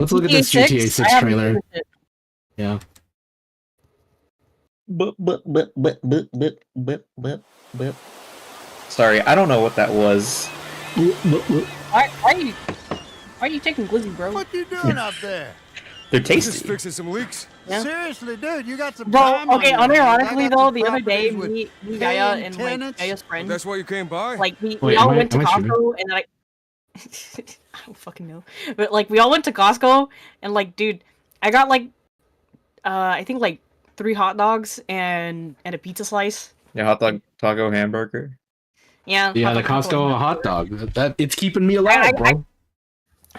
Let's look at this GTA 6 trailer. Yeah. Sorry, I don't know what that was. Why are you taking glizzy, bro? What you doing up there? They're tasty. Just fixing some leaks. Yeah. Seriously, dude, you got some Bro, time okay, on your hands. unironically I got though, some the other day, properties me, with Yaya, paying and like tenants. Yaya's friend, That's why you came by? like we Wait, all am went to I streaming? Costco and I don't fucking know. But like we all went to Costco and like dude, I got like I think like 3 hot dogs and a pizza slice. Yeah, hot dog, taco, hamburger. Yeah. Yeah, the hot Costco hot dog. That it's keeping me alive, bro.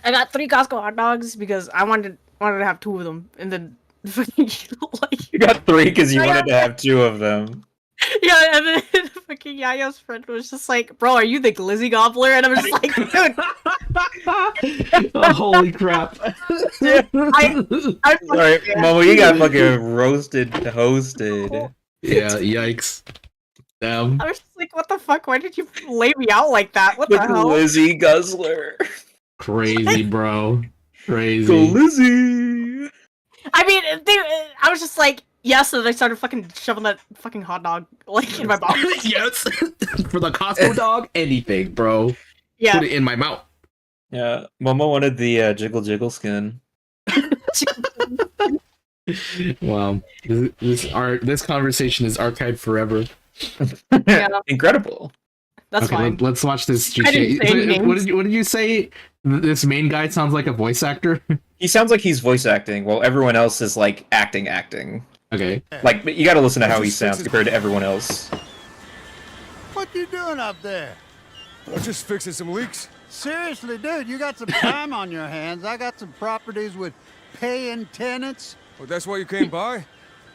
I got 3 Costco hot dogs because I wanted to have 2 of them, and then like You got 3 because you wanted to have 2 of them. yeah, and then fucking Yaya's friend was just like, "Bro, are you the glizzy gobbler?" And I was just like, "Dude, Oh, holy crap!" I'm Sorry, Momo, you got fucking roasted, toasted. Yeah, yikes. Damn. I was just like, what the fuck? Why did you lay me out like that? What The the hell?" glizzy guzzler. Crazy, bro. Crazy. Glizzy. I mean, I was just like, yes, and I started fucking shoving that fucking hot dog like in my mouth. Yes. For the Costco dog, anything, bro. Yeah. Put it in my mouth. Yeah, Momo wanted the jiggle skin. Wow. This conversation is archived forever. Yeah. Incredible. That's okay, fine. let's watch this I didn't say GTA. names. What did you say? This main guy sounds like a voice actor? He sounds like he's voice acting, while everyone else is like acting. Okay. Like, you gotta listen to how he sounds compared to everyone else. What you doing up there? I'm just fixing some leaks. Seriously, dude, you got some time on your hands. I got some properties with paying tenants. Well, that's why you came by?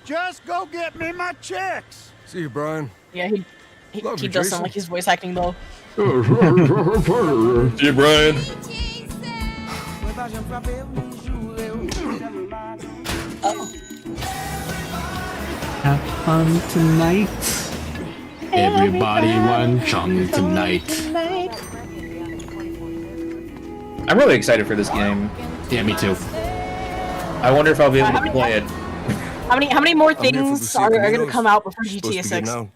Just go get me my checks. See you, Brian. Yeah, he Love you, does Jason. sound like he's voice acting though. Hey, Brian. Have fun tonight. Everybody want chum tonight. I'm really excited for this game. Yeah, me too. I wonder if I'll be able to play it. How many more here for things Lucia are gonna Caminos. come out before Supposed GTA to be 6? getting out.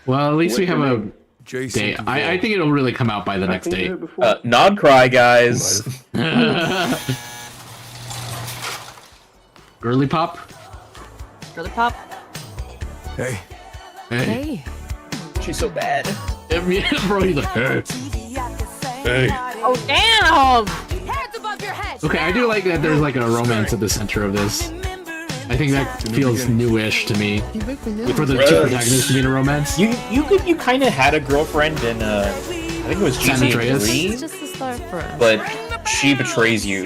Well, at least we have a Jason day. Duvall. I think it'll really come out by the next day. Nod cry, guys. Girly pop? Girly pop? Hey, Hey. She's so bad. Bro, he's like, hey. Hey. Oh damn! Heads above your head. Okay, I do like that there's like a romance at the center of this. I think that feels newish to me. For the two protagonists to be in a romance. You kind of had a girlfriend in I think it was San GTA Andreas? 3, It's just the start for us. but she betrays you.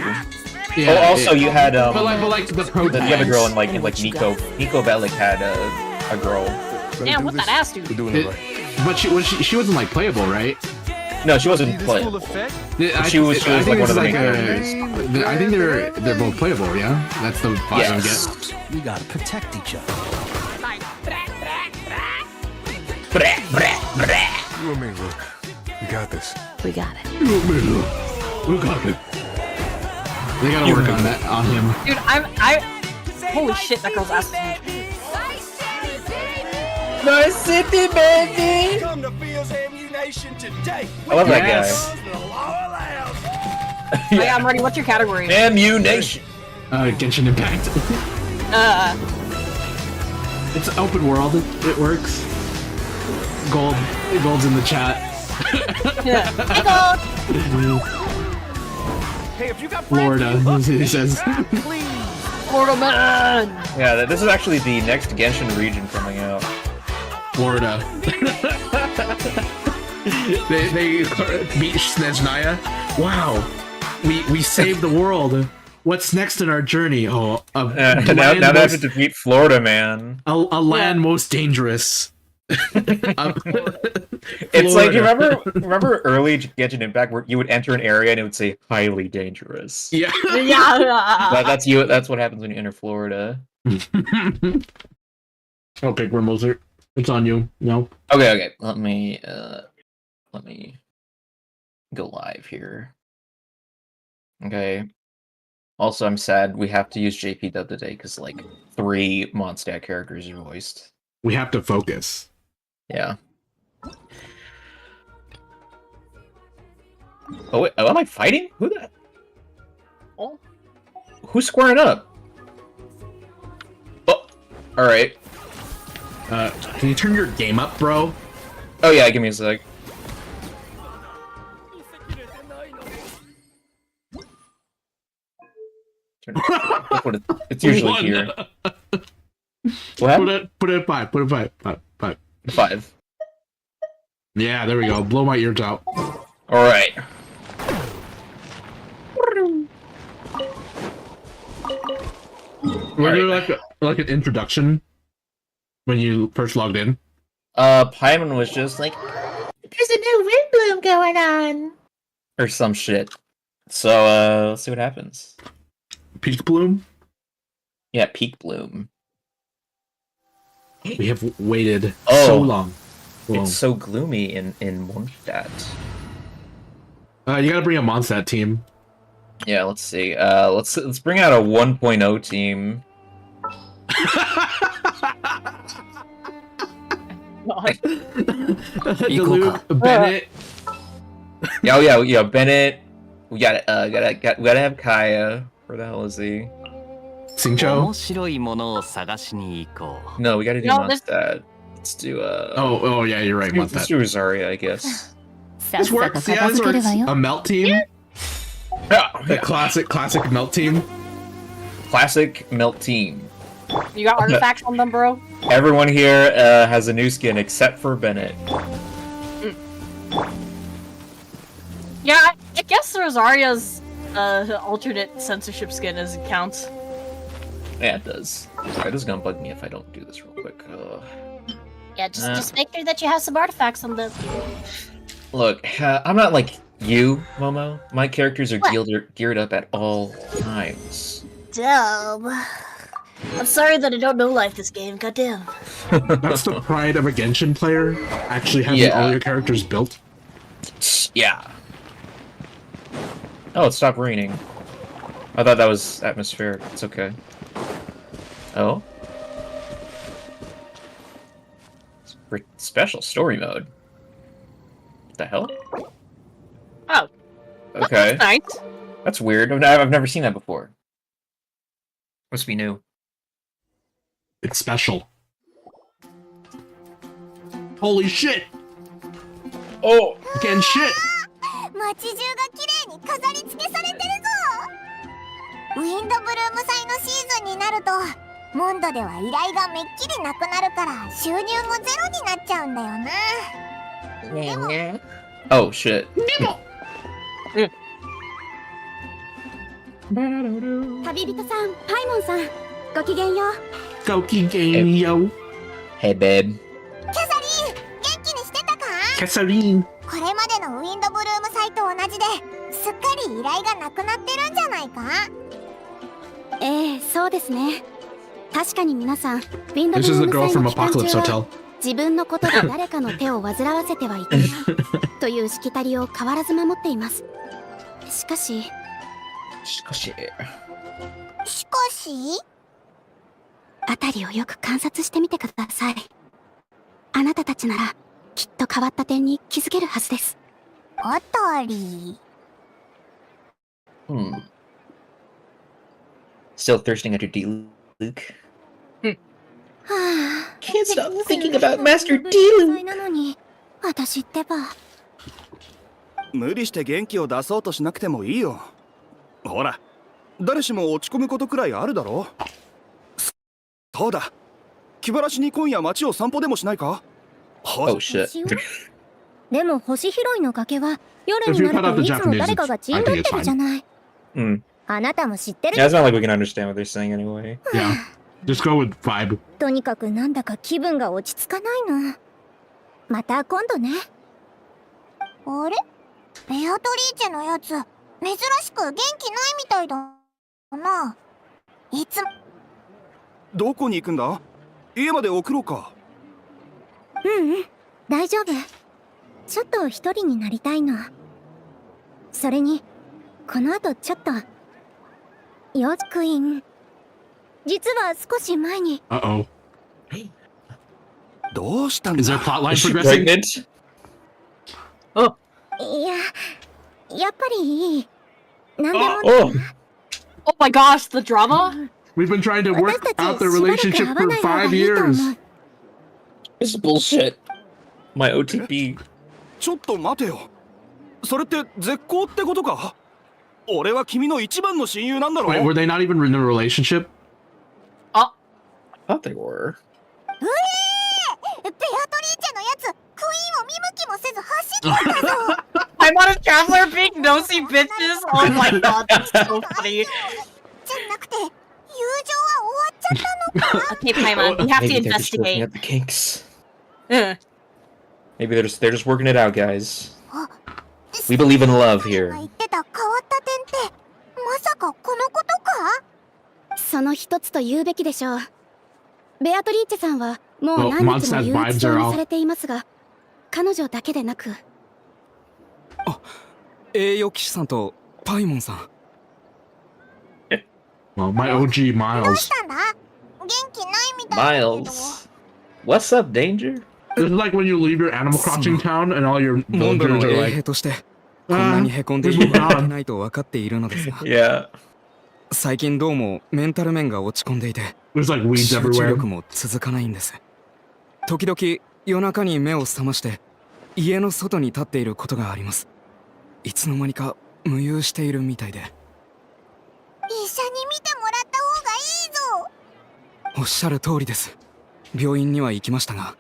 Yeah, Oh, also you had but like the the protagonist. other girl in like Nico Bellic had a girl. Damn, what that ass do? we're doing it right. But she wasn't like playable, right? No, she wasn't playable. She was I like think one it's of the like main characters. I think they're both playable. Yeah, that's the vibe I'm Yes. getting. We gotta protect each other. You and me, look. We got this. We got it. We got it. They gotta work on that on him. Dude, holy shit, that girl's ass is huge. Nice city, baby. Come to Fields Ammunition today. I love that Yes. Oh, yeah, I'm ready. What's your category? guy. Ammunition. Genshin Impact. It's open world. It works. Gold's in the chat. Yeah. Hey, Gold! Hey, if you got Florida, he says. Florida man! Yeah, this is actually the next Genshin region coming out. Florida. they beat Snezhnaya. Wow, we saved the world. What's next in our journey? Oh, Now they have to defeat Florida, man. a land most dangerous. It's like, you remember early Genshin Impact where you would enter an area and it would say highly dangerous. Yeah. Yeah. That's you. That's what happens when you enter Florida. Okay, Grimmelzer, it's on you. No. Okay. Let me go live here. Okay. Also, I'm sad we have to use JP dub today because like 3 Mondstadt characters are voiced. We have to focus. Yeah. Oh wait, am I fighting? Who the? Oh. Who's squaring up? Oh, all right. Can you turn your game up, bro? Oh yeah, give me a sec. Turn it- it's usually One. here. What? Put it at 5. Put it at 5. 5. 5. Yeah, there we go. Blow my ears out. All right. We're doing like an introduction when you first logged in. Paimon was just like, "There's a new wind bloom going on," or some shit. So let's see what happens. Peak bloom. Yeah, peak bloom. We have waited Oh. so long. It's so gloomy in Mondstadt. You gotta bring a Mondstadt team. Yeah, let's see. Let's bring out a 1.0 team. Duluth, Bennett. Yeah, oh yeah, Bennett. We gotta have Kaya. Where the hell is he? Singcho. 面白いものを探しに行こう。 No, we gotta do No, this- Mondstadt. Let's do Oh yeah, you're right. let's Mondstadt. do Rosaria, I guess. さっ This さと works. Yeah, 片 this 付ける works. わよ。 A melt team. The classic melt team. Classic melt team. You got artifacts on them, bro? Everyone here has a new skin except for Bennett. Yeah, I guess Rosaria's alternate censorship skin as it counts. Yeah, it does. Sorry, this is gonna bug me if I don't do this real quick. Yeah, just make sure that you have some artifacts on them. Look, I'm not like you, Momo. My characters are What? geared up at all times. Dumb. I'm sorry that I don't know life this game. Goddamn. That's the pride of a Genshin player. Actually having Yeah. all your characters built. Yeah. Oh, it stopped raining. I thought that was atmospheric. It's okay. Oh? Special story mode. What the hell? Oh. Okay. That's nice. That's weird. I've never seen that before. Must be new. It's special. Holy shit! Oh! Again, shit! 街中が綺麗に飾り付けされてるぞ。ウィンドブルーム祭のシーズンになると、モンドでは依頼がめっきりなくなるから収入もゼロになっちゃうんだよな。 Oh, shit. 旅人さん、パイモンさん、ごきげんよう。 Gokigenyo. Hey, babe. キャサリン、元気にしてたか？ Kasarine. これまでのウィンドブルーム祭と同じですっかり依頼がなくなってるんじゃないか？ええ、そうですね。確かに皆さん、ウィンドブ This ル is ー the ム girl 祭 from の期間 Apocalypse 中は Hotel. 自分のことで誰かの手を煩わせてはいけないというしきたりを変わらず守っています。しかし辺りをよく観察してみてください。あなたたちならきっと変わった点に気づけるはずです。辺り。Still thirsting after D, Luke? はあ、 Can't stop thinking about Master D, Luke! なのに私ってば。無理して元気を出そうとしなくてもいいよ。ほら、誰しも落ち込むことくらいあるだろ。そうだ。気晴らしに今夜街を散歩でもしないか？ Oh, shit. でも星拾いの崖は夜になるといつも誰かが陣取ってるじゃない。あなたも知ってる。 Yeah, it's not like we can understand what they're saying anyway. Yeah. Just go with vibe. とにかくなんだか気分が落ち着かないの。また今度ね。あれ？ベアトリーチェのやつ、珍しく元気ないみたいだな。いつも。どこに行くんだ？家まで送ろうか。大丈夫。ちょっと一人になりたいの。それに、この後ちょっと。よしクイーン、実は少し前に Uh-oh. どうしたん Is their だ plotline Is she progressing? pregnant? いや、やっぱりいい。なんでも Oh, Oh my gosh, the drama? We've been trying to work out their relationship for 5 years. this is bullshit. My OTP. ちょっと待てよ。それって絶交ってことか？俺は君の一番の親友なんだろ。 Wait, were they not even in a relationship? Oh, I thought they were. ベアトリーチェのやつ、クイーンを見向きもせず走ってたぞ。 I'm on a traveler being nosy bitches. Oh my god, that's so funny. じゃなくて、友情は終わっちゃったのか。 Okay, Paimon, we have to Maybe they're just working investigate. out the kinks. Uh, Maybe they're just working it out, guys. We believe in love が here. 言ってた変わった点って、まさかこのことか？その一つと言うべきでしょう。ベアトリーチェさんはもう Well, 何日も Mondstadt 憂鬱 vibes 症 are に off. されていますが、彼女だけでなく、栄誉騎士さんとパイモンさん。 Well, my OG どう Miles. したんだ？元気ないみたいだけど。 Miles. What's up, Danger? This is like when you leave your Animal Crossing town and all your モンドの villagers are 衛 like, 兵としてこんなにへこんでいるわけないと分かっているのですが、 Yeah. 最近どうもメンタル面が落ち込んでいて there's like weeds 集中 everywhere. 力も続かないんです。時々夜中に目を覚まして家の外に立っていることがあります。いつの間にか無遊しているみたいで。医者に見てもらった方がいいぞ。おっしゃる通りです。病院には行きましたが、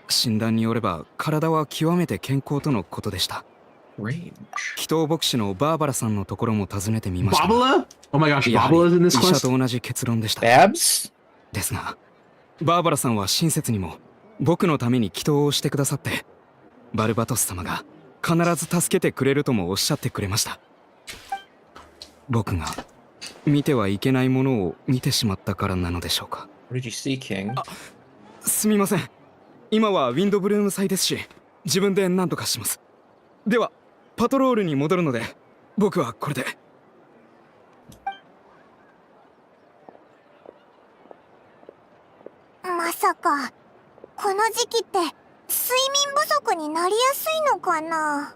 診断によれば体は極めて健康とのことでした。 Range. 祈祷牧師のバーバラさんのところも訪ねてみましたが、 Babala? Oh my gosh, やは Babala's in り this 医者 quest? と同じ結論でした。 Babs? ですが、バーバラさんは親切にも僕のために祈祷をしてくださって、バルバトス様が必ず助けてくれるともおっしゃってくれました。僕が見てはいけないものを見てしまったからなのでしょうか。 What did you see, King? すみません。今はウィンドブルーム祭ですし、自分で何とかします。では、パトロールに戻るので、僕はこれで。まさかこの時期って睡眠不足になりやすいのかな。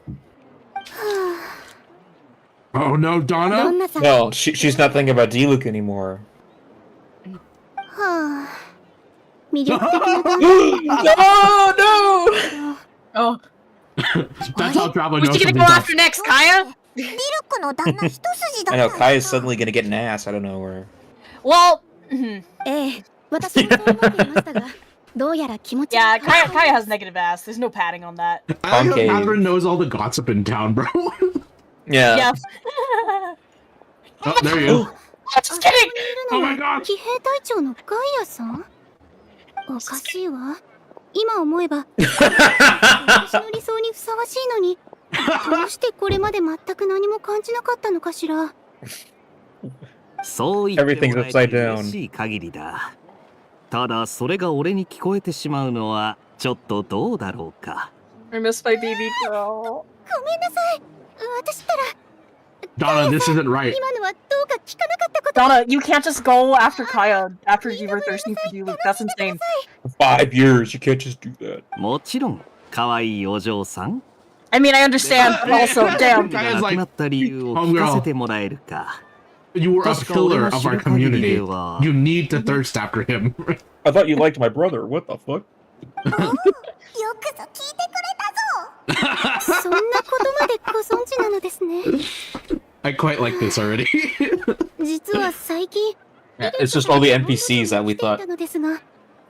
Oh no, ど Donna? んなさ、 No, she's not thinking about D-Luke anymore. はあ、魅力的な No, no! oh, That's how Traveler who's knows she gonna something's go up. after next, Kaya? ディルクの旦那一筋だ I っ know, た Kai is suddenly gonna get an ass out of nowhere. Well, ええ、私もそう思っていましたが、どうやら気持ち yeah, Kaya has negative ass. There's no padding on that. I like Okay. how Catherine knows all the gossip in town, bro. Yeah. Yeah. Oh, there you go. Just kidding. Oh my god. 騎兵隊長のガイアさん？おかしいわ。今思えば私の理想にふさわしいのに、どうしてこれまで全く何も感じなかったのかしら。そう言ってもらえ Everything's て upside down. 嬉しい限りだ。ただそれが俺に聞こえてしまうのはちょっとどうだろうか。 I miss my baby girl. ごめんなさい。私ったら Donna, this isn't right. 今のはどうか聞かなかったこと。 Donna, you can't just go after Kaya after you were thirsty for D-Luke. That's insane. 5 years, you can't just do that. もちろん可愛いお嬢さん。 I mean, I understand, but also, damn. ガイア亡くなった理由を聞かせてもらえるか。 You were a 確か俺 pillar の of 知 our る限り community. では You need to thirst after him. I thought you liked my brother. What the fuck? よくぞ聞いてくれたぞ。そんなことまでご存知なのですね。 I quite like this already. 実は最近 Yeah, it's just all the NPCs that we 来てい thought たのですが、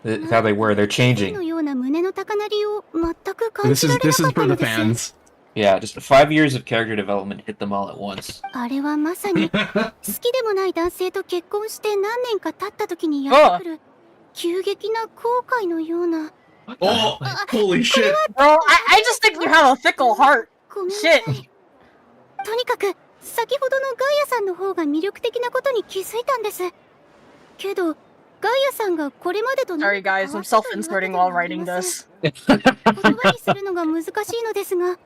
that's how they were. They're の changing. ような胸の高鳴りを全く感 This じ is られな this か is った for の the です。 fans. Yeah, just 5 years of character development hit them all at once. あれはまさに好きでもない男性と結婚して何年か経った時にやってくる急激な後悔のような。 Oh, holy shit. Bro, I just think you have a fickle heart. ごめんなさい。 Shit. とにかく先ほどのガイアさんの方が魅力的なことに気づいたんです。けどガイアさんがこれまでと Sorry, guys, I'm self-inserting while writing this. 言葉にするのが難しいのですが、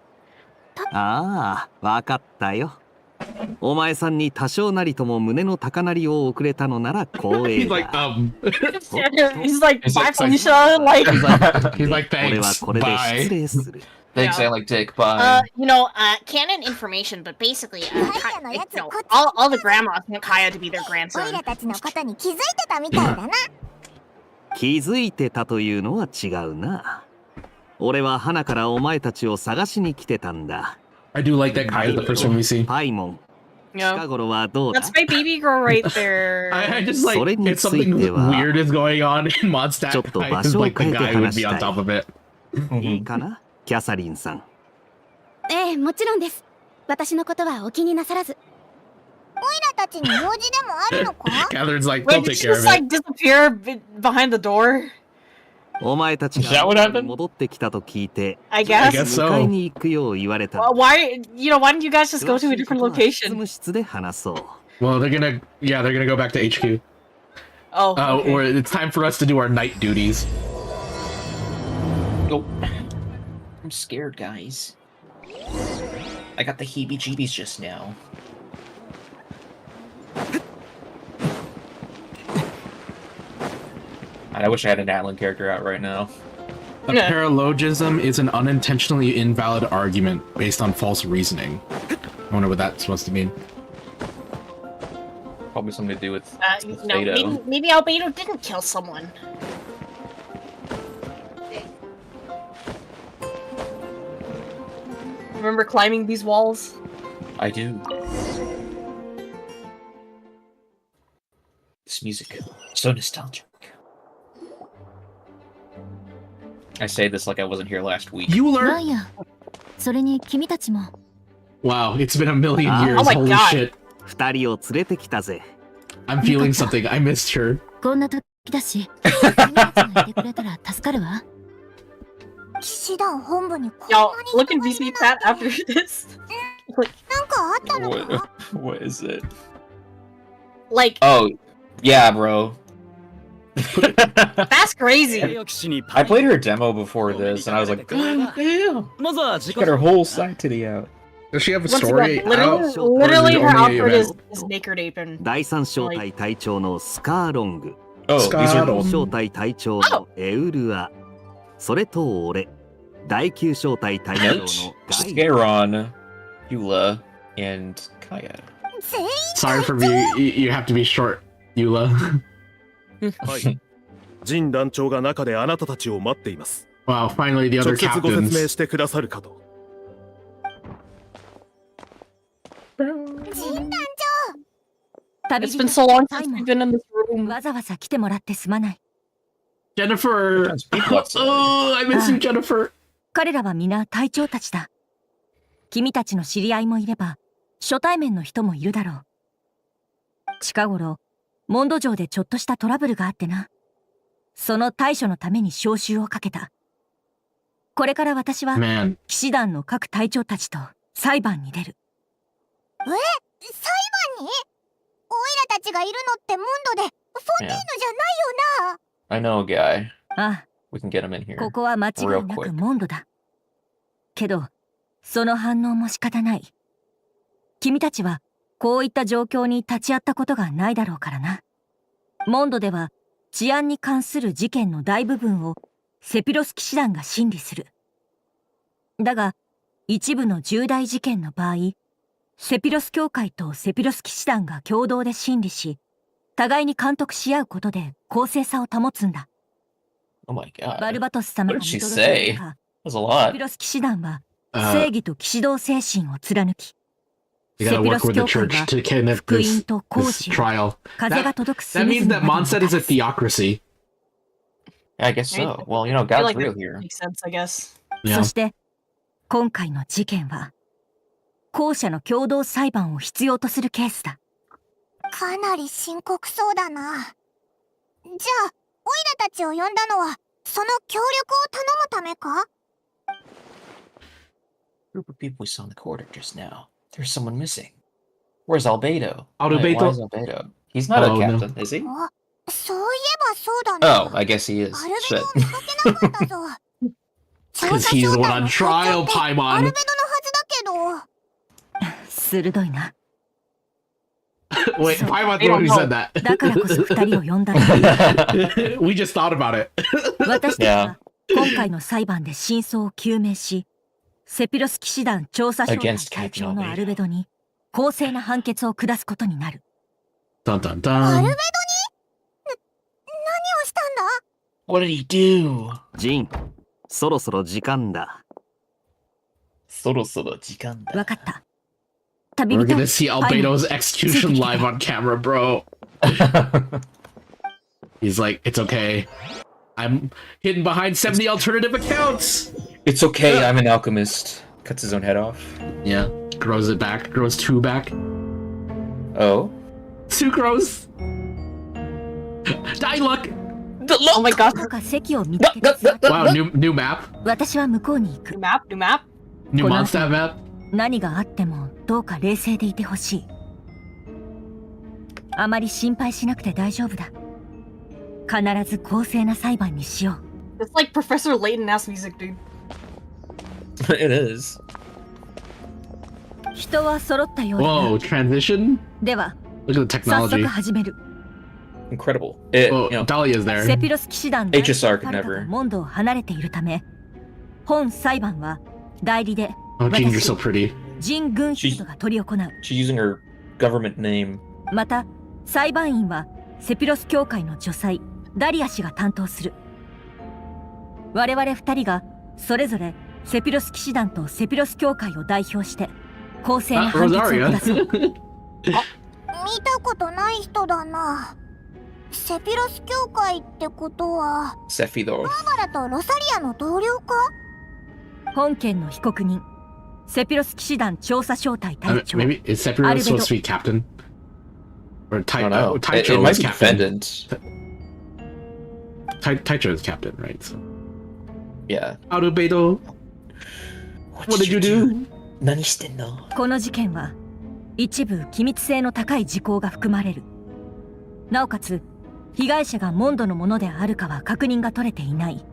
ああ、わかったよ。お前さんに多少なりとも胸の高鳴りを遅れたのなら光栄 He's like, だ。 He's like, He's bye, like- Felicia. Like, he's like, 俺は thanks, これで失 bye. 礼する。 Thanks, Yeah. I like dick. Bye. canon information, but basically, Kaya no yatsu, kotsu all the grandmas want Kaya to be their オイ grandson. ラたちのことに気づいてたみたいだな。気づいてたというのは違うな。俺は花からお前たちを探しに来てたんだ。 I do like that Kai is the first one we see. パイモン、 Yeah. 近頃はどうだ？ That's my baby girl right there. I just like, それに if ついて something は weird is going on in Mondstadt, ちょっと Kai 場 is 所を like the 変えて guy who would 話 be し on たい。 top of it. いいかな、キャサリンさん。ええ、もちろんです。私のことはお気になさらず。オイラたちに用事でもあるのか？ Catherine's like, Wait, they'll did take she care just of like it. disappear behind the door? お前たち Is that what が happened? 戻ってきたと聞いて、 I I guess. guess so. 迎えに行くよう言われた。 Why don't you guys just go to a 詳しい different ことは執 location? 務室で話そう。 Well, they're gonna go back to HQ. Oh, okay. Or it's time for us to do our night duties. Oh. I'm scared, guys. I got the heebie-jeebies just now. I wish I had an Atlin character out right now. A Yeah. paralogism is an unintentionally invalid argument based on false reasoning. I wonder what that's supposed to mean. Probably something to do with No, Beto. maybe Albedo didn't kill someone. Remember climbing these walls? I do. This music, so nostalgic. I say this like I wasn't here last week. Euler? や、それに君たちも。 Wow, it's been a million Ah. years. Oh my Holy God. shit. 二人を連れてきたぜ。 I'm feeling something. I missed her. こんな時だし、君たちがいてくれたら助かるわ。騎士団本部にこんな Y'all, に look at VC Pat after this. なんかあったのか What is it? Like, Oh, yeah, bro. that's crazy. I played her demo before this, and I was like, God damn! She got her whole side titty out. Does she have a Once story? again, literally, out? literally her Or is it only outfit a is, event? is naked apron. 第三小隊隊長のスカーロング、 Oh, these are うん小隊隊長のエウルア、それと俺、第9小隊隊長の Note, ガイ。 Scaron, Eula, and Kaya. 全員 Sorry for me. You have to be short, Eula. はい。ジン団長が中であなたたちを待っています。 Wow, finally the other 直接ご説明 captains. してくださるかと。ジン団 It's been so long since we've been in this room. わざわざ来てもらってすまない。 Jennifer! Oh, I miss you, Jennifer. 彼らは皆隊長たちだ。君たちの知り合いもいれば、初対面の人もいるだろう。近頃、モンド城でちょっとしたトラブルがあってな。その対処のために招集をかけた。これから私は Man. 騎士団の各隊長たちと裁判に出る。裁判に？オイラたちがいるのってモンドで、フォンティーヌじゃないよな。 I know a guy. ああ、 We can get him in here. ここは間違いな Real く quick. モンドだ。けど、その反応も仕方ない。君たちはこういった状況に立ち会ったことがないだろうからな。モンドでは治安に関する事件の大部分をセピロス騎士団が審理する。だが、一部の重大事件の場合、セピロス教会とセピロス騎士団が共同で審理し、互いに監督し合うことで公正さを保つんだ。 Oh my god. バルバトス様 What が did she 見届け say? た中、 That's a セ lot. ピロス騎士団は Uh, 正義と騎士道精神を貫き、 you セ gotta ピロ work ス with the 教会 church は to kind of 福音 this, と行 this 使を trial. 風が届く That 隅 means 々 that まで Mondstadt も is a たらす。 theocracy. I guess so. Right. Well, you know, I feel God's like real that here. makes sense, I guess. Yeah. そして今回の事件は後者の共同裁判を必要とするケースだ。かなり深刻そうだな。じゃあオイラたちを呼んだのはその協力を頼むためか？ Group of people we saw in the corridor just now. There's someone missing. Where's Albedo? Albedo? Wait, why is Albedo? He's not Oh, a no. captain, is he? あ、そういえばそうだな。 Oh, I guess he is. アルベ Shit. ドを見かけなかったぞ。 Because he's the one on trial, アルベドのは Paimon. ずだけど。鋭いな。Wait, Paimon's the one who said that. だからこそ二人を呼んだの。 We just thought about it. 私たちは今回の裁判で真相を究明し、セピロス騎士団調査省隊隊長のアルベドに公正な判決を下すことになる。Dun dun ア dun. ルベドに何をしたんだ？ What did he do? ジン、そろそろ時間だ。そろそろ時間だ。わかった。旅 We're 人 gonna see Albedo's execution live on camera, bro. He's like, it's okay. I'm hidden behind 70 alternative accounts. It's okay, I'm an alchemist. Cuts his own head off. Yeah, grows it back, grows 2 back. Oh? 2 grows. Die luck. Oh my god. どこか席を見つけて座って Wow, new map. 私は向こうに行く。 New map? New map? New この後 Mondstadt map. 何があってもどうか冷静でいてほしい。あまり心配しなくて大丈夫だ。必ず公正な裁判にしよう。 It's like Professor Layton-ass music, dude. It is. 人は揃ったようだな。 Whoa, transition? では、 Look at the 早速 technology. 始める。 Incredible. It, Oh, you know, Dahlia's セ there. ピロス騎士団 HSR could 誰かが never. モンドを離れているため、本裁判は代理で Oh, Jean, you're so pretty. ジン・グンヒルドが執り行う。 she's using her government name. また、裁判員はセピロス教会の女祭、ダリア氏が担当する。我々二人がそれぞれセピロス騎士団とセピロス教会を代表して公正な Ah, 判決を下す。 Rosaria. 見たことない人だな。セピロス教会ってことは Sephiroth. バーバラとロサリアの同僚か？本件の被告人、セピロス騎士団調査省隊 I 隊 mean, 長。 maybe is Sephiroth supposed to be captain? Or I don't know. It Taicho might is be captain. defendant. Taicho is captain, right? So. Yeah. Albedo, what did you do? 何してんの？この事件は一部機密性の高い事項が含まれる。なおかつ被害者がモンドのものであるかは確認が取れていない。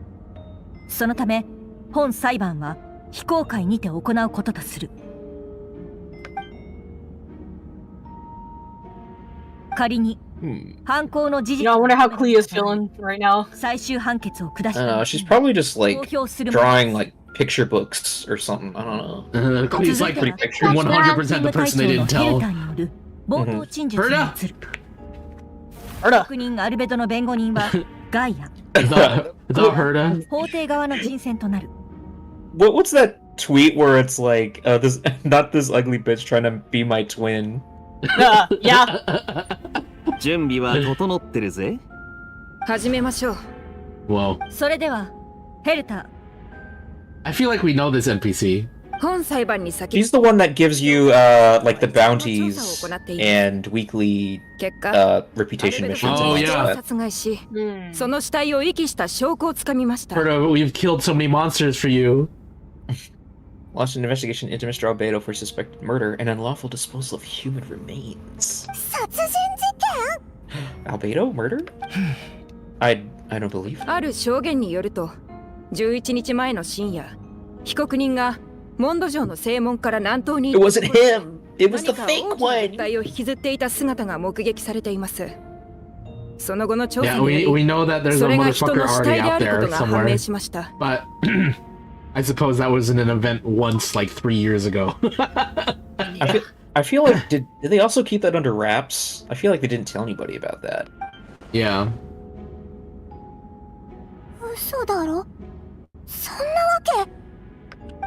そのため本裁判は非公開にて行うこととする。仮に犯行の事 You know, I 実 wonder how Cleo's feeling right now. 最終判決を下し I た don't know. She's probably just like 投票する drawing like picture books or something. I don't know. He's like 続いて pictures. 100% the person they didn't ヘル tell. ターによる冒頭陳述に移る。 Herda. 被告人アルベドの弁護人はガイア。 Is that Herda? 法廷側の人選となる。 What's that tweet where it's like, this not this ugly bitch trying to be my twin? Yeah. 準備は整ってるぜ。始めましょう。 Whoa. それではヘルタ I feel like we know this NPC. 本裁判に先 She's the one that gives you like the bounties and weekly 結果 reputation missions. Oh, and all yeah. that. 殺害し、 Hmm. その死体を遺棄した証拠をつかみました。 Herda, we've killed so many monsters for you. Launched an investigation into Mr. Albedo for suspected murder and unlawful disposal of human remains. 殺人事 Albedo murder? I don't believe. ある証言によると、11日前の深夜、被告人がモンド城の正門から南東に It wasn't him. It was the 何か fake 大きな one. 物体を引きずっていた姿が目撃されています。その後の調査 Yeah, によ we り、 know that there's a それが人 motherfucker の死 already 体で out あるこ there とが判 somewhere. 明しました。 But I suppose that was in an event once, like 3 years ago. I feel like did they also keep that under wraps? I feel like they didn't tell anybody about that. Yeah. 嘘だろ？そんなわけ？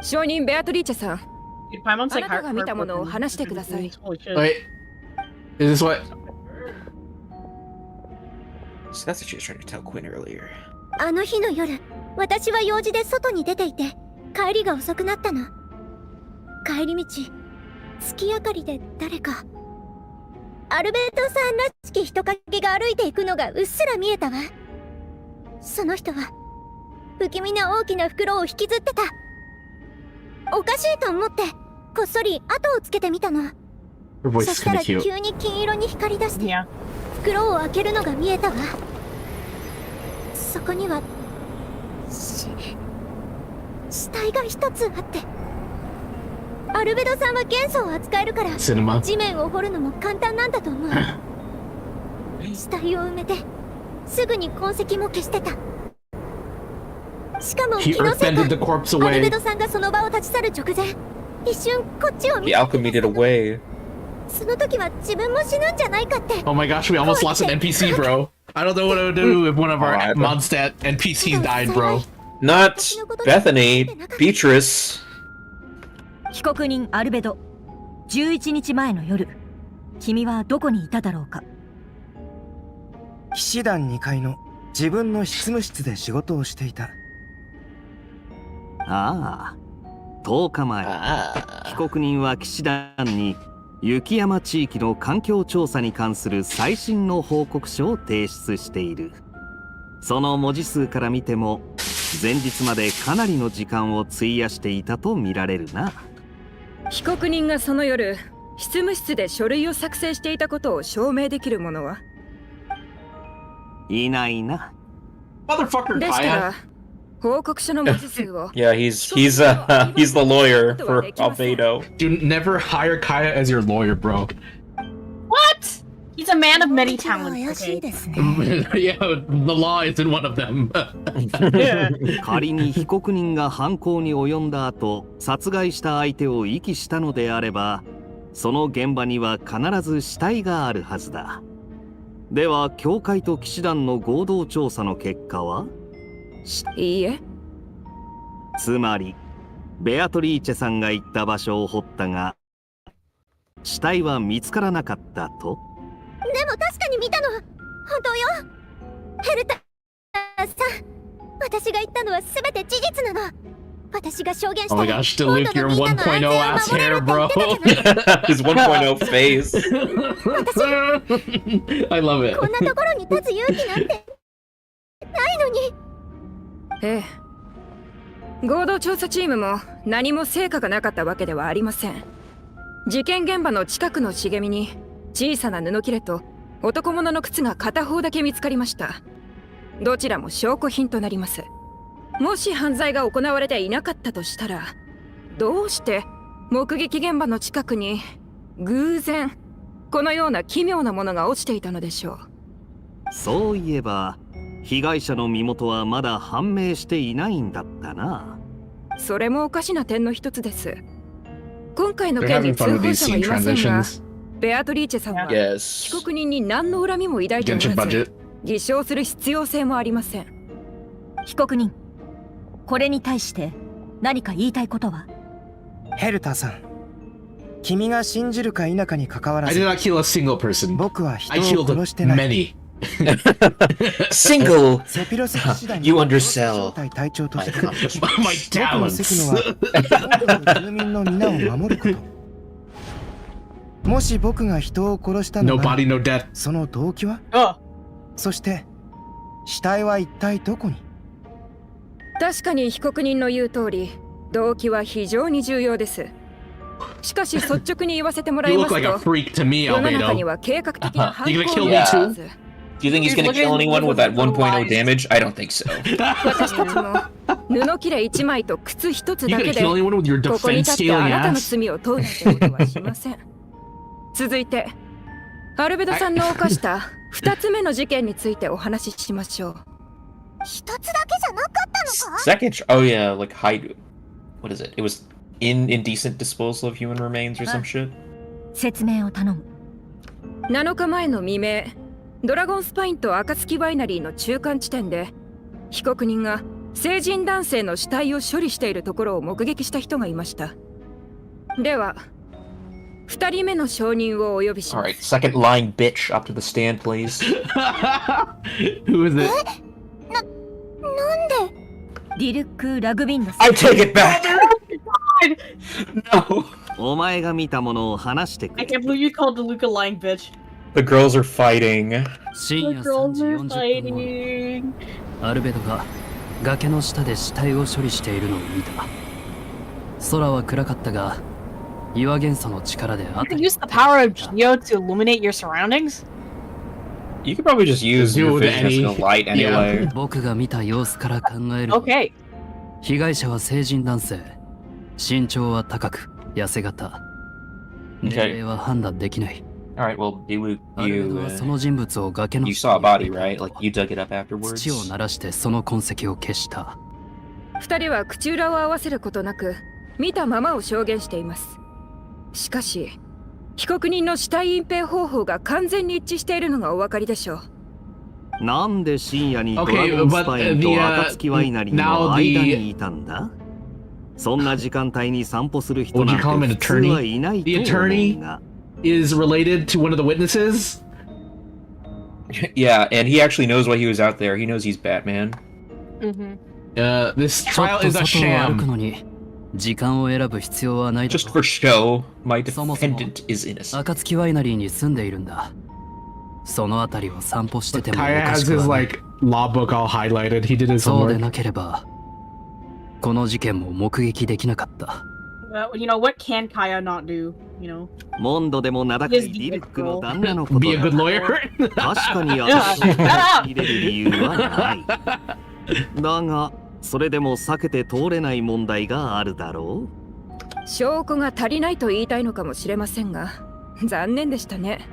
証人ベアトリーチェさん、 Dude, Paimon's like あなたが見たものを heartbroken. 話してください。 Holy shit. Wait. Is this what? So that's what she was trying to tell Quinn earlier. あの日の夜、私は用事で外に出ていて、帰りが遅くなったの。帰り道、月明かりで誰か、アルベートさんらしき人影が歩いていくのがうっすら見えたわ。その人は、不気味な大きな袋を引きずってた。おかしいと思って、こっそり後をつけてみたの。 Her voice そ is したら kind of 急 cute. に金色に光り出して、 Yeah. 袋を開けるのが見えたわ。そこには死体が一つあって、アルベドさんは元素を扱えるから Cinema. 地面を掘るのも簡単なんだと思う。死体を埋めてすぐに痕跡も消してた。しかも He 気のせい earthended the か corpse アルベ away. ドさんがその場を立ち去る直前一瞬こっちを見 The て alchemy did away. その時は自分も死ぬんじゃないかって。 Oh my gosh, we almost lost an NPC, bro. I don't know what I would do if one of our Alright. Mondstadt NPCs died, bro. Not Bethany, Beatrice. 被告人アルベド、11日前の夜、君はどこにいただろうか。騎士団2階の自分の執務室で仕事をしていた。ああ、10日前、被告人は騎士団に雪山地域の環境調査に関する最新の報告書を提出している。その文字数から見ても前日までかなりの時間を費やしていたと見られるな。被告人がその夜執務室で書類を作成していたことを証明できる者はいないな。 Motherfucker, でした Kaya. ら報告書の文字数を Yeah, he's the lawyer for Albedo. Dude, never hire Kaya as your lawyer, bro. What? He's a man of many 怪 talents. しい Okay? ですね。 Yeah, the law isn't one of them. 仮に被告人が犯行に及んだ後、殺害した相手を遺棄したのであれば、その現場には必ず死体があるはずだ。では、教会と騎士団の合同調査の結果はいいえ、つまり、ベアトリーチェさんが行った場所を掘ったが、死体は見つからなかったと。でも確かに見たのは本当よ。ヘルタさん、私が言ったのは全て事実なの。私が証言した Oh my ら gosh, 今 Luke, 度 your のみんなの安 1.0 ass 全を守れ hair, るって bro. 言ってたじゃない。 His 1.0 phase. I love it. こんなところに立つ勇気なんてないのに。ええ。合同調査チームも何も成果がなかったわけではありません。事件現場の近くの茂みに小さな布切れと男物の靴が片方だけ見つかりました。どちらも証拠品となります。もし犯罪が行われていなかったとしたら、どうして目撃現場の近くに偶然このような奇妙なものが落ちていたのでしょう。そういえば、被害者の身元はまだ判明していないんだったな。それもおかしな点の一つです。今回の They're 件に having 通 fun with 報 these 者は scene いませんが、 transitions. ベアトリーチェさんは Yes. 被告人に何の恨みも抱いてお Genshin らず、 budget. 偽証する必要性もありません。被告人、これに対して何か言いたいことは。ヘルターさん、君が信じるか否かに関わら I ず did not kill a single person. 僕は人 I を killed 殺してない。 many. Single. セピロス騎士団 You の undersell 正体隊長と my して accomplishment. My 僕の責 talents. 務は多くの住民の皆を守ること。もし僕が人を殺したの No なら body, no death. その動機は Oh. そして死体は一体どこに。確かに被告人の言う通り、動機は非常に重要です。しかし率直に言わせてもら You いま look す like a と、 freak to me, 世の中に Albedo. は計画的な犯 You 行 gonna kill が me あ too? る。 Do you think he's He's gonna kill looking anyone with that for 1.0 lies. damage? I don't think so. 私たちも布切れ1枚と靴1つ You だ gonna けで kill anyone with your ここに defense 立って scaling あなたの ass? 罪を問うなんてことはしません。続いてアルベドさんの犯した2つ目の事件についてお話ししましょう。一つだけじゃなかったのか。 Second, oh yeah, like hide. What is it? It was indecent disposal of human remains or some shit. 説明を頼む。7日前の未明、ドラゴンスパインと暁ワイナリーの中間地点で被告人が成人男性の死体を処理しているところを目撃した人がいました。では2人目の証人をお呼びしま Alright, す。 second lying bitch up to the stand, please. Who is it? なんでディルク・ラグビンドさん。 I take it back! No! お前が見たものを話してく I れ。 can't believe you called DeLuca lying bitch. The girls are fighting. 深 The 夜3 girls 時 are 40分頃 fighting. アルベドが崖の下で死体を処理しているのを見た。空は暗かったが岩元素の力で You 辺 can り use the power of Geo to illuminate your surroundings. You could probably just use Do your with vision as any- a light anyway. 僕が見た様子から考えると Okay. 被害者は成人男性、身長は高く痩せ型。 Okay. 年齢は判断できない。 Alright, well, you, アルベドはその人物を崖の you saw a body, right? Like, you dug it up afterwards? 土を鳴らしてその痕跡を消した。二人は口裏を合わせることなく見たままを証言しています。しかし被告人の死体隠蔽方法が完全に一致しているのがお分かりでしょう。なんで深夜にドラゴンスパインと暁ワイナリーの間にいたんだ？そんな時間帯に散歩する人なんて普通はいないと思うが。Is related to one of the witnesses? Yeah, and he actually knows why he was out there. He knows he's Batman. This trial is a sham. 時間を選ぶ必要はないだろう。 Just for show, my defendant is innocent. 暁ワイナリーに住んでいるんだ。そのあたりを散歩しててもお Kaya か has しく his はない。 like law book all highlighted. He did his そうで homework. なければ、この事件も目撃できなかった。Well, you know, what can Kaya not do, you know? モンドでも名高いディルックの旦那のこと Be a だ。 good lawyer. 確かに私を入れる理由はない。だが、それでも避けて通れない問題があるだろう。証拠が足りないと言いたいのかもしれませんが、残念でしたね。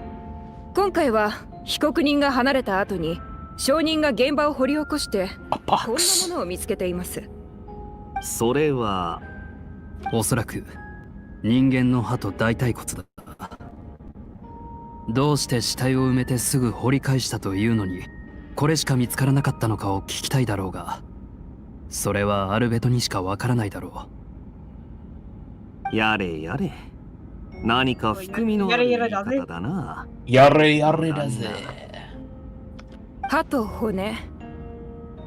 今回は被告人が離れた後に証人が現場を掘り起こしてこんなものを見つけています。それはおそらく人間の歯と大腿骨だった。どうして死体を埋めてすぐ掘り返したというのにこれしか見つからなかったのかを聞きたいだろうが、それはアルベトにしかわからないだろう。やれやれ、何か含みのある言い方だな。やれやれだぜ。歯と骨、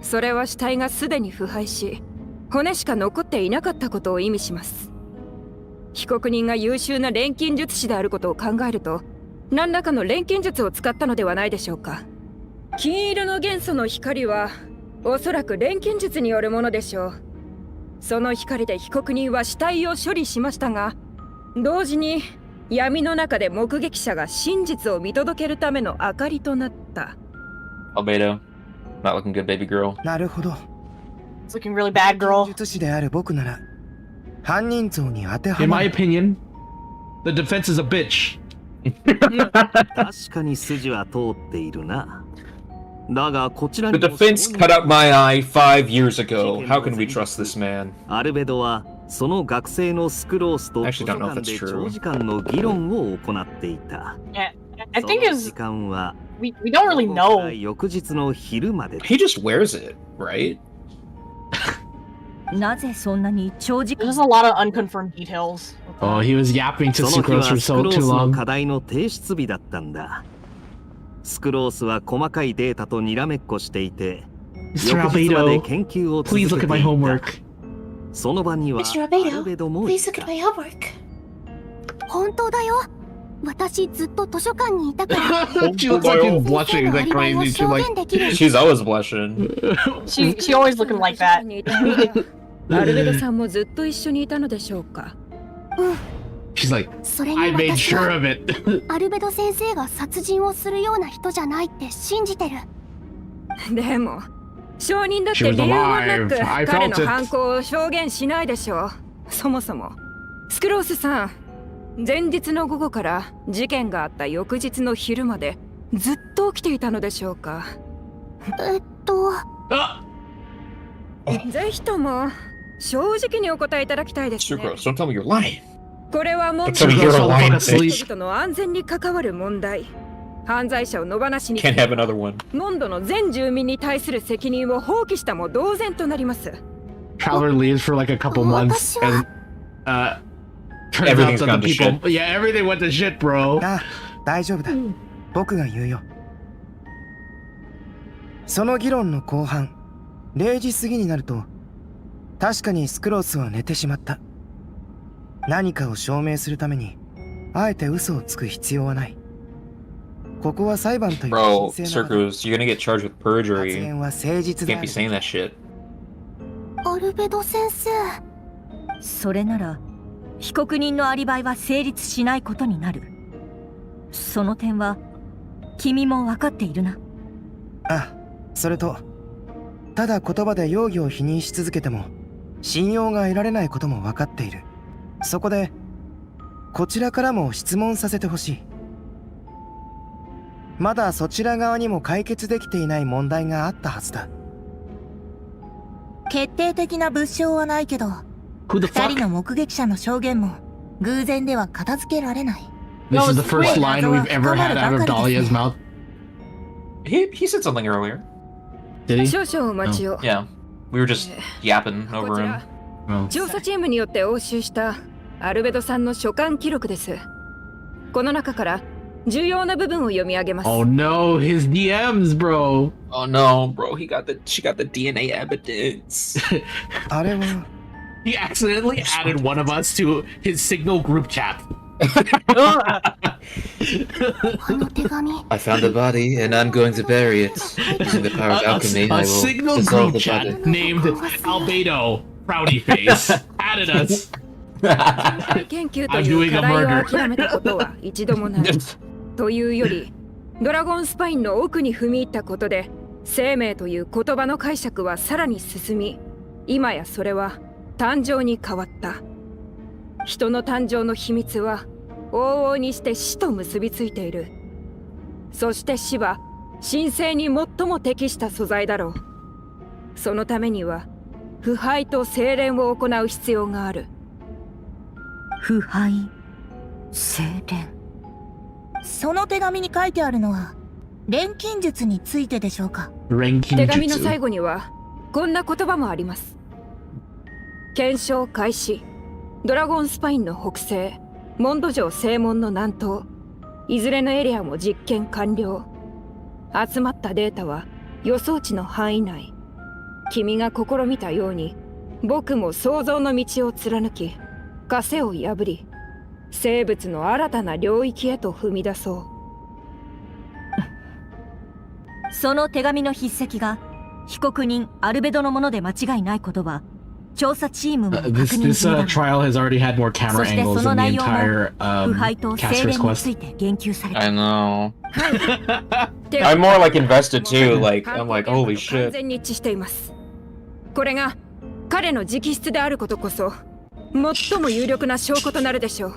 それは死体がすでに腐敗し骨しか残っていなかったことを意味します。被告人が優秀な錬金術師であることを考えると何らかの錬金術を使ったのではないでしょうか。金色の元素の光はおそらく錬金術によるものでしょう。その光で被告人は死体を処理しましたが、同時に闇の中で目撃者が真実を見届けるための明かりとなった。Albedo, not looking good, baby girl. なるほど。 It's looking really bad, girl. 術師である僕なら犯人像に当ては In ま my る。 opinion, the defense is a bitch. 確かに筋は通っているな。だがこちら The にも defense cut out my eye 5 years ago. How can we trust this man? アルベドはその学生のスクロースと図書 Actually don't know if 館 that's で true. 長時間の議論を行っていた。 Yeah, I そ think の is 時間は we don't really 午後から know. 翌日の昼までだ。 He just wears it, right? なぜそんなに長時 There's 間 just a lot of unconfirmed details. Oh, he was yapping to その日 Sucrose は for スク so ロー too スの long. 課題の提出日だったんだ。スクロースは細かいデータとにらめっこしていて、 Mr. 翌日まで Albedo, 研究を続け please て look い at my た。 homework. その場には Mr. ア Albedo, ルベドもい Please た look at my homework. 本当だよ。私ずっと図書館にいたから。 She looks like she's blushing like crazy. She's like, She's always blushing. She always looking like that. アルベドさんもずっと一緒にいたのでしょうか。she's like, それに I made 私 sure は of it. アルベド先生が殺人をするような人じゃないって信じてる。でも証人だっ She て was 理由もなく alive. I 彼 felt の it. 犯行を証言しないでしょう。そもそもスクロースさん、前日の午後から事件があった翌日の昼までずっと起きていたのでしょうか。ぜひとも正直にお答えいただきたいですね。 Sucrose, don't tell me you're lying. これは問 Don't tell me 題 you're lying. 人々の安全に関わる問題。犯罪者を野放しに Can't have another one. モンドの全住民に対する責任を放棄したも同然となります。 Traveler leaves for like a couple months and turns out Everything's that gone the to people. shit. Yeah, everything went to shit, bro. ああ、大丈夫だ。僕が言うよ。その議論の後半、0時過ぎになると、確かにスクロースは寝てしまった。何かを証明するために、あえて嘘をつく必要はない。ここは裁判という Bro, 神聖な場だ。 Sucrose, you're gonna get charged with 発 perjury. 言は誠 You 実で can't あ be る。 saying that shit. アルベド先生。それなら被告人のアリバイは成立しないことになる。その点は君も分かっているな。あ、それと、ただ言葉で容疑を否認し続けても信用が得られないことも分かっている。そこでこちらからも質問させてほしい。まだそちら側にも解決できていない問題があったはずだ。決定的な物証はないけど、二人の目撃者の証言も偶然では片付けられない。 This is the first line we've ever had out of Dahlia's mouth. He said something earlier. Did he? 少々お待ちを。Yeah. We were just yapping over him. 調査チームによって押収したアルベドさんの書簡記録です。この中から重要な部分を読み上げます。Oh no, his DMs, bro. Oh no, bro. She got the DNA evidence. あれは He accidentally added one of us to his Signal group chat. I found the body and I'm going to bury it. Using the power of alchemy, I A will Signal dissolve group the chat body. named Albedo Proudy Face added us. 研究という課題を諦めたことは一度もない。というより、ドラゴンスパインの奥に踏み入ったことで、生命という言葉の解釈はさらに進み、今やそれは誕生に変わった。人の誕生の秘密は往々にして死と結びついている。そして死は神聖に最も適した素材だろう。そのためには腐敗と精錬を行う必要がある。腐敗、精錬。その手紙に書いてあるのは錬金術についてでしょうか。手紙の最後にはこんな言葉もあります。検証開始。ドラゴンスパインの北西、モンド城正門の南東、いずれのエリアも実験完了。集まったデータは予想値の範囲内。君が試みたように、僕も想像の道を貫き、枷を破り、生物の新たな領域へと踏み出そう。その手紙の筆跡が被告人アルベドのもので間違いないことは調査チームも確認済みだ。 trial has already had more そ camera して angles その than the 内容も entire 腐敗と cast 精錬に request. ついて言及された。 I know. I'm more like invested too. Like I'm like, holy 完 shit. 全に一致しています。これが彼の直筆であることこそ最も有力な証拠となるでしょう。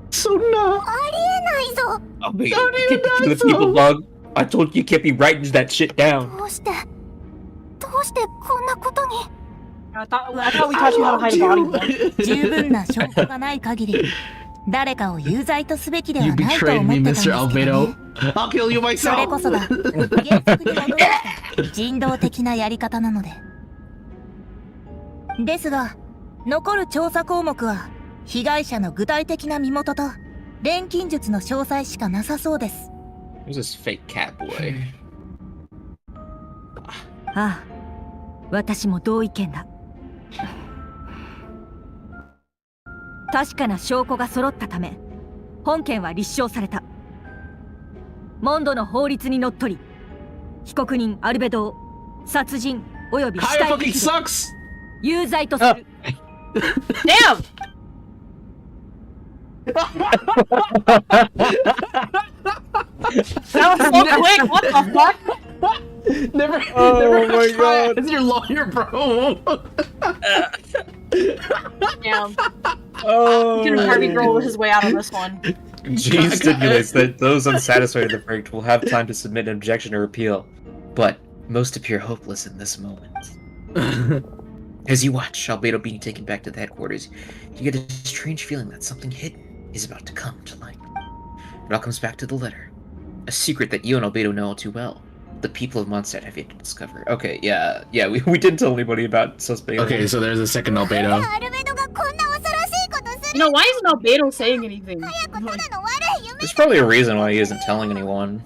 そんなありえないぞ。 Oh, wait, you can't be killing people, dog. I told you you can't be writing that shit down. どうしてこんなことに。 I thought we taught you how to hide a body. 十分な証拠がない限り誰かを有罪とすべきでは You ないと betrayed 思 me, ってたんですけ Mr. どね。 Albedo. I'll kill you それ myself. こそが原則に戻した人道的なやり方なので。ですが残る調査項目は被害者の具体的な身元と錬金術の詳細しかなさそうです。 Who's this fake cat boy? ああ、私も同意見だ。確かな証拠が揃ったため本件は立証された。モンドの法律にのっとり被告人アルベドを殺人および死体遺棄有罪とする。Damn! That was so quick! What the fuck? Never my God. It's your lawyer, bro. Damn. Oh, Can Harvey roll his way out of this one? G stipulates that those unsatisfied with the verdict will have time to submit an objection or appeal, but most appear hopeless in this moment. As you watch Albedo being taken back to the headquarters, you get a strange feeling that something hidden is about to come to light. It all comes back to the letter. A secret that you and Albedo know all too well. The people of Mondstadt have yet to discover. Okay, yeah, we didn't tell anybody about Suspect. Okay, so there's a second Albedo. You know, why isn't Albedo saying anything? There's probably a reason why he isn't telling anyone.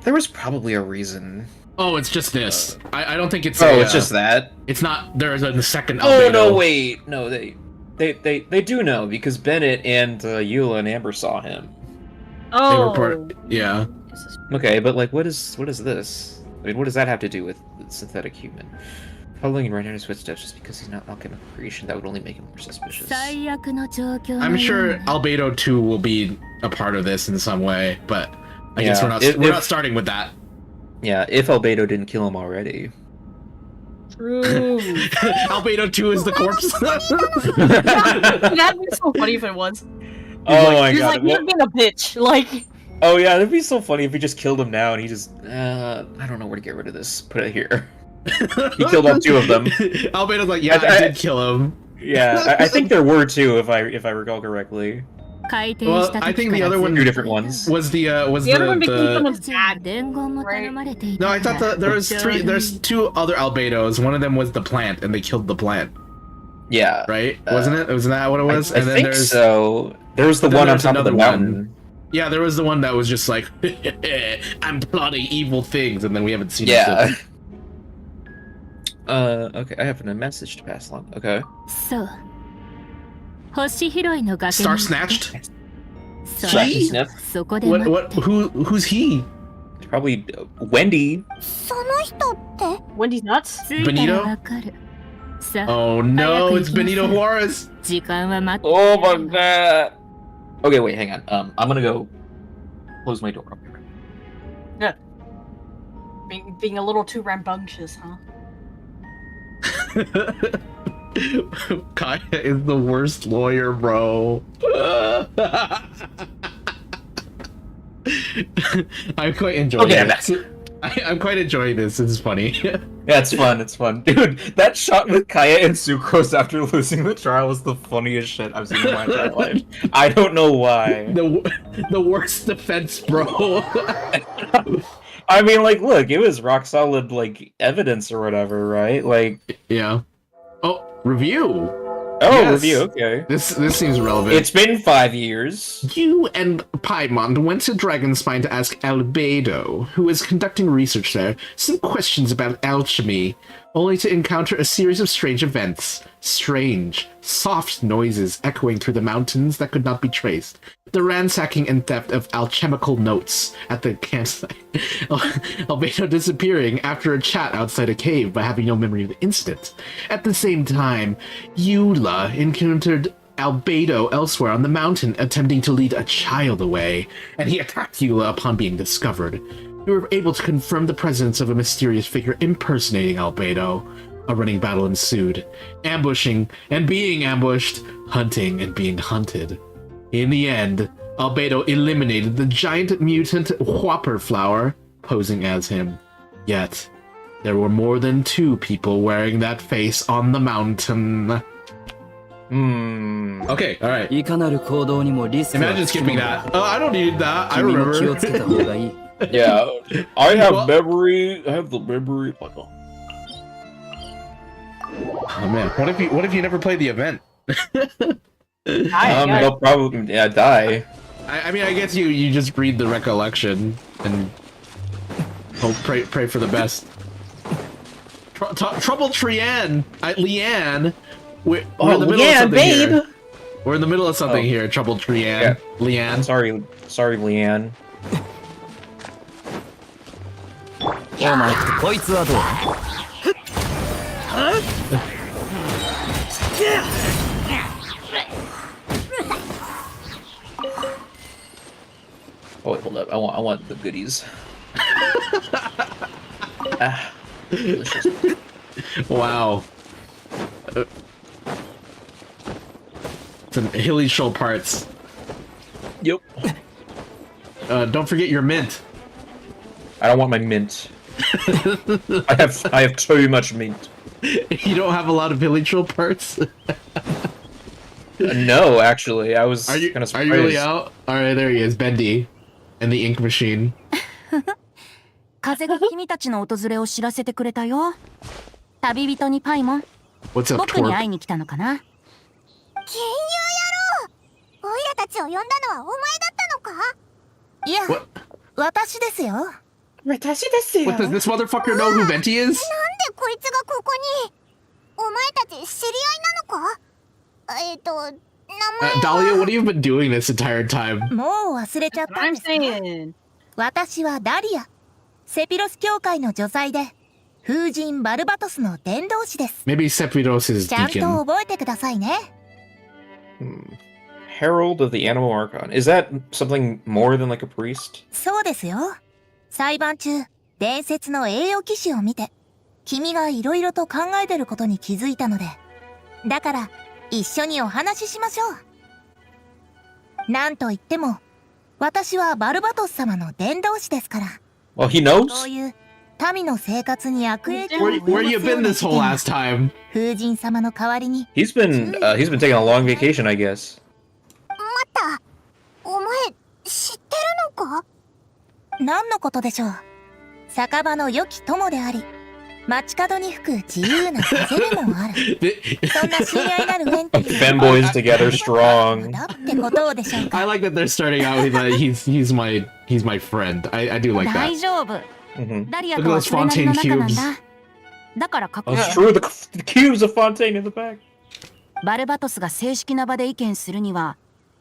There was probably a reason. Oh, it's just this. I don't think it's. Oh, it's just that. It's not. There's a second. Oh Albedo. no! Wait, no. They do know because Bennett and Eula and Amber saw him. Oh. Yeah. Okay, but like, what is this? I mean, what does that have to do with synthetic human? Following in Rainer's footsteps just because he's not alchemical creation, that would only make him more suspicious. I'm sure Albedo 2 will be a part of this in some way, but I guess we're not starting with that. Yeah, if Albedo didn't kill him already. True. Albedo 2 is the corpse. That'd be so funny if it was. Oh my He's god. like, you're being a bitch. Like. Oh yeah, that'd be so funny if we just killed him now and he just I don't know where to get rid of this. Put it here. He killed all 2 of them. Albedo's like, yeah, I did kill him. Yeah, I think there were 2 if I recall correctly. Well, I think the other one 2 different ones. was the other one became someone's dad, right? No, I thought there was 3. There's 2 other Albedos. One of them was the plant, and they killed the plant. Yeah. Right? Wasn't it? Wasn't that what it was? I think so. There was the one on top of the mountain. Yeah, there was the one that was just like, I'm plotting evil things, and then we haven't seen it. Yeah. Okay, I have a message to pass along. Okay. Star Snatched? He? What? Who's he? Probably Wendy. その人って Wendy's nuts? Benito? Oh no, it's Benito Juarez. Oh my god. Okay, wait, hang on. I'm gonna go close my door. Yeah. Being a little too rambunctious, huh? Kaya is the worst lawyer, bro. I'm quite enjoying this. I'm quite enjoying this. This is funny. Yeah, it's fun. It's fun, dude. That shot with Kaya and Sucrose after losing the trial was the funniest shit I've seen in my entire life. I don't know why. The worst defense, bro. I mean, like, look, it was rock solid, like, evidence or whatever, right? Like, yeah. Oh, review. Oh, Yes. review. Okay. This seems relevant. It's been 5 years. You and Paimon went to Dragonspine to ask Albedo, who is conducting research there, some questions about alchemy, only to encounter a series of strange events. Strange, soft noises echoing through the mountains that could not be traced. The ransacking and theft of alchemical notes at the campsite. Albedo disappearing after a chat outside a cave but having no memory of the incident. At the same time, Eula encountered Albedo elsewhere on the mountain attempting to lead a child away, and he attacked Eula upon being discovered. We were able to confirm the presence of a mysterious figure impersonating Albedo. A running battle ensued, ambushing and being ambushed, hunting and being hunted. In the end, Albedo eliminated the giant mutant Whopper Flower, posing as him. Yet, there were more than 2 people wearing that face on the mountain. Okay, alright. Imagine skipping that. Oh, I don't need that. I remember. Yeah, I have memory. I have the memory. Oh man, what if you never played the event? No problem. Yeah, die. I mean, I guess you just read the recollection and hope, pray for the best. Trouble Trianne, Leanne. We're in the middle of something babe. Here. We're in the middle of something here. Trouble Trianne, Yeah. Leanne. Sorry, Leanne. お前こいつはどう Oh wait, hold up. I want the goodies. Delicious. Wow. Some hilly shoal parts. Yep. Don't forget your mint. I don't want my mint. I have too much mint. You don't have a lot of hilly shoal parts? No, actually, I was kind of surprised. Are you really out? Alright, there he is, Bendy. And the ink machine. 風が君たちの訪れを知らせてくれたよ。旅人にパイモン。 What's up, 僕に twerp? 会いに来たのかな。金融野郎オイラたちを呼んだのはお前だったのかいや、私ですよ。私ですよ。 What, does this motherfucker know who Venti is? なんでこいつがここにお前たち知り合いなのか名前 Dahlia, what have you been doing this entire time? もう忘れちゃったんですか。私はダリア。セピロス教会の女祭で、風神バルバトスの伝道師です。 Maybe Sephiroth is ちゃんと deacon. 覚えてくださいね。Herald of the Animal Archon. Is that something more than like a priest? そうですよ。裁判中、伝説の栄誉騎士を見て、君がいろいろと考えてることに気づいたので、だから一緒にお話ししましょう。なんといっても、私はバルバトス様の伝道師ですから。Well, he knows. そういう民の生活に悪影響を Where you been this whole last time? 風神様の代わりに。He's been taking a long vacation, I guess. 待った。お前知ってるのか？何のことでしょう。酒場の良き友であり、街角に吹く自由な風でもある。そんな知り合いなるベンティ Fanboys together strong. だってことでしょうか。I like that they're starting out with he's my friend. I do like that. 大丈夫。ダリアと Look は at those それなりの Fontaine 仲なん cubes. だ。だから隠 Oh, れ it's true. The cubes of Fontaine in the back. バルバトスが正式な場で意見するには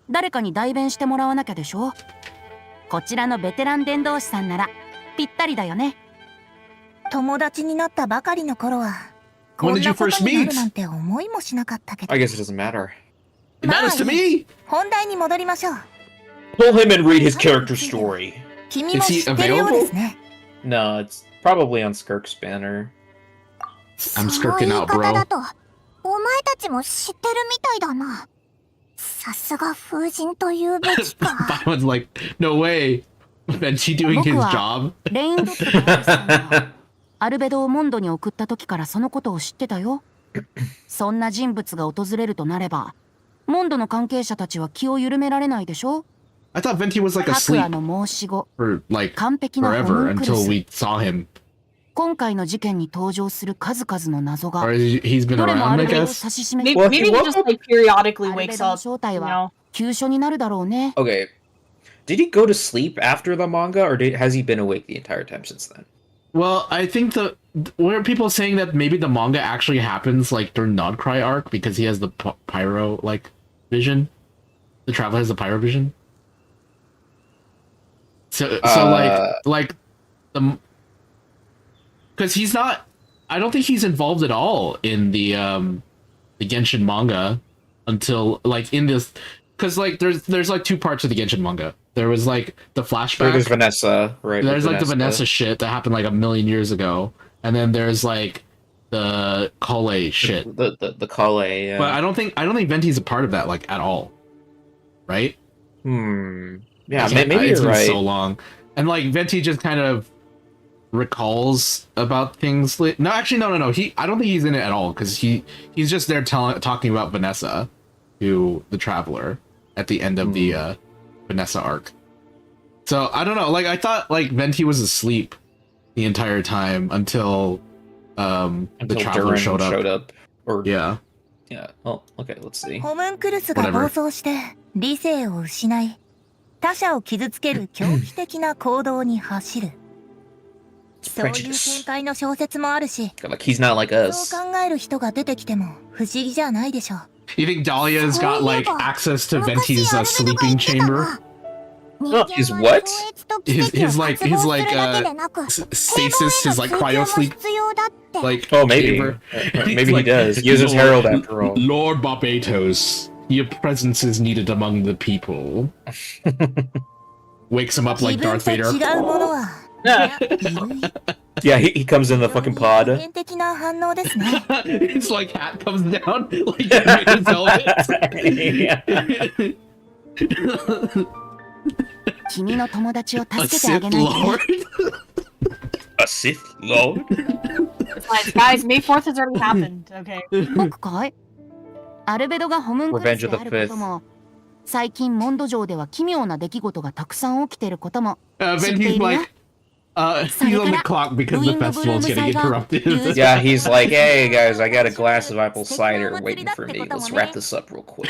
誰かに代弁してもらわなきゃでしょ。こちらのベテラン伝道師さんならぴったりだよね。友達になったばかりの頃は、こ When ん did you なこと first にな meet? るなんて思いもしなかったけど。 I guess it doesn't matter. It matters to me. 本題に戻りましょう。 Pull him and read his character story. 君も知ってるようですね。 No, it's probably on Skirk's banner. I'm その skirking 言い out, 方 bro. だと、お前たちも知ってるみたいだな。さすが風神と言うべきか。I was like, no way. Venti doing his 僕は job? レインドットがさんがアルベドをモンドに送った時からそのことを知ってたよ。そんな人物が訪れるとなれば、モンドの関係者たちは気を緩められないでしょ。 I thought Venti was like 白 asleep 亜の申し子、 for like 完璧なホ forever ムンクル until ス。 we saw him. 今回の事件に登場する数々の謎が、 Or he's been どれも around, ア I ルベドを guess. 指し示す。 Maybe he just like periodically アルベ wakes ドの up. 正体 You は know? 急所になるだろうね。 Okay. Did he go to sleep after the manga, or has he been awake the entire time since then? Well, I think were people saying that maybe the manga actually happens like during Nodcry arc because he has the pyro like vision. The traveler has the pyro vision. So like the because he's not. I don't think he's involved at all in the Genshin manga until like in this because like there's like two parts of the Genshin manga. There was like the flashback. There's Vanessa, right? There's like the Vanessa shit that happened like a million years ago, and then there's like the Kale shit. The Kale. Yeah. But I don't think Venti's a part of that like at all, right? Yeah, It's maybe you're been right. so long, and like Venti just kind of recalls about things. No, actually, no. I don't think he's in it at all because he's just there talking about Vanessa, to the traveler at the end of the Vanessa arc. So I don't know. Like I thought, like Venti was asleep the entire time until the traveler showed up. Or yeah. Oh, okay. Let's see. ホムンクルスが暴走して理性を失い、他者を傷つける狂気的な行動に走る。そういう展開の小説もあるし、 Like he's not like そう us. 考える人が出てきても不思議じゃないでしょう。 You think Dahlia's got like access to Venti's sleeping chamber? His what? His stasis, his like cryo sleep. Like Oh, maybe. chamber. Maybe Like, he does. He uses Herald after all. Lord Barbatos, your presence is needed among the people. Wakes him up like 自分 Darth と Vader. 違うものは、Yeah, he comes in the fucking pod. 人間的な反応ですね。His like hat comes down like Vader's helmet. 君の友達を A 助けてあ Sith げないとね。 Lord. A Sith Lord? Guys, May 4th has already happened. Okay. 僕かい？アルベドがホムンクルス Revenge で of あ the ることも、最近モンド上では奇妙な出来事がたくさん起きてることも知ってい Venti's るよ。 like, he's on the clock because the festival's getting interrupted. Yeah, he's like, hey guys, I got a glass of apple cider waiting for me. Let's wrap this up real quick.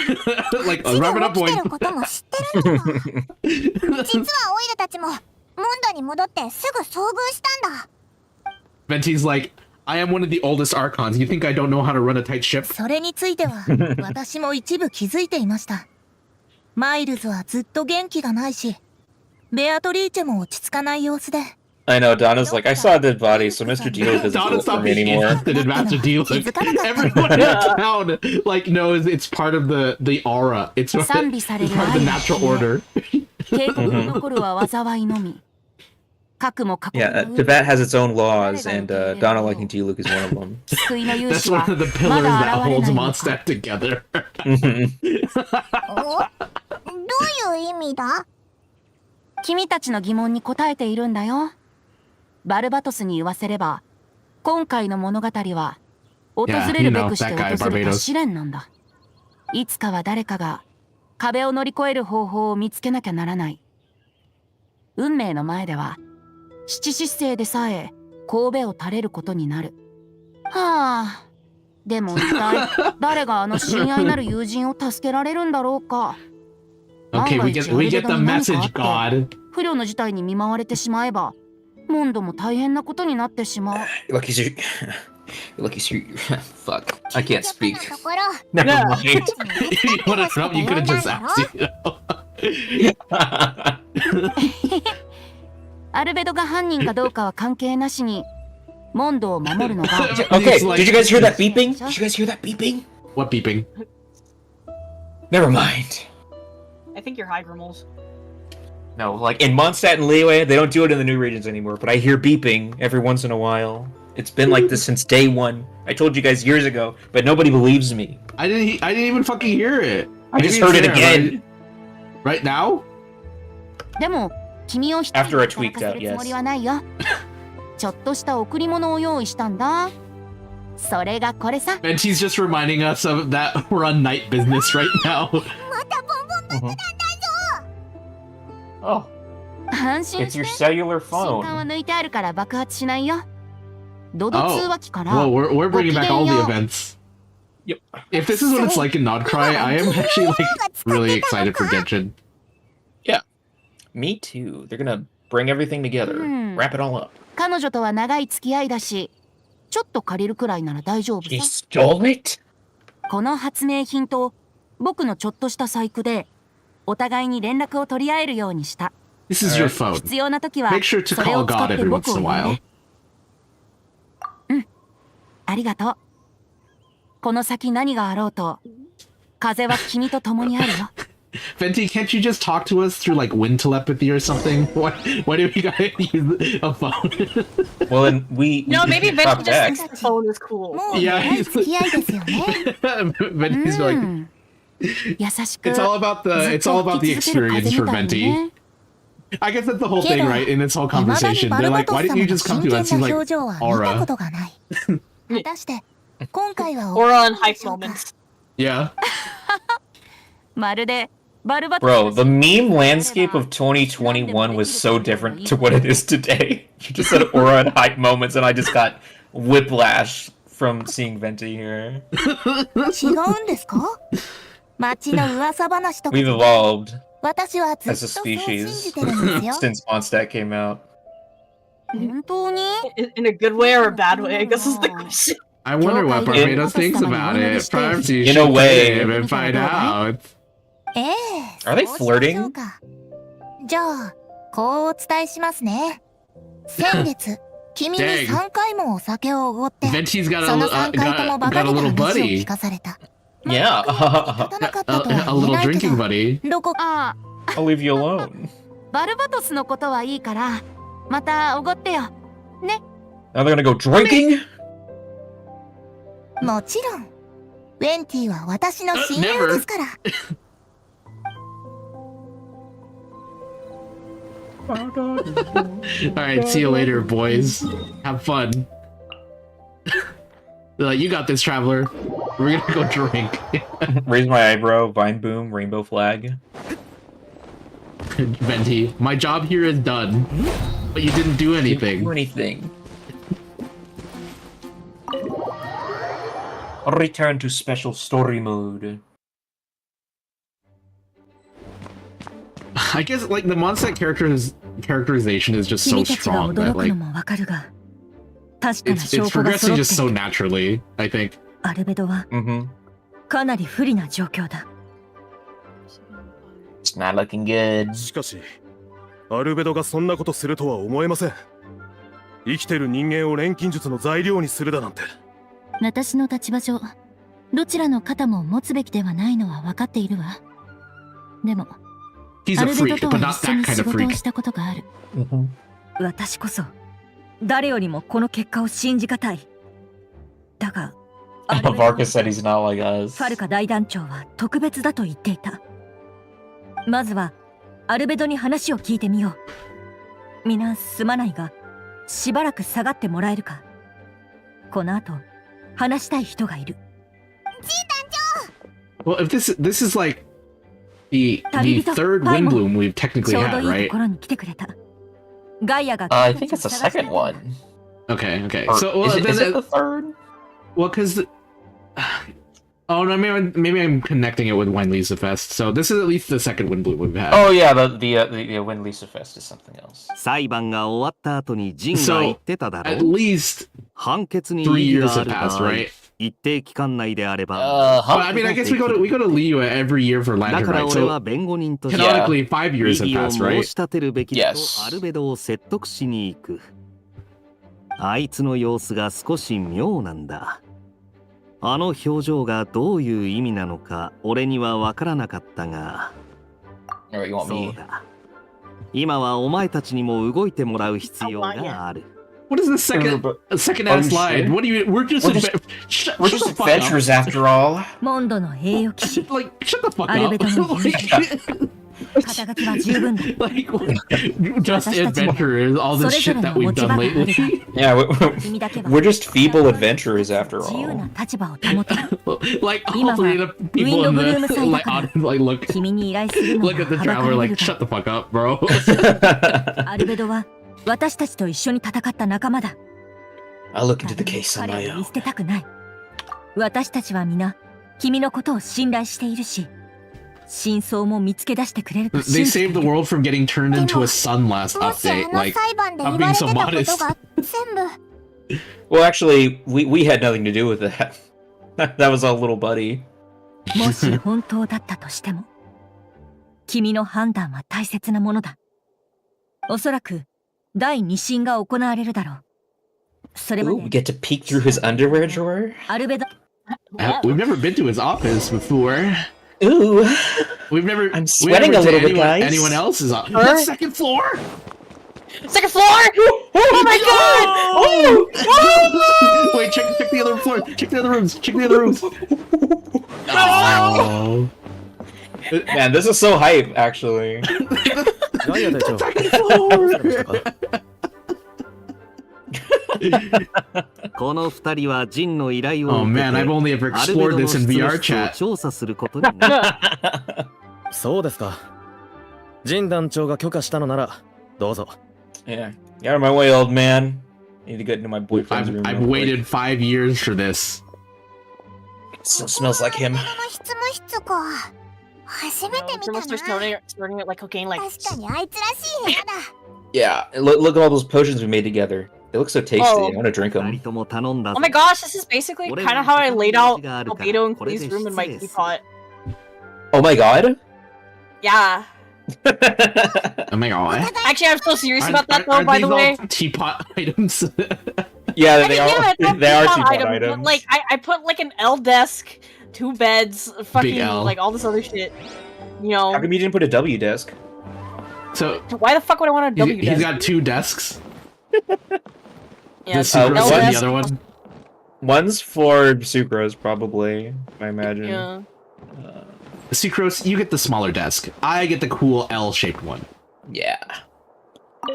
Like, wrap it up, 起き boy. てることも知ってるんだな。実はオイルたちもモンドに戻ってすぐ遭遇したんだ。 Venti's like, I am one of the oldest Archons. You think I don't know how to run a tight ship? それについては私も一部気づいていました。マイルズはずっと元気がないし、ベアトリーチェも落ち着かない様子で。I know, Donna's like, I saw a dead body, so Mr. Dilo doesn't Donna feel for stopped me being anymore. interested in Master Dealer. Everyone in town like knows it's part of the aura. It's part 賛美され of る the 愛を natural 決め order. 警告に残るは災いのみ。Yeah, Tibet has its own laws, and Donna liking to you, Luke, is one of them. That's one of the pillars that holds Mondstadt together. どういう意味だ？君たちの疑問に答えているんだよ。バルバトスに言わせれば、今回の物語は訪れるべくして訪れた試練なんだ。いつかは誰かが壁を乗り越える方法を見つけなきゃならない。運命の前では七失星でさえ神戸を垂れることになる。はあ。でも一体誰があの親愛なる友人を助けられるんだろうか。Okay, we get the message, God. 不慮の事態に見舞われてしまえば、モンドも大変なことになってしまう。Lucky fuck. I can't speak. ところ Never mind. You wanna interrupt? You could have just asked, you know? アルベドが犯人かどうかは関係なしに、モンドを守るのが。Okay, did you guys hear that beeping? Did you guys hear that beeping? What beeping? Never mind. I think you're high, Grimmels. No, like in Mondstadt and Liyue, they don't do it in the new regions anymore, but I hear beeping every once in a while. It's been like this since day one. I told you guys years ago, but nobody believes me. I didn't even fucking hear it. I just heard it again. Right now? でも、君を一人 After I で tweaked 働かせ out, るつもり yes. はないよ。ちょっとした贈り物を用意したんだ。それがこれさ。And he's just reminding us of that we're on night business right now. またボンボン爆弾だぞ。 Oh, 安心 it's して。 your cellular 信管は phone. 抜いてあるから爆発しないよ。ドド通話機から。 Well, we're bringing back all the ごきげんよう。 events. Yep. If this is what it's like in Nodcry, I am actually like really excited for Genshin. Yeah, me too. They're gonna bring everything together, wrap it all up. 彼女とは長い付き合いだし、ちょっと借りるくらいなら大丈夫 He さ。 stole it? この発明品と僕のちょっとした細工で、お互いに連絡を取り合えるようにした。This is your phone. 必要な時は Make sure to それ call を使っ God て every 僕 once を in 呼 a ん while. で。ありがとう。この先何があろうと、風は君と共にあるよ。Venti, can't you just talk to us through like wind telepathy or something? Why do we gotta use a phone? Well, then we No, maybe Venti talk just back. thinks the phone is cool. もう Yeah, 長い付き合いですよね。Venti's going. 優しく。 It's all about the experience for Venti. I guess that's the whole thing, right? In this whole 未だに conversation, バ they're ルバ like, ト why ス didn't 様 you の just come 真 to us? 剣 He's な like, 表情は見たこ aura. とがない。果たして今回は Aura and hype moments. Yeah. まるでバルバトス Bro, the meme landscape of 2021 was so different to what it is today. You just said aura and hype moments, and I just got whiplash from seeing Venti here. 違うんですか？街の噂話とか We've evolved 私はずっ as と a そう信 species じてるんですよ。 since Mondstadt came out. 本当に In a good way or a bad way, I guess is the question. I wonder what Barbados thinks about it. Perhaps you In should a way. play him and find out. ええ、 Are they そうしましょ flirting? うか。じゃあ、こうお伝えしますね。先月、君に Dang. 3回もお酒をおごって、 Venti's got その a 3回ともバカ got a げた little 話を buddy. 聞かされた。 Yeah. 立たなかったとは A 言え little ないけ drinking ど、 buddy. どこ あ I'll leave you alone. バルバトスのことはいいからまたおごってよね。 Now they're gonna go drinking? もちろん、ウェンティは私の親友ですから。 Alright, see you later, boys. Have fun. They're like, you got this, traveler. We're gonna go drink. Raise my eyebrow, vine boom, rainbow flag. Venti, my job here is done. But you didn't do anything. Do anything. Return to special story mode. I guess like the Mondstadt characterization is just so 君たちが strong that 驚く like のもわかるが、確かな it's 証拠が progressing 揃って just い so る。 naturally, I think. アルベドは Mm-hmm. かなり不利な状況だ。 It's not looking good. しかしアルベドがそんなことするとは思えません。生きてる人間を錬金術の材料にするだなんて。私の立場上、どちらの肩も持つべきではないのは分かっているわ。でも、 He's ア a ルベド freak, と but は not 一緒に that kind 仕 of 事を freak. したことがある。 Mm-hmm. 私こそ誰よりもこの結果を信じがたい。だが、Vargas said he's not like us. ファルカ大団長は特別だと言っていた。まずはアルベドに話を聞いてみよう。皆すまないが、しばらく下がってもらえるか。この後話したい人がいる。Well, if this is like the third Windbloom we've technically ちょう had, どいい right? ところに来てくれた。ガイアが I think it's the second one. Okay, okay. Or So, well, is it then, the third? well, because oh no, maybe I'm connecting it with Wendlisa Fest. So this is at least the second Windbloom we've had. Oh yeah, the Windlisa Fest is something else. 裁判が終わった後にジンが言ってただろう。 At least 判決に 3意義 years があ have る passed, 場合 right? 一定期間内であれば。 Well, I mean, I guess we go to Liyue every year for だ Lantern, から right? 俺は So 弁護人として canonically 5 years 異 have 議を passed, 申 right? し立てるべきだと Yes. アルベドを説得しに行く。あいつの様子が少し妙なんだ。あの表情がどういう意味なのか俺には分からなかったが。 Alright, you want そう me? だ。今はお前たちにも動いてもらう必要がある。What is this second ass slide? What do you? We're just shut We're the just fuck up. adventurers after all. モンドの栄誉騎士 Like, shut the fuck アル up. ベドの勇気。肩書きは十分だ。 Like, just adventurers, all this shit that we've done lately. Yeah, we're just feeble adventurers after 自由 all. な立場を保てる。 Like, 今は hopefully the ウィン people ド in ブルーム the 祭だ like, から like look 君に依頼するの look が at the はばか traveler れ like る shut the fuck up, bro. がアルベドは私たちと一緒に戦った仲間だ。 I'll look into the case on 彼 my を見 own. 捨てたくない。私たちは皆君のことを信頼しているし、真相も見つけ出してくれると They 信じてい saved the る。 world from getting turned into a sun last もし update. あの Like, 裁判で言 I'm わ being れて so たこと modest. が全部 Well, actually, we had nothing to do with that. That was all little buddy. もし本当だったとしても、君の判断は大切なものだ。おそらく第二審が行われるだろう。それま Ooh, we で get to peek through his underwear drawer. アルベド We've never been to his office before. Ooh, We've never. I'm we've sweating never a little to bit, anyone, guys. anyone else's office. Huh? The second floor. Second floor! Oh my god! Oh! Wait, check the other floor. Check the other rooms. Check the other rooms. Oh. man, this is so hype, actually. ガイア隊長 Second floor. この二人はジンの依頼を Oh 受け man, て I've only ever アルベド explored の this 執 in 務 VR 室を chat. 調査することになる。そうですか。ジン団長が許可したのならどうぞ。 Yeah, get out of my way, old man. I need to get into my boyfriend's room. I've real quick. waited 5 years for this. Still smells like him. の執務室か初めて見た Someone starts な snorting it like cocaine, like. 確かにあいつらしい部屋だ Yeah, look at all those potions we made together. They look so tasty. Oh. I want to drink 二 them. 人とも頼んだ Oh ぞ my gosh, this is basically What kind of if how I laid out you got it, Albedo and what if Clee's room in my it's this? teapot. Oh my god. Yeah. Oh my god. Actually, I'm so serious about that though, Aren't by the these all way. teapot items. Yeah, I they mean, are. yeah, They are teapot teapot item, items. But, like, I put like an L desk, 2 beds, fucking L. like all this other shit. You know, How come you didn't put a W desk? So why the fuck would I want a W he's desk? got 2 desks. Yeah, The Sucrose L and desk. the other one. One's for sucrose, probably. I imagine. Yeah. Sucrose, you get the smaller desk. I get the cool L-shaped one. Yeah.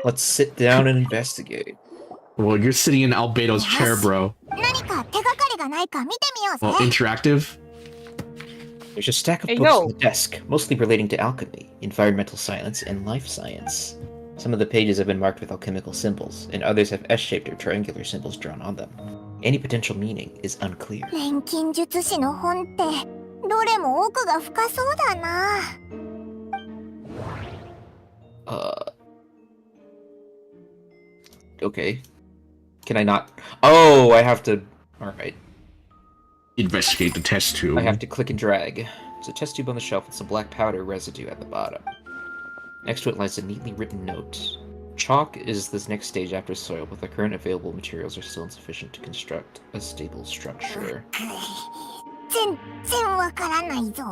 Let's sit down and investigate. Well, you're sitting in Albedo's chair, bro. 何か手がかりがないか見てみようぜ Well, interactive. There's a stack of Hey, books yo. on the desk, mostly relating to alchemy, environmental science, and life science. Some of the pages have been marked with alchemical symbols, and others have S-shaped or triangular symbols drawn on them. Any potential meaning is unclear. 錬金術師の本ってどれも奥が深そうだな Okay. Can I not? Oh, I have to... Alright. Investigate the test tube. I have to click and drag. There's a test tube on the shelf with some black powder residue at the bottom. Next to it lies a neatly written note. Chalk is this next stage after soil, but the current available materials are still insufficient to construct a stable structure. 全然わからないぞ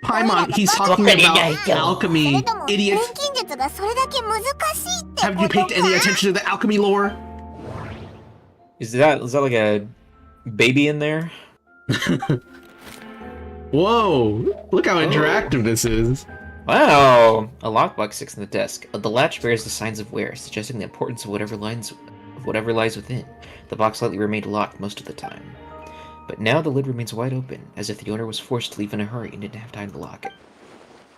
Paimon, he's talking about alchemy, それとも idiot. 錬金術がそれだけ難しいってこと Have you paid any attention to the alchemy lore? Is that like a baby in there? Whoa, look how interactive this is. Wow! A lockbox sits in the desk. The latch bears the signs of wear, suggesting the importance of whatever lies within. The box likely remained locked most of the time. But now the lid remains wide open, as if the owner was forced to leave in a hurry and didn't have time to lock it.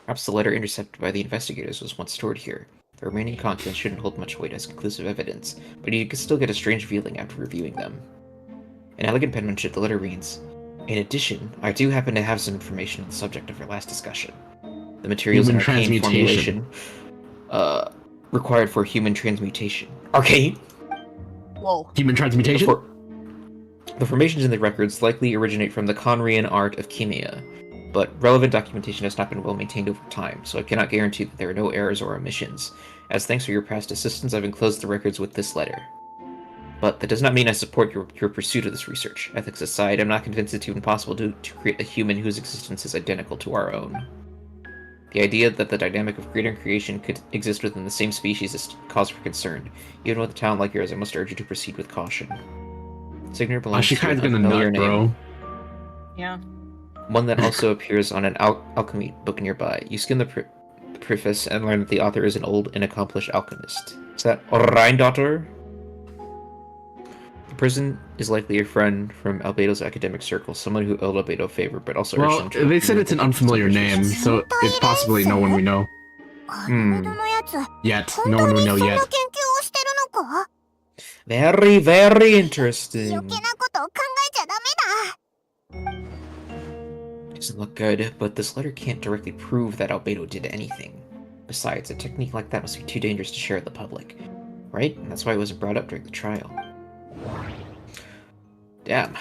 Perhaps the letter intercepted by the investigators was once stored here. The remaining contents shouldn't hold much weight as conclusive evidence, but you can still get a strange feeling after reviewing them. In elegant penmanship, the letter reads, "In addition, I do happen to have some information on the subject of our last discussion. The materials in Human arcane transmutation. formulation required for human transmutation. Arcane? Whoa. Human transmutation? The formations in the records likely originate from the Conrian art of chemia, but relevant documentation has not been well maintained over time, so I cannot guarantee that there are no errors or omissions. As thanks for your past assistance, I've enclosed the records with this letter. But that does not mean I support your pursuit of this research. Ethics aside, I'm not convinced it's even possible to create a human whose existence is identical to our own. The idea that the dynamic of creator and creation could exist within the same species is cause for concern. Even with a talent like yours, I must urge you to proceed with caution. Signature belongs she to kinda an gonna unfamiliar nut, name. bro. Yeah. One that also appears on an alchemy book nearby. You skim the preface and learn that the author is an old and accomplished alchemist. Is that Rheindotter? The person is likely a friend from Albedo's academic circle, someone who owed Albedo a favor, but also urged Well, him to... they said it's an unfamiliar name, so it's possibly no one we know. アルベドのやつ Yet. 本 No 当 one に we そ know んな yet. 研究をしてるのか Very, very interesting. 余計なことを考えちゃダメだ Doesn't look good, but this letter can't directly prove that Albedo did anything. Besides, a technique like that must be too dangerous to share with the public. Right? And that's why it wasn't brought up during the trial. Damn.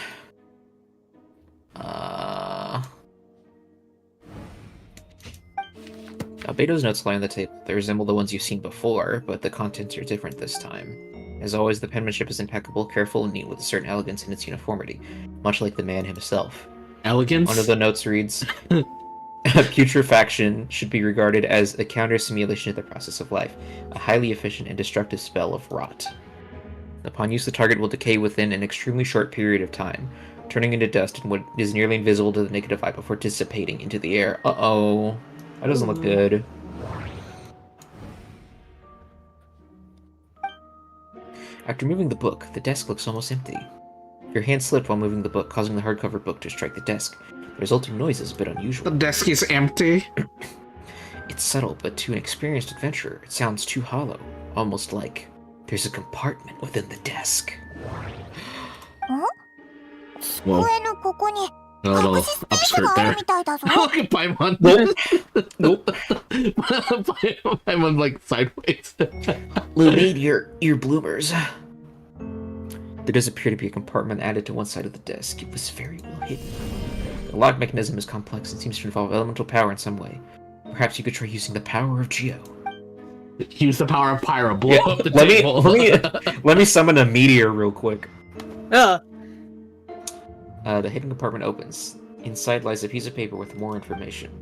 Albedo's notes lie on the table. They resemble the ones you've seen before, but the contents are different this time. As always, the penmanship is impeccable, careful, and neat with a certain elegance in its uniformity, much like the man himself. Elegance? One of the notes reads, "Putrefaction should be regarded as a counter-simulation of the process of life, a highly efficient and destructive spell of rot. Upon use, the target will decay within an extremely short period of time, turning into dust and what is nearly invisible to the naked eye before dissipating into the air." Uh-oh. That doesn't look good. After moving the book, the desk looks almost empty. Your hand slipped while moving the book, causing the hardcover book to strike the desk. The resulting noise is a bit unusual. The desk is empty. It's subtle, but to an experienced adventurer, it sounds too hollow. Almost like there's a compartment within the desk. Whoa. 机のここに A little 隠しスペース upskirt があ there. るみたいだぞ Look at Paimon. Nope. Paimon like sideways. Lumine, your bloomers. There does appear to be a compartment added to one side of the desk. It was very well hidden. The lock mechanism is complex and seems to involve elemental power in some way. Perhaps you could try using the power of Geo. Use the power of Pyro. Blow up the let table. let me summon a meteor real quick. Uh. The hidden compartment opens. Inside lies a piece of paper with more information.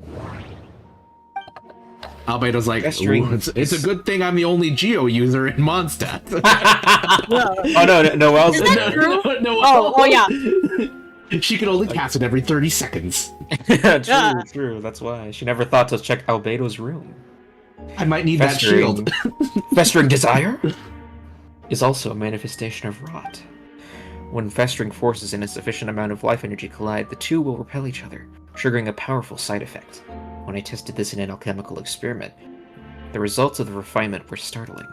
Albedo's like, Festering- "Ooh, it's a good thing I'm the only Geo user in Mondstadt." Oh no, Noelle's Is in that there. true? No, Oh yeah. She can only cast it every 30 seconds. True. That's why she never thought to check Albedo's room. I might need that shield. Festering desire is also a manifestation of rot. When festering forces and a sufficient amount of life energy collide, the two will repel each other, triggering a powerful side effect. When I tested this in an alchemical experiment, the results of the refinement were startling.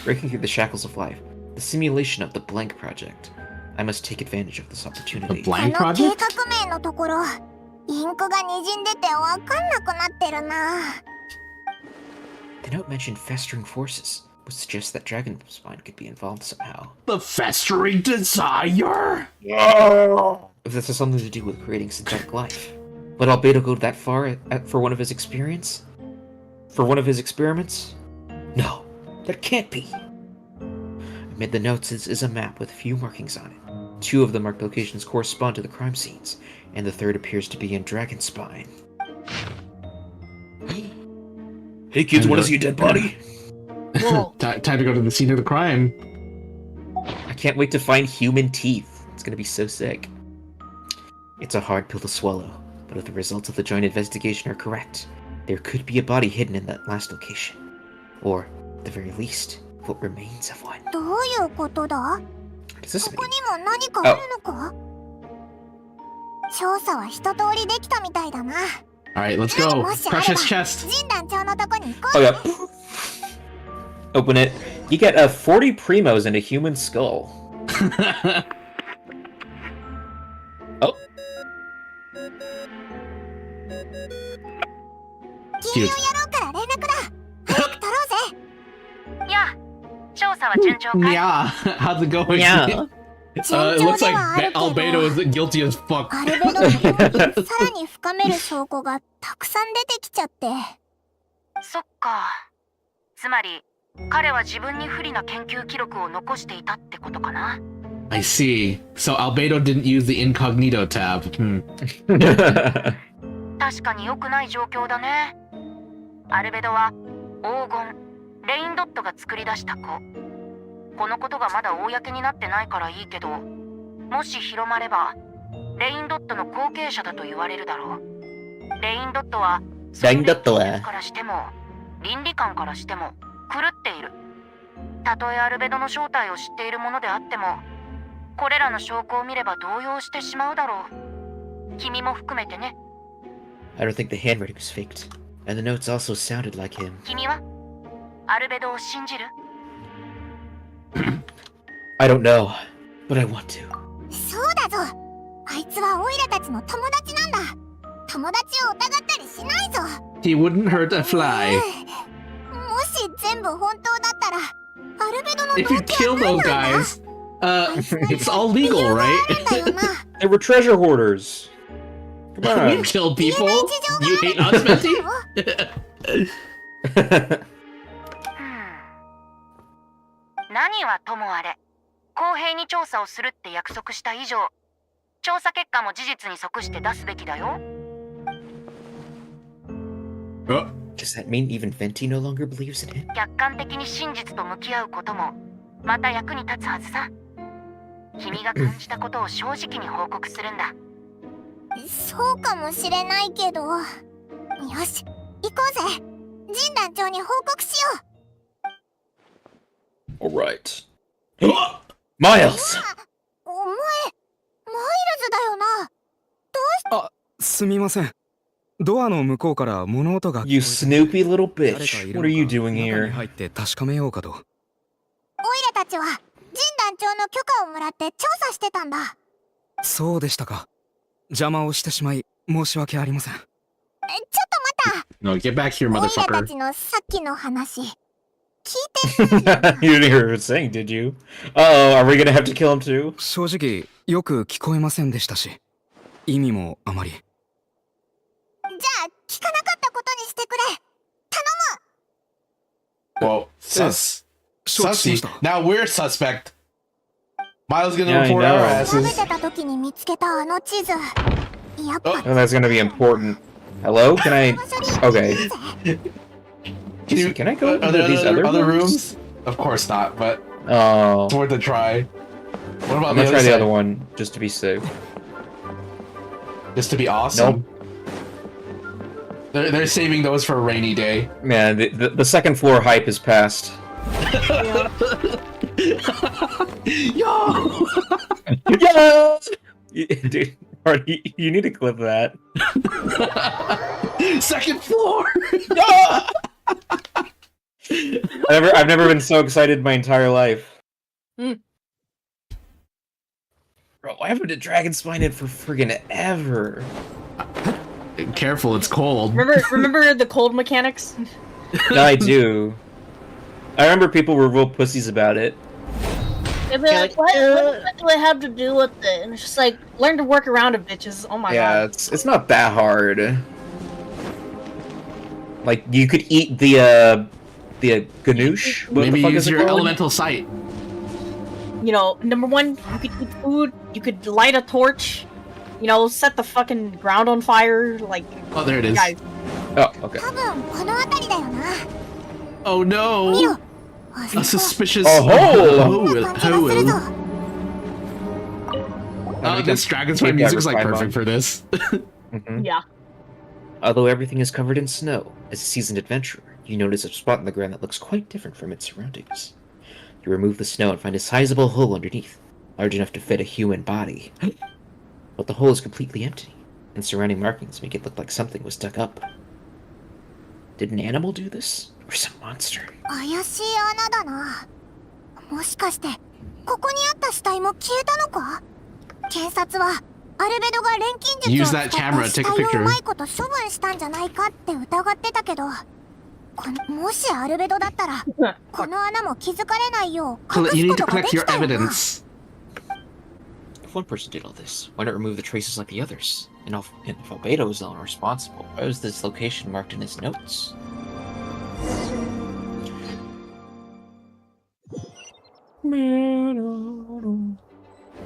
Breaking through the shackles of life, the simulation of the Blank Project. I must take advantage of this opportunity. The あ Blank の計 Project? 画名のところインクが滲んでてわかんなくなってるな The note mentioned festering forces, which suggests that Dragon Spine could be involved somehow. The festering desire? If this has something to do with creating synthetic life. Would Albedo go that far for one of his experience? For one of his experiments? No, that can't be. Amid the notes is a map with a few markings on it. Two of the marked locations correspond to the crime scenes, and the third appears to be in Dragon Spine. Hey kids, want to see a dead body? Whoa. Time to go to the scene of the crime. I can't wait to find human teeth. It's gonna be so sick. It's a hard pill to swallow, but if the results of the joint investigation are correct, there could be a body hidden in that last location. Or, at the very least, what remains of one. どういうことだ？ What does this ここ mean? にも何かあるのか？調査は一通りできたみたいだな。 Alright, let's go. Crush his chest. ジン団長のとこに行こ Oh う。 yeah. Open it. You get 40 primos and a human skull. Oh. 金融野郎から連絡だ。早く取ろうぜ。やあ、調査は順調か？ Yeah, how's it going? Yeah. It looks like Albedo is guilty as fuck. アルベドの疑問にさらに深める証拠がたくさん出てきちゃって。そっか。つまり彼は自分に不利な研究記録を残していたってことかな。I see. So Albedo didn't use the incognito tab. Hmm. 確かに良くない状況だね。アルベドは黄金、レインドットが作り出した子。このことがまだ公になってないからいいけど、もし広まればレインドットの後継者だと言われるだろう。レインドットはレインドットは技術からしても倫理観からしても狂っている。たとえアルベドの正体を知っているものであっても、これらの証拠を見れば動揺してしまうだろう。君も含めてね。 I don't think the handwriting was faked. And the notes also sounded like him. 君はアルベドを信じる？ I don't know, but I want to. そうだぞ。あいつはオイラたちの友達なんだ。友達を疑ったりしないぞ。 He wouldn't hurt a fly. もし全部本当だったら、アルベドの If you kill those guys, it's all legal, right? They were treasure hoarders. Come You on. kill people? You hate us, Betty? 何はともあれ、公平に調査をするって約束した以上、調査結果も事実に即して出すべきだよ。Does that mean even Venti no longer believes in him? 客観的に真実と向き合うこともまた役に立つはずさ。君が感じたことを正直に報告するんだ。そうかもしれないけど。よし、行こうぜ。ジン団長に報告しよう。 Alright. Miles! お前、マイルズだよな。あ、すみません。ドアの向こうから物音が You snoopy little bitch. What are you doing 中に here? 入って確かめようかと。オイラたちはジン団長の許可をもらって調査してたんだ。そうでしたか。邪魔をしてしまい申し訳ありません。ちょっと待った。 No, get back here, オイラた motherfucker. ちのさっきの話。You didn't hear her saying, did you? Uh-oh, are we gonna have to kill him too? 正直よく聞こえませんでしたし、意味もあまり。じゃあ聞かなかったことにしてくれ。頼む。 Whoa, sus. 承知しまし Sussy. た。 Now we're suspect. Miles gonna Yeah, I report our know. 食べ asses. てた時に見つけたあの地図。やっぱ Oh, that's gonna be important. Hello? Can I... Okay. Can I go Are into there these other rooms? Of course not, but Oh. it's worth a try. What about I'm the gonna other try the side? other one, just to be safe. Just to be awesome. They're saving those for a rainy day. Man, the second floor hype is past. Yo! Yo! Dude, Marty, you need to clip that. Second floor! I've never been so excited in my entire life. Mm. Bro, I haven't been Dragon Spined for friggin' ever. Careful, it's cold. Remember the cold mechanics? No, I do. I remember people were real pussies about it. And they're like, what do I have to do with it? And it's just like, learn to work around it, bitches. Oh my Yeah, god. it's not that hard. Like, you could eat the ganoush? What the Maybe fuck use is it your called? elemental sight. You know, number one, you could eat food, you could light a torch, you know, set the fucking ground on fire, like... Oh, there it is. Guys, Oh, okay. 多分この辺りだよな。 Oh no! 見ろ。 A suspicious Oh, hole. 感じがするぞ。 This Dragonspine music is like perfect for this. Yeah. Although everything is covered in snow, as a seasoned adventurer, you notice a spot in the ground that looks quite different from its surroundings. You remove the snow and find a sizable hole underneath, large enough to fit a human body. But the hole is completely empty, and surrounding markings make it look like something was dug up. Did an animal do this? Or some monster? 怪しい穴だな。もしかしてここにあった死体も消えたのか？警察はアルベドが錬金術を使った死体をうまいこと処分したんじゃないかって疑ってたけど、もしアルベドだったらこの穴も気づかれないよう隠すことができたよな。 If one person did all this, why not remove the traces like the others? And if Albedo is the one responsible, why was this location marked in his notes?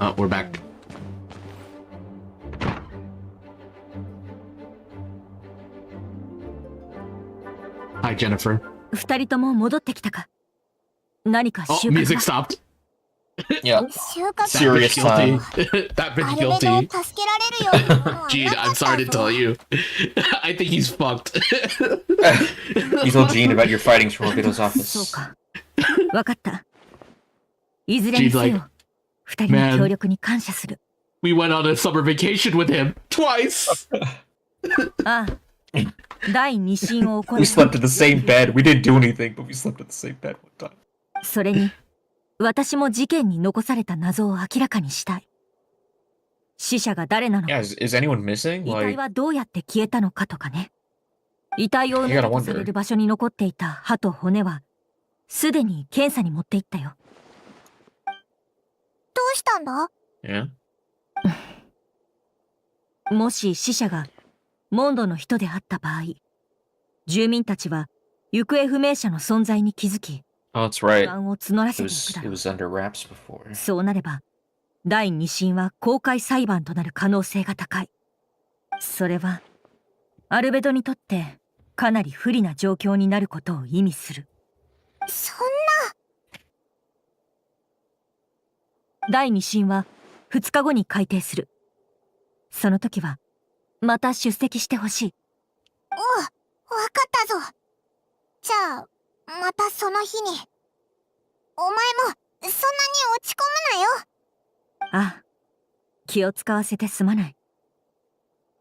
Oh, we're back. Hi, Jennifer. 二人とも戻ってきたか。何か Oh, 収穫 music は stopped. Yeah. 収穫 Serious time. That bitch アルベドを guilty. 助けられるようにもうなか Gene, った I'm sorry to ぞ。 tell you. I think he's fucked. You told Gene about your fightings from Albedo's そう office. か。わかった。いずれにせ She's よ like,、二人の "Man." 協力に感謝する。 We went on a summer vacation with him twice. ああ。第二審を行 We う。 slept in the same bed. We didn't do anything, but we slept in the same bed one time. それに、私も事件に残された謎を明らかにしたい。死者が誰なのか、 Yeah, is anyone missing? 遺体 Like, はどうやって消えたのかとかね。遺体を埋め You る gotta とされ wonder. る場所に残っていた歯と骨は、すでに検査に持っていったよ。どうしたんだ？ yeah. もし死者がモンドの人であった場合、住民たちは行方不明者の存在に気づき、 Oh, that's 不 right. 安を募ら It せていく was だ it ろう。 was under wraps before. そうなれば、第二審は公開裁判となる可能性が高い。それは、アルベドにとってかなり不利な状況になることを意味する。そん第二審は2日後に改定する。その時は、また出席してほしい。な。おう、わかったぞ。じゃあ、またその日に。お前もそんなに落ち込むなよ。ああ、気を使わせてすまない。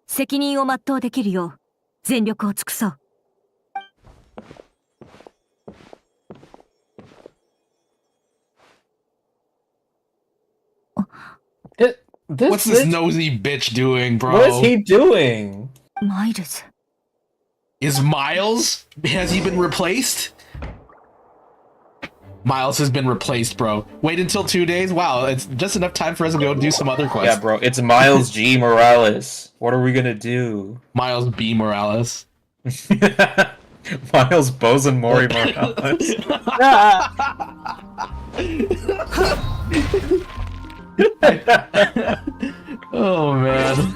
責任を全うできるよう、全力を尽くそう。What's this nosy bitch doing, bro? What is he doing? マイルズ。 Is Miles? Has he been replaced? Miles has been replaced, bro. Wait until 2 days? Wow, it's just enough time for us to go do some other quests. Yeah, bro. It's Miles G. Morales. What are we gonna do? Miles B. Morales. Miles Bosun Mori Morales. Oh, man.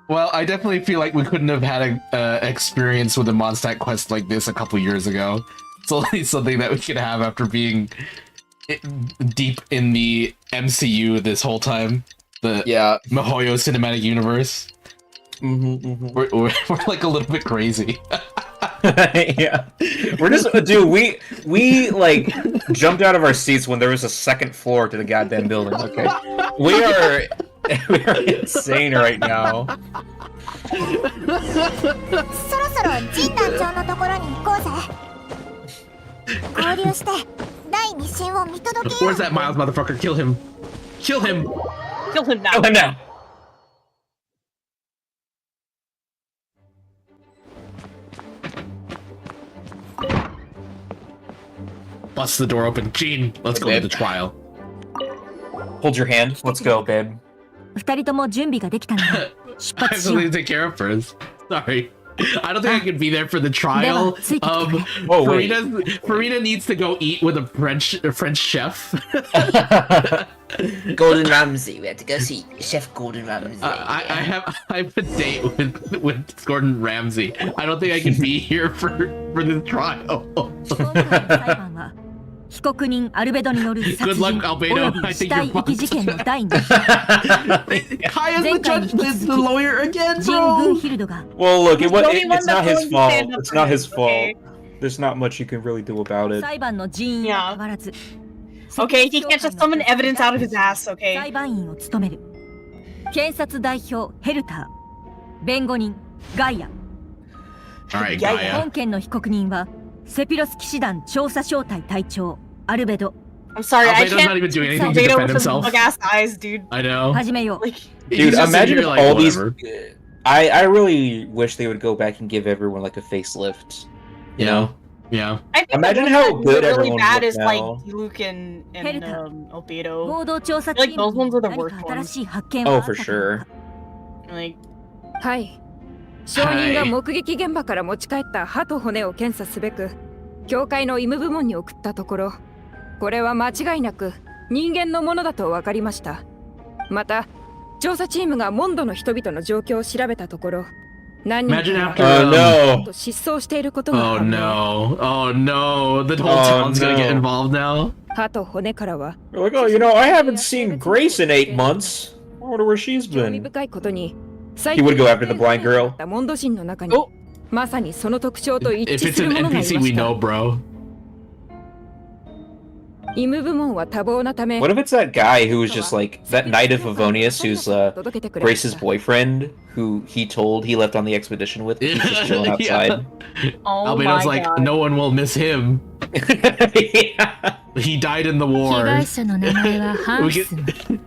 Well, I definitely feel like we couldn't have had an experience with a Mondstadt quest like this a couple years ago. It's only something that we could have after being deep in the MCU this whole time. The Mihoyo Cinematic Universe. We're like a little bit crazy. Yeah, we're just dude. We like jumped out of our seats when there was a second floor to the goddamn building. Okay, we are insane right now. そろそろジン団長のところに行こうぜ。合流して第二審を見届けよう。 Where's that Miles motherfucker? Kill him! Kill him! Kill him now. Kill him now. Bust the door open. Gene, let's go to the trial. Hold your hand. Let's go, babe. 二人とも準備ができたなら出 I 発 have しよ something う。 to take care of first. Sorry. I don't think I can be there for the trial. Whoa, wait. Farina needs to go eat with a French chef. Gordon Ramsay. We had to go see Chef Gordon Ramsay. I have a date with Gordon Ramsay. I don't think I can be here for this trial. 被告人アルベドによる殺 Good 人 luck, お Albedo. よび I 死 think 体 you're 遺棄事件の第2 Kaya's the judge, the lawyer again, ジン・グン bro. ヒルドが Well, look, He's the only one it's not that's his willing to fault. stand up It's for not him, his fault. okay? There's not much you can really do about it. 裁判の人員は変わらず Okay, he can't just summon evidence out of his ass, okay? 裁判員を務める検察代表ヘルター弁護人ガイア Alright, Gaia. 本件の被告人はセピロス騎士団調査小隊隊長アルベド I'm sorry, I Albedo's can't. not even doing anything to Albedo defend with his himself. bug ass eyes, dude. I know. 始めよう Like, Dude, He's just imagine here if like, all these. whatever. I really wish they would go back and give everyone like a facelift. You know? Yeah. I think Imagine the how ones that good are really everyone bad looks is like now. Luke and Helta. Albedo. 合同調査 I チ feel ー like ム those に ones are the 何 worst か新 ones. しい発見はあ Oh, った for か sure. Like, はい証人が目撃現場から持ち帰った歯と骨を検査すべく教会の医務部門に送ったところこれは間違いなく人間のものだと分かりましたまた調査チームがモンドの人々の状況を調べたところ何人 Imagine か after. が no. 失踪していることが Oh 判明 no. Oh no. The whole Oh, town's gonna get no. involved now. 歯と骨からは You're like, oh, you know, I haven't seen Grace in 8 months. I wonder where she's 興味 been. 深いことに He would go after the blind girl. モンド人の中にまさにその特徴と一 If 致 it's する an ものがいま NPC we した know, bro. 医務部門は多忙なため What if it's that guy who was just like that knight of Favonius who's Grace's boyfriend who he told he left on the expedition with? He's just chilling outside. oh Albedo's my like, god. no one will miss him. He died in the 被 war. 害者の名前はハ We ンス get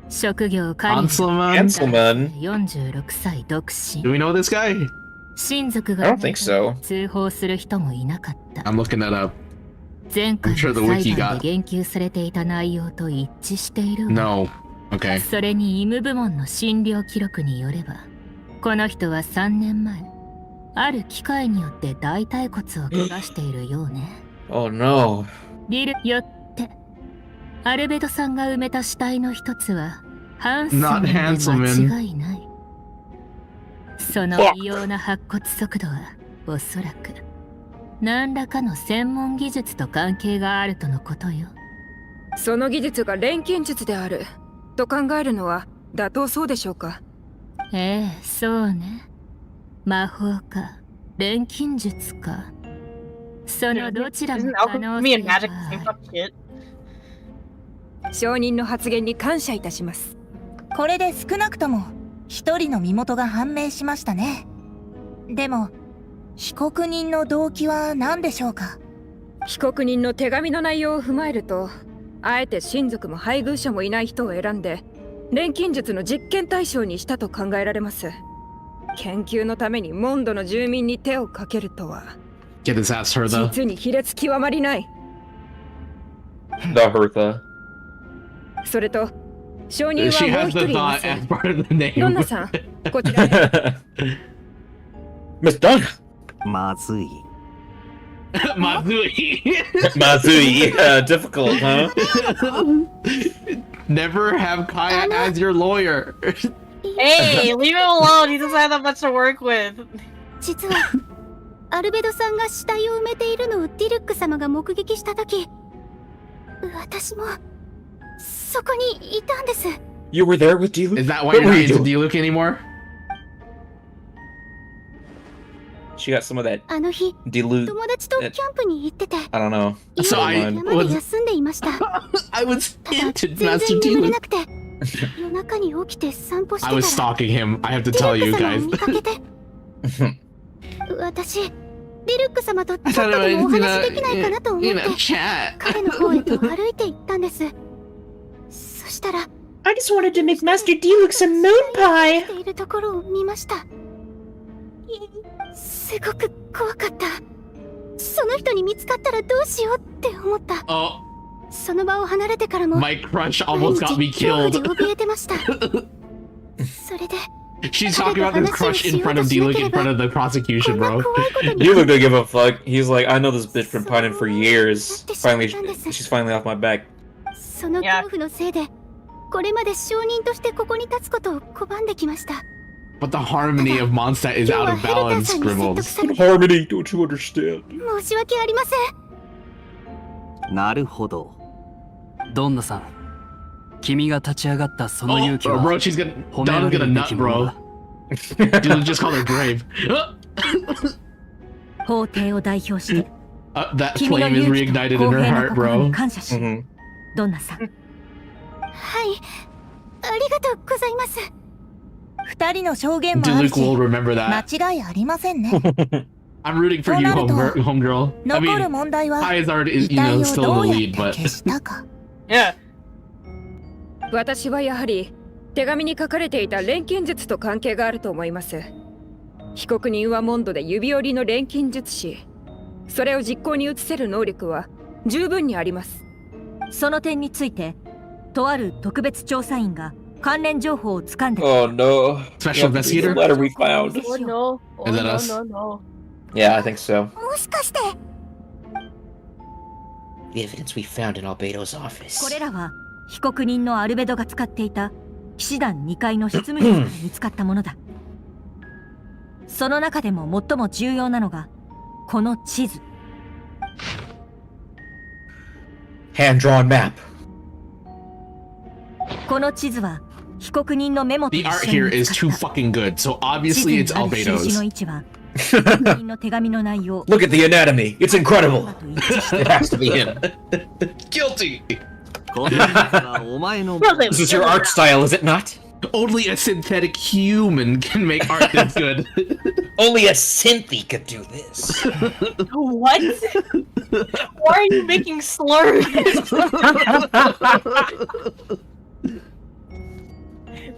職業管理 Hanselman. Hanselman. 46歳独身 Do we know this guy? 親族 I が don't think so. 通報する人もいなかった I'm looking that up. 前回 I'm sure the の wiki 裁判 got- で言及されていた内容と一致しているわ No. Okay. それに医務部門の診療記録によればこの人は3年前ある機械によって大腿骨を怪我しているようね Oh no. ビルよってアルベドさんが埋めた死体の一つはハンス Not マンで Hanselman. 間違いないその異様な白骨速度はおそらく何らかの専門技術と関係があるとのことよその技術が錬金術であると考えるのは妥当そうでしょうかええそうね魔法か錬金術かそのどちらも Isn't 可能 alchemy 性 and が magic the あ same る fucking shit? 証人の発言に感謝いたしますこれで少なくとも一人の身元が判明しましたね。でも被告人の動機は何でしょうか。被告人の手紙の内容を踏まえるとあえて親族も配偶者もいない人を選んで錬金術の実験対象にしたと考えられます研究のためにモンドの住民に手をかけるとは Get his ass her though. 実に卑劣極まりない The Hertha. それと証人 She はもう has 一 the 人いま thought す as part of the ロンナ name. さんこちらへ Miss Donna. まずい Mazui. Mazui. Difficult, huh? Never have Kaya as your lawyer. Hey, leave him alone. He doesn't have that much to work with. 実はアルベドさんが死体を埋めているのをディルック様が目撃した時私もそこにいたんです You were there with D-Luke? Is that why What you're were not you into doing? D-Luke anymore? She got some of that あの日 D-Luke. 友達とキャンプに行ってて I don't know. 家 So で I 山で was 休んでいました I was ただ into 全 Master 然眠れ D-Luke. なくて夜中に起きて散歩して I た was ら stalking him. I have to ディ tell ルッ you ク様を guys. 見かけて私ディルック様とちょ I っと thought で it もお was 話できないかなと思って in a chat. 彼の方へと歩いて行ったんですそしたら I just wanted to make Master D-Luke some moon し pie. ているところを見ましたすごく怖かったその人に見つかったらどうしようって思った Oh, その場を離れてからも my crush almost got me 恐怖 killed. で怯えてましたそれで She's talking about this crush in front of D-Luke in front of the prosecution, bro. D-Luke don't give a fuck. He's like, I know this bitch been pining for years. Finally, she's finally off my back. その恐怖のせいでこれまで証人としてここに立つことを拒んできました。But the harmony of Mondstadt is out of balance, Scribbles. Harmony, don't you understand? 申し訳ありません。なるほど。ドンナさん、君が立ち上がったその勇気は bro, she's gonna, Donna's gonna nut, bro. Dude, just call her brave. 法廷を代表して、that flame is reignited in her heart, bro. 感謝し、ドンナさん。はい、ありがとうございます。二人の証言もあるし、 will remember that. 間違いありませんね。I'm rooting for you, homegirl. I 残る mean, 問題は、 Izard is, 遺 you 体 know, を still どう the やっ lead, て but 消したか。私はやはり手紙に書かれていた錬金術と関係があると思います。被告人はモンドで指折りの錬金術師。それを実行に移せる能力は十分にあります。その点について、とある特別調査員が関連情報を掴んで。Oh no. Special investigator? Letter we found. Oh no. Oh, Is that no, us? no, no. Yeah, I think so. もしかして The evidence we found in Albedo's office. これらは被告人のアルベドが使っていた騎士団2階の執務室から見つかったものだ。その中でも最も重要なのがこの地図。Hand-drawn map. この地図は被告人のメモと the 一 art 緒 here に見 is つか too った。 fucking good, so 地図 obviously に it's ある印の Albedo's. 位置は被告人の手紙の内容。Look at the anatomy. It's incredible. と一致して It has to be him. Guilty! この地図はお前の。 This is your art style, is it not? Only a synthetic human can make art this good. Only a synthy could do this. What? Why are you making slurs?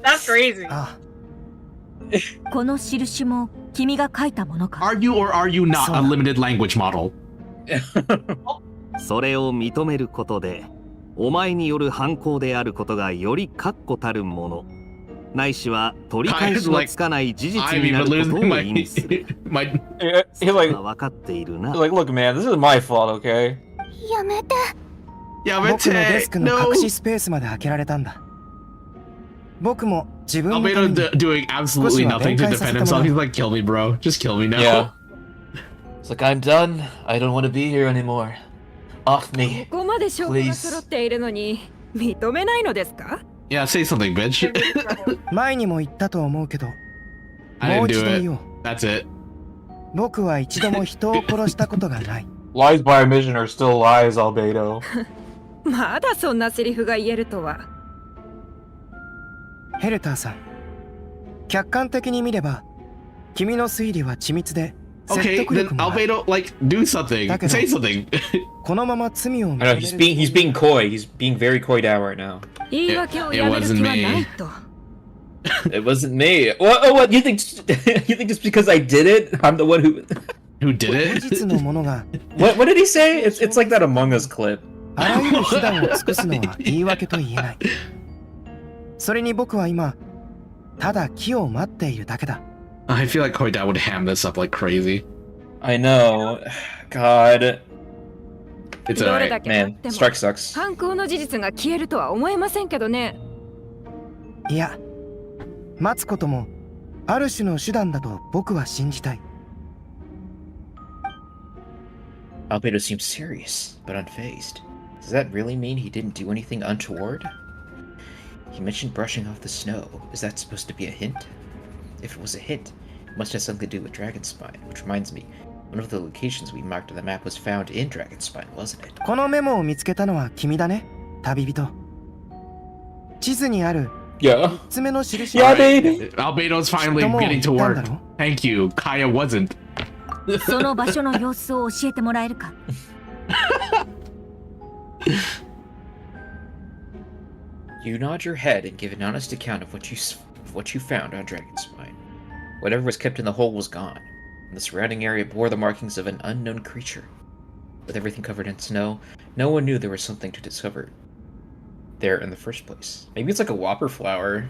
That's crazy. この印も君が書いたものか。 Are you or are you not a limited language model? それを認めることで、お前による犯行であることがより確固たるもの、ないしは取り返しのつかない事実になることを意味する。He's like, 分かっているな。 like, look, man, this is my fault, okay? やめて。僕のデスクの隠しスペースまで開けられたんだ。僕も自分のため Albedo に doing absolutely nothing to defend himself. He's like, kill me, bro. Just kill me now. Yeah. It's like, I'm done. I don't want to be here anymore. Off me. ここまで証拠が揃っているのに認めないのですか？ Yeah, say something, bitch. 前にも言ったと思うけど、 I もう didn't 一 do 度 it. 言おう。 That's it. 僕は一度も人を殺したことがない。 Lies by omission are still lies, Albedo. まだそんなセリフが言えるとは。ヘルターさん、客観的に見れば、君の推理は緻密で説 Okay, 得 then 力もある。 Albedo, like, do something. Say something. このまま罪を I 認 know, める he's being coy. He's being very coy down right now. 言い訳をやめる気はないと。 It wasn't me. What? Oh, what? You think? You think just because I did it, I'm the one who did it? 事実のものが What did he say? It's like that Among Us clip. あらゆる手段を尽くすのは言い訳と言えない。それに僕は今、ただ木を待っているだけだ。I feel like Koida would ham this up like crazy. I know. God. It's どれ alright. だけ経っても Strike sucks. 犯行の事実が消えるとは思えませんけどね。いや、待つこともある種の手段だと僕は信じたい。Albedo seems serious, but unfazed. Does that really mean he didn't do anything untoward? He mentioned brushing off the snow. Is that supposed to be a hint? If it was a hint, it must have something to do with Dragonspine, which reminds me, one of the locations we marked on the map was found in Dragonspine, wasn't it? このメモを見つけたのは君だね、旅人。地図にある Yeah. 3つ目の印 Yeah, baby. Albedo's finally getting to work. Thank you. Kaya wasn't. その場所の様子を教えてもらえるか。You nod your head and give an honest account of what you found on Dragonspine. Whatever was kept in the hole was gone, and the surrounding area bore the markings of an unknown creature. With everything covered in snow, no one knew there was something to discover there in the first place. Maybe it's like a whopper flower.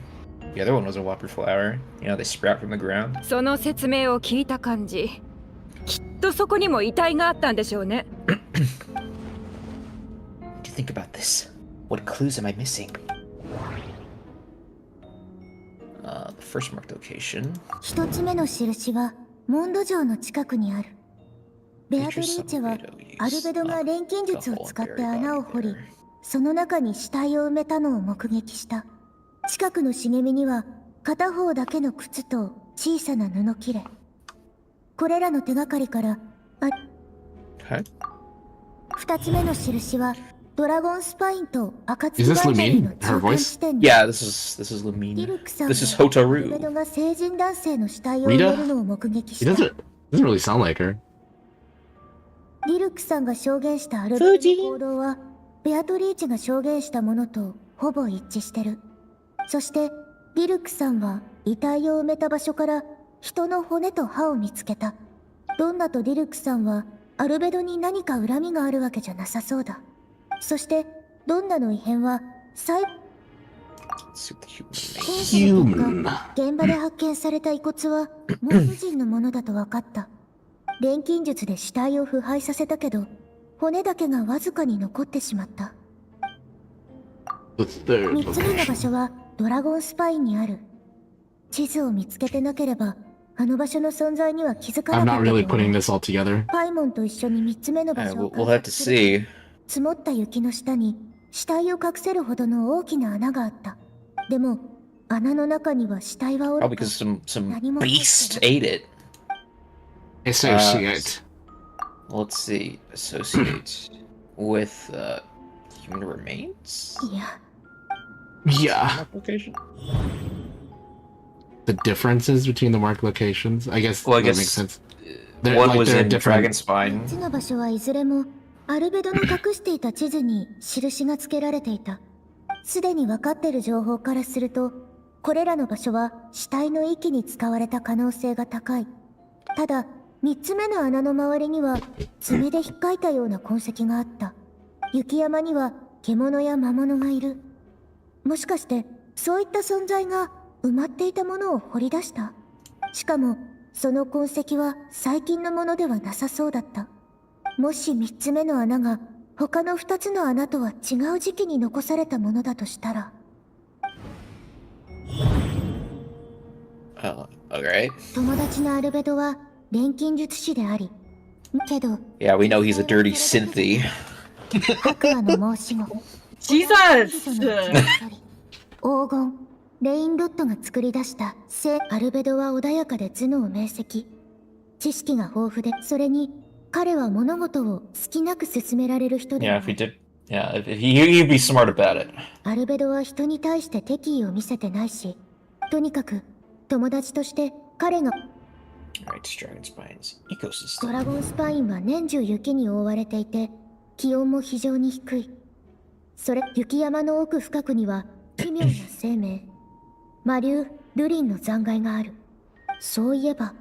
The other one was a whopper flower. You know, they sprout from the ground. その説明を聞いた感じ、きっとそこにも遺体があったんでしょうね。What do you think about this? What clues am I missing? first marked location. 一つ目の印はモンド城の近くにある。ベアトリーチェはアルベドが錬金術を使って穴を掘り、その中に死体を埋めたのを目撃した。近くの茂みには片方だけの靴と小さな布切れ。これらの手がかりから二つ目の印はドラゴンスパインと暁バイタリーの中間地点で Yeah, this is Lumine. ディルクさんは This is アル Hotaru. ベドが成人男性の死体を埋めるのを目撃 He した。 doesn't really sound like her. ディルクさんが証言したアルベドの行動はベアトリーチェが証言したものとほぼ一致してる。そしてディルクさんは遺体を埋めた場所から人の骨と歯を見つけた。ドンナとディルクさんはアルベドに何か恨みがあるわけじゃなさそうだ。そしてドンナの異変は検査の結果、現場で発見された遺骨はモンド人のものだと分かった。錬金術で死体を腐敗させたけど骨だけがわずかに残ってしまった。3つ目の場所はドラゴンスパインにある。地図を見つけてなければあの場所の存在には気づか I'm なか not ったと really 思う。 putting this all together. パイモンと一緒に3つ目の場 Alright, 所を we'll have to see. 積もった雪の下に死体を隠せるほどの大きな穴があった。でも穴の中には死体はおろ Probably か because some beast ate it. Associate. Let's see. Associate with human remains? いや Yeah. Location? The differences between the marked locations? I guess Well, I that guess makes sense. one was they're in different. Dragon Spine. 3つの場所はいずれもアルベドの隠していた地図に印が付けられていた。すでに分かっている情報からするとこれらの場所は死体の遺棄に使われた可能性が高い。ただ3つ目の穴の周りには爪で引っかいたような痕跡があった。雪山には獣や魔物がいる。もしかしてそういった存在が埋まっていたものを掘り出した。しかもその痕跡は最近のものではなさそうだった。もし3つ目の穴が他の2つの穴とは違う時期に残されたものだとしたら。Alright. 友達のアルベドは錬金術師であり、けど Yeah, we know he's a dirty synthy. 白亜の申し子 Jesus! 黄金レインロッドが作り出した聖アルベドは穏やかで頭脳明晰。知識が豊富で、それに彼は物事を隙なく進められる人で Yeah, if he did. Yeah, if he'd be smart about it. アルベドは人に対して敵意を見せてないし、とにかく友達として彼が Alright, Dragon Spine's ド ecosystem. ラゴンスパインは年中雪に覆われていて、気温も非常に低い。雪山の奥深くには奇妙な生命、魔竜ルリンの残骸がある。そういえば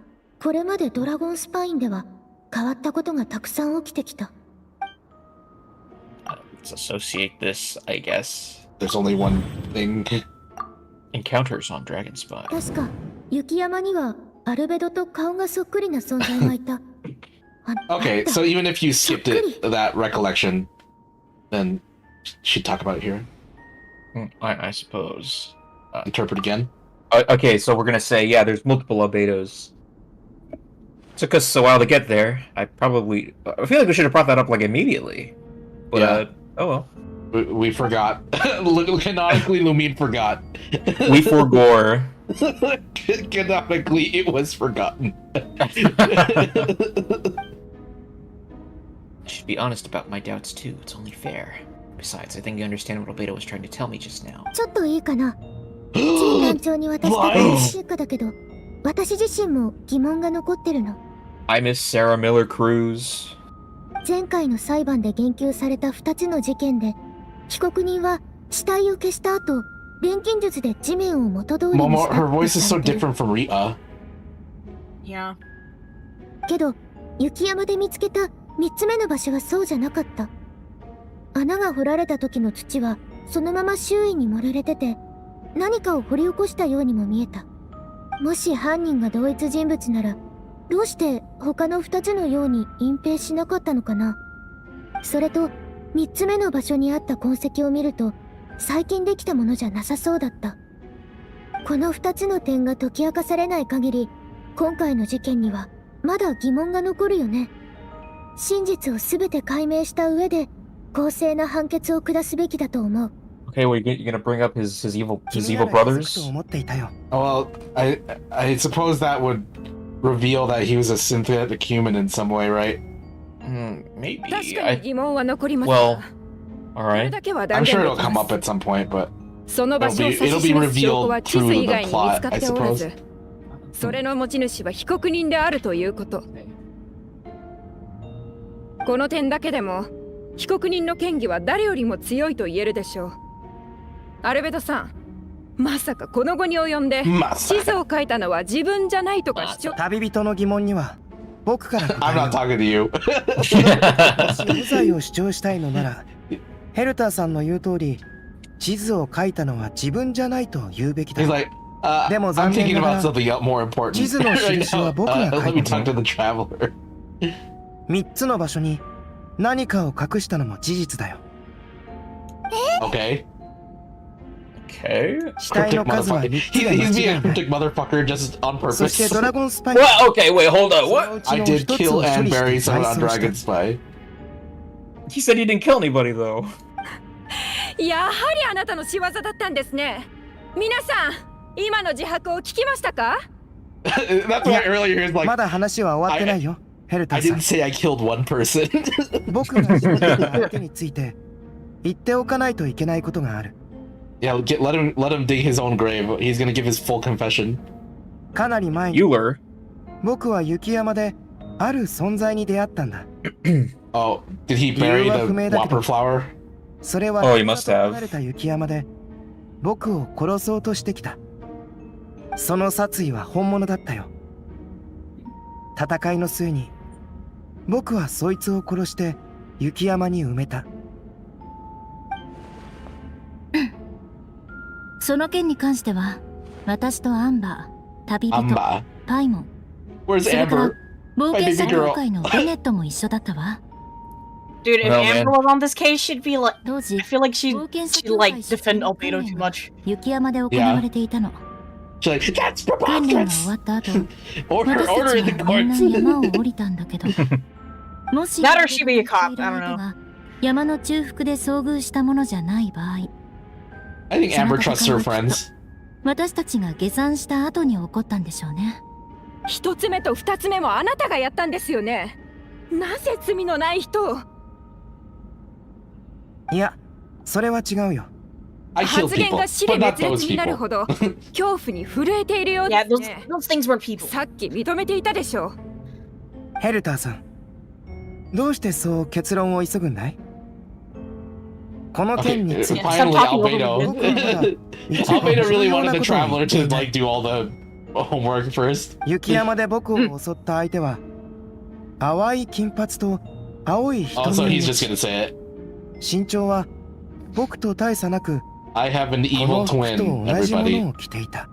これまでドラゴンスパインでは変わったことがたくさん起きてきた。Let's associate this, I guess. There's only one thing. Encounters on Dragon Spine. 確か雪山にはアルベドと顔がそっくりな存在がいた。Okay, so even if you skipped it, that recollection, then she'd talk about it here. I suppose. Interpret again. Okay, so we're gonna say, yeah, there's multiple albedos. Took us a while to get there. I feel like we should have brought that up like immediately. But Yeah. Oh well. We forgot. Canonically, Lumine forgot. We forgore. Canonically, it was forgotten. I should be honest about my doubts too. It's only fair. Besides, I think you understand what Albedo was trying to tell me just now. ちょっといいかな。陳団長に渡した結果だけど、私自身も疑問が残ってるの。I miss Sarah Miller Cruz. 前回の裁判で言及された2つの事件で、被告人は死体を消した後、錬金術で地面を元通りにした Momo, her voice is so different from Rita. Yeah. けど、雪山で見つけた3つ目の場所はそうじゃなかった。穴が掘られた時の土はそのまま周囲に盛られてて、何かを掘り起こしたようにも見えた。もし犯人が同一人物なら、どうして他の2つのように隠蔽しなかったのかな。それと3つ目の場所にあった痕跡を見ると、最近できたものじゃなさそうだった。この2つの点が解き明かされない限り、今回の事件にはまだ疑問が残るよね。真実を全て解明した上で公正な判決を下すべきだと思う。 Okay, well, you're gonna bring up his evil 君なら brothers? 気づくと思っていたよ。 Well, I suppose that would reveal that he was a synthetic human in some way, right? Maybe. 確かに疑問は残ります Well, が、 alright. だけは I'm 断言 sure で it'll き come ま up す。 at some point, but その場所を指し it'll be 示す証拠は revealed 地図 through 以 the 外に見つ plot, か I っておら suppose. ず、それの持ち主は被告人であるということ。この点だけでも被告人の嫌疑は誰よりも強いと言えるでしょう。アルベドさん、まさかこの後に及んで地図を書いたのは自分じゃないとか主張。旅人の疑問には僕から I'm not talking to you. もし無罪を主張したいのなら、ヘルターさんの言う通り、地図を書いたのは自分じゃないと言うべきだ。 He's like, でも I'm 残念 thinking なが about ら something more important. 地図の right 印は now. 僕が書 Let い me た talk の to the traveler. 3つの場所に何かを隠したのも事実だよ。 Okay. Okay. 死体の数は Motherfucker. 3つが He's 間 being 違 a いない。 cryptic motherfucker just on そして purpose. ドラゴンスパイ What? Okay, wait, hold on. その What? うち I の did 一つ kill を処 and 理して bury someone 埋 on 葬した。 Dragon Spy. He said he didn't kill anybody though. やはりあなたの仕業だったんですね。皆さん、今の自白を聞きましたか？ That's why earlier he was ま like, だ話は終わってないよ、ヘルタ I ーさん didn't。say I killed one person. 僕が知っていた相手について言っておかないといけないことがある。Yeah, let him dig his own grave. He's gonna give his full confession. かなり前に Euler. 僕は雪山である存在に出会ったんだ。 Oh, did he bury 理由は the 不明だけど、 whopper flower? それは Oh, he must have. 離れた雪山で僕を殺そうとしてきた。その殺意は本物だったよ。戦いの末に僕はそいつを殺して雪山に埋めた。その件に関しては私とアンバー、旅人、 Amba. パイモン、 Where's それから Amber? 冒 My 険 baby 者 girl. 協会のベネットも一緒だったわ。 Dude, if Well, Amber man. was on this case, she'd be like, 当時 I feel like she'd 冒険者 she'd 協 like 会 defend の Albedo 訓 too 練は much. 雪山で行われていたの。 She's like, that's 訓練が preposterous. 終わった後、 Order, 私た order in ち the はみんな courts. 山を降りたんだけど、もし That or she be a cop, いる I don't 相手 know. が山の中腹で遭遇したものじゃない場合、 I think その Amber trusts 戦い her はきっと friends. 私たちが下山した後に起こったんでしょうね。一つ目と二つ目もあなたがやったんですよね。なぜ罪のない人を。いや、それは違うよ。I killed 発言 people, が支 but 離 not 滅 those 裂になる people. ほど恐怖に震えているよう Yeah, です those ね。 those things were people. さっき認めていたでしょう。ヘルターさん、どうしてそう結論を急ぐんだい？この Okay, 件について finally, Stop talking over Albedo. me. Albedo really wanted the 重要なことを traveler 言っ to ていない。 like do all the homework first. 雪山で僕を襲った相手は淡い金髪と青い Oh, 瞳 so を he's 持 just ち gonna say it. 身長は僕と大差なく I have an こ evil の服と twin, 同じも everybody. のを着ていた。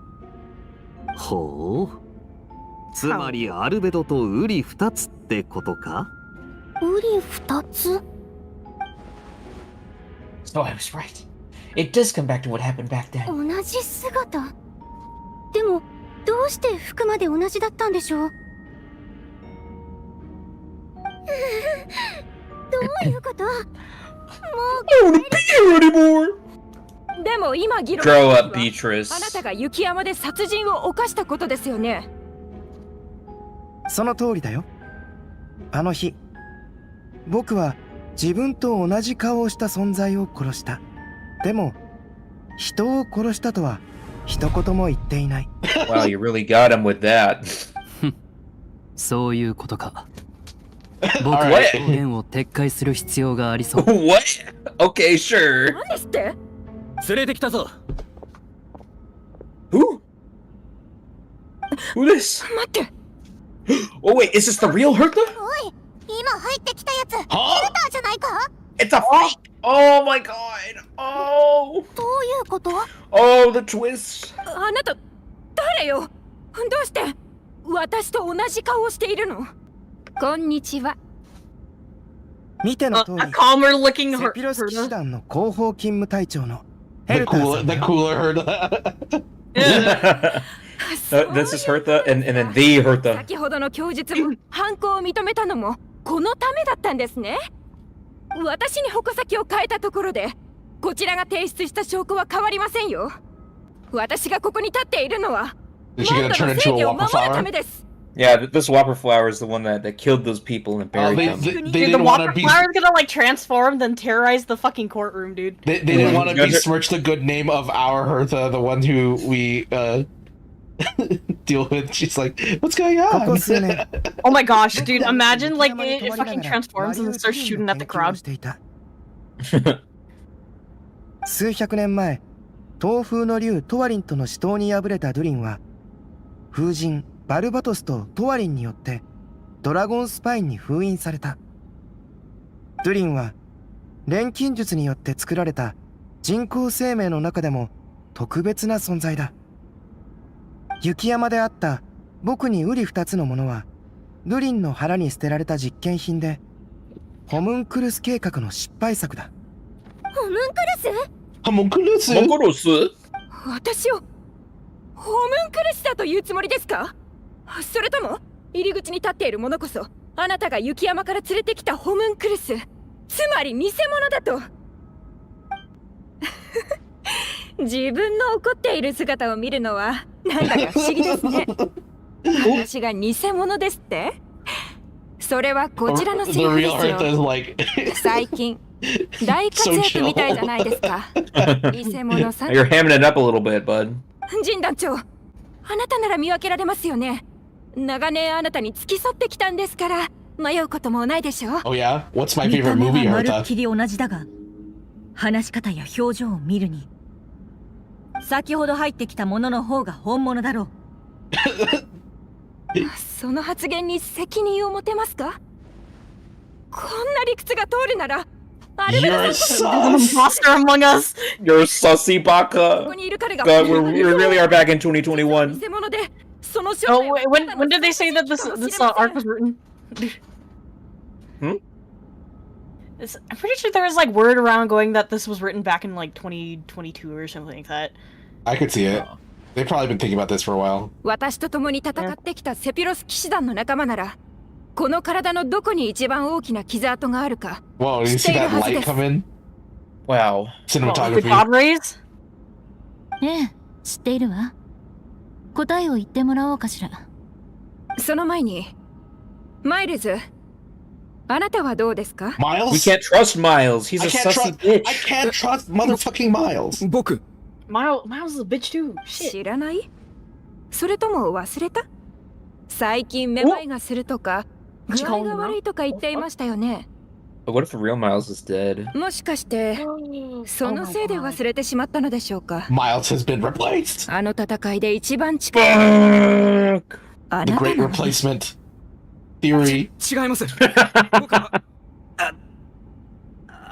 ほう。つまりアルベドとウリ二つってことか？ウリ二つ？ So I was right. It does come back to what happened back then. 同じ姿。でもどうして服まで同じだったんでしょう？どういうこと？もう I don't wanna be here anymore. でも今議論 Grow は up, Beatrice. あなたが雪山で殺人を犯したことですよね。その通りだよ。あの日、僕は自分と同じ顔をした存在を殺した。でも、人を殺したとは一言も言っていない。Wow, you really got him with that. そういうことか。僕 Alright. は表現を撤回する必要がありそう。 What? Okay, sure. 何ですって？連れてきたぞ。 Who? Who this? 待って。 Oh wait, is this the real Hertha? おい、今入ってきたやつ、ヘル Huh? ターじゃないか？ It's a fake! Oh my god! Oh! どういうこと？ Oh, the twist! あなた誰よ？どうして私と同じ顔をしているの？こんにちは。見ての通り、 A calmer looking セピロス騎士団の後方勤務隊長のヘ The ルターさ cooler, んだ the よ。 cooler herd. This is Hertha, and then the Hertha. 先ほどの供述も犯行を認めたのもこのためだったんですね。私に矛先を変えたところでこちらが提出した証拠は変わりませんよ。私がここに立っているのはモンドの正義を守るためです。Yeah, this Whopper Flower is the one that killed those people and buried them. Dude, the Whopper Flower is gonna like transform, then terrorize the fucking courtroom, dude. They didn't want to besmirch the good name of our Hertha, the one who we deal with. She's like, what's going on? Oh my gosh, dude! Imagine like it fucking transforms and then starts shooting at the crowd. 数百年前、東風の竜トワリンとの死闘に敗れたドゥリンは、風神バルバトスとトワリンによってドラゴンスパインに封印された。ドゥリンは錬金術によって作られた人工生命の中でも特別な存在だ。雪山であった僕に瓜二つのものはドゥリンの腹に捨てられた実験品で、ホムンクルス計画の失敗作だ。ホムンクルス？ホムンクルス？私をホムンクルスだというつもりですか？それとも入り口に立っている者こそあなたが雪山から連れてきたホムンクルス、つまり偽物だと。自分の怒っている姿を見るのはなんだか不思議ですね。私が偽物ですって？それはこちらのセリフですよ。最近大活躍みたいじゃないですか。偽物さ。You're hamming it up a little bit, bud. 陣団長、あなたなら見分けられますよね。長年あなたに付き添ってきたんですから迷うこともないでしょう。Oh yeah? What's my favorite 見た movie, 目はまるっ Hertha? きり同じだが、話し方や表情を見るに先ほど入ってきたものの方が本物だろう。その発言に責任を持てますか？こんな理屈が通るならアルベロさん Imposter among us. You're sussy, Baka. God, we really are back in 2021. Oh, wait, when did they say that this arc was written? Hmm? I'm pretty sure there was like word around going that this was written back in like 2022 or something like that. I could see it. They've probably been thinking about this for a while. 私と共に戦ってきたセピロス騎士団の仲間ならこの体のどこに一番大きな傷跡があるか Whoa, you 知っ see ている that はずで light す。 come in? Wow. Cinematography. ええ、知っているわ。答えを言ってもらおうかしら。その前にマイルズ、あなたはどうですか？ Miles? We can't trust Miles. He's I a can't sussy trust. bitch. I can't trust motherfucking Miles. 僕 Miles is a bitch too. Shit. 知らない？それとも忘れた？最近めまいがするとか具合が悪いとか言っていましたよね。 But what if the real Miles is dead? もしかしてそのせいで忘れてしまったのでしょうか？ Miles has been replaced. あの戦いで一番近いあ The なた great なのに replacement theory. 違います。僕は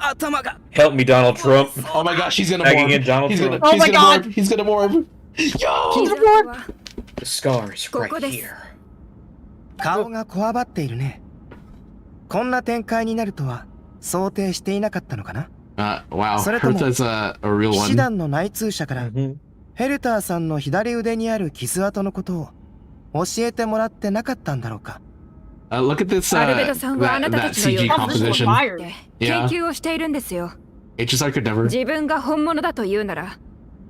頭が Help me, Donald Trump. Oh my gosh, he's gonna Bagging morph. in Donald He's gonna, Trump. Oh he's my gonna God. morph. He's gonna morph. Yo! 傷跡は The scar is こ right こです。 here. 顔がこわばっているね。こんな展開になるとは想定していなかったのかな。 Wow, それとも Hertha's a real 騎士 one. 団の内通者からヘルターさんの左腕にある傷跡のことを教えてもらってなかったんだろうか。Look at this, アルベドさんはあなた that たちのよう CG な composition. 研究をしているんですよ。 HSR could never. 自分が本物だと言うなら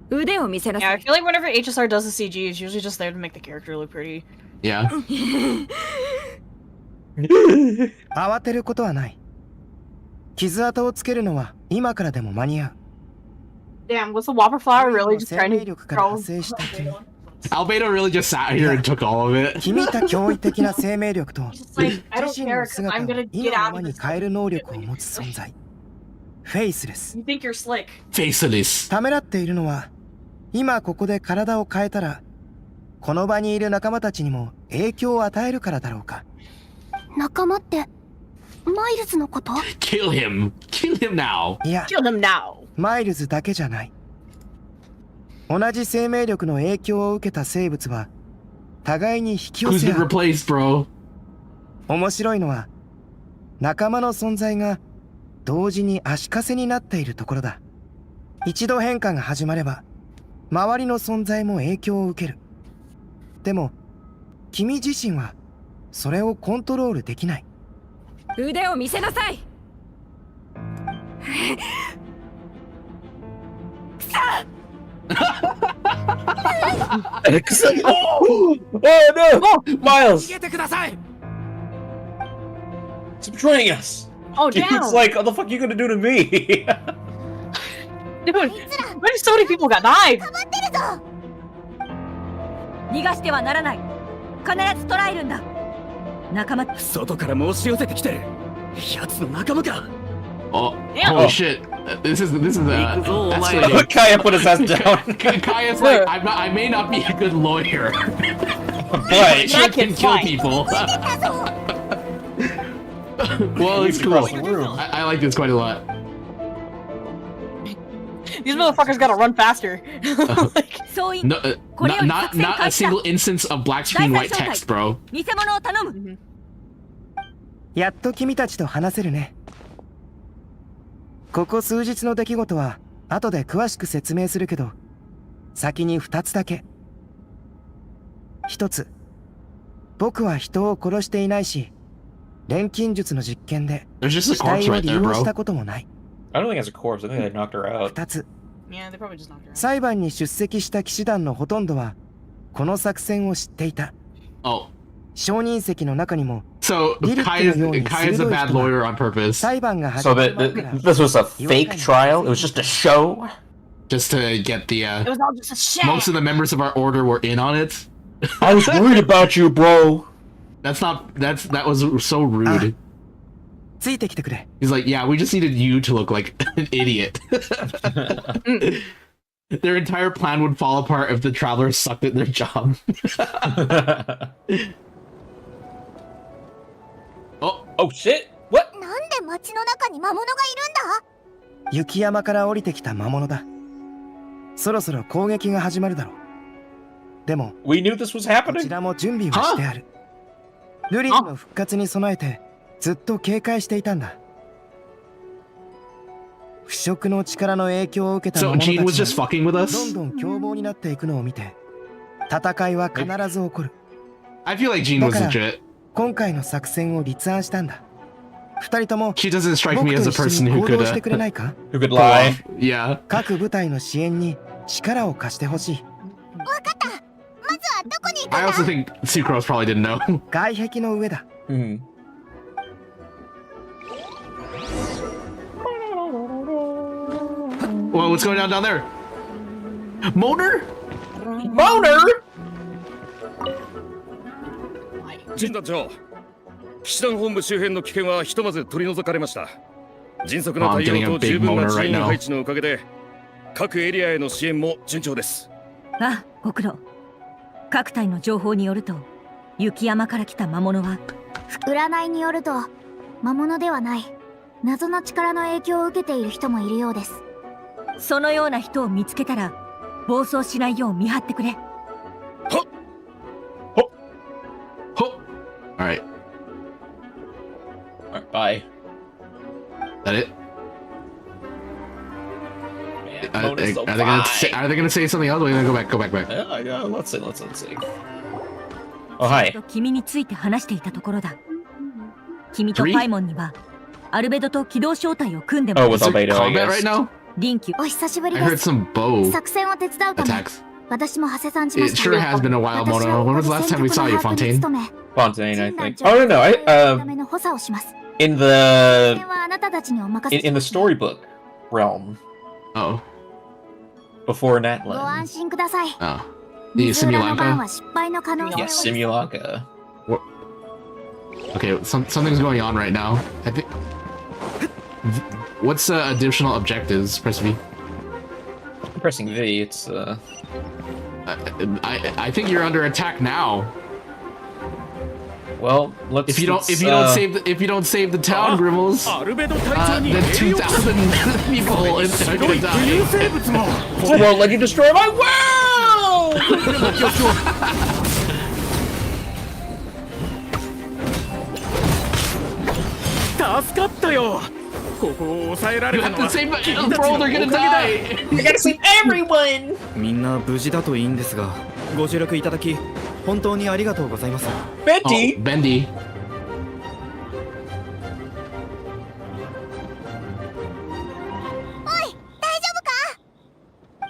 腕を見せな Yeah, さ I い。 feel like whenever HSR does the CG, it's usually just there to make the character look pretty. Yeah. 慌てることはない。傷跡をつけるのは今からでも間に合う。 Damn, was the Whopper Flower really just 生 trying 命 to 力から control? 派生した君。 Albedo really just sat here and took all of it. 君た驚異的な生命力と Like, I don't 自身 care の because 姿 I'm を gonna 意 get のま out ま of に this. 変える能力を持つ存在。フェイスレス。 You think you're slick. Faceless. ためらっているのは、今ここで体を変えたら、この場にいる仲間たちにも影響を与えるからだろうか。仲間ってマイルズのこと？ Kill him. Kill him now. いや、 Kill them now. マイルズだけじゃない。同じ生命力の影響を受けた生物は、互いに引き寄 Who's せ been 合う。 replaced, bro? 面白いのは、仲間の存在が同時に足かせになっているところだ。一度変化が始まれば、周りの存在も影響を受ける。でも君自身はそれをコントロールできない。腕を見せなさい。Oh no! Miles! 逃げてください。 It's betraying us! Oh, Dude, damn! it's like, what the fuck are you gonna do to me? Dude, why so many people got knives? 逃がしてはならない。必ず捕らえるんだ。仲間。外から申し寄せてきてる。奴の仲間か。 Oh, Yeah. holy shit! This is escalating. Kaya put his ass down. Kaya's like, I may not be a good lawyer, but I sure can kill people. Well, it's cool. I like this quite a lot. These motherfuckers gotta run faster. No, not a single instance of black screen white text, bro. 偽物を頼む。やっと君たちと話せるね。ここ数日の出来事は後で詳しく説明するけど、先に2つだけ。1つ、僕は人を殺していないし、錬金術の実験で死体を利用したこともない。I don't think it's a corpse. I think they knocked her out. 2つ、 Yeah, they probably just knocked her out. 裁判に出席した騎士団のほとんどはこの作戦を知っていた。Oh. 証人席の中にも So Kaya's a bad lawyer on purpose. So this was a fake trial? It was just a show? Just to get the It was all just a shit. most of the members of our order were in on it. I was worried about you, bro. That was so rude. ついてきてくれ。 He's like, yeah, we just needed you to look like an idiot. Their entire plan would fall apart if the travelers sucked at their job. Oh shit! What? なんで街の中に魔物がいるんだ？雪山から降りてきた魔物だ。そろそろ攻撃が始まるだろう。でも、We knew this was こ happening. ちらも準備はしてある。ルリンの復活に備えてずっと警戒していたんだ。腐食の力の影響を受けた魔 So 物た Jean was ち just が fucking with ど us? んどん凶暴になっていくのを見て、戦いは必ず起こる。 I feel like Jean だ was から legit. 今回の作戦を立案したんだ。二人とも She doesn't strike 僕 me と as a 一緒 person に who 行 could 動してくれないか？ Who could lie? Yeah. 各部隊の支援に力を貸してほしい。わかった。まずはどこに行くん I だ？ also think Sucrose probably didn't know. 外壁の上だ。 Hmm. Whoa, what's going on down there? Moner? Moner? 陣団長、騎士団本部周辺の危険はひとまず取り除かれました。迅速な対応と十分な人員配置のおかげで、各エリアへの支援も順調です。あ、ご苦労。各隊の情報によると、雪山から来た魔物は、占いによると魔物ではない。謎の力の影響を受けている人もいるようです。そのような人を見つけたら、暴走しないよう見張ってくれ。Alright. Alright, bye. That it? Man, Are Mona's they so gonna say something else? We're gonna go back. Yeah, let's see. Oh, hi. 君について話していたところだ。君とパイモンには、アルベドと機動小隊を組んでもら Oh, う。 with Albedo, I Combat right guess. now? 臨機。お久しぶり I で heard す。 some bow 作戦を手伝うため、 attacks. 私も長谷さんしま It した。 sure has been a while, Mono. When was the last time we saw you, Fontaine? Fontaine, I think. Oh, no, in the storybook realm. Oh. Before ご Natlan. 安心ください。 Oh. The 水浦の番 Simulanka? は失敗の可能性 Yeah, Simulanka. Okay, something's going on right now. I think. What's additional objectives? Press V. I'm pressing V, it's I think you're under attack now. Well, let's. If you don't save the town, Grimmels, then 2,000 people are gonna die. Won't let you destroy my world. 助かったよ。ここを抑えられ You た have の to は save 君 the たち bro, の they're お gonna かげだ die! You gotta save everyone! みんな無事だといいんですが、ご助力いただき本当にありがとうございます。 Betty! Oh, Bendy.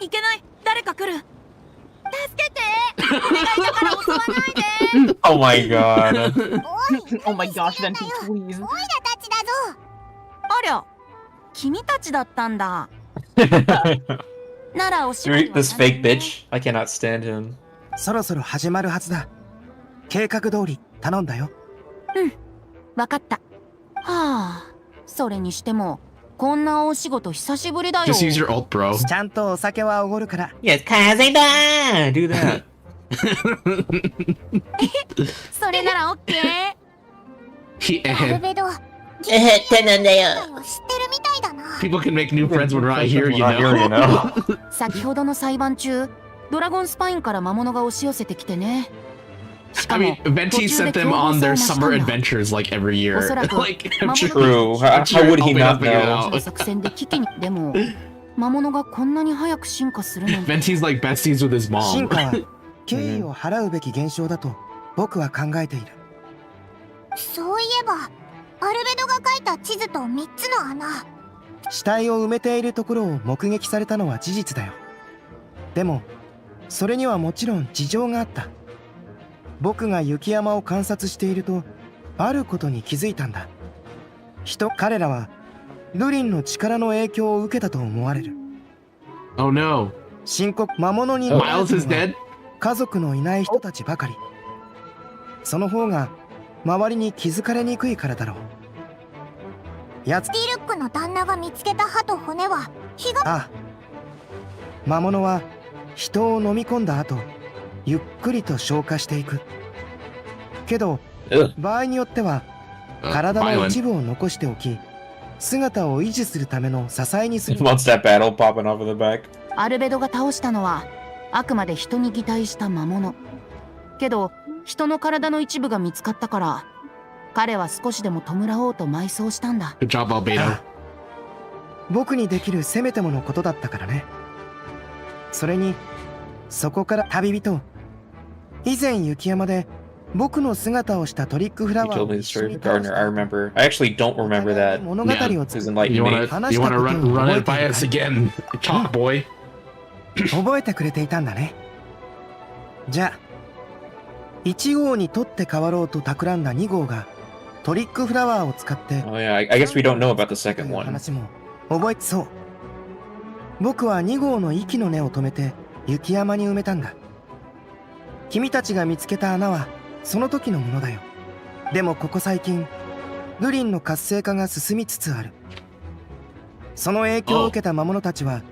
いけない、誰か来る。助けて。お願いだから襲わないで。 Oh my god. Oh my gosh, Venti, please. オイラたちだぞ。ありゃ、君たちだったんだ。ならおしまい Dude, this fake bitch. I cannot stand him. そろそろ始まるはずだ。計画通り頼んだよ。うん、わかった。はあ、それにしてもこんな大仕事久しぶりだよ。Just use your ult, bro. ちゃんとお酒はおごるから。 Yes, kaze da! Do that. それならオッケー。アルベド、ってなんだよ。知ってるみたいだな。 People can make new friends when we're not here, you know. 先ほどの裁判中、ドラゴンスパインから魔物が押し寄せてきてね。I mean, Venti sent them on their summer adventures like every year. Like, I'm sure. True. How would he not know? 作戦で危機にでも魔物がこんなに早く進化するなんて。 Venti's like besties with his 進 mom. 化は敬意を払うべき現象だと僕は考えている。そういえば、アルベドが描いた地図と3つの穴。死体を埋めているところを目撃されたのは事実だよ。でもそれにはもちろん事情があった。僕が雪山を観察しているとあることに気づいたんだ。彼らはルリンの力の影響を受けたと思われる。 Oh no. 深刻魔物に Miles is dead? 家族のいない人たちばかり。その方が周りに気づかれにくいからだろう。やつディルックの旦那が見つけた歯と骨は火が。ああ、魔物は人を飲み込んだ後ゆっくりと消化していく。けど場合によっては体の一部を残しておき姿を維持するための支えにする。 Mondstadt battle popping off of the back. アルベドが倒したのはあくまで人に擬態した魔物。けど人の体の一部が見つかったから彼は少しでも弔おうと埋葬したんだ。 Good job, Albedo. 僕にできるせめてものことだったからね。それにそこから旅人、以前雪山で僕の姿をしたトリックフラ You ワー told を me the 一緒 story に of the gardener. I remember. I actually don't remember that. 物語を Please enlighten You me. wanna run it by us again? Talk, boy. 覚えてくれていたんだね。じゃあ1号に取って代わろうと企んだ2号がトリックフラワーを使って Oh yeah, I guess we don't know about the second one. 話も覚えてそう。僕は2号の息の根を止めて雪山に埋めたんだ。君たちが見つけた穴はその時のものだよ。でもここ最近ルリンの活性化が進みつつある。その影響を受けた魔物たちは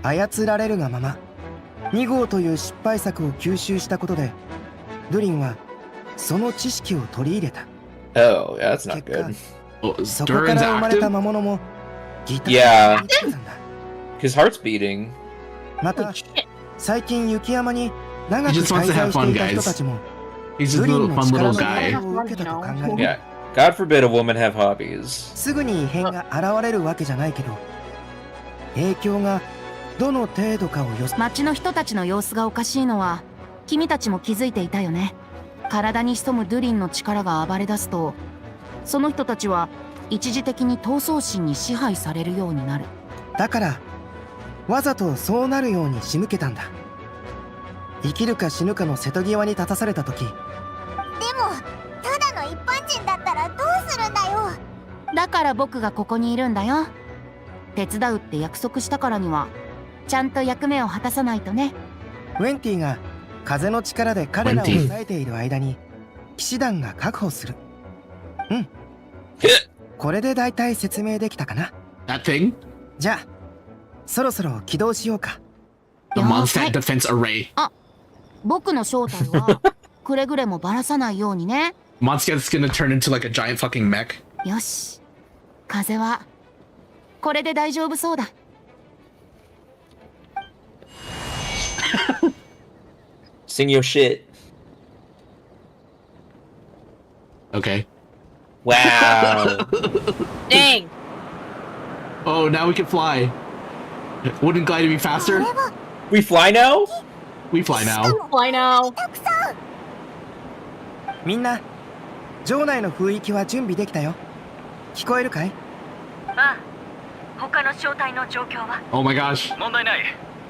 操られるがまま2号という失敗作を吸収したことでルリンはその知識を取り入れた。 Oh, yeah, that's not good. そこから生まれた魔物もギター Yeah. His heart's beating. また最近雪山に長 He く just wants 滞 to have 在して fun, いた人 guys. たちも He's just a ルリ little ンの fun 力 little の guy. 影響を受けたと考える。 Yeah. God forbid a woman have hobbies. すぐに異変が現れるわけじゃないけど影響がどの程度かを予想。町の人たちの様子がおかしいのは君たちも気づいていたよね。体に潜むドゥリンの力が暴れ出すとその人たちは一時的に闘争心に支配されるようになる。だからわざとそうなるように仕向けたんだ。生きるか死ぬかの瀬戸際に立たされた時。でもただの一般人だったらどうするんだよ。だから僕がここにいるんだよ。手伝うって約束したからにはちゃんと役目を果たさないとね。ウェンティが風の力で彼らを抑えている間に騎士団が確保する。うん。これでだいたい説明できたかな。 That thing? じゃあそろそろ起動しようか。 The Mondstadt Defense Array. あ、僕の正体はくれぐれもばらさないようにね。Mondstadt's gonna turn into like a giant fucking mech. よし、風はこれで大丈夫そうだ。Sing your shit. Okay. Wow. Dang. Oh, now we can fly. Wouldn't gliding be faster? We fly now? We fly now. Fly now. みんな場内の雰囲気は準備できたよ。聞こえるかい？ああ、他の招待の状況は？ Oh my gosh. 問題ない。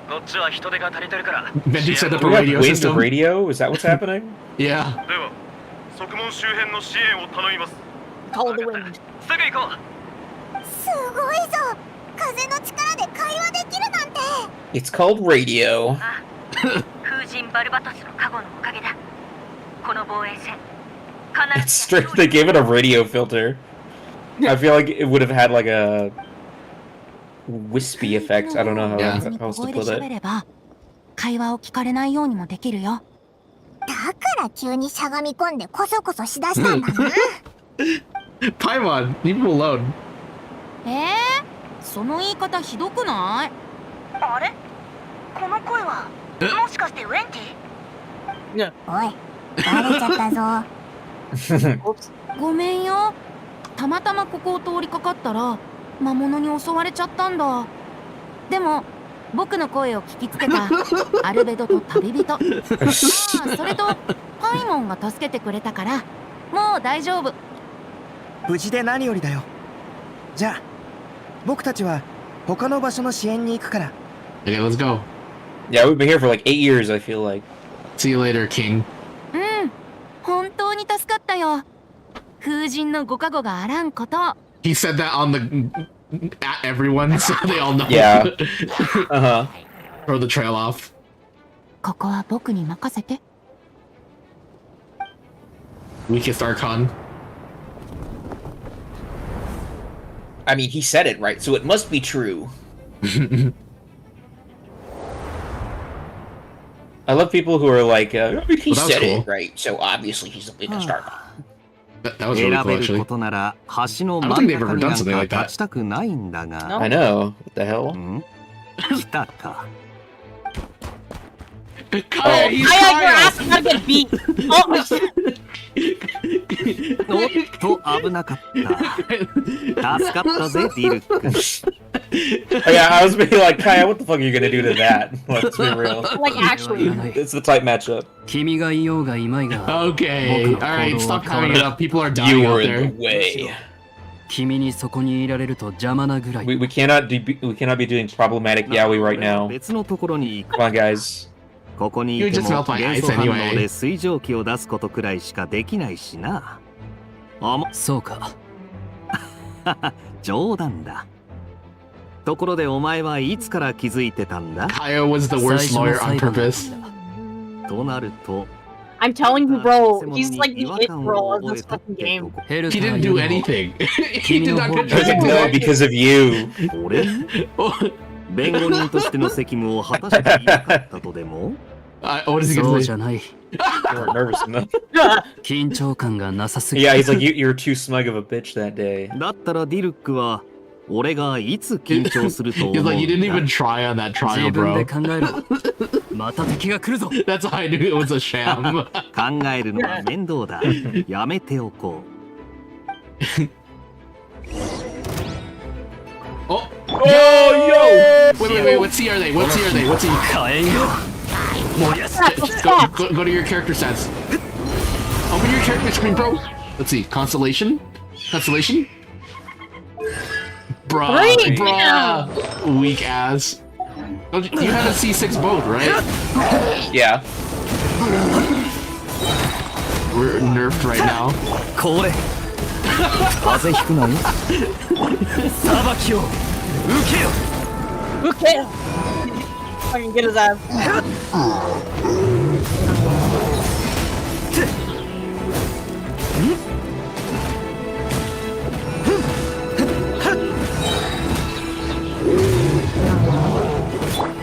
こっちは人手が足りてるから。 Benji set up Do a we have radio wind system. radio? Is that what's happening? Yeah. では側門周辺の支援を頼みます。 Call the wind. すぐ行こすごいぞ。風の力で会話できるなんて。 It's called radio. 風神バルバトスの加護のおかげだ。この防衛戦、 It's straight. They gave it a radio filter. I feel like it would have had like a wispy effect. I don't know how else to put it. 会話を聞かれないようにもできるよ。だから急にしゃがみ込んでコソコソしだしたんだな。Paimon, leave him alone. その言い方ひどくない？あれ？この声はもしかしてウェンティ？おい、バレちゃったぞ。ごめんよ。たまたまここを通りかかったら魔物に襲われちゃったんだ。でも僕の声を聞きつけたアルベドと旅人、それとパイモンが助けてくれたからもう大丈夫。無事で何よりだよ。じゃあ僕たちは他の場所の支援に行くから。 Okay, let's go. Yeah, we've been here for like 8 years, I feel like. See you later, King. 本当に助かったよ。風神のご加護があらんこと。 He said that on the at everyone, so they all know. Yeah. Uh-huh. Throw the trail off. ここは僕に任せて。 Weakest Archon. I mean, he said it right, so it must be true. I love people who are like, he Well, said cool. it right, so obviously he's the biggest Archon. That was really 選 cool, べる actually. ことなら橋の I 真 don't ん think they've 中 ever に done なん something か like that. 立ちたくないんだが。 I know. What the hell? 来たか。 Kaya, he's Kaya, your Kaya! ass is gonna get beat. Oh shit. おっと危なかった。助かったぜ、ディルック。 Yeah, I was being like, Kaya, what the fuck are you gonna do to that? Let's be real. Like actually. It's the type matchup. 君がいようがいまいが Okay, alright, stop calling it up. People are dying You out were in there. the way. 君にそこにいられると邪魔なぐらい We cannot be doing problematic yaoi right now. 別のところに行く。 Come on, guys. ここにい You て just も melt my 元 ice 素反応 anyway. で水蒸気を出すことくらいしかできないしな。そうか。冗談だ。ところでお前はいつから気づいてたんだ？ Kaya was the worst lawyer on purpose. となると。 I'm telling you, bro. He's like the it bro of this fucking game. He didn't do anything. He did not contribute to No, it. because of you. 俺？弁護人としての責務を果たしていなかったとでも？ What is he そう gonna じゃ say? ない。 You weren't nervous enough. 緊張感がなさすぎる。 Yeah, he's like, you're too smug of a bitch that day. だったらディルックは俺がいつ緊張すると思う He's んだ？ like, you didn't even try on that 自 trial, 分で bro. 考えろ。また敵が来るぞ。 That's how I knew it was a sham. 考えるのは面倒だ。やめておこう。 Oh, yo! Wait, what C are they? What C are they? What's he? 火炎よ。燃やして Go to your character stats. Open your character screen, bro. Let's see. Constellation? Constellation? Bruh. Great. Bruh. Weak ass. You have a C6 both, right? Yeah. We're nerfed right now. これ風邪ひくなよ。裁きを受けよ。 Who cares? Fucking get his ass.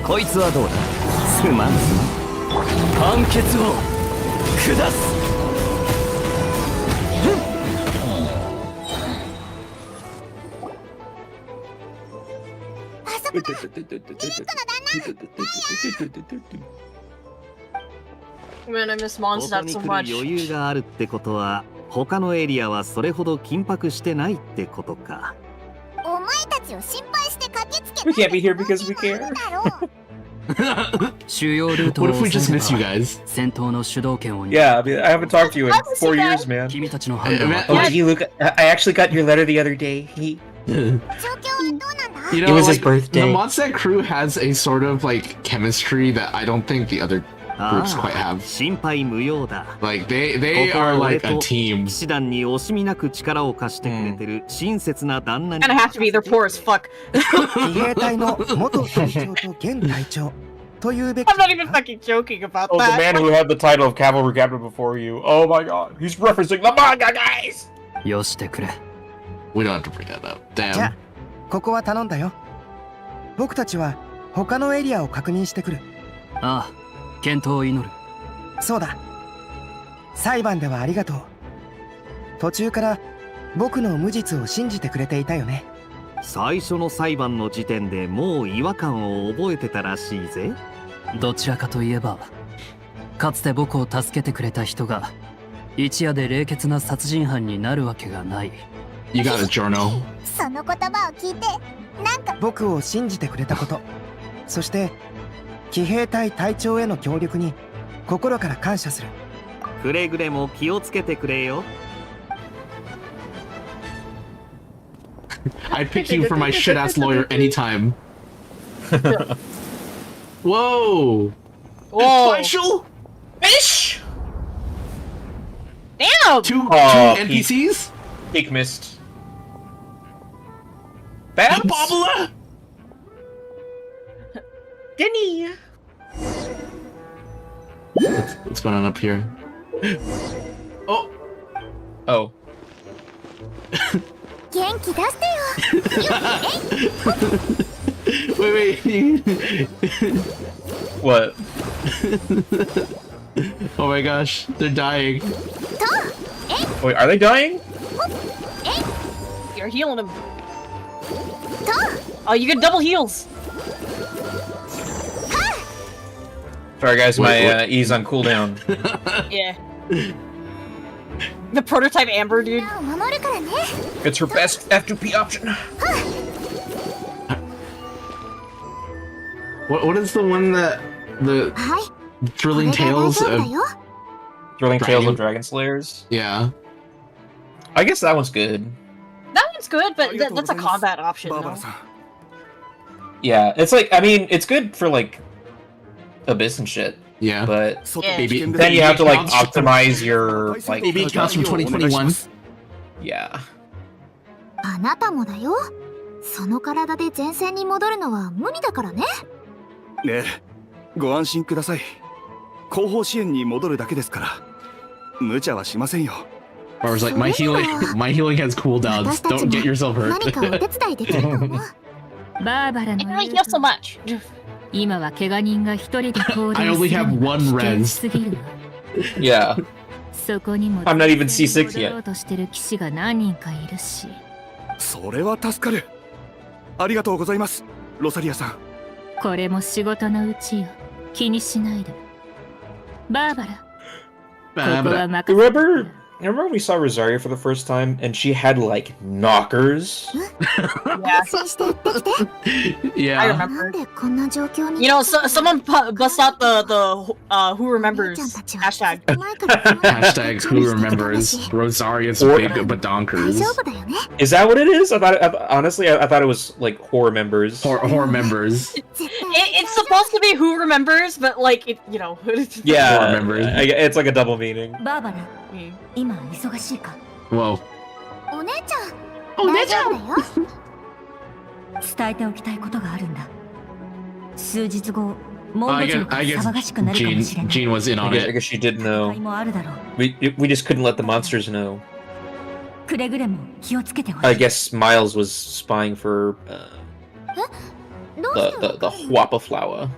こいつはどうだ。すまんすまん。判決を下す。 Man, I miss ここ Mondstadt に so 来る much. 余裕があるってことは他のエリアはそれほど緊迫してないってことか。お前たちちを心配して駆けつけ We can't be here because we care. 収容ルートを What if we just 抑え miss れ you ば guys? 戦闘の主導権を Yeah, I mean, I haven't talked to you in 4 years, man. 君たちの判断は Oh, gee, Luke, I actually got your letter the other day. You It know, was his like, birthday. the Mondstadt crew has a sort of like chemistry that I don't think the other groups quite have. 心配無用だ。 Like they ここは are 俺 like a と team. 騎士団に惜しみなく力を貸してくれてる親切な旦那に Kinda have to be, they're poor as fuck. 騎兵隊の元隊長と現隊長というべき I'm not even fucking joking about Oh, the that. man who had the title of cavalry captain before you. Oh my god, he's referencing the manga, guys! よしてくれ We don't have to bring that up. じゃ Damn. あここは頼んだよ。僕たちは他のエリアを確認してくる。ああ健闘を祈るそうだ。裁判ではありがとう。途中から僕の無実を信じてくれていたよね。最初の裁判の時点でもう違和感を覚えてたらしいぜ。どちらかといえばかつて僕を助けてくれた人が一夜で冷血な殺人犯になるわけがない You got it, Jorno. その言葉を聞いてなんか僕を信じてくれたこと、そして騎兵隊隊長への協力に心から感謝する。くれぐれも気をつけてくれよ。I'd pick you for my shit ass lawyer anytime. Whoa! Whoa. Partial? Fish! Damn! Two Oh, NPCs? Peak missed. Babs? Bobbler? Denny! What's going on up here? Oh! Oh. 元気出してよ。Wait. What? Oh my gosh, they're dying. Wait, are they dying? You're healing him. Oh, you get double heals. Sorry guys, Wait, my what? E's on cooldown. Yeah. The prototype Amber, dude. 守るからね。 It's her best F2P option. What is the one that the はい。 thrilling これで大 tales 丈夫 of だよ。 Thrilling Tales Dragon? of Dragon Slayers. Yeah. I guess that one's good. That one's good, but that's a combat option, though. Yeah, it's like, I mean, it's good for like Abyss and shit. Yeah. But Yeah. Baby, then you have to like counts from- optimize your like Baby counts from 2021. Yeah. あなたもだよ。その体で前線に戻るのは無理だからね。ねえ、ご安心ください。後方支援に戻るだけですから。無茶はしませんよ。 I was like, my healing has cooldowns. 私たち Don't も get yourself 何かお hurt. 手伝いできると思う。バーバラの I 言 don't う heal と so much. 今は怪我人が一人で行動 I す only る have のが one 危険 res. すぎるわ。 Yeah. そこにも I'm not even C6 戻ろうとしてる騎士が何人かいるし。それは助かる。ありがとうございます、ロサリアさん。これも仕事のうちよ。気にしないで。バーバラ、ここは任せて。 Remember we saw Rosario for the first time and she had like knockers? Yeah. 安心して行ってきて。 Yeah. I な remember. んでこんな状況に。 You know, someone bust out the who remembers 姉ちゃんたちは hashtag. ずっと前からこの Hashtags who remembers Rosaria's Or- big 大 badonkers. 丈夫だよね。 Is that what it is? Honestly, I thought it was like horror members. Horror members. 絶対 It's supposed to be who remembers, but like it, you know. Yeah, Horror members. it's like a double meaning. バーバラ、 Mm. 今忙しいか。 Whoa. お姉ちゃん。大丈夫だよ。伝えておきたいことがあるんだ。数日後、モン I ド城 guess, が I 騒がしくなるかもしれ guess ない。 Jean was in on I it. guess she did 戦 know. いもあるだろう。 We just couldn't let the monsters know. くれぐれも気をつけてほしい。 I guess Miles was spying for どうして the Huapa flower.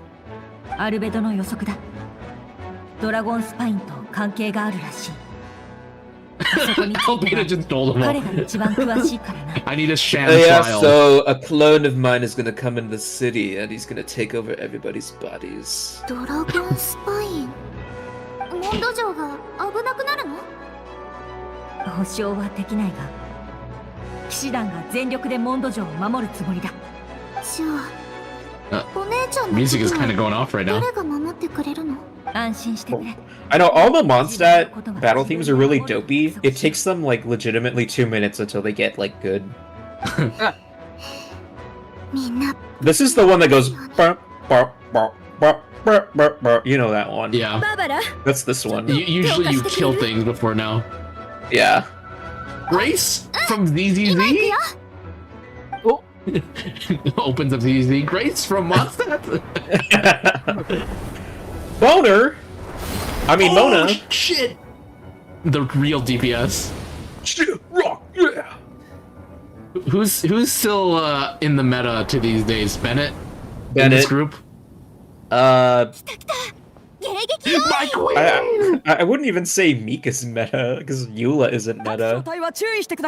アルベドの予測だ。ドラゴンスパインと関係があるらしい。そこについて Albedo は just told him 彼 all. が一番詳しいからな。 I need a sham Yeah, trial. so a clone of mine is gonna come into the city and he's gonna take over everybody's bodies. ドラゴンスパイン。モンド城が危なくなるの？保証はできないが、騎士団が全力でモンド城を守るつもりだ。じゃあ、お姉ちゃんの Music is こと kind of going off right now. 誰が守ってくれるの？安心してくれ。 I know all the Mondstadt battle themes are really dopey. It takes them like legitimately 2 minutes until they get like good. みんな This is the one that goes. Burp, burp, burp, burp, burp, burp, burp. You know that one. Yeah. That's this one. Usually you kill things before now. Yeah. Grace from ZZZ? Oh. Opens up ZZZ. Grace from Mondstadt? Boner? I mean, Mona. Shit! The real DPS. Shit, rock, yeah! Who's still in the meta to these days? Bennett? In Bennett. this group? My queen! I wouldn't even say Mika's meta, because Eula isn't meta.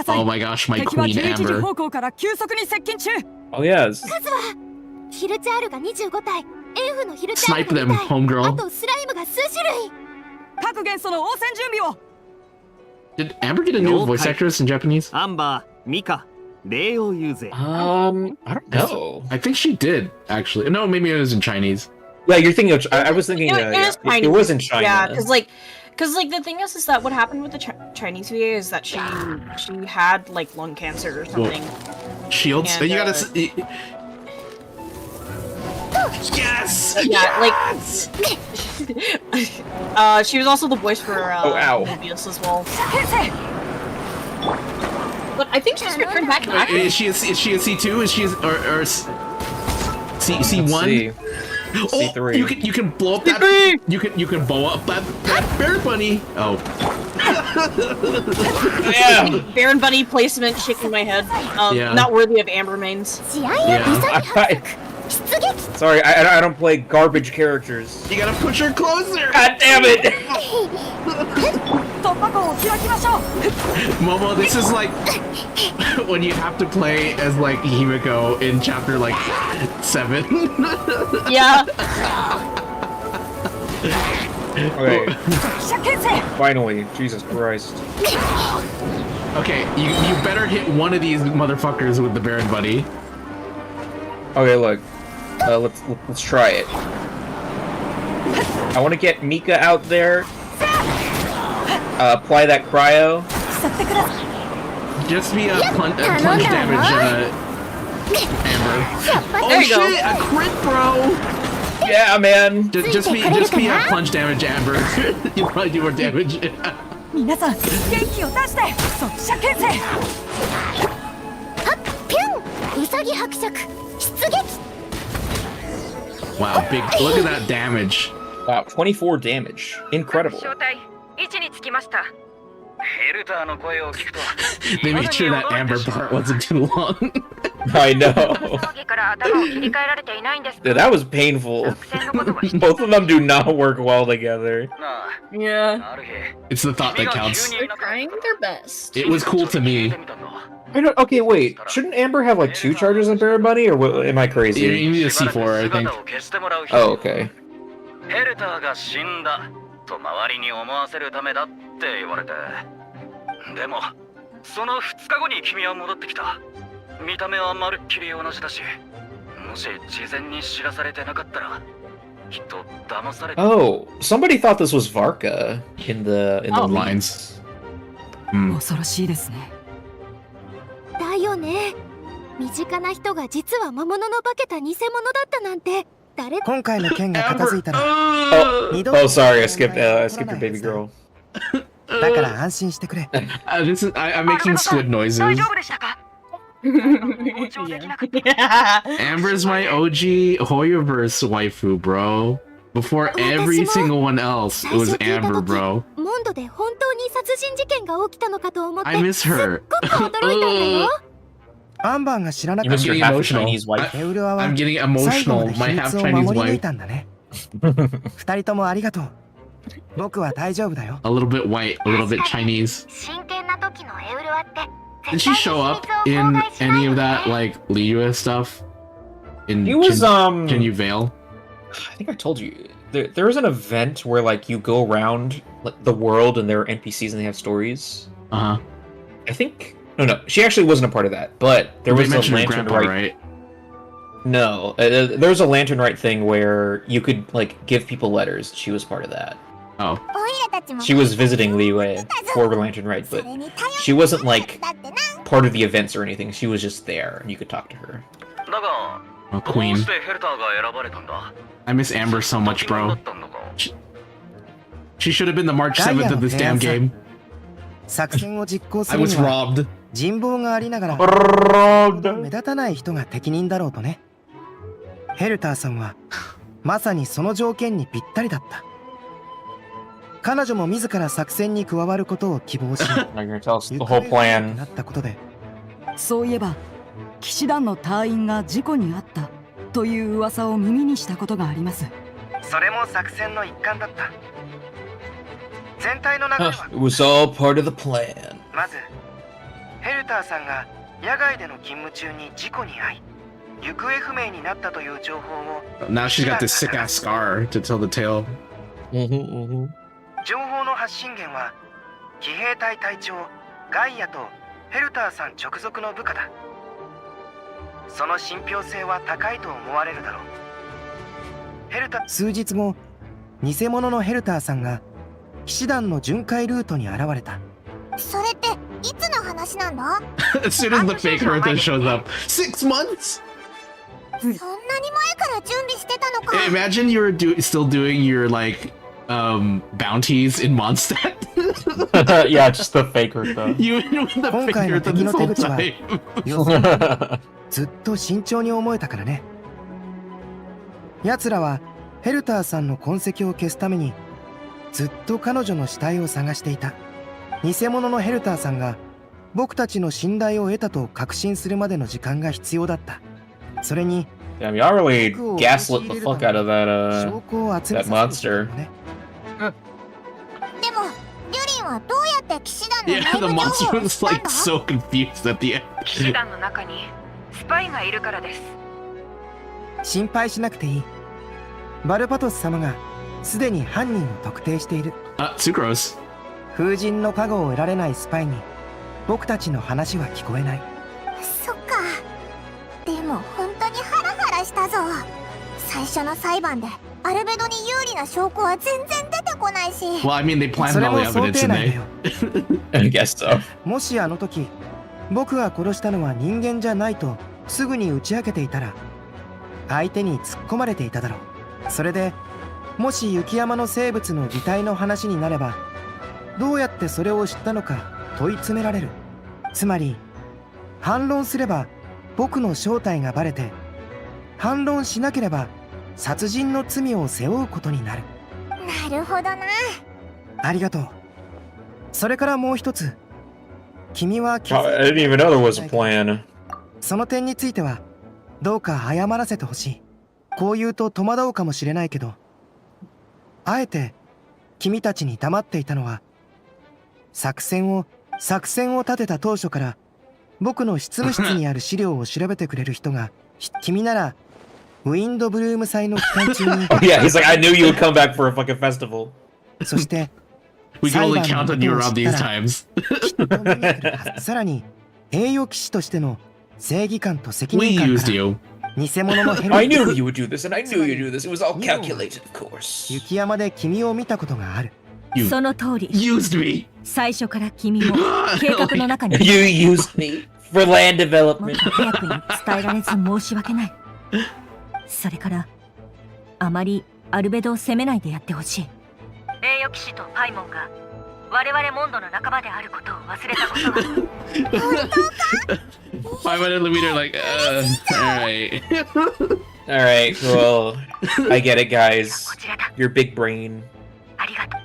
Oh my gosh, my queen Amber. Oh yes. 数はヒルチャールが25体、エルフのヒルチャー Snipe ル them, が2体、あ homegirl. とスライムが数種類。各元素の応戦準備を。 Did Amber get a new voice actress in Japanese? アンバー、ミカ、礼を言うぜ。I don't know. I think she did, actually. No, maybe it was in Chinese. Yeah, you're thinking of. I was thinking. It was in China. Yeah, because like the thing is that what happened with the Chinese VA is that she had like lung cancer or something. Shields? And, you gotta. Yes! Yeah, Yes! like she was also the voice for ow. Mobius as well. But I think she's returned back to Wait, acting. is she a C2? Is she or C1? C3. You can blow up that. You can blow up that bear bunny. Oh. Yeah. Baron Bunny placement, shaking my head. Yeah. Not worthy of Amber mains. Sorry, I don't play garbage characters. You gotta push her closer. God damn it! Momo, this is like when you have to play as like Himiko in chapter like 7. Yeah. Okay. Finally, Jesus Christ. Okay, you better hit one of these motherfuckers with the Baron Buddy. Okay, look. Let's try it. I want to get Mika out there. Apply that cryo. Just be a punch damage Amber. There Oh you go. shit, a crit, bro! Yeah, man. Just be a punch damage Amber. You'll probably do more damage. 皆さん、元気を出して、速射牽制。ピュン、ウサギ伯爵、出撃。 Wow, big! Look at that damage. Wow, 24 damage. Incredible. 位置につきました。 They made sure that Amber part wasn't too long. I know. Dude, that was painful. Both of them do not work well together. Yeah. It's the thought that counts. They're trying their best. It was cool to me. I don't, okay, wait. Shouldn't Amber have like 2 charges on Baron Bunny, or what, am I crazy? You need a C4, I think. Oh, okay. ヘルターが死んだと周りに思わせるためだって言われて、でもその2日後に君は戻ってきた。見た目はまるっきり同じだし、もし事前に知らされてなかったらきっと騙されて。 Oh, somebody thought this was Varka in the lines. 恐ろしいですね。だよね。身近な人が実は魔物の化けた偽物だったなんて。今回の件が片付いたら Oh, sorry, I skipped your baby girl. だから安心してくれ。I'm making squid noises. Amber's my OG Hoyoverse waifu, bro. Before every single one else, it was Amber, bro. モンドで本当に殺人事件が起きたのかと思って I miss her. すっごく驚いたんだよ。アンバーが知らなか I'm った getting emotional. I'm getting emotional. My half Chinese wife. 二人ともありがとう。僕は大丈夫だよ。 A little bit white, a little bit Chinese. 真剣な時のエウルワって Did she show up in any of that like Liyue stuff? In He was Can you veil? I think I told you. There was an event where like you go around like the world and there are NPCs and they have stories. Uh-huh. I think No, she actually wasn't a part of that. But there was a lantern right. No, there was a lantern right thing where you could like give people letters. She was part of that. Oh. She was visiting Liyue for the lantern right, but she wasn't like part of the events or anything. She was just there, and you could talk to her. Oh, Queen. I miss Amber so much, bro. She should have been the March 7th of this damn game. I was robbed. 人望がありながら目立たない人が適任だろうとね。ヘルターさんはまさにその条件にぴったりだった。彼女も自ら作戦に加わることを希望し、なったことで。そういえば、騎士団の隊員が事故に遭ったという噂を耳にしたことがあります。それも作戦の一環だった。全体の流れは It was all part of the plan. まずヘルターさんが野外での勤務中に事故に遭い行方不明になったという情報を Now she's got this sick ass scar to tell the tale. 情報の発信源は騎兵隊隊長ガイアとヘルターさん直属の部下だ。その信憑性は高いと思われるだろう。ヘルタ数日後、偽物のヘルターさんが騎士団の巡回ルートに現れた。それっていつの話なんだ？ As soon as the fake Hertha shows up. 6 months? そんなに前から準備してたのか。Imagine you were still doing your like bounties in Mondstadt. Yeah, just the fake Hertha. You with the fake Hertha this whole time. ずっと慎重に思えたからね。奴らはヘルターさんの痕跡を消すためにずっと彼女の死体を探していた。偽物のヘルターさんが僕たちの信頼を得たと確信するまでの時間が必要だった。それに Damn, y'all really gaslit the fuck out of that monster. でもリュリンはどうやって騎士団の Yeah, the monster was like so confused at the end. 騎士団の中にスパイがいるからです。心配しなくていい。バルバトス様がすでに犯人を特定している。Sucrose. 風神の加護を得られないスパイに僕たちの話は聞こえない。そっか。でも本当にハラハラしたぞ。最初の裁判でアルベドに有利な証拠は全然出てこないし。Well, I mean, they planted all the evidence in there. I guess so. もしあの時僕が殺したのは人間じゃないとすぐに打ち明けていたら相手に突っ込まれていただろう。それでもし雪山の生物の擬態の話になればどうやってそれを知ったのか問い詰められる。つまり反論すれば僕の正体がバレて反論しなければ殺人の罪を背負うことになる。なるほどな。ありがとう。それからもう一つ。君は I didn't even know there was a plan. その点についてはどうか謝らせてほしい。こう言うと戸惑うかもしれないけどあえて君たちに黙っていたのは作戦を立てた当初から僕の執務室にある資料を調べてくれる人が君ならウィンドブルーム祭の期間中に Yeah, he's like, I knew you would come back for a fucking festival. そしてWe can only count on you around these times. さらに栄誉騎士としての正義感と責任 We 感 used から you. 偽物のヘル I knew you would do this, and I knew you'd do this. It was all calculated, of course. 雪山で君を見たことがある。その通り。Used me. 最初から君も計画の中に You used me for land development. 早くに伝えられず申し訳ない。それからあまりアルベドを責めないでやってほしい。栄誉騎士とパイモンが我々モンドの仲間であることを忘れたことは500 Lumina like, alright. Alright, well, I get it, guys. Your big brain. ありがとう。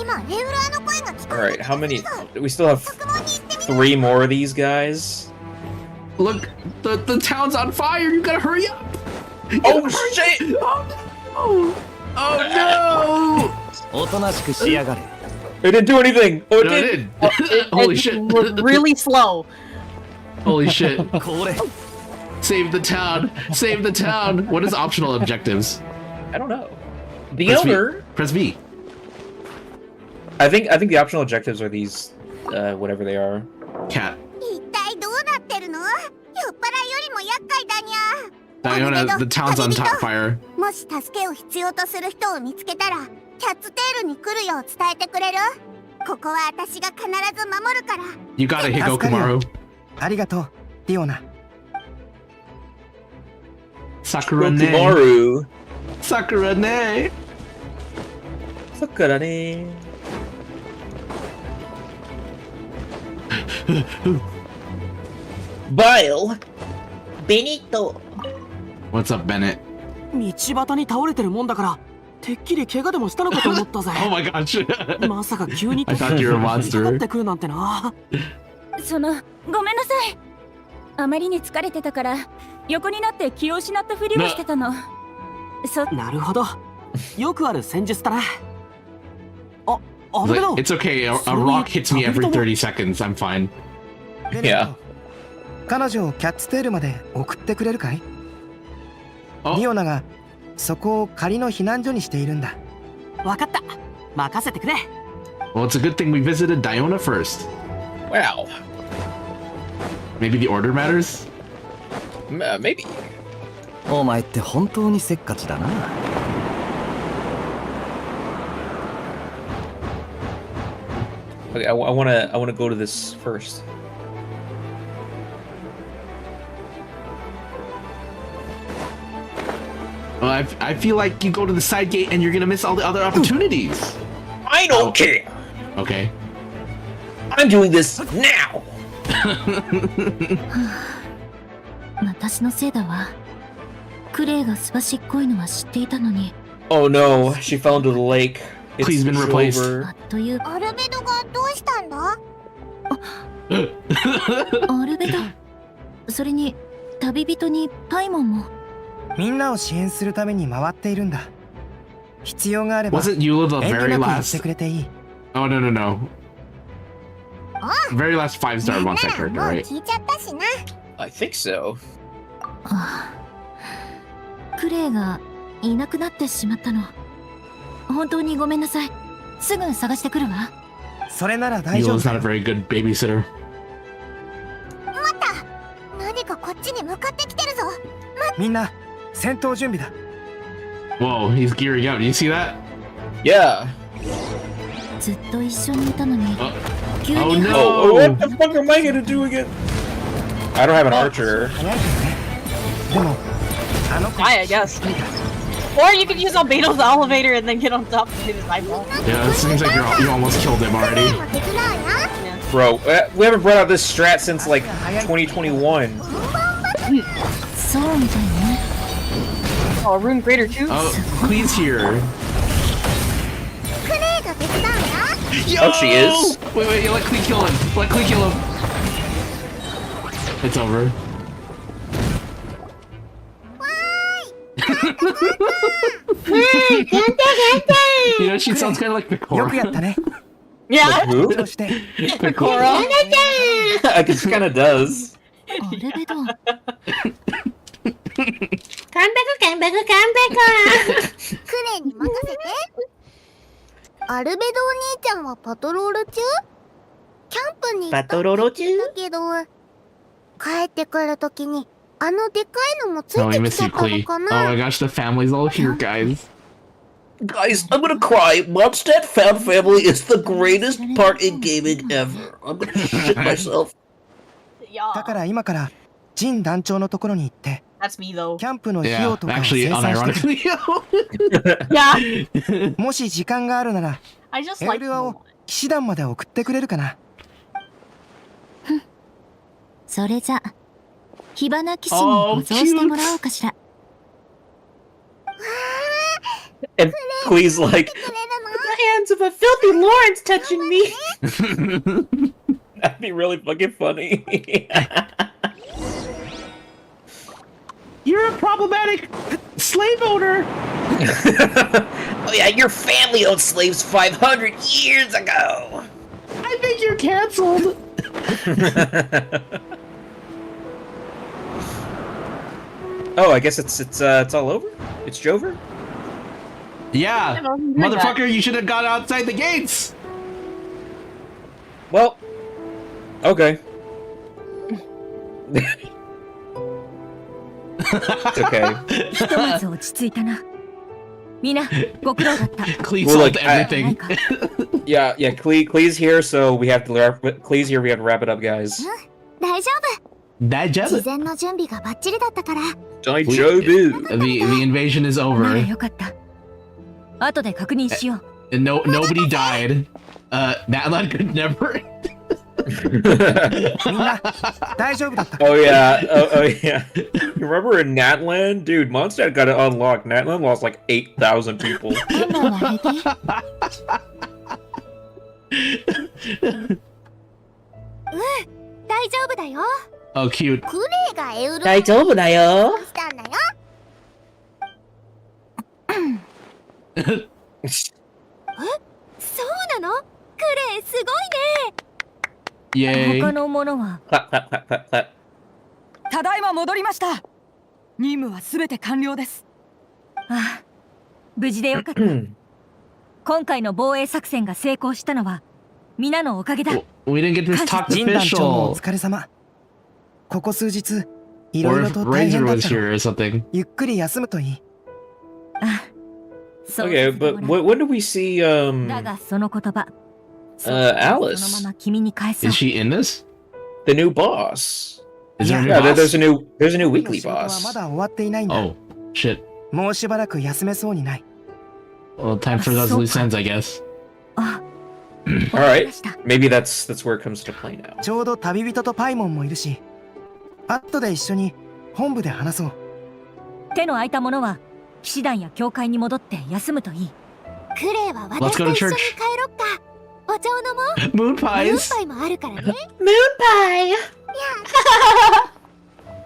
今レウラーの声が聞こえ Alright, how many? We still have 3 more of these guys. Look, the town's on fire. You gotta hurry up. Oh shit! Oh no! おとなしくしやがれ。 It didn't do anything. Oh, it No, did. Holy shit! Really slow. Holy shit! Save the town! Save the town! What is optional objectives? I don't know. The Press V. owner. Press V. I think the optional objectives are these, whatever they are. Cat. 一体どうなってるの？酔っ払いよりも厄介だにゃ。 Diona, the town's on top fire. もし助けを必要とする人を見つけたら、キャッツテールに来るよう伝えてくれる？ここは私が必ず守るから。You got it, Hikokumaru. ありがとう、ディオナ。Sakura ne. Hikokumaru. Sakura ne. Sakura ne. Bile. Benito. What's up, Bennett? 道端に倒れてるもんだから、てっきり怪我でもしたのかと思ったぜ。Oh my gosh. まさか急に I thought you were a monster. かかってくるなんてな。ごめんなさい。あまりに疲れてたから横になって気を失ったふりをしてたの。なるほど。よくある戦術だな。Like, it's okay, a rock hits me every 30 seconds, I'm fine. Yeah. 彼女をキャッツテールまで送ってくれるかい？ディオナがそこを仮の避難所にしているんだ。わかった。任せてくれ。Well, it's a good thing we visited Diona first. Wow. Maybe the order matters? Maybe. お前って本当にせっかちだな。Okay, I wanna go to this first. Well, I feel like you go to the side gate and you're gonna miss all the other opportunities. I don't care. Okay. I'm doing this now. 私のせいだわ。クレイがすばしっこいのは知っていたのに。 Oh no, she fell into the lake. It's Please been replaced. over. というアルベドがどうしたんだ？アルベド。それに旅人にパイモンも。みんなを支援するために回っているんだ。必要があれば Wasn't Eula the 遠慮 very なく言って last? くれていい。 Oh, no, no, no. Very last 5-star monster character, もう right? 聞いちゃったしな。I think so. クレイがいなくなってしまったの。本当にごめんなさい。すぐ探してくるわ。それなら大丈 Eula's 夫 not a very good babysitter. 待った。何かこっちに向かってきてるぞ。みんな戦闘準備だ。 Whoa, he's gearing up. Do you see that? Yeah. ずっと一緒にいたのに。 Oh no! Oh, what the fuck am I gonna do again? I don't have an archer. でもあの子 I guess. Or you could use Albedo's elevator and then get on top and hit his eyeball. Yeah, it seems like you almost killed him already. Bro, we haven't brought out this strat since like 2021. そうみたいね。 Oh, a room greater too? Oh, Queen's here. クレイが手伝うよ。 Oh, she is. Wait, let Queen kill him. Let Queen kill him. It's over. You know, she sounds kind of like Picora. よくやったね。 Yeah. Who? そして Picora. I guess it kind of does. アルベド。カンベククレイに任せて。アルベドお兄ちゃんはパトロール中？キャンプに行ったって言ったけど、帰ってくるときにあのでかいのもつ Oh, い I てき miss ちゃ you, ったの Clee. か Oh な？ my gosh, the family's all here, guys. Guys, I'm gonna cry. Mondstadt Found Family is the greatest part in gaming ever. I'm gonna shit myself. だから今からジン団長のところに行って That's me though. キャンプの費 Yeah, 用とかを actually, 精算して unironically. Yeah. もし時間があるなら I just エ like ルアを騎士団まで送ってくれるかな。それじゃ火花騎士に護送してもらおうかしら。 And Queen's like, The hands of a filthy Lawrence touching me. that'd be really fucking funny. You're a problematic slave owner. Oh yeah, your family owned slaves 500 years ago. I think you're canceled. Oh, I guess it's all over. It's Jover. Yeah, I don't do motherfucker, you should have gone outside the gates. Well, okay. It's okay. ひとまず落ち着いたな。みんな、ご苦労だった。Clee Well, solved like, I- everything. Yeah, Clee's here, so we have to Clee's here. We have to wrap it up, guys. 大丈夫。大丈夫。事前の準備がバッチリだったから 大 We- 丈夫。 the invasion is なら over. よかった。後で確認しよう。And nobody died. Natlan could never. みんな大丈夫だった。 Oh yeah, oh yeah. You remember in Natland, dude? Mondstadt got it unlocked. Natland lost like 8,000 people. エンバーは平気大丈夫だよ Oh, cute. クレイがエウル大丈夫だよ。したんだよそうなのクレイすごいね Yay. 他のものは Clap, clap, clap, clap, clap. ただいま戻りました。任務はすべて完了です。ああ、無事でよかった。今回の防衛作戦が成功したのは皆のおかげだ。 We didn't get this top 陣団長もお official. 疲れ様。ここ数日いろ Or いろ if と大 Razor 変だっ was た here の。 or something. ゆっくり休むといい。そう Okay, but when do we see だがその言葉、 Alice? そのまま君に返そう Is。she in this? The new boss. Is there a new Yeah, boss? there's a new の weekly 仕事はま boss. だ終わっていないんだ。 Oh, shit. もうしばらく休めそうにない。 Well, time for those loose ends, I guess. あ、 All right, maybe that's where it comes to play now. ちょうど旅人とパイモンもいるし、後で一緒に本部で話そう。手の空いた者は騎士団や教会に戻って休むといい。クレイは私と一緒に帰ろっかお茶を飲もう Moon ムーン pies. パイもあるからね Moon pie.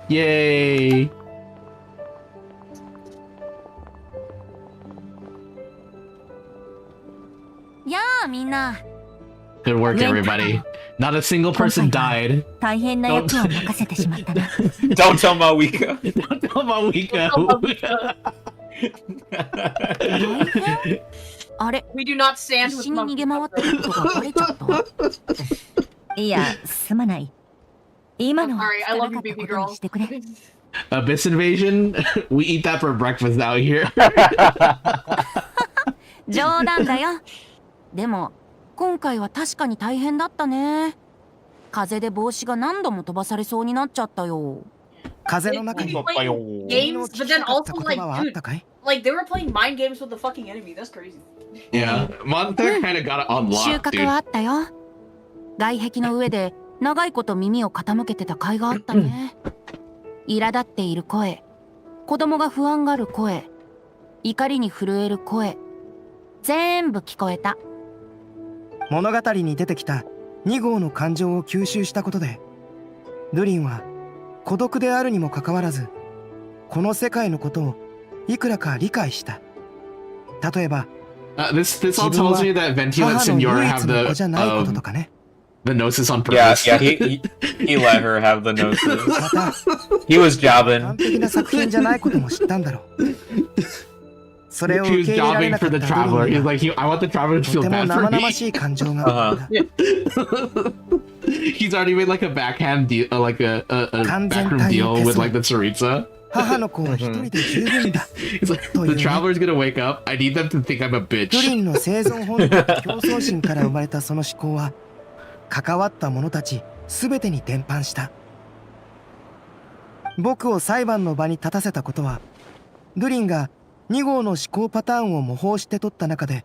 Yay. やあみんな Good work, everybody. Not a single person died. 大変な役を任せてしまったな。 Don't tell Mawika. Don't tell Mawika. あれ We do not stand 必 with 死に逃げ回ってることがバレちゃったいや、すまない。今のは Sorry, I 聞か love な you, かった baby ことに girl. してくれ。 Abyss invasion? We eat that for breakfast out here. 冗談だよ。でも、今回は確かに大変だったね。風で帽子が何度も飛ばされそうになっちゃったよ。風の中に Games, but then also like, dude, like they were playing mind games with the fucking enemy. That's crazy. Yeah, Monster kind of got it 収 unlocked, 穫はあ dude. ったよ。外壁の上で長いこと耳を傾けてた甲斐があったね。苛立っている声、子供が不安がる声、怒りに震える声、全部聞こえた。物語に出てきた2号の感情を吸収したことで、ルリンは孤独であるにもかかわらず、この世界のことをいくらか理解した。例えば、 This all tells me that Ventula and 母の Senora 唯 have 一の子 the じゃないこととかね。 the gnosis on Yeah, purpose. yeah, he let her have the gnosis. また、 He was 完 jobbing. 璧な作品じゃないことも知ったんだろう。それを He 受 was け入れられ jobbing なか for った the ル traveler. リン He's には like, I want the traveler to と feel ても bad 生 for 々 me. しい感情があった。 He's already made like a backhand deal, like a backroom deal with like the Tsaritsa. 母の子は一人で十分だ。 He's like, the traveler's gonna wake up. I need them to think I'm a ル bitch. リンの生存本能と競争心から生まれたその思考は、関わった者たち全てに伝播した。僕を裁判の場に立たせたことは、ルリンが2号の思考パターンを模倣して取った中で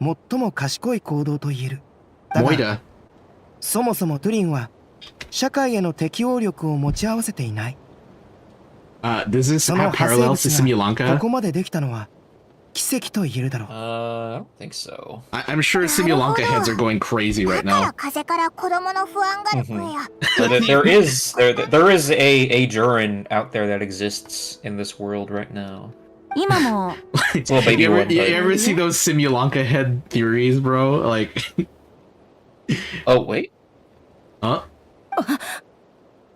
最も賢い行動と言える。だが Moida. そもそもトゥリンは社会への適応力を持ち合わせていない。 Does this その have 派生 parallels to 物がこ Simulanka? こまでできたのは奇跡と言えるだろう。 I don't think so. I'm sure Simulanka heads are going crazy right だから now. 風から子供の不安がる声や There is a Jurin out there that exists in this world right now. 今も It's a little baby You ever, one, you but... ever see those Simulanka head theories, bro? Like, Oh, wait. huh?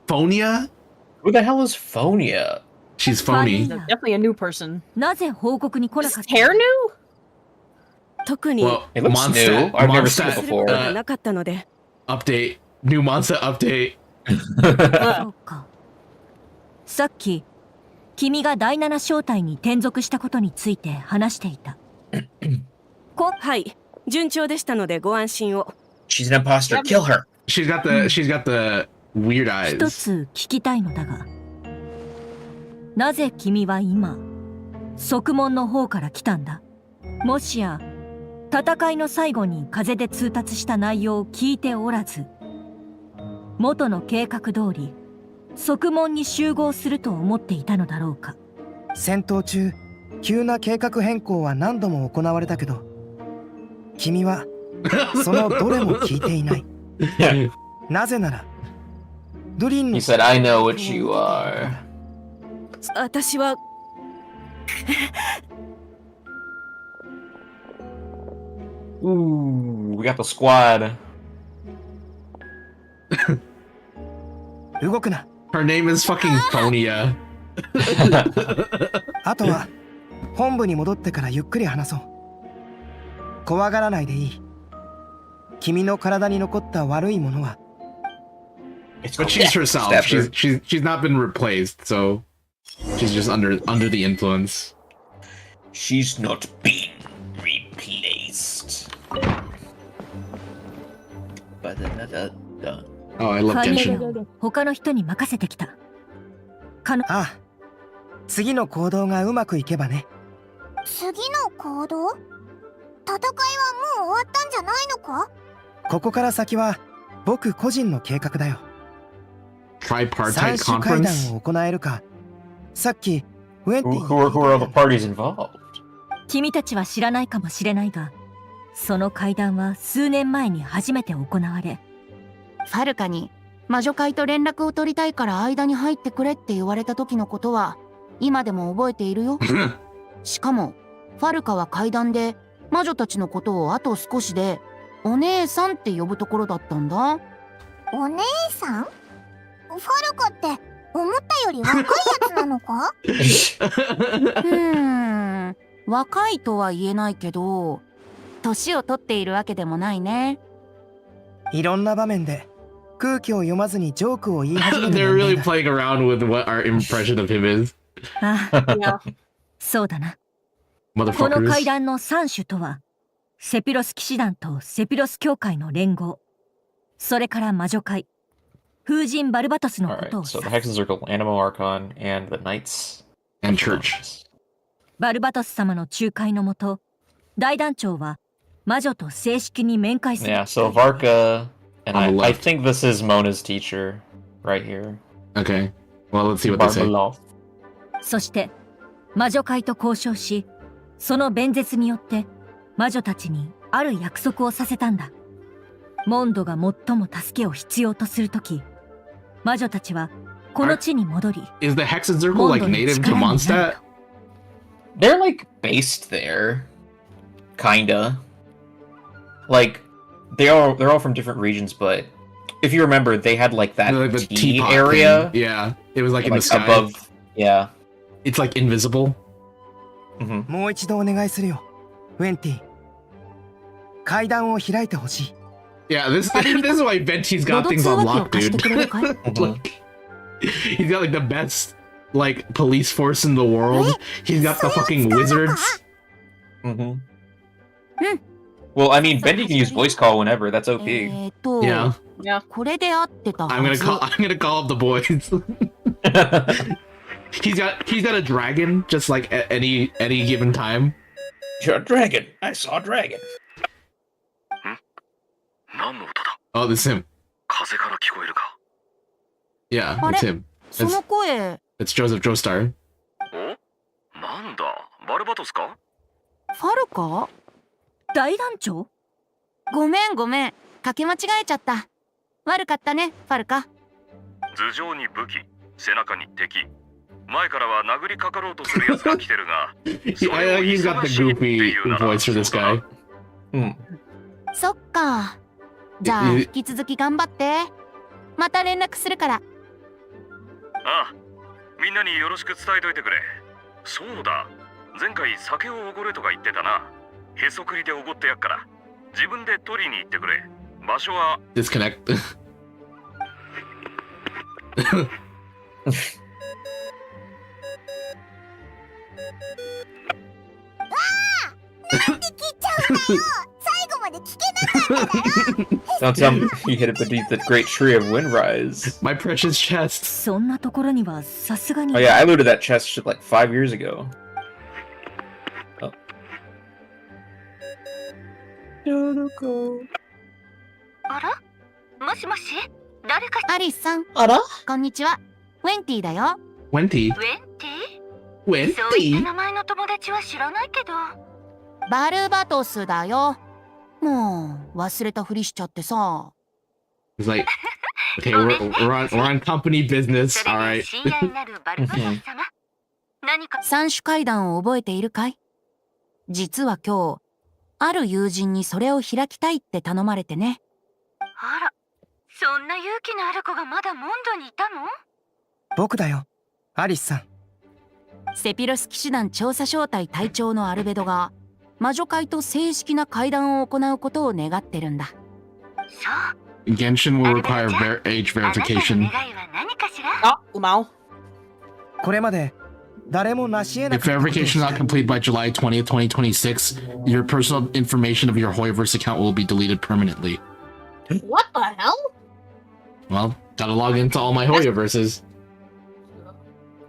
Phonia? Who the hell is Phonia? She's phony. Definitely a new person. なぜ報告に来な Is かっ his た hair new? 特に Well, It looks new. Mondstadt, I've never seen it Mondstadt, before. なかったので Update. New Mondstadt update. そうか。さっき君が第7小隊に転属したことについて話していた。はい、順調でしたのでご安心を。 She's an imposter. Kill her. She's got the weird 一 eyes. つ聞きたいのだが、なぜ君は今側門の方から来たんだ？もしや戦いの最後に風で通達した内容を聞いておらず、元の計画通り側門に集合すると思っていたのだろうか？戦闘中急な計画変更は何度も行われたけど、君はそのどれも聞いていない。なぜならドリンの He said, I know what you are. 私はOoh, we got the squad. 動くな。 Her name is fucking Phonia. あとは本部に戻ってからゆっくり話そう。怖がらないでいい。君の体に残った悪いものは。But she's herself. She's not been replaced, so she's just under the influence. She's not being replaced. Oh, I love 海 Genshin. を他の人に任せてきた。ああ、次の行動がうまくいけばね。次の行動？戦いはもう終わったんじゃないのか？ここから先は僕個人の計画だよ。 Tripartite 三種会談 conference? を行えるか。さっきウェンティ Who are all the parties involved? 君たちは知らないかもしれないが、その会談は数年前に初めて行われ、ファルカに魔女会と連絡を取りたいから間に入ってくれって言われた時のことは今でも覚えているよ。しかもファルカは階段で魔女たちのことをあと少しでお姉さんって呼ぶところだったんだ。お姉さん？ファルカって思ったより若いやつなのか？若いとは言えないけど年を取っているわけでもないね。いろんな場面で空気を読まずにジョークを言い始める。 They're really playing around with what our impression of him is. ああ、そうだな。この会談の3種とは、セピロス騎士団とセピロス教会の連合、それから魔女会、風神バルバトスのことを So the Hexen Circle, Animo Archon, and the Knights. And Church. バルバトス様の仲介のもと、大団長は魔女と正式に面会する。Yeah, so Varka, and I think this is Mona's teacher right here. Okay. Well, let's see what they say. そして魔女会と交渉し、その弁舌によって魔女たちにある約束をさせたんだ。モンドが最も助けを必要とするとき、魔女たちはこの地に戻り、 Is the Hexen Circle like native to Mondstadt? They're like based there, kinda. Like they're all from different regions, but if you remember, they had like that Like the tea teapot area. thing. Yeah, it was like in the sky. Above. Yeah. It's like invisible. もう一度お願いするよ、ウェンティ。階段を開いてほしい。Yeah, this is why Venti's got things on lock, dude. Like, he's got like the best like police force in the world. He's got the fucking wizards. Well, I mean, Bendy can use voice call whenever. That's OP. Yeah.これで合ってたはず。 I'm gonna call up the boys. he's got a dragon just like at any given time. You're a dragon. I saw a dragon. 何の音だ？ Oh, this is him. 風から聞こえるか？ Yeah, あれ it's him. その声。 It's Joseph Joestar. お？なんだ？バルバトスか？ファルカ？大団長？ごめん。かけ間違えちゃった。悪かったね、ファルカ。頭上に武器、背中に敵。前からは殴りかかろうとするやつが来てるが。He's got the goofy voice for this guy. そっか。じゃあ引き続き頑張って。また連絡するから。ああ、みんなによろしく伝えといてくれ。そうだ、前回酒をおごれとか言ってたな。へそくりでおごってやっから、自分で取りに行ってくれ。場所は Disconnect. なんで切っちゃうんだよ。最後まで聞けなかっただろ。 Don't tell me he hid it beneath the great tree of Windrise. My precious chest. そんなところにはさすがに。 Oh yeah, I looted that chest like 5 years ago. Oh. あらもしもし誰かアリスさん。あらこんにちは。ウェンティだよ。 Wenty. ウェンティそういった名前の友達は知らないけど。バルバトスだよ。もう忘れたふりしちゃってさ。 He's like, okay, we're on company business. All right. 親愛なるバルバトス様。何か三種階段を覚えているかい？実は今日、ある友人にそれを開きたいって頼まれてね。あら、そんな勇気のある子がまだモンドにいたの？僕だよ、アリスさん。セピロス騎士団調査小隊隊長のアルベドが魔女会と正式な会談を行うことを願ってるんだ。そう。 Genshin will require age verification. あ、うまお。これまで誰も成し得な If かったことを verification し is た not complete by July 20th, 2026, your personal information of your Hoyoverse account will be deleted permanently. What the hell? Well, gotta log into all my Hoyoverses.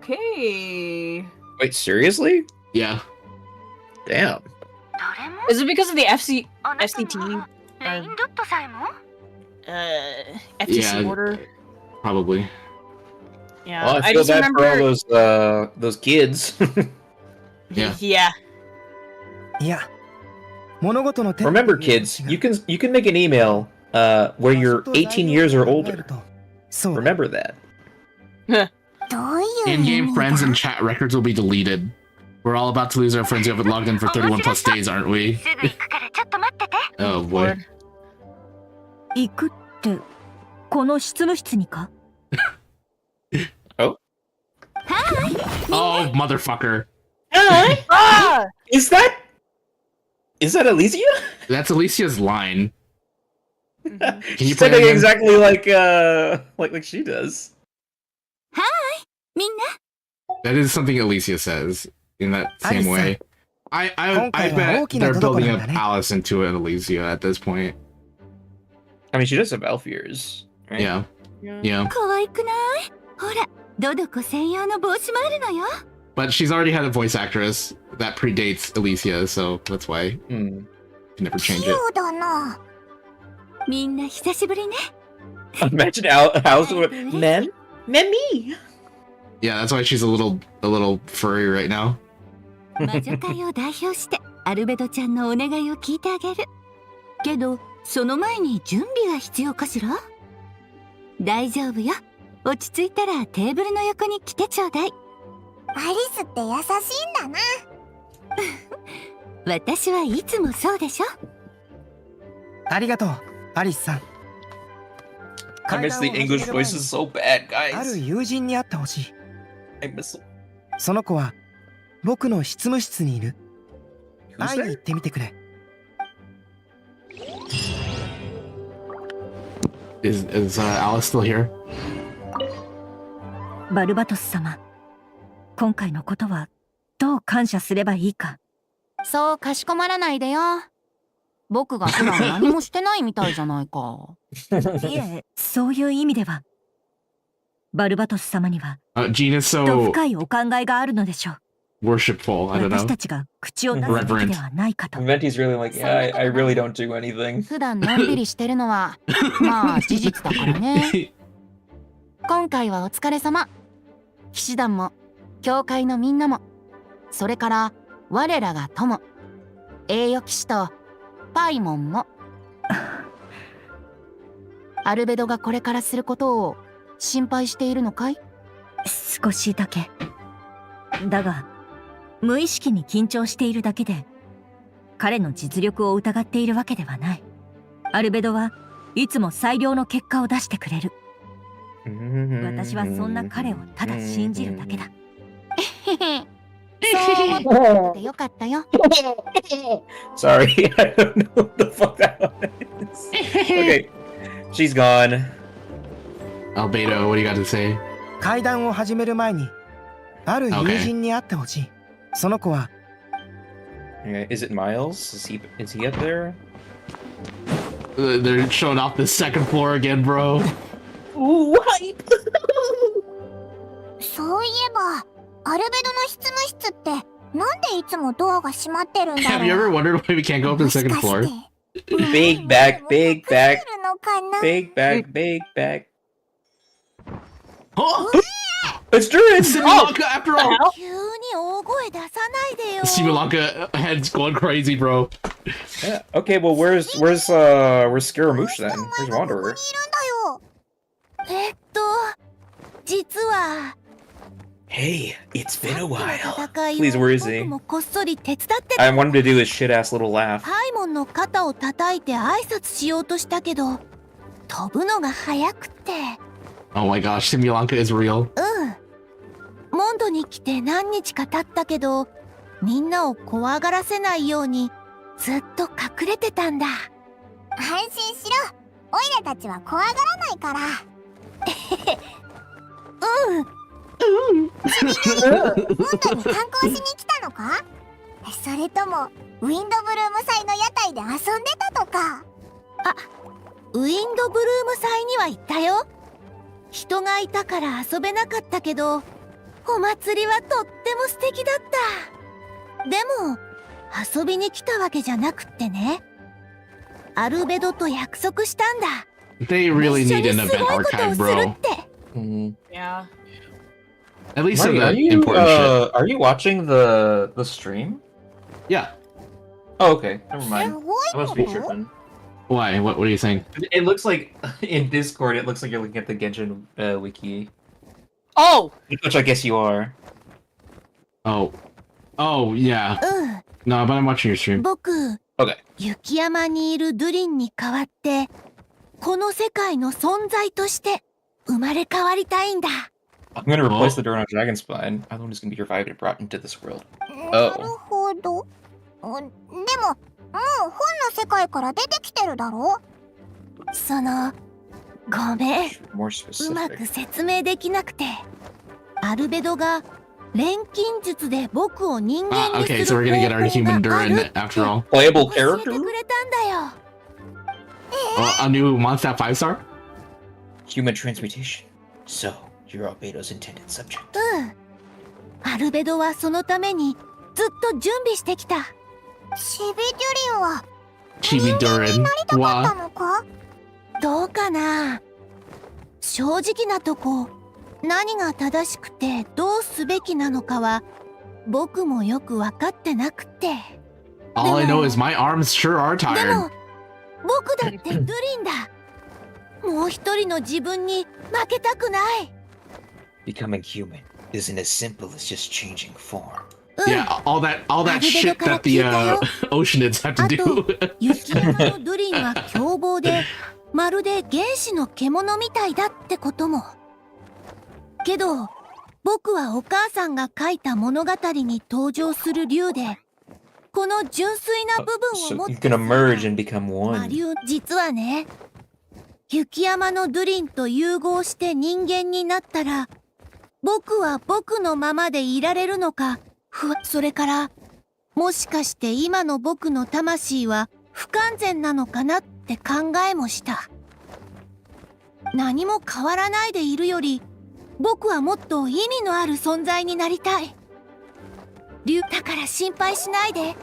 Okay. Wait, seriously? Yeah. Damn. Is it because of the FCT? FTC Yeah. order? Probably. Yeah. Well, I feel just bad remember. for all those kids. Yeah. Yeah. いや、物事の手 Remember, kids, you can make an email where you're 18 years or older. Remember that. In-game friends and chat records will be deleted. We're all about to lose our friends who haven't logged in for 31 plus days, aren't we? Oh boy. 行くってこの執務室にか？ Oh. Oh, motherfucker. Ah! Is that Alicia? That's Alicia's line. Can you She's play that saying again? exactly like she does. That is something Alicia says in that same Alicia. way. I bet they're building up Alice into an Alicia at this point. I mean, she does have elf ears, right? Yeah. Yeah. 可愛くない？ほら、ドドコ専用の帽子もあるのよ。 But she's already had a voice actress that predates Alicia, so that's why you can never change it. そうだな。みんな久しぶりね。 Imagine Alice with men. Me. Yeah, that's why she's a little furry right now. 魔女会を代表してアルベドちゃんのお願いを聞いてあげる。けど、その前に準備が必要かしら？大丈夫よ。落ち着いたらテーブルの横に来てちょうだい。アリスって優しいんだな。私はいつもそうでしょ。ありがとう、アリスさん。 I miss the English voices so bad, ある guys. 友人に会ってほしい。 I miss them. その子は僕の執務室にいる。 Who's 会いに there? 行ってみてくれ。Is Alice still here? バルバトス様、今回のことはどう感謝すればいいか。そうかしこまらないでよ。僕が普段何もしてないみたいじゃないか。いえ、そういう意味では。バルバトス様には、 Gene is きっと so 深いお考えがあるのでしょう。 worshipful. I don't 私 know. たちが口を出すべきではないかと。 Venti's really like, yeah, I really don't do anything. 普段のんびりしてるのは、まあ事実だからね。今回はお疲れ様。騎士団も、教会のみんなも、それから我らが友、栄誉騎士とパイモンも。アルベドがこれからすることを心配しているのかい？少しだけ。だが、無意識に緊張しているだけで、彼の実力を疑っているわけではない。アルベドはいつも最良の結果を出してくれる。私はそんな彼をただ信じるだけだ。そう思ってよかったよ。Sorry, I don't know what the fuck that was. Okay, she's gone. Albedo, what do you got to say? 会談を始める前にある友人に会ってほしい。その子は Okay, is it Miles? Is he up there? They're showing off the second floor again, bro. Ooh, hype! そういえばアルベドの執務室ってなんでいつもドアが閉まってるんだろう。 Have you ever wondered why we can't go up to the second floor? Big back, big back, big back, big back. Oh! It's Durin! Simulanka, after all! 急に大声出さないでよ。 Simulanka head's going crazy, bro. Yeah. Okay, well, where's Scaramouche then? Where's Wanderer? 実は Hey, it's been a while. Please, where is he? 僕もこっそり手伝って I wanted to do his shit-ass little laugh. ハイモンの肩を叩いて挨拶しようとしたけど飛ぶのが早くて。 Oh my gosh, Simulanka is real. モンドに来て何日か経ったけどみんなを怖がらせないようにずっと隠れてたんだ。安心しろ、オイラたちは怖がらないから。ちなみにモンドに観光しに来たのか？それともウィンドブルーム祭の屋台で遊んでたとか？ウィンドブルーム祭には行ったよ。人がいたから遊べなかったけどお祭りはとっても素敵だった。でも遊びに来たわけじゃなくってね、アルベドと約束したんだ。 They really need an event archive, bro. Yeah. At least Marty, in are the you important shit. are you watching the stream? Yeah. Oh, okay. Never mind. I must be tripping. Why? What are you saying? It looks like in Discord, it looks like you're looking at the Genshin wiki. Oh! Which I guess you are. Oh. Oh, yeah. No, but I'm watching your stream. 僕、 Okay. 雪山にいるドゥリンに代わってこの世界の存在として生まれ変わりたいんだ。 I'm gonna replace the Durin on Dragon Spine. I'm the one who's gonna be revived and brought into this world. なるほど。でももう本の世界から出てきてるだろ？そのごめん、 More うま specific. く説明できなくて、アルベドが錬金術で僕を人間にす Okay, る so we're gonna get our 方法 human がある Durin after all. Playable 教えて character? くれたんだよ。A new Mondstadt 5-star? Human transmutation. So, you're Albedo's intended subject. アルベドはそのためにずっと準備してきた。チビデュリンは Chibi Durin. たかった Wa. のか？どうかな。正直なとこ、何が正しくてどうすべきなのかは僕もよく分かってなくて。 All I know is my arms sure are で tired. も僕だってドゥリンだ。もう一人の自分に負けたくない。 Becoming human isn't as simple as just changing form. Yeah, all that shit that the Oceanids have to do. 雪山のドゥリンは凶暴でまるで原始の獣みたいだってことも。けど僕はお母さんが書いた物語に登場する竜でこの純粋な部分を持 So っ you て can emerge and become 魔 one. 竜。実はね、雪山のドゥリンと融合して人間になったら僕は僕のままでいられるのか、それからもしかして今の僕の魂は不完全なのかなって考えもした。何も変わらないでいるより僕はもっと意味のある存在になりたい。竜だから心配しないで。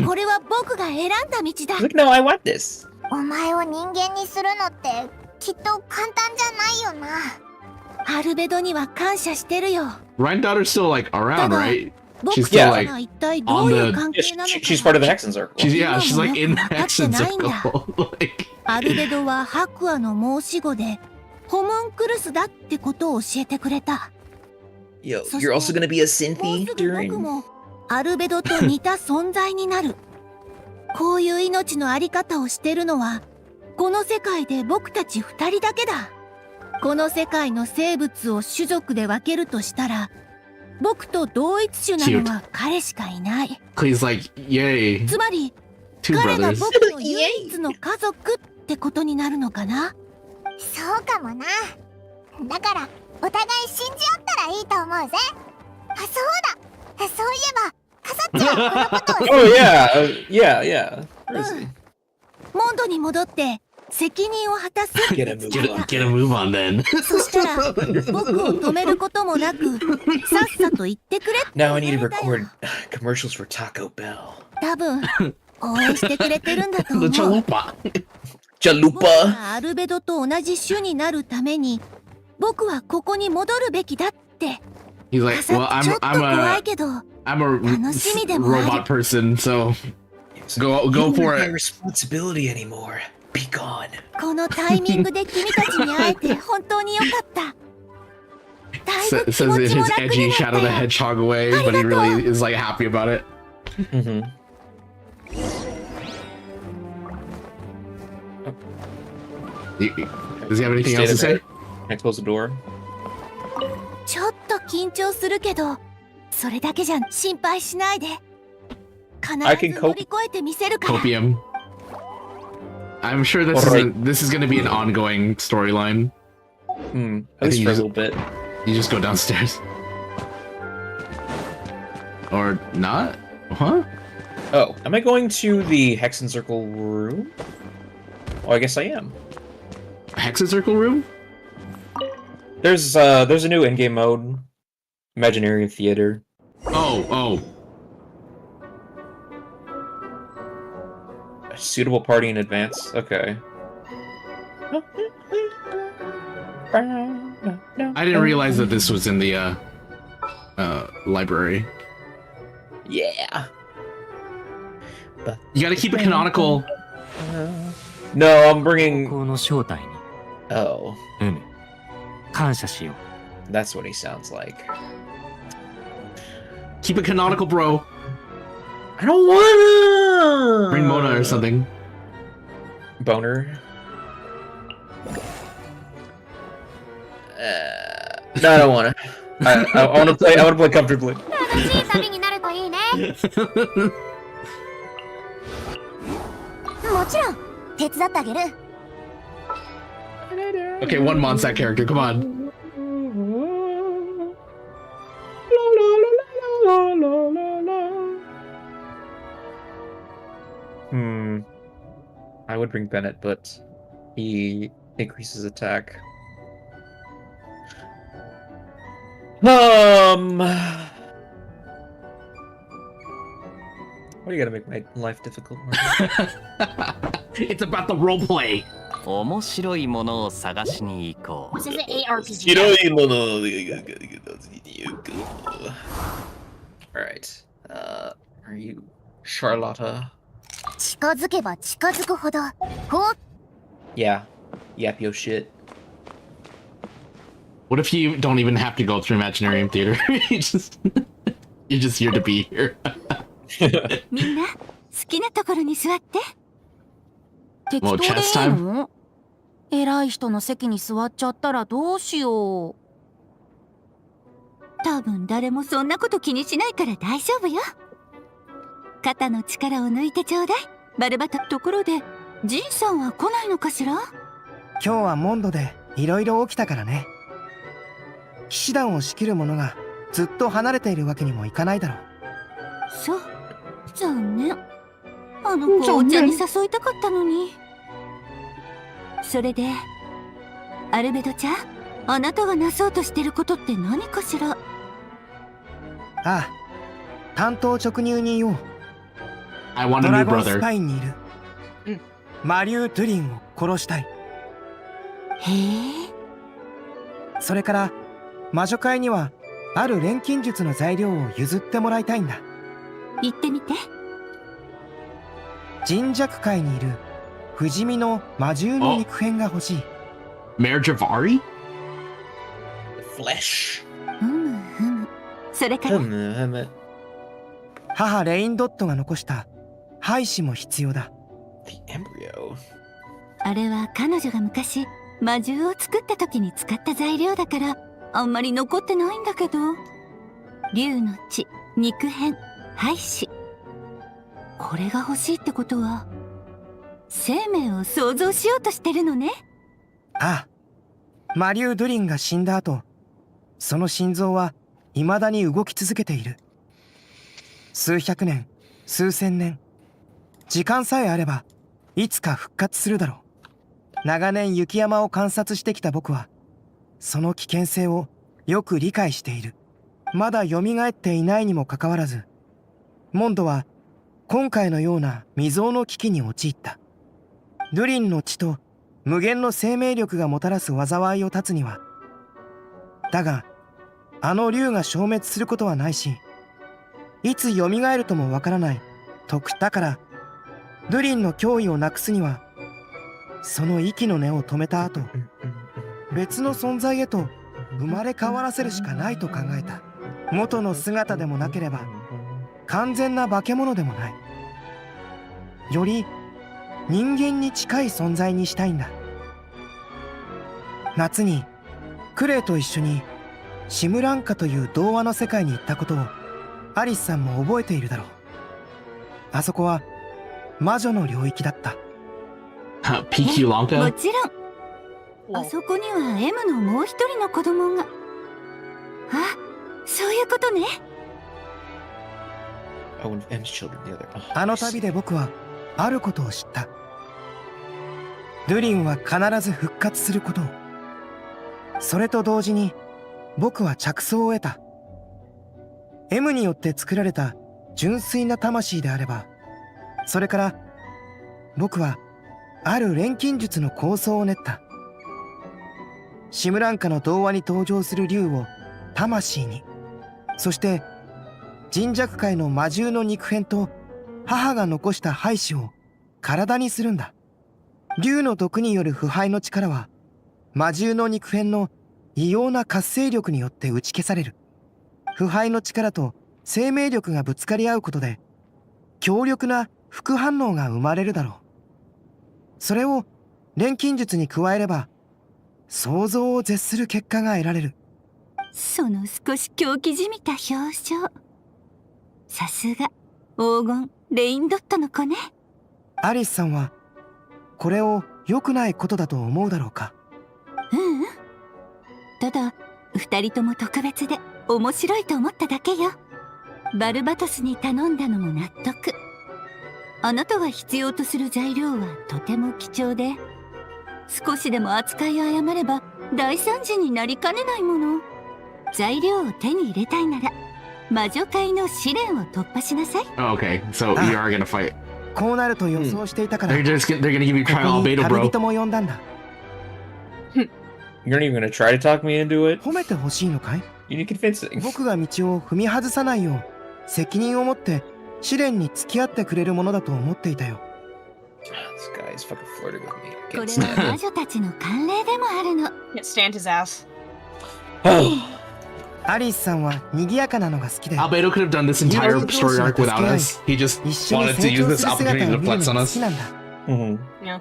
これは僕が選んだ道だ。 Look, no, I want this. お前を人間にするのってきっと簡単じゃないよな。アルベドには感謝してるよ。 Rhine-Daughter's still like around, right? 僕 She's た still ち like が一体どういう関係なのか。 She's part of the Hexen Circle. she's like in the 分かって Hexen ないんだ。 circle. Like アルベドは白亜の申し子でホムンクルスだってことを教えてくれた。 Yo, you're also gonna be a Synthie 僕 during. もアルベドと似た存在になる。こういう命のあり方をしてるのはこの世界で僕たち二人だけだ。この世界の生物を種族で分けるとしたら僕と同一種なのは彼しかいない。 Clee's like, yay. つまり Two 彼が brothers. 僕の唯一の家族ってことになるのかな。そうかもな。だからお互い信じ合ったらいいと思うぜ。あ、そうだ、そういえばカサッチはこのことを Oh yeah. Where is he? モンドに戻って責任を果たすって Get a 伝 move え on. た。 Get a move on then. そしたら僕を止めることもなくさっさと言ってくれって言 Now わ I れ need to たよ。 record commercials for Taco Bell. 多分応援してくれてるんだと思 The う。 chalupa. 僕 Chalupa. がアルベドと同じ種になるために僕はここに戻るべきだって。 He's like, カサ well, ちょっと怖いけど I'm a 楽しみでもある。 robot person, so go You for don't have it. responsibility anymore. Be gone. このタイミングで君たちに会えて本当によかった。だいぶ Says 気持 in ちも his 楽 edgy になった Shadow the よ。 Hedgehog way, but he really is like happy about it. Mm-hmm. Does he have anything else to say? Can I close the door? ちょっと緊張するけどそれだけじゃ心配しないで。必 I can ず cope. 乗り越えてみせるから。 Copium. I'm sure this is going to be an ongoing storyline. At least for a little bit. You just go downstairs. Or not? Huh? Oh, am I going to the Hexen Circle room? Oh, I guess I am. Hexen Circle room? There's a new in-game mode. Imaginarium Theater. Oh. A suitable party in advance. Okay. I didn't realize that this was in the library. Yeah. You gotta keep it canonical. No, I'm bringing. Oh. 感謝しよう。 That's what he sounds like. Keep it canonical, bro. I don't wanna. Bring Mona or something. Boner. No, I don't wanna. I wanna play. I wanna play comfortably. 楽しい旅になるといいね。もちろん手伝ってあげる。 Okay, one Mondstadt character, come on. I would bring Bennett, but he increases attack. Why do you gotta make my life difficult, Martin? It's about the roleplay. 面白いものを探しに行こう。 This is an ARPG. Alright. Are you Charlotta? 近づけば近づくほどこう Yeah. Yap yo shit. What if you don't even have to go through Imaginarium Theater? You're just here to be here. みんな好きなところに座って。適当でいいの？偉い人の席に座っちゃったらどうしよう。多分誰もそんなこと気にしないから大丈夫よ。肩の力を抜いてちょうだい。バルバト。ところでジンさんは来ないのかしら？今日はモンドでいろいろ起きたからね。騎士団を仕切る者がずっと離れているわけにもいかないだろう。そう、残念。あの子をお茶に誘いたかったのに。それでアルベドちゃん、あなたがなそうとしてることって何かしら？ああ、担当直入に言おう。 I want ド a ラ new ゴンス brother. パインにいる、マリュー・トゥリンを殺したい。へえ。それから魔女界にはある錬金術の材料を譲ってもらいたいんだ。言ってみて。神弱界にいる不死身の魔獣の肉片が欲しい。Mayor Javari? Flesh. それから。母レインドットが残した胚子も必要だ。 The embryo. あれは彼女が昔魔獣を作った時に使った材料だからあんまり残ってないんだけど。竜の血、肉片、胚子。これが欲しいってことは生命を創造しようとしてるのね。ああ、マリュー・ドゥリンが死んだ後、その心臓は未だに動き続けている。数百年、数千年、時間さえあればいつか復活するだろう。長年雪山を観察してきた僕はその危険性をよく理解している。まだ蘇っていないにもかかわらず、モンドは今回のような未曾有の危機に陥った。ドゥリンの血と無限の生命力がもたらす災いを断つには、だがあの竜が消滅することはないし、いつ蘇るともわからないだから、ドゥリンの脅威をなくすには、その息の根を止めた後、別の存在へと生まれ変わらせるしかないと考えた。元の姿でもなければ完全な化け物でもない。より人間に近い存在にしたいんだ。夏にクレイと一緒にシムランカという童話の世界に行ったことをアリスさんも覚えているだろう。あそこは魔女の領域だった。ピキランカ？もちろん。あそこには M のもう一人の子供が。あ、そういうことね。あの旅で僕はあることを知った。ドゥリンは必ず復活することを。それと同時に僕は着想を得た。M によって作られた純粋な魂であれば、それから僕はある錬金術の構想を練った。シムランカの童話に登場する竜を魂に、そして人弱界の魔獣の肉片と母が残した胚子を体にするんだ。竜の毒による腐敗の力は魔獣の肉片の異様な活性力によって打ち消される。腐敗の力と生命力がぶつかり合うことで強力な副反応が生まれるだろう。それを錬金術に加えれば想像を絶する結果が得られる。その少し狂気じみた表情、さすが黄金レインドットの子ね。アリスさんはこれを良くないことだと思うだろうか？ううん。ただ二人とも特別で面白いと思っただけよ。バルバトスに頼んだのも納得。あなたが必要とする材料はとても貴重で、少しでも扱いを誤れば大惨事になりかねないもの。材料を手に入れたいなら魔女界の試練を突破しなさい。Okay, so you are gonna fight. こうなると予想していたから、They're gonna give you trial ここに beta, 旅 bro. 人も呼んだんだ。You're not even gonna try to talk me into it? 褒めてほしいのかい？ You need convincing. 僕が道を踏み外さないよう責任を持って試練に付き合ってくれるものだと思っていたよ。This guy is fucking flirting with me. これは魔女たちの慣例でもあるの。Stand his ass. アリスさんは賑やかなのが好きで、 Albedo could have done this entire story arc without us. He just 一緒に wanted to 成 use 長 this する姿 opportunity を to 見る flex の on が好 us. きなんだ。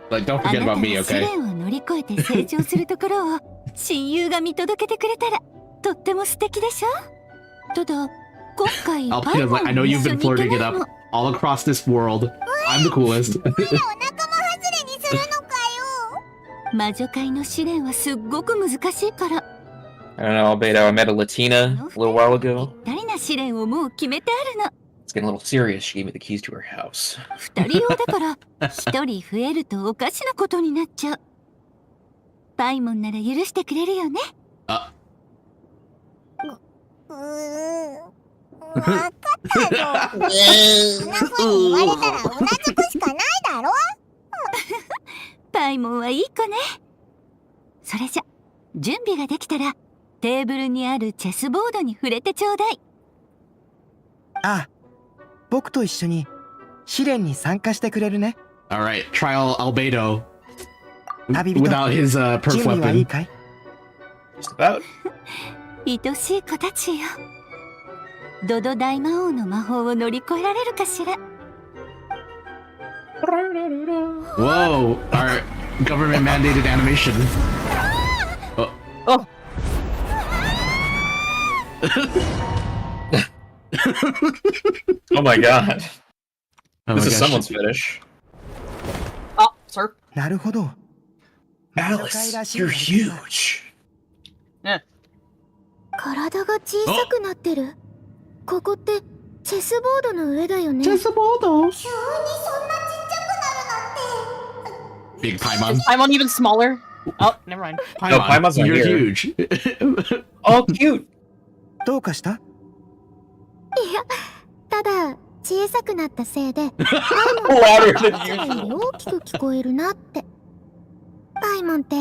Like, don't あ forget なた about me, が試 okay? 練を乗り越えて成長するところを親友が見届けてくれたらとっても素敵でしょ。ただ今回パイ Albedo's モ like, ン I も know 一 you've 緒 been に行け flirting な it い up の。 all across this world. I'm the coolest. 魔女界の試練はすっごく難しいから。 I don't know, Albedo. I met a Latina a little while ago. 誰な試練をもう決めてあるの。 It's getting a little serious. She gave me the keys to her house. 二人用だから一人増えるとおかしなことになっちゃう。パイモンなら許してくれるよね。分かったぞ。そんな風に言われたらうなずくしかないだろ。パイモンはいい子ね。それじゃ準備ができたらテーブルにあるチェスボードに触れてちょうだい。ああ、僕と一緒に試練に参加してくれるね。 Alright, trial Albedo. 旅人、 Without his 準 perf 備はいい weapon. かい？ Just about. 愛しい子たちよ。ドド大魔王の魔法を乗り越えられるかしら。 Whoa, our government mandated animation. Oh. Oh my god. Oh This my is gosh. someone's fetish. Oh, sir. なるほど。 Alice, you're huge. 体が小さくなってる。ここってチェスボードの上だよね。チェスボード。急にそんなちっちゃくなるなんて。 Big Paimon. Is Paimon even smaller? Oh, never mind. No, Paimon's not you're here. huge. Oh, cute. どうかした？いや、ただ小さくなったせいで Louder than よ usual. り大きく聞こえるなって。パイモンって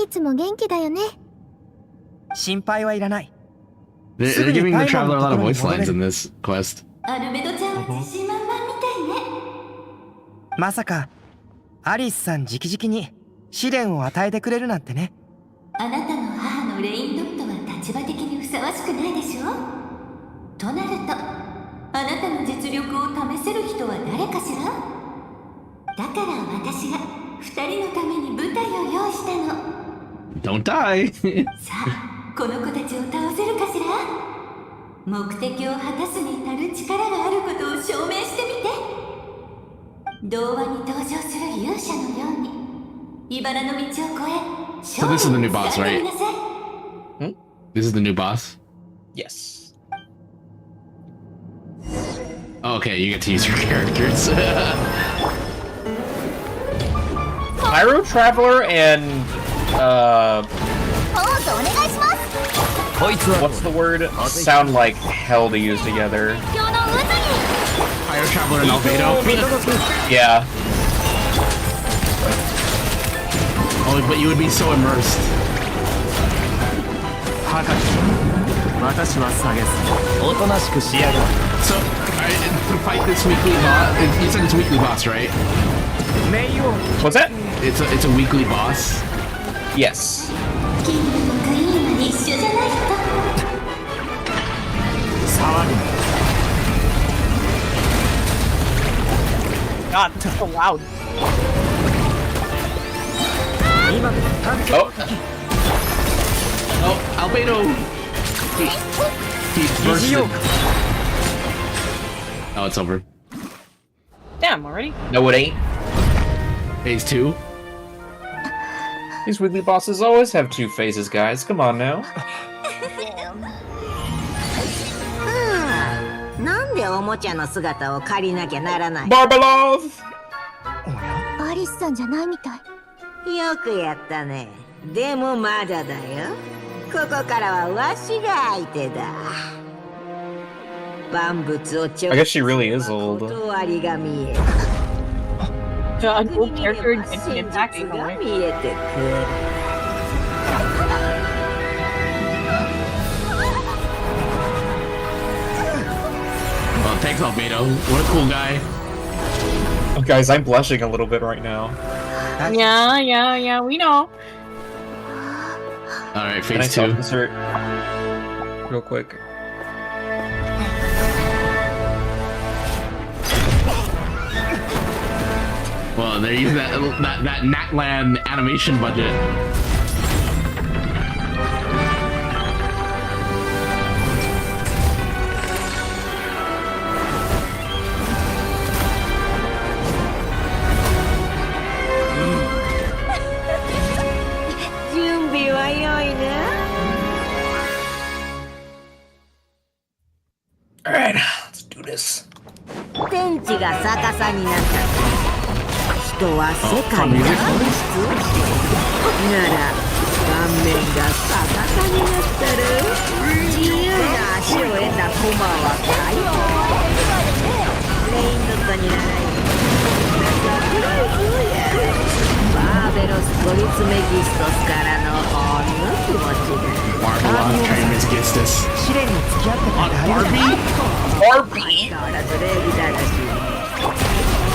いつも元気だよね。心配はいらない。 They're giving the traveler a lot of voice lines in this quest. アルベドちゃんは自信満々みたいね。まさかアリスさん直々に試練を与えてくれるなんてね。あなたの母のレインドットは立場的にふさわしくないでしょ。となるとあなたの実力を試せる人は誰かしら。だから私が2人のために舞台を用意したの。 Don't die. さあこの子たちを倒せるかしら。目的を果たすに足る力があることを証明してみて。童話に登場する勇者のように茨の道を越え So this is the new boss, right? This is the new boss? Yes. Okay, you get to use your characters. Pyro Traveler and what's the word? Sound like hell to use together. Pyro Traveler and Albedo. Yeah. Oh, but you would be so immersed. So, to fight this weekly boss, you said it's a weekly boss, right? What's that? It's a weekly boss. Yes. God, that's so loud. Oh. Oh, Albedo! He bursted. Oh, it's over. Damn, already? No, it ain't. Phase 2? These weekly bosses always have two phases, guys. Come on now. なんでおもちゃの姿を借りなきゃならない？ Barbalov! アリスさんじゃないみたい。よくやったね。でもまだだよ。ここからはわしが相手だ。万物を I guess she really is old. 断りが見える。 An old character in Genshin Impact in a が way. 見えてくる。 Well, thanks, Albedo. What a cool guy. Oh, guys, I'm blushing a little bit right now. Yeah, we know. Alright, Can I phase 2. insert real quick? Well, they're using that Natlan animation budget. Alright, let's do this. 天地が逆さになった人は世界に進出をしてなら顔面が逆さになったら自由な足を得た駒は解放レインドットにならいバーベロストリツメギストスからのほんの気持ちだ Barbalov Trismegistus. 試練に付き合ってくれてありがとう。 Barbie? 変わらず礼儀正しい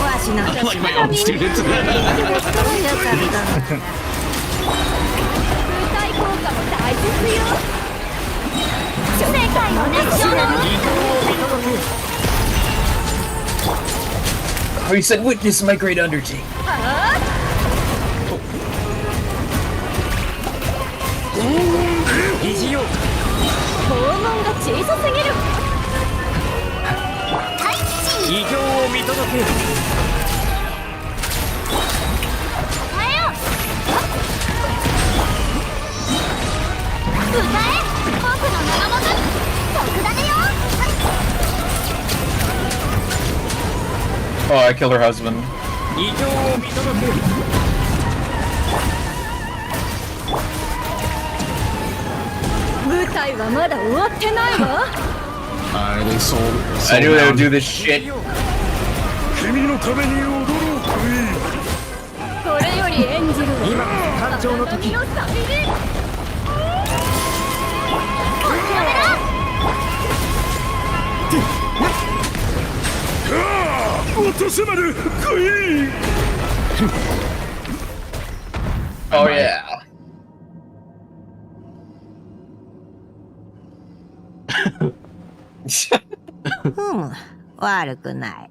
わしの I like my own students. よかったの体効果も大切よ。世界の熱唱の Oh, you said witness my great undertaking. 疑似よ訪問が小さすぎる。異形を認見届けよ。答えよ歌え僕の名のもとに特ダネよ Oh, I killed her husband. 異常を見届けよ。舞台はまだ終わってないわ。They sold I knew they would out. do this shit. 君のために踊ろうクイーン。これより演じるわ。今こそ誕生の時。の旅に落とせまでクイーン。 Oh yeah. Hmm, 悪くない。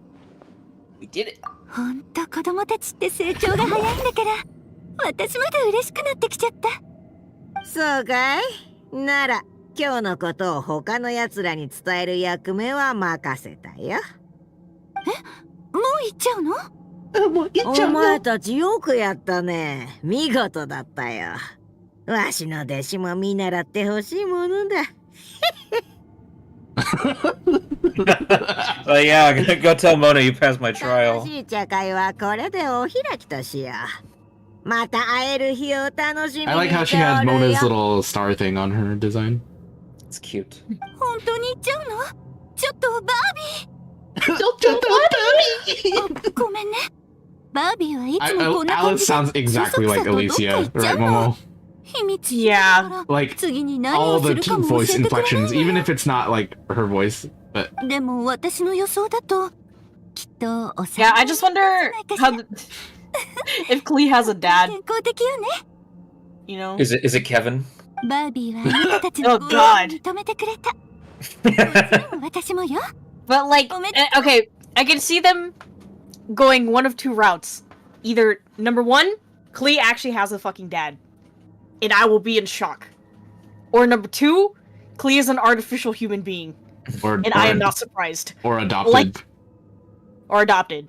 We did it. ほんと子供たちって成長が早いんだから私まで嬉しくなってきちゃった。そうかい？なら今日のことを他の奴らに伝える役目は任せたよ。もう行っちゃうの？お前たちよくやったね。見事だったよ。わしの弟子も見習ってほしいものだ。Oh yeah, go tell Mona you passed my 楽 trial. しい茶会はこれでお開きとしよう。また会える日を楽しみに I like how she してお had る Mona's よ。 little star thing on her design. It's cute. 本当に行っちゃうの？ちょっとバービーごめんね。バービーはいつもこんな感 Alice じで sounds exactly like Alicia, right, Momo? 秘密 Yeah. Like 次に何 all をす the るかも voice 教えてくれない inflections, even if it's not like her voice. But でも私の予想だときっとお Yeah, I just wonder how if Klee has a dad. 健康的よね。 You know? Is it Kevin? バービーはあなたたちの Oh 合意を God. 認めてくれた。私もよ。 But like, okay, I can see them going one of two routes. Either number one, Klee actually has a fucking dad, and I will be in shock. Or number two, Klee is an artificial human being, and I am not surprised. Or adopted. Like, or adopted.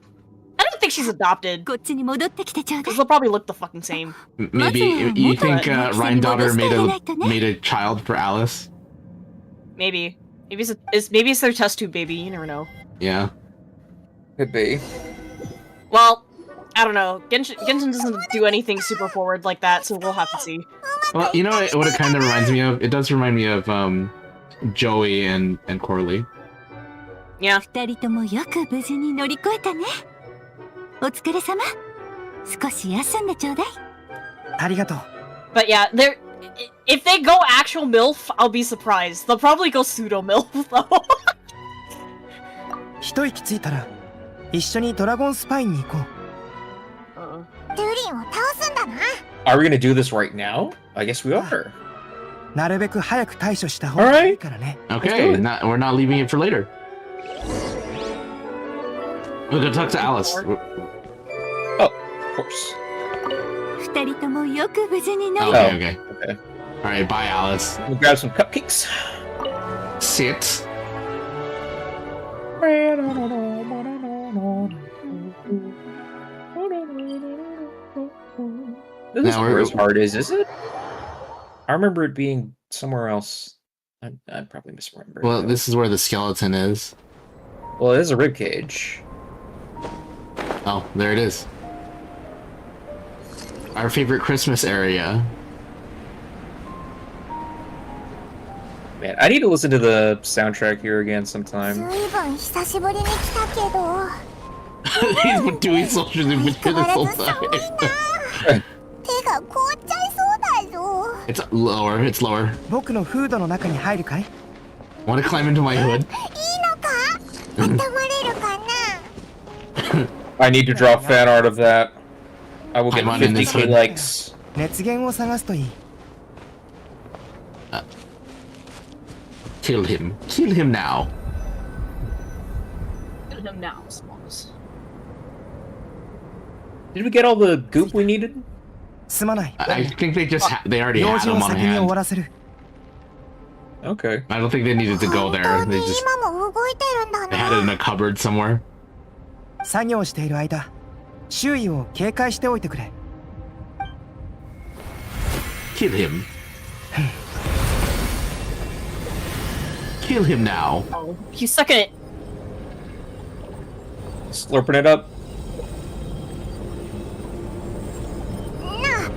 I don't think she's adopted. こっちに戻ってきてちょうだい。 Because they'll probably look the fucking same. Maybe you think Ryan Daughter made a child for Alice? Maybe. Maybe it's their test tube baby. You never know. Yeah. Could be. Well, I don't know. Genshin doesn't do anything super forward like that, so we'll have to see. Well, you know what it kind of reminds me of? It does remind me of Joey and Corley. Yeah. 二人ともよく無事に乗り越えたね。お疲れ様。少し休んでちょうだい。ありがとう。 But yeah, if they go actual MILF, I'll be surprised. They'll probably go pseudo MILF though. 一息ついたら一緒にドラゴンスパインに行こう。ドゥリンを倒すんだな。 Are we gonna do this right now? I guess we are. なるべく早く対処した方がいいからね。Okay, we're not leaving it for later. We'll go talk to Alice. Oh, of course. 二人ともよく無事に乗り Okay. Alright, bye, Alice. We'll grab some cupcakes. Sit. This is where his heart is it? I remember it being somewhere else. I probably misremembered. Well, this is where the skeleton is. Well, it is a rib cage. Oh, there it is. Our favorite Christmas area. Man, I need to listen to the soundtrack here again sometime. ずいぶん久しぶりに来たけど。 He's been doing soldiers in between this whole time. 手が凍っちゃいそうだぞ。 It's lower, it's lower. 僕のフードの中に入るかい？ Want to climb into my hood? いいのか？温まれるかな？ I need to draw fan art of that. I will get I'm in this 50k hood. likes. 熱源を探すといい。Kill him. Kill him now. Kill him now, Smalls. Did we get all the goop we needed? すまない。 I think they just they already 用 had 事を him on 先に終わ hand. らせる。 Okay. I don't think they needed to go there. They just 今も動いてるんだ they had it in な。 a cupboard somewhere. 作業している間、周囲を警戒しておいてくれ。Kill him. Kill him now. Oh, he's sucking it. Slurping it up. なあ、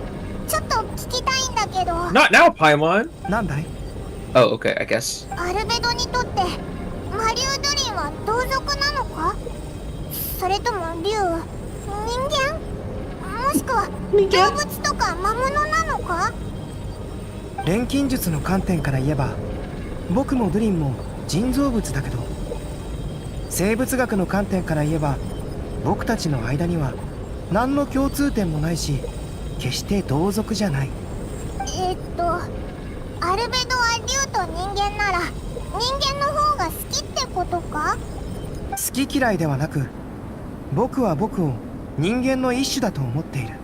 ちょっと聞きたいんだけど。 Not now, Paimon. なんだい？ Oh, okay, I guess. アルベドにとってマリュウドリンは同族なのか？それとも竜、人間？もしくは動物とか魔物なのか？錬金術の観点から言えば、僕もドゥリンも人造物だけど、生物学の観点から言えば、僕たちの間には何の共通点もないし、決して同族じゃない。アルベドは竜と人間なら人間の方が好きってことか？好き嫌いではなく、僕は僕を人間の一種だと思っている。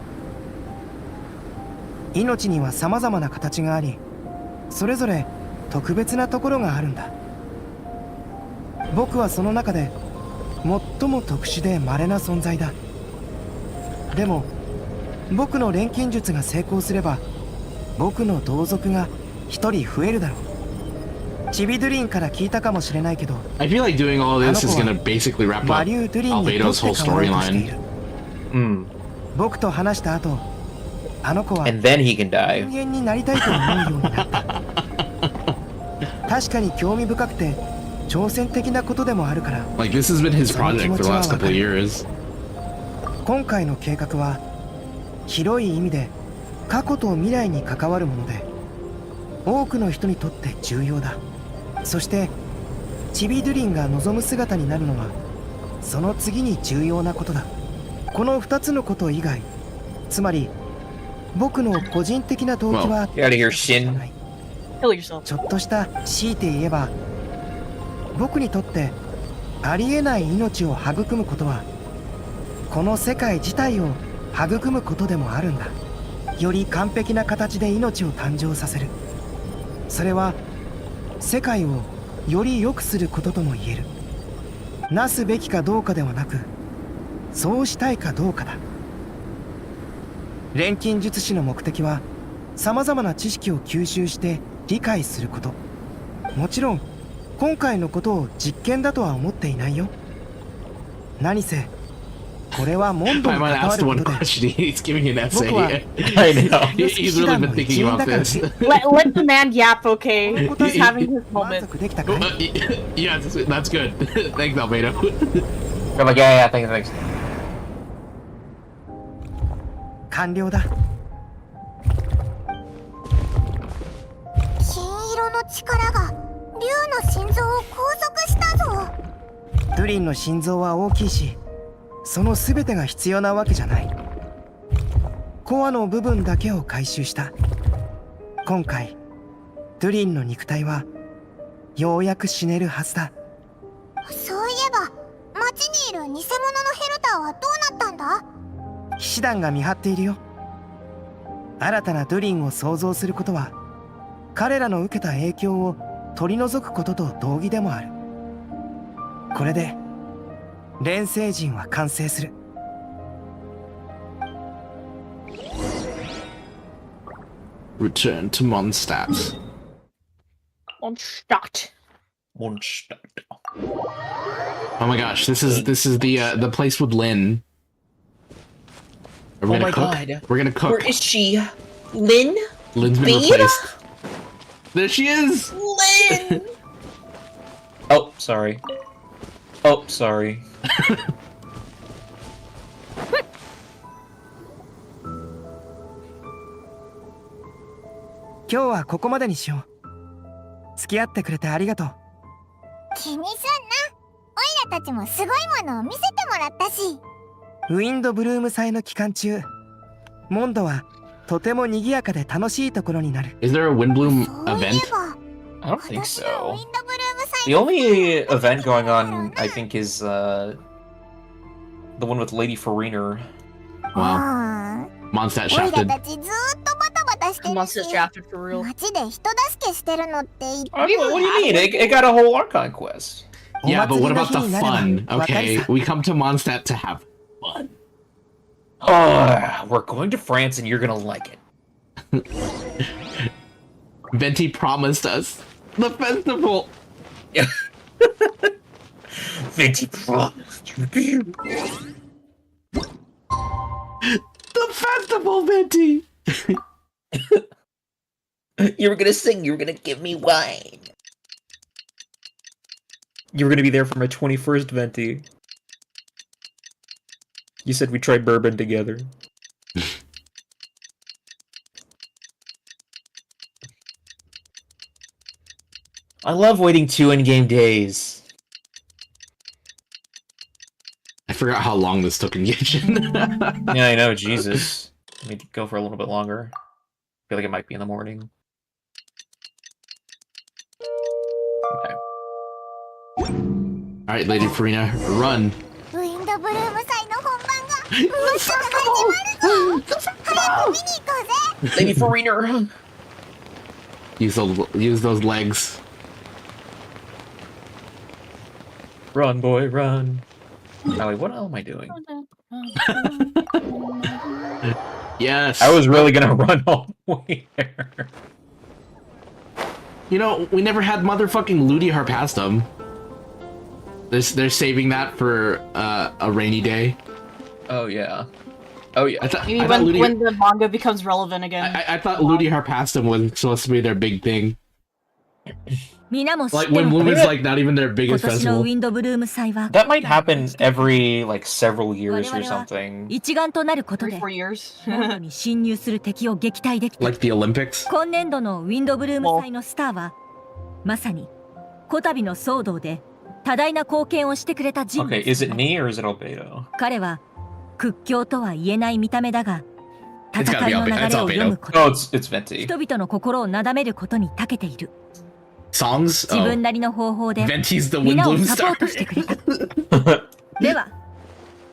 命には様々な形があり、それぞれ特別なところがあるんだ。僕はその中で最も特殊で稀な存在だ。でも僕の錬金術が成功すれば、僕の同族が一人増えるだろう。チビドゥリンから聞いたかもしれないけど、 I feel like doing all this is gonna basically wrap up マリュウ・ドゥリンにと Albedo's って whole 変わろうとしている。storyline. 僕と話した後、あの子は And then he can die. 人間になりたいと思うようになった。確かに興味深くて挑戦的なことでもあるから。 Like this has been his project for the last couple of years. 今回の計画は広い意味で過去と未来に関わるもので、多くの人にとって重要だ。そしてチビドゥリンが望む姿になるのはその次に重要なことだ。この2つのこと以外、つまり僕の個人的な動機は Get out of here, Shin. Kill yourself. ちょっとした強いて言えば、僕にとってありえない命を育むことはこの世界自体を育むことでもあるんだ。より完璧な形で命を誕生させる。それは世界をより良くすることとも言える。なすべきかどうかではなく、そうしたいかどうかだ。錬金術師の目的は様々な知識を吸収して理解すること。もちろん今回のことを実験だとは思っていないよ。何せこれはモンドに I 関 might わ ask るこ one とで、 question. He's giving an 僕は essay. I know. He's really been thinking about this. Let the man yap, okay? He's having his moment. Yeah, that's good. Thanks, Albedo. I'm like, yeah, thanks. 完了だ。金色の力が竜の心臓を拘束したぞ。ドゥリンの心臓は大きいし、その全てが必要なわけじゃない。コアの部分だけを回収した。今回ドゥリンの肉体はようやく死ねるはずだ。そういえば町にいる偽物のヘルターはどうなったんだ？騎士団が見張っているよ。新たなドゥリンを創造することは彼らの受けた影響を取り除くことと同義でもある。これで錬成人は完成する。Return to Mondstadt. Mondstadt. Mondstadt. Oh my gosh, this is the place with Lynn. Are we Oh gonna my cook? god. We're gonna cook. Where is she? Lynn? Lynn's been Babe? replaced. There she is! Lynn! Oh, sorry. Oh, sorry. 今日はここまでにしよう。付き合ってくれてありがとう。気にすんな。オイラたちもすごいものを見せてもらったし。ウィンドブルーム祭の期間中、モンドはとても賑やかで楽しいところになる。Is there a Windbloom event? I don't think so. The only event going on, I think, is the one with Lady Farina. Wow. Mondstadt オイラ shafted. たちずーっとバタバタしてる Mondstadt し、 shafted for real. 街で人助けしてるのって言って What do you mean? It got a whole Archon quest. Yeah, but what about the お祭りの日になれば fun? わかる Okay, さ we come to Mondstadt to have fun. We're going to France and you're gonna like it. Venti promised us the festival. Venti promised. The festival, Venti. You were gonna sing, you were gonna give me wine. You were gonna be there for my 21st Venti. You said we tried bourbon together. I love waiting 2 in-game days. I forgot how long this took in Genshin. Yeah, I know, Jesus. Let me go for a little bit longer. I feel like it might be in the morning. Okay. Alright, Lady Farina, run. ウィンドブルーム祭の本番がもうすぐ始まるぞ。早く見に行こうぜ。 Lady Farina! Use those legs. Run, boy, run. Oh, wait, what am I doing? Yes. I was really gonna run all the way there. You know, we never had motherfucking Ludi Harpastum. They're saving that for a rainy day. Oh, yeah. Oh, yeah. Maybe when the manga becomes relevant again. I thought Ludi Harpastum was supposed to be their big thing. 皆も知っ Like て when る Bloom is like not even their 今 biggest 年の festival. ウィンドブルーム祭は That might happen every, like, several years or 我々は something. 一丸となることで 4 years. モンドに侵入する敵を撃退できた Like the Olympics. 今年度のウィンドブルーム祭のスターはまさにこたびの騒動で多大な貢献をしてくれた人物 Okay, is it me or is it Albedo? 彼は屈強とは言えない見た目だが It's 戦 gotta い be の流 Albedo. れ It's を読む Albedo. こと Oh, it's Venti. 人々の心をなだめることに長けている Songs? 自 Oh. 分なりの方法で Venti's the 皆を Windbloom サポ Star. ートしてくれたでは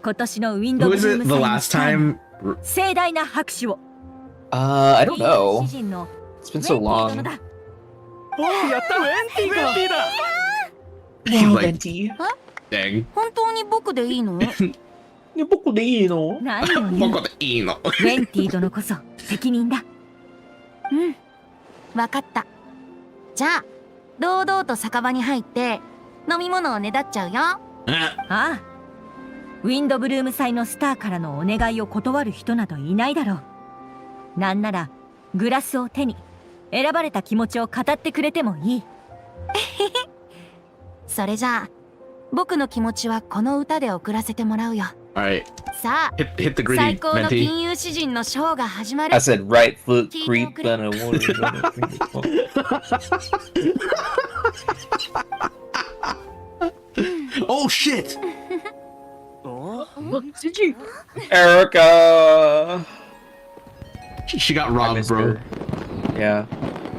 今年のウィンド Who ブ is ルーム it the 祭の last スターに time? 盛大な拍手を I don't know. 詩人の It's been so ウェンティ殿 long. だおおやったウェンティだ He's Wow, like, Venti. dang. 本当に僕でいいの？僕でいいの？何を言う僕でいいの。ウェンティ殿こそ責任だうん、わかった。じゃあ、堂々と酒場に入って飲み物をねだっちゃうよ。ああウィンドブルーム祭のスターからのお願いを断る人などいないだろうなんならグラスを手に選ばれた気持ちを語ってくれてもいいそれじゃあ、僕の気持ちはこの歌で送らせてもらうよ。 Alright. さあ、 Hit the 最 greedy, 高の Venti. 金融詩人のショーが始まる。 I said right foot creep on a Oh shit! Did you? Erica! She got I robbed, missed bro. her. Yeah.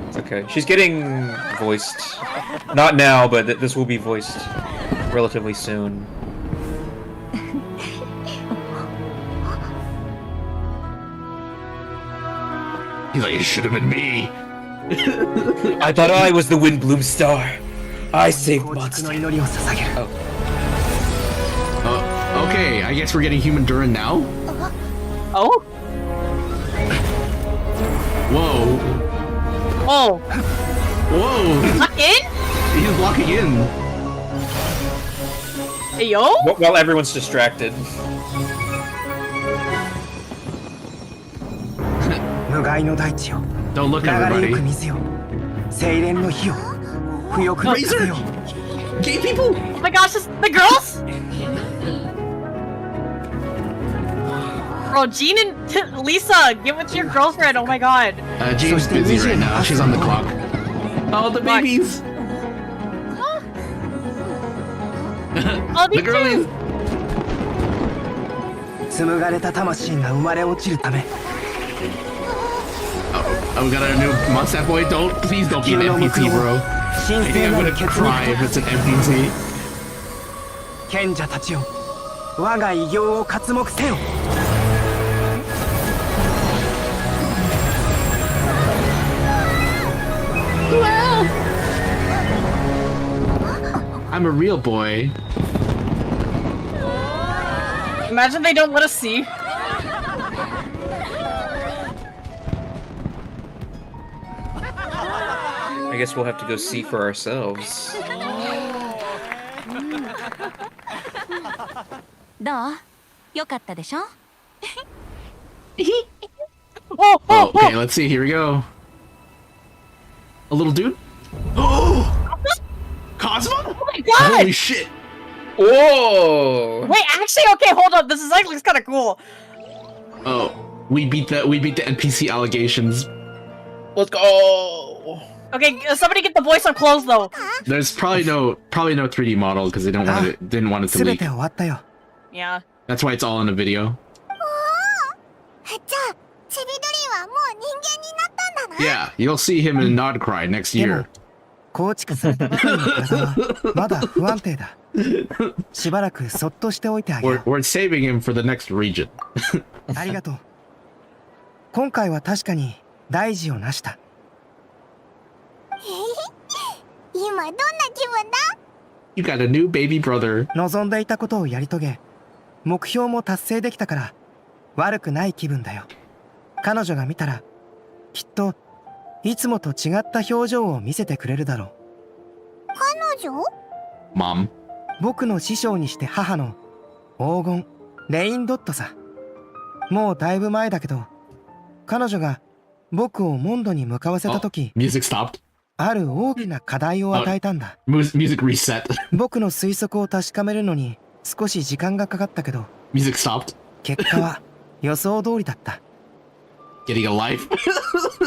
It's okay. She's getting voiced. Not now, but this will be voiced relatively soon. He's like, it should have been me. I thought I was the Windbloom Star. I saved Mondstadt. Okay, I guess we're getting human Durin now? Oh? Whoa. Oh. Whoa. Lock in? He's locking in. Hey, yo? While everyone's distracted. 無害の大地よ Don't look 流れゆく everybody. 水よ精錬の火よ不欲の風よ Gay people! Oh my gosh, the girls? Bro, Jean and Lisa, get with your girlfriend, oh my god. Jean's busy right now. She's on the clock. Oh, the babies! Oh, the girlies! 紡がれた魂が生まれ落ちるため Oh, we got a new Mondstadt boy. Please don't be an NPC, bro. I think I'm gonna cry if it's an NPC. 賢者たちよ我が偉業を刮目せよ I I'm a real boy. Imagine they don't let us see. I guess we'll have to go see for ourselves. どうよかったでしょ Oh, Oh, okay, let's see. Here we go. A little dude. Oh, Cosmo! Oh my god! Holy shit! Whoa! Wait, actually, okay, hold up. This is actually kind of cool. Oh, we beat the NPC allegations. Let's go! Okay, somebody get the voice up close though. There's probably no 3D model because they didn't want it to 全 leak. て終わったよ。 Yeah. That's why it's all in a video. じゃあちびどりはもう人間になったんだな。 Yeah, you'll see him in Nodcry next year. 構築されたばかりの体はまだ不安定だ。しばらくそっとしておいてあげよ We're saving him for the next region. う。ありがとう。今回は確かに大事を成した。今どんな気分だ？ You got a new baby brother. 望んでいたことをやり遂げ、目標も達成できたから悪くない気分だよ。彼女が見たらきっといつもと違った表情を見せてくれるだろう。彼女？ Mom. 僕の師匠にして母の黄金レインドットさ。もうだいぶ前だけど、彼女が僕をモンドに向かわせた時、 Music stopped. ある大きな課題を与えたんだ。Music reset. 僕の推測を確かめるのに少し時間がかかったけど、 Music stopped. 結果は予想通りだった。Getting a life.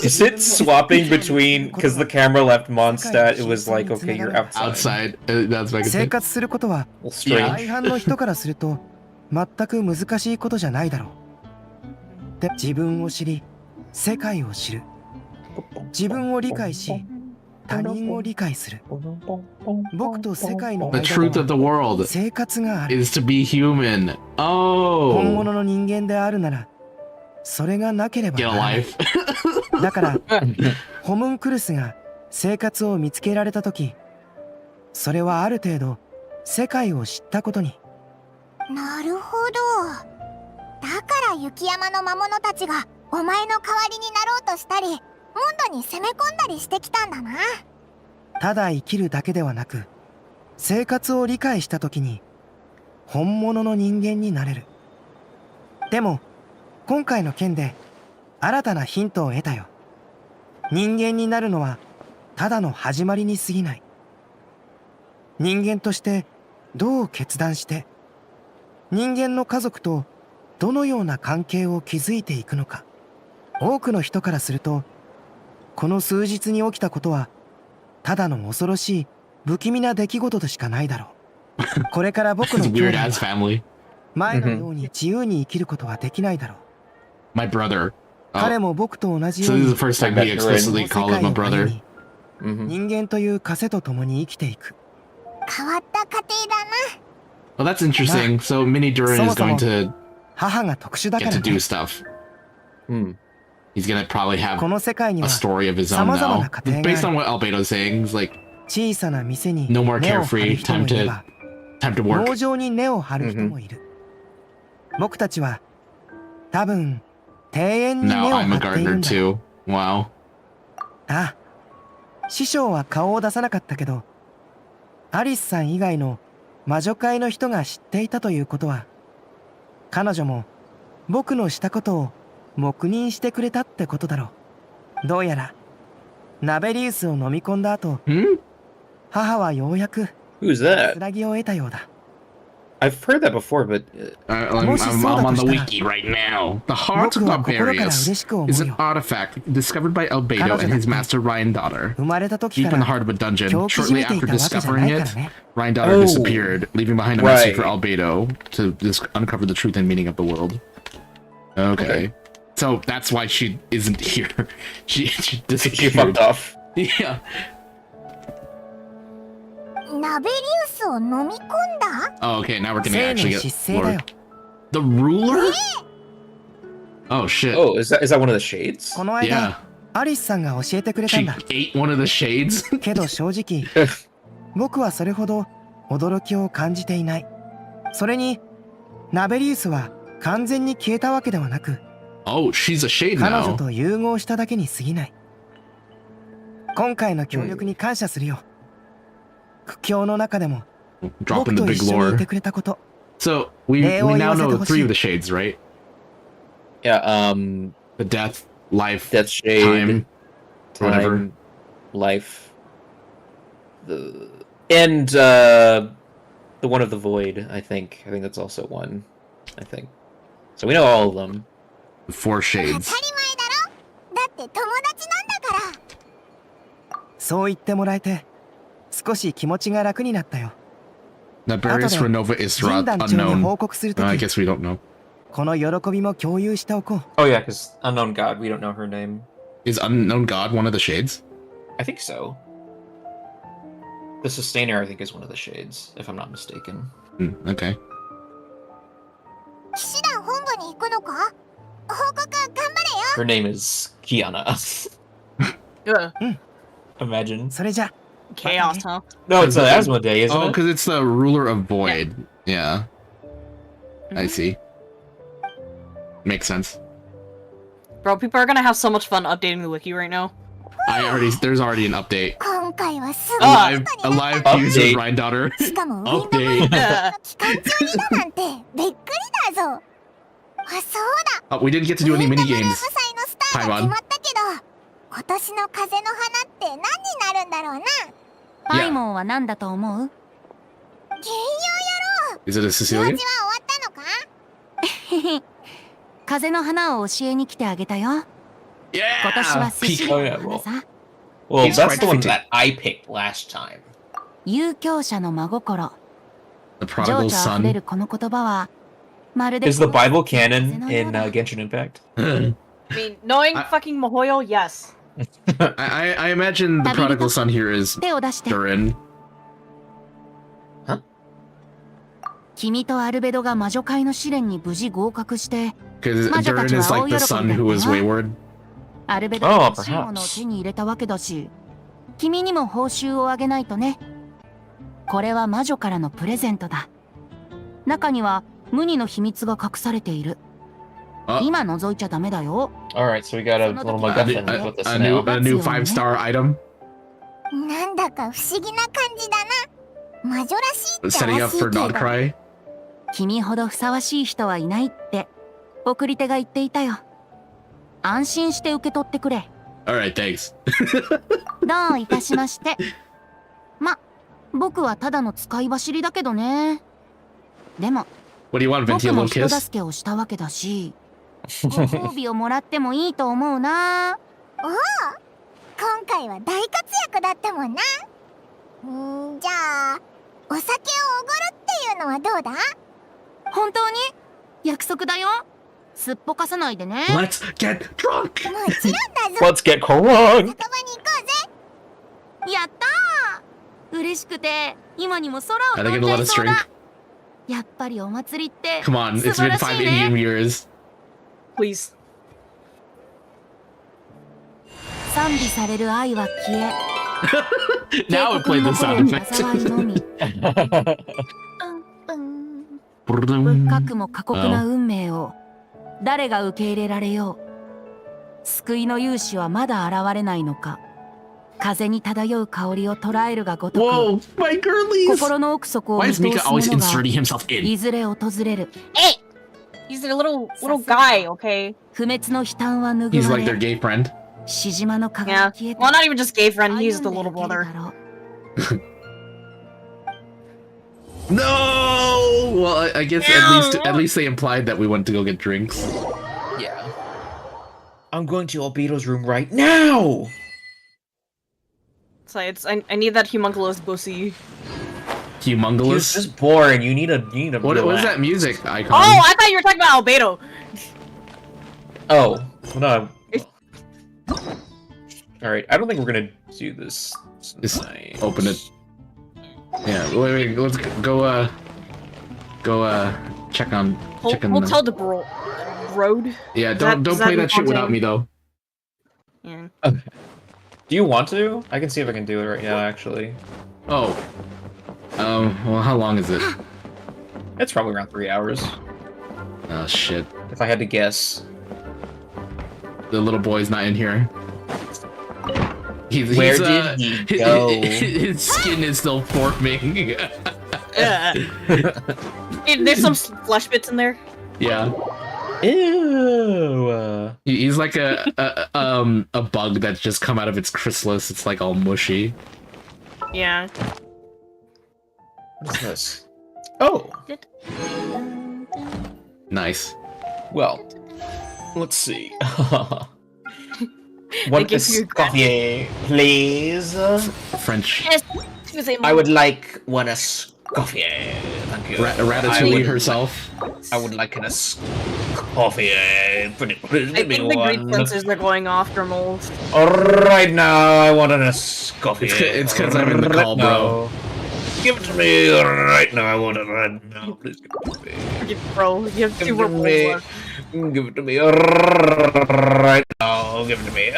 Is it swapping between, because the camera left Mondstadt, it was like, okay, you're Outside. outside. That's like a 生 thing. 活することは Strange. 大半の人からすると全く難しいことじゃないだろう。で、自分を知り、世界を知る。自分を理解し、他人を理解する。僕と世界の The 間 truth of the には world 生活がある。 is to be human. 本 Oh. 物の人間であるなら、それがなければ Get な a らない。 life. だから、ホムンクルスが生活を見つけられたとき、それはある程度世界を知ったことに。なるほど。だから雪山の魔物たちがお前の代わりになろうとしたり、モンドに攻め込んだりしてきたんだな。ただ生きるだけではなく、生活を理解したときに本物の人間になれる。でも今回の件で新たなヒントを得たよ。人間になるのはただの始まりに過ぎない。人間としてどう決断して、人間の家族とどのような関係を築いていくのか。多くの人からすると、この数日に起きたことはただの恐ろしい不気味な出来事としかないだろう。これから僕の His 兄 weird 弟 ass は family. 前のように自由に生きることはできないだろう。 My brother. 彼 Oh. も僕と同じ So よう this に is the first time he explicitly called him a brother. 人間という枷と共に生きていく。変わった家庭だな。 Well, that's interesting. So Mini Durin is going to 母が特殊だか get ら to do ね。 stuff. He's gonna probably have この世界に a は story of his own 様々 now. な家庭 Based が on あ what る。 Albedo's saying, he's like, 小さな店に no more 根を張る carefree, 人も time いれ to ば、 time to work. 農場に根を張る人もいる。僕たちは多分庭園に根 Now を I'm a 張っている gardener んだ。 too. Wow. ああ、師匠は顔を出さなかったけど、アリスさん以外の魔女界の人が知っていたということは、彼女も僕のしたことを黙認してくれたってことだろう。どうやらナベリウスを飲み込んだ後、母はようやく Who's that? つなぎを得たようだ。 I've heard that before, but I'm on the wiki right now. The Heart of Barbarius is an artifact discovered by Albedo and his master Ryan Daughter. 生まれた時 Deep か in the ら heart of a dungeon, 狂気じ shortly めてい after たわけじゃ discovering ないか it, らね。 Ryan Daughter Oh. disappeared, leaving behind a message for Right. Albedo to uncover the truth and meaning of the world. Okay. So that's why she isn't here. She disappeared. She fucked off. Yeah. ナベリウスを飲み込んだ？ Oh, okay, now we're gonna 生の actually 失 get 勢だよ Lord.。The ruler? Oh shit. Oh, is that one of the shades? この間、 Yeah. アリスさんが教えてくれたん She だ。 ate one of the shades? けど正直、僕はそれほど驚きを感じていない。それにナベリウスは完全に消えたわけではなく、 Oh, she's a shade 彼女 now. と融合しただけに過ぎない。今回の協力に感謝するよ。苦境の中でも Dropping 僕 the と big 一緒にい lore. てくれたこと。 So we now know 3 of the shades, right? Yeah, the death, life, death shade, whatever. Life, and the one of the void. I think that's also one. I think. So we know all of them. 4 shades. だって友達なんだから。そう言ってもらえて少し気持ちが楽になったよ。 Naberius Renova is ジン団長に unknown. 報告すると I き、 guess we don't know. この喜びも共有しておこう。 Oh yeah, because unknown god. We don't know her name. Is unknown god one of the shades? I think so. The sustainer, I think, is one of the shades, if I'm not mistaken. Okay. 騎士団本部に行くのか？報告頑張 Her name is Kiana. Imagine. それじゃ。 Chaos, huh? No, it's Asmodee, isn't Oh, it? because it's the ruler of void. Yeah. I see. Makes sense. Bro, people are gonna have so much fun updating the wiki right now. There's already an update. 今回はすごいことにな A った live fuse of Granddaughter. しかもウィンドブルー Update. の期間中にだなんてびっくりだぞ。あ、そうだ。 We didn't get to do any mini games. 祭のスターが決まったけど、今年の風の花って何になるんだろうな。パイモンは何だと思う？原用やろう。 Is it a 用 Cecilia? 事は終わったのか？風の花を教えに来てあげたよ。 Yeah! 今年は寿司 Oh, の yeah, 花 well. さ。 Well, He's that's the one quite that I picked last time. 遊興者の真心。 The 情 prodigal 緒あふれ son. るこの言葉は、まるで Is the Bible canon in Genshin Impact? I mean, knowing fucking Mihoyo, yes. I imagine the prodigal son here is 手を出して。 Durin. 君とアルベドが魔女会の試練に無事合格して、 Because 魔女た Durin ち is は like 大 the 喜び son だ who っ was たわ。 wayward. アルベドが欲しいものを手に入れたわけだし、君にも報酬をあげないとね。これは魔女からのプレゼントだ。中には無二の秘密が隠されている。今覗いちゃダメだよ。 Alright, so we got a little MacGuffin with this A now. new 5-star item. なんだか不思議な感じだな。魔女らしいって怪しい Setting け up ど。 for Nodcry. 君ほどふさわしい人はいないって送り手が言っていたよ。安心して受け取ってくれ。 Alright, thanks. どういたしまして。ま、僕はただの使い走りだけどね。でも、 What do you want, 僕 Venti? A も little 人 kiss? 助けをしたわけだし、ご褒美をもらってもいいと思うな。おお、今回は大活躍だったもんな。じゃあお酒をおごるっていうのはどうだ？本当に？約束だよ。すっぽかさないでね。 Let's get drunk! もちろんだぞ。 Let's get crunk! 酒場に行こうぜ。やったー！嬉しくて今にも空を Are 飛 they ん gonna じゃ let い us そう drink? だ。やっぱりお祭りって Come on, 素 it's 晴 been らし 5 いね。 Indian years. Please. 賛美される愛は消え。 Now it played the sound 災いのみ effect. 深くも過酷な運命を誰が受け入れられよう。救いの勇士はまだ現れないのか。風に漂う香りを捉えるがごとく Whoa, my girlies! 心の奥底を Why 見 is 通 Mika すも always の inserting が himself in? いずれ訪れる。 Hey! He's a little guy, okay? 不滅の悲嘆は拭 He's わ like their れ、 gay friend. しじまの Yeah. 輝きへと Well, not even just gay friend, he's the little brother. No! Well, I guess at least they implied that we went to go get drinks. Yeah. I'm going to Albedo's room right now! So I need that homunculus bussy. He's Humongous. just boring. You need to What is relax. that music icon? Oh, I thought you were talking about Albedo. Oh, well, no. Alright, I don't think we're gonna do this Just tonight. open it. Yeah, wait, let's go check on Hotel de Road. Yeah, Does that- don't does play that that shit mean without something? me though. Yeah. Okay. Do you want to? I can see if I can do it right now, actually. Oh. Well, How long is it? It's probably around 3 hours. Oh shit. If I had to guess. The little boy's not in here. Where did he go? His skin is still forming. There's some flesh bits in there. Yeah. Ew. He's like a bug that's just come out of its chrysalis. It's like all mushy. Yeah. What is this? Oh. Nice. Well, let's see. One escoffier, please. French. Yes. I would like one escoffier. Thank you. Ratatouille herself. I would like an escoffier. Please I give think me the Greek one. sensors are going off for mold. Right now, I want an escoffier. It's because I'm in the call, bro. Give it to me right now. I want it right now. Please give it to me. Bro, you have 2 more bowls left. Give it to me right now. Give it to me.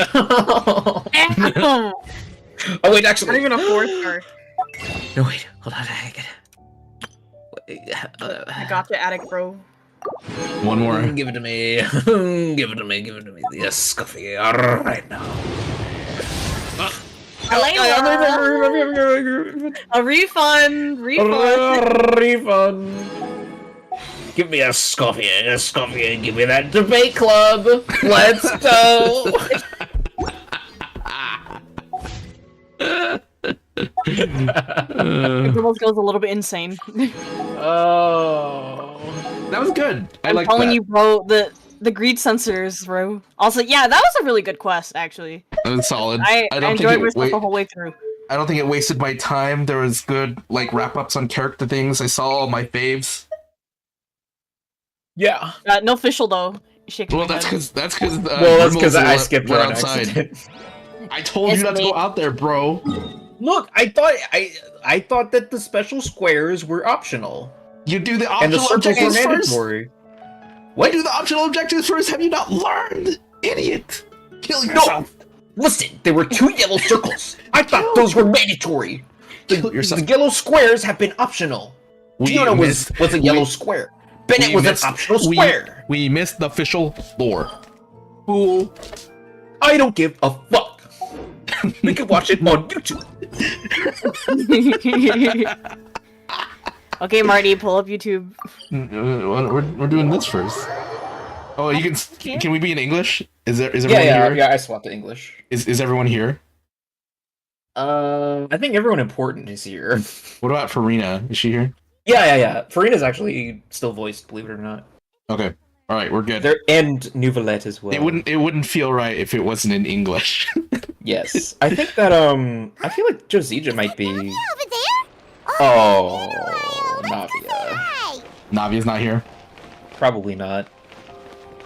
Oh wait, actually. Not even a 4 star. No wait, hold on. I got the attic, bro. One more. Give it to me. Give it to me. Give it to me. Yes, Scuffy. Right now. A refund. Refund. Give me a Scuffy. Give me that debate club. Let's go. It almost goes a little bit insane. Oh, that was good. I'm telling you, bro. The greed sensors, bro. Also, yeah, that was a really good quest, actually. That was solid. I don't enjoyed think myself the whole way through. I don't think it wasted my time. There was good like wrap ups on character things. I saw all my faves. Yeah. No official though. Well, that's because I skipped her on outside. accident. I told you not to go out there, bro. Look, I thought that the special squares were optional. You do the and the optional circles were objectives mandatory. first. Why do the optional objectives first? Have you not learned, idiot? Kill yourself. No, listen. There were 2 yellow circles. I thought those were mandatory. The yellow squares have been optional. Fiona was a yellow square. Bennett was an optional square. We missed the official lore. Fool. I don't give a fuck. We can watch it on YouTube. Okay, Marty, pull up YouTube. We're doing this first. Oh, you can. Can we be in English? Is everyone here? Yeah, I swapped to English. Is everyone here? I think everyone important is here. What about Farina? Is she here? Yeah. Farina's actually still voiced, believe it or not. Okay. All right, we're good. And Nouvelette as well. It wouldn't feel right if it wasn't in English. Yes, I think that I feel like Josija might be. Over there? Oh, Navia. Navia's not here. Probably not.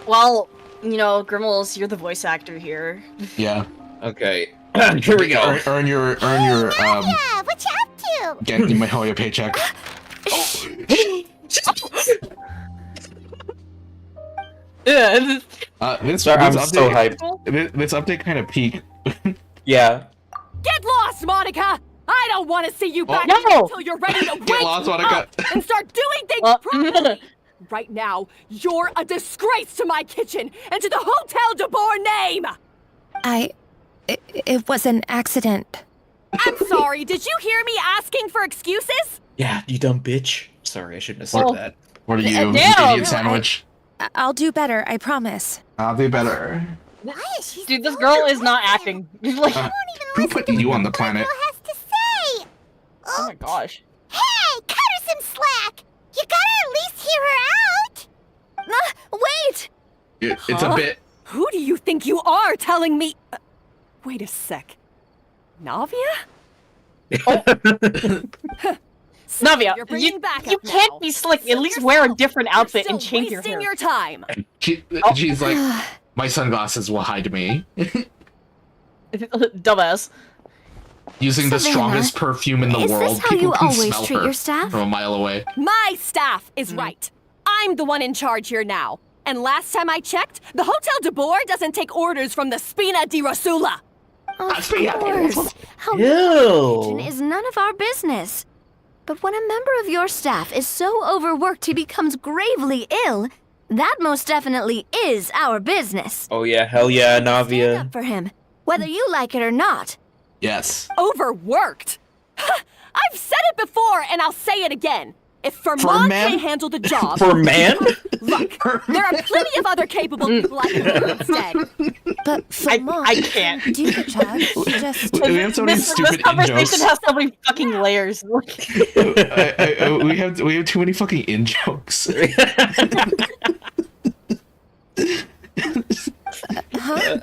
Well, you know, Grimmels, you're the voice actor here. Yeah. Okay. Here we go. Earn your Yeah, what you up to? get my Hoya paycheck. Yeah. This Sorry, I'm update, so hyped. This update kind of peaked. Yeah. Get lost, Monica! I don't want to see you back no! until you're ready to Get lost, Monica. up and start doing things properly. Right now, you're a disgrace to my kitchen and to the Hotel de Boer name. It was an accident. I'm sorry. Did you hear me asking for excuses? Yeah, you dumb bitch. Sorry, I shouldn't have said that. What are you, Damn. idiot sandwich? I'll do better, I promise. I'll do better. Why is she Dude, this girl is not acting. Like, Who put you on the planet? has to say? oh my gosh. Hey, cut her some slack! You gotta at least hear her out! Wait! It's a bit. Who do you think you are telling me? Wait a sec. Navia? Navia, You're bringing you back can't now. be slick. At least wear a different outfit and change your Wasting hair. your time. She's like, my sunglasses will hide me. Dumbass. Using the Savannah, strongest perfume in the is world, this how people you can always smell treat her your staff? from a mile away. My staff is right. I'm the one in charge here now. And last time I checked, the Hotel de Boer doesn't take orders from the Spina di Of course. How Ew. kitchen is none of our business. But when a member of your staff is so overworked he becomes gravely ill, that most definitely is our business. Oh yeah, hell yeah, Stand Navia. up for him, whether you like it or not. Yes. Overworked? I've said it before, and I'll say it again. If Fermat can't handle the job... Fermat? Look, there are plenty of other capable people I can put instead. But I can't do the job. Just We have so many stupid this conversation in-jokes. has so many fucking layers. We have too many fucking in-jokes. Huh?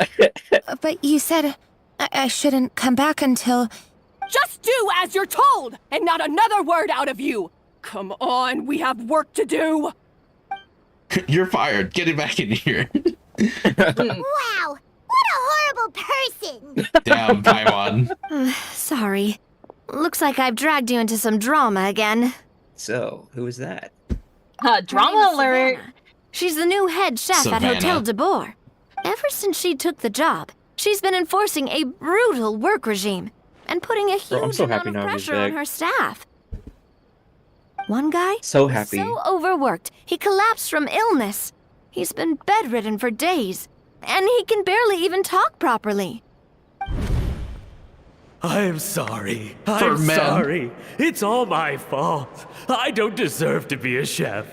But you said I shouldn't come back until... Just do as you're told, and not another word out of you. Come on, we have work to do. You're fired. Get it back in here. Wow, what a horrible person! Damn, Paimon. Sorry. Looks like I've dragged you into some drama again. So, who is that? Drama alert. She's the new head chef at Savannah. Hotel de Boer. Ever since she took the job, she's been enforcing a brutal work regime and putting a Bro, I'm huge so amount happy of Navia's pressure on back. her staff. One guy So was happy. so overworked, he collapsed from illness. He's been bedridden for days, and he can barely even talk properly. I'm sorry. For I'm men. sorry. It's all my fault. I don't deserve to be a chef.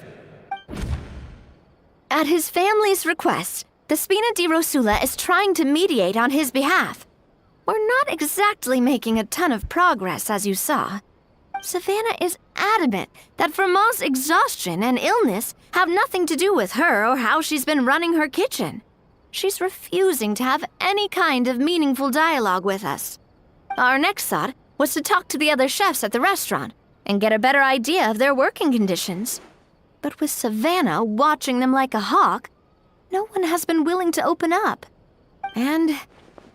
At his family's request, the Spina di Rosula is trying to mediate on his behalf. We're not exactly making a ton of progress, as you saw. Savannah is adamant that Vermont's exhaustion and illness have nothing to do with her or how she's been running her kitchen. She's refusing to have any kind of meaningful dialogue with us. Our next thought was to talk to the other chefs at the restaurant and get a better idea of their working conditions. But with Savannah watching them like a hawk, no one has been willing to open up. And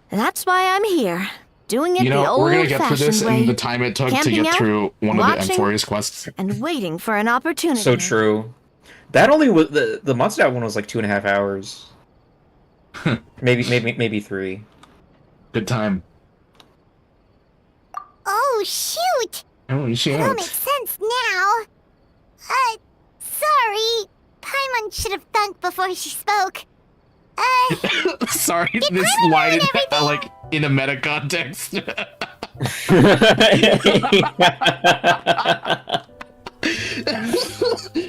that's why I'm here, doing it You the know, we're gonna get through old-fashioned this way. in the time it took to Camping get out, through one of the watching, M4's quests. and waiting for an opportunity. So true. That only was the Mondstadt one was like 2.5 hours. maybe 3. Good time. Oh, shoot! Oh, It shit. all makes sense now. Sorry. Paimon should have thunked before she spoke. Sorry, this line like in a meta context.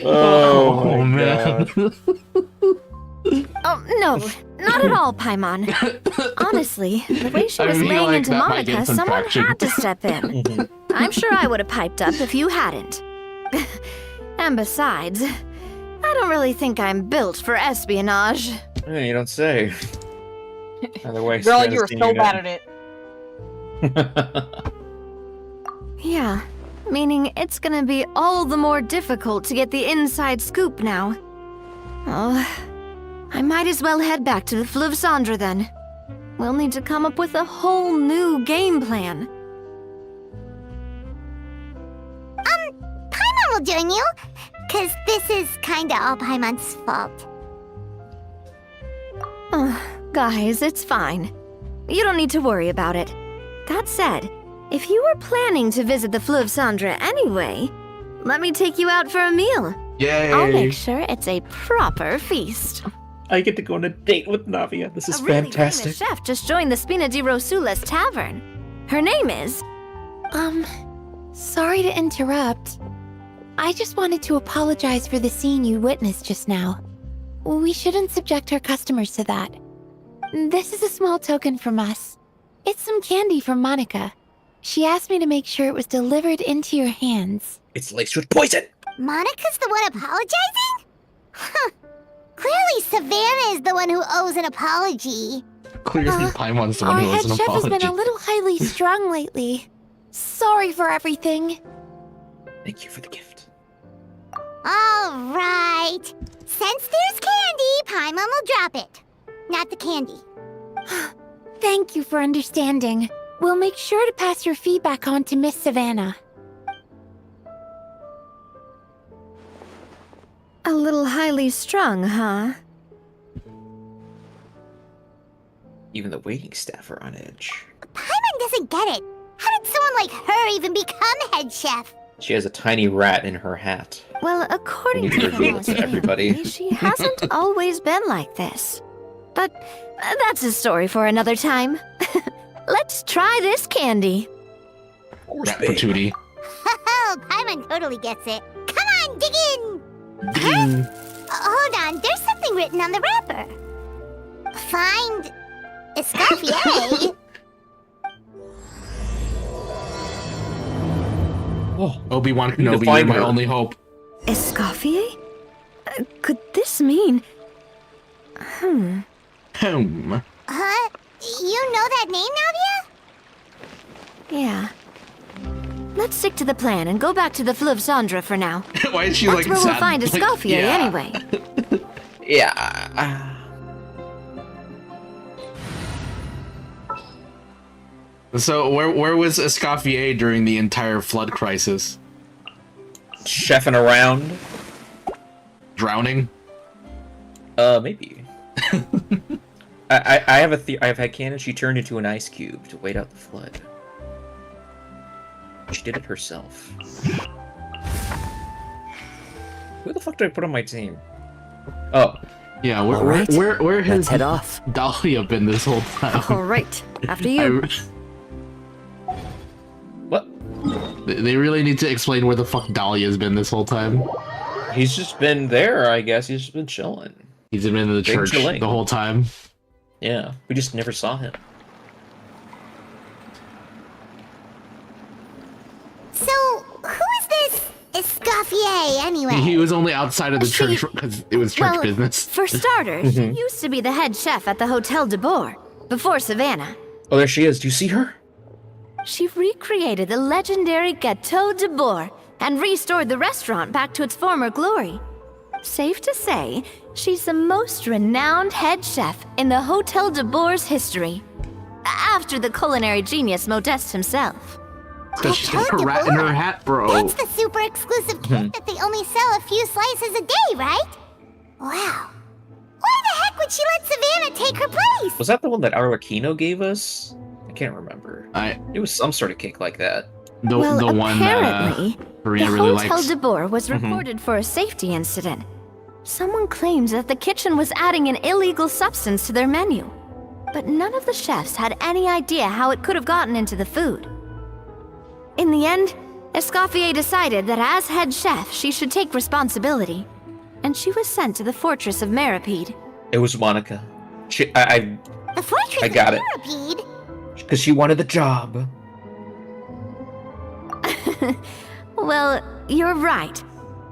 Oh, my man. Oh, no, not at all, Paimon. Honestly, the way she I was feel laying like into that might get Monica, some someone traction. had to step in. I'm sure I would have piped up if you hadn't. And besides, I don't really think I'm built for espionage. Yeah, you don't say. Otherwise, Girl, Savannah's you were seen so you bad now. at it. Yeah, meaning it's gonna be all the more difficult to get the inside scoop now. Oh, I might as well head back to the Fleuve Cendre then. We'll need to come up with a whole new game plan. Paimon will join you, cause this is kinda all Paimon's fault. Guys, it's fine. You don't need to worry about it. That said, if you were planning to visit the Fleuve Cendre anyway, let me take you out for a meal. Yay! I'll make sure it's a proper feast. I get to go on a date with Navia. This is A really fantastic. famous chef just joined the Spina di Rosula's tavern. Her name is... Sorry to interrupt. I just wanted to apologize for the scene you witnessed just now. We shouldn't subject our customers to that. This is a small token from us. It's some candy from Monica. She asked me to make sure it was delivered into your hands. It's laced with poison. Monica's the one apologizing? Huh. Clearly Savannah is the one who owes an apology. Clearly, Paimon's the one Our who head owes an chef has apology. been a little highly strung lately. Sorry for everything. Thank you for the gift. Alright. Since there's candy, Paimon will drop it. Not the candy. Thank you for understanding. We'll make sure to pass your feedback on to Miss Savannah. A little highly strung, huh? Even the waiting staff are on edge. Paimon doesn't get it. How did someone like her even become head chef? She has a tiny rat in her hat. Well, according You to can reveal it Hannah's to everybody. family, she hasn't always been like this. But that's a story for another time. Let's try this candy. Rat patootie. Oh, Paimon totally gets it. Come on, dig in! Ding. Hold on, there's something written on the wrapper. Find Escoffier. Obi-Wan need to Kenobi, you're find my her. only hope. Escoffier? Could this mean... Hmm. Huh? You know that name, Navia? Yeah. Let's stick to the plan and go back to the Fleuve Cendre for now. Why is she That's like where sad? we'll find Like, Escoffier yeah. anyway. Yeah. So where was Escoffier during the entire flood crisis? Chefing around. Drowning? Maybe. I have a I've had canon. She turned into an ice cube to wait out the flood. She did it herself. Who the fuck did I put on my team? Oh. Yeah, Alright, where has let's head off. Dahlia been this whole time? All right, after you. What? They really need to explain where the fuck Dahlia's been this whole time. He's just been there, I guess. He's just been chilling. He's been in the Been church chilling. the whole time. Yeah, we just never saw him. So, who is this Escoffier anyway? He was only outside of the church because it was church Well, business. For starters, she Mhm. used to be the head chef at the Hotel de Boer, before Savannah. Oh, there she is. Do you see her? She recreated the legendary Gâteau de Boer and restored the restaurant back to its former glory. Safe to say, she's the most renowned head chef in the Hotel de Boer's history. After the culinary genius Modeste himself. Because she's got a rat in her hat, bro. That's the super exclusive cake that they only sell a few slices a day, right? Wow. Why the heck would she let Savannah take her place? Was that the one that Arlecchino gave us? I can't remember. It was some sort of cake like that. The one apparently, Karina the really Hotel likes. de Boer was Mhm. reported for a safety incident. Someone claims that the kitchen was adding an illegal substance to their menu. But none of the chefs had any idea how it could have gotten into the food. In the end, Escoffier decided that as head chef, she should take responsibility. And she was sent to the fortress of Meripede. It was Monica. I The fortress I got of it. Meripede? Because she wanted the job. Well, you're right.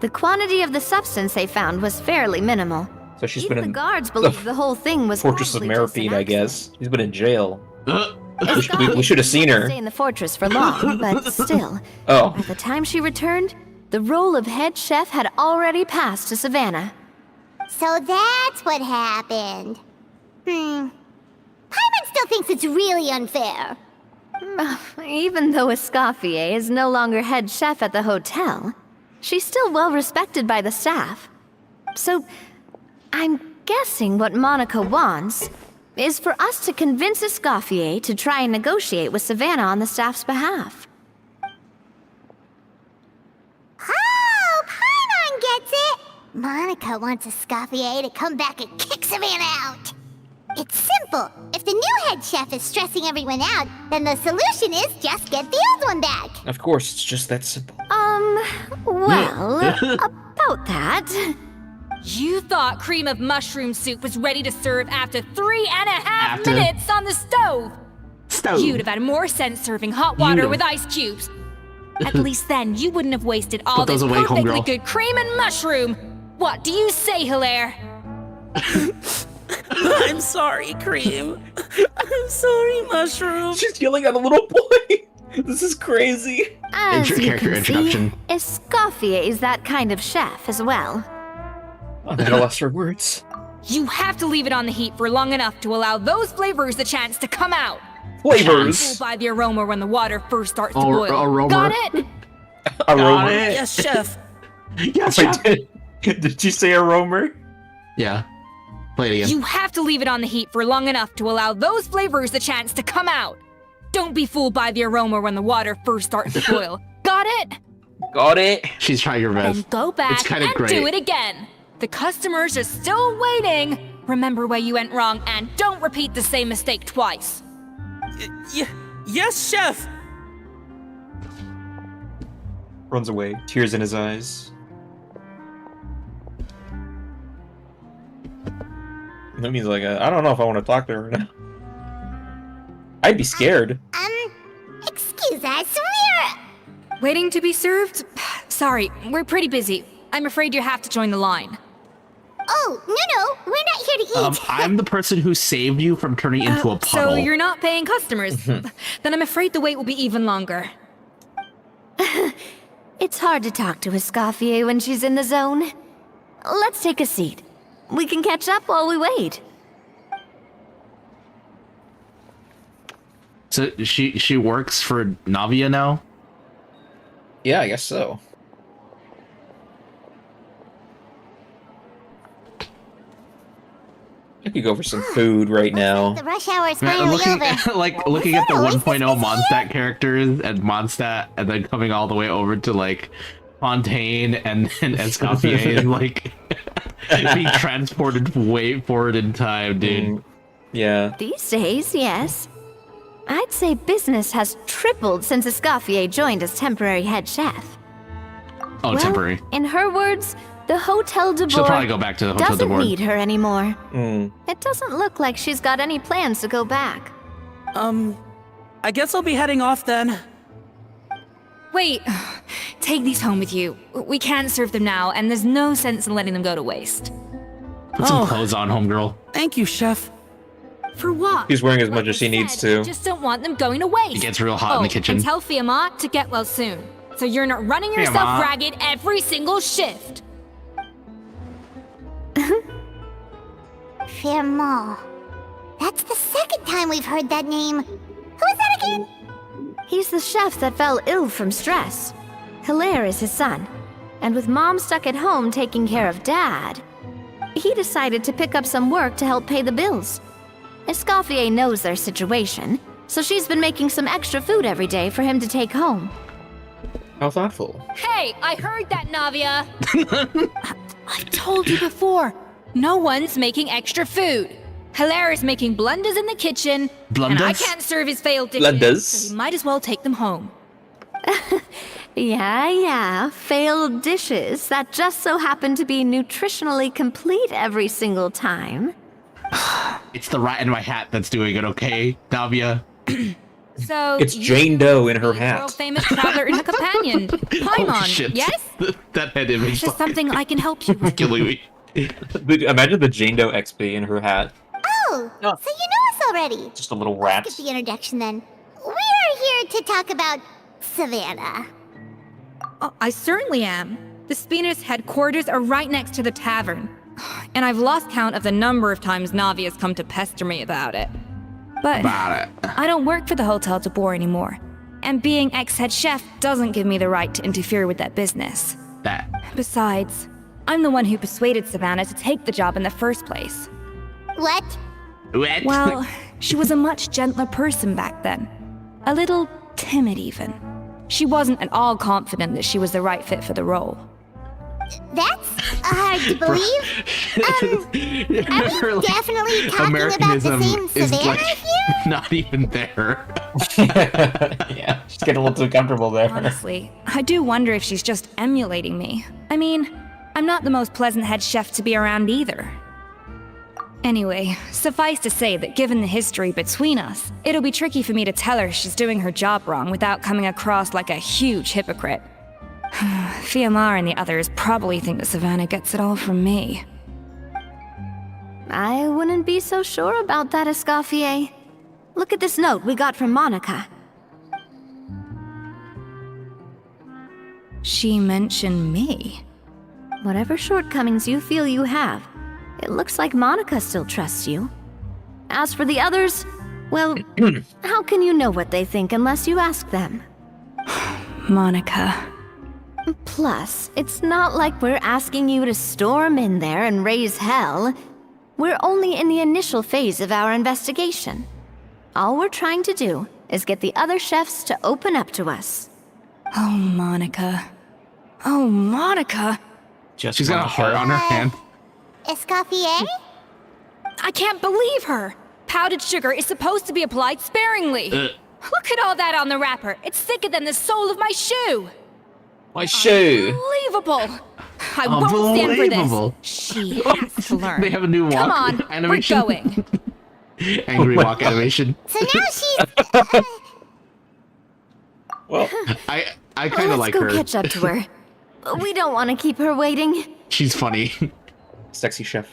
The quantity of the substance they found was fairly minimal. So she's Even been the in guards believed the whole thing was Fortress of probably just an Meripede, I guess. She's been in jail. Escoffier we should have seen didn't her. Stay in the fortress for long, but still. Oh. By the time she returned, the role of head chef had already passed to Savannah. So that's what happened. Paimon still thinks it's really unfair. Even though Escoffier is no longer head chef at the hotel, she's still well respected by the staff. So, I'm guessing what Monica wants is for us to convince Escoffier to try and negotiate with Savannah on the staff's behalf. Oh, Paimon gets it! Monica wants Escoffier to come back and kick Savannah out. It's simple. If the new head chef is stressing everyone out, then the solution is just get the old one back. Of course, it's just that simple. Well, about that. You thought cream of mushroom soup was ready to serve after 3.5 After- minutes on the stove. You'd have had more sense serving hot water You'd with have. ice cubes. At least then you wouldn't have wasted all Put this those away, perfectly homegirl. good cream and mushroom. What do you say, Hilaire? I'm sorry, Cream. I'm sorry, Mushroom. She's yelling at a little boy. This is crazy. As you character can introduction. see, Escoffier is that kind of chef as well. I lost her words. You have to leave it on the heat for long enough to allow those flavors the chance to come out. Flavors. Fooled by the aroma when the water first starts to Ar- boil. aroma. Got it? Aroma. Yes, Chef. Yes, Wait, chef. did you say aroma? Yeah. Play it again. You have to leave it on the heat for long enough to allow those flavors the chance to come out. Don't be fooled by the aroma when the water first starts to boil. Got it? Got it. She's trying her best. And go back It's kind of and great. do it again. The customers are still waiting. Remember where you went wrong and don't repeat the same mistake twice. Yes, chef. Runs away, tears in his eyes. Lumi's like, I don't know if I want to talk to her now. I'd be scared. Excuse us, Waiting to be served? Sorry, we're pretty busy. I'm afraid you have to join the line. Oh, no, we're not here to eat. I'm the person who saved you from turning into a puddle. So you're not paying customers? Then I'm afraid the wait will be even longer. It's hard to talk to Escoffier when she's in the zone. Let's take a seat. We can catch up while we wait. So she works for Navia now? Yeah, I guess so. I could go for some food right now. The rush hour is Man, finally looking over. looking at the 1.0 Mondstadt characters and Mondstadt, and then coming all the way over to like Fontaine and then Escoffier, and like being transported way forward in time, dude. Yeah. These days, yes. I'd say business has tripled since Escoffier joined as temporary head chef. Oh, Well, temporary. In her words, the Hotel de She'll Bourg probably go back to the Hotel de doesn't Bourg. need her anymore. Mm. It doesn't look like she's got any plans to go back. I guess I'll be heading off then. Wait, take these home with you. We can't serve them now, and there's no sense in letting them go to waste. Put some clothes on, homegirl. Thank you, chef. For what? He's wearing as much as he needs to. Just don't want them going to waste. It gets real hot in the kitchen. And tell Fiamma to get well soon, so you're not running yourself Fiamma. ragged every single shift. Firmo. That's the second time we've heard that name. Who is that again? He's the chef that fell ill from stress. Hilaire is his son. And with Mom stuck at home taking care of Dad, he decided to pick up some work to help pay the bills. Escoffier knows their situation, so she's been making some extra food every day for him to take home. How thoughtful. Hey, I heard that, Navia. I've told you before. No one's making extra food. Hilaire is making blunders in the kitchen, and I Blunders? can't serve his failed dishes, Blunders? so he might as well take them home. Yeah, failed dishes that just so happen to be nutritionally complete every single time. It's the rat in my hat that's doing it, okay, Navia? So It's you Jane Doe in her hat. world-famous traveler and her companion, Paimon, Holy shit. yes? That head image Is this something I can help you is with? killing me. Imagine the Jane Doe XP in her hat. Oh, so you know us already. Just a little rat. Skip the introduction then. We're here to talk about Savannah. Oh, I certainly am. The Spina's headquarters are right next to the tavern. And I've lost count of the number of times Navi has come to pester me about it. But About it. I don't work for the Hotel de Bourg anymore. And being ex-head chef doesn't give me the right to interfere with that business. That. Besides, I'm the one who persuaded Savannah to take the job in the first place. What? What? Well, she was a much gentler person back then. A little timid, even. She wasn't at all confident that she was the right fit for the role. That's hard to believe. Are we definitely talking about Americanism the same is Savannah like here? not even there. Yeah, she's getting a little too comfortable there. Honestly, I do wonder if she's just emulating me. I mean, I'm not the most pleasant head chef to be around either. Anyway, suffice to say that given the history between us, it'll be tricky for me to tell her she's doing her job wrong without coming across like a huge hypocrite. Fiamma and the others probably think that Savannah gets it all from me. I wouldn't be so sure about that, Escoffier. Look at this note we got from Monica. She mentioned me. Whatever shortcomings you feel you have, it looks like Monica still trusts you. As for the others, well, how can you know what they think unless you ask them? Monica. Plus, it's not like we're asking you to storm in there and raise hell. We're only in the initial phase of our investigation. All we're trying to do is get the other chefs to open up to us. Oh, Monica. Oh, Monica. She's got a heart on her hand. Escoffier? I can't believe her. Powdered sugar is supposed to be applied sparingly. Look at all that on the wrapper. It's thicker than the sole of my shoe. My shoe. Unbelievable. I won't stand for this. She has to learn. They have a new walk Come on, animation. we're going. Angry walk animation. So now she's... Well, I kind of like Let's her. go catch up to her. We don't want to keep her waiting. She's funny. Sexy chef.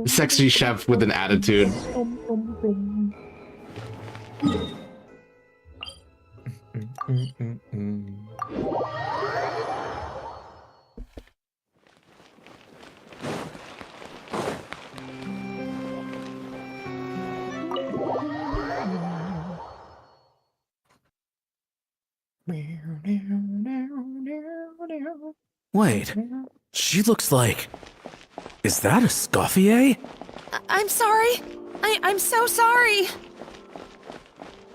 Sexy chef with an attitude. Wait, she looks like... Is that Escoffier? I'm sorry. I'm so sorry.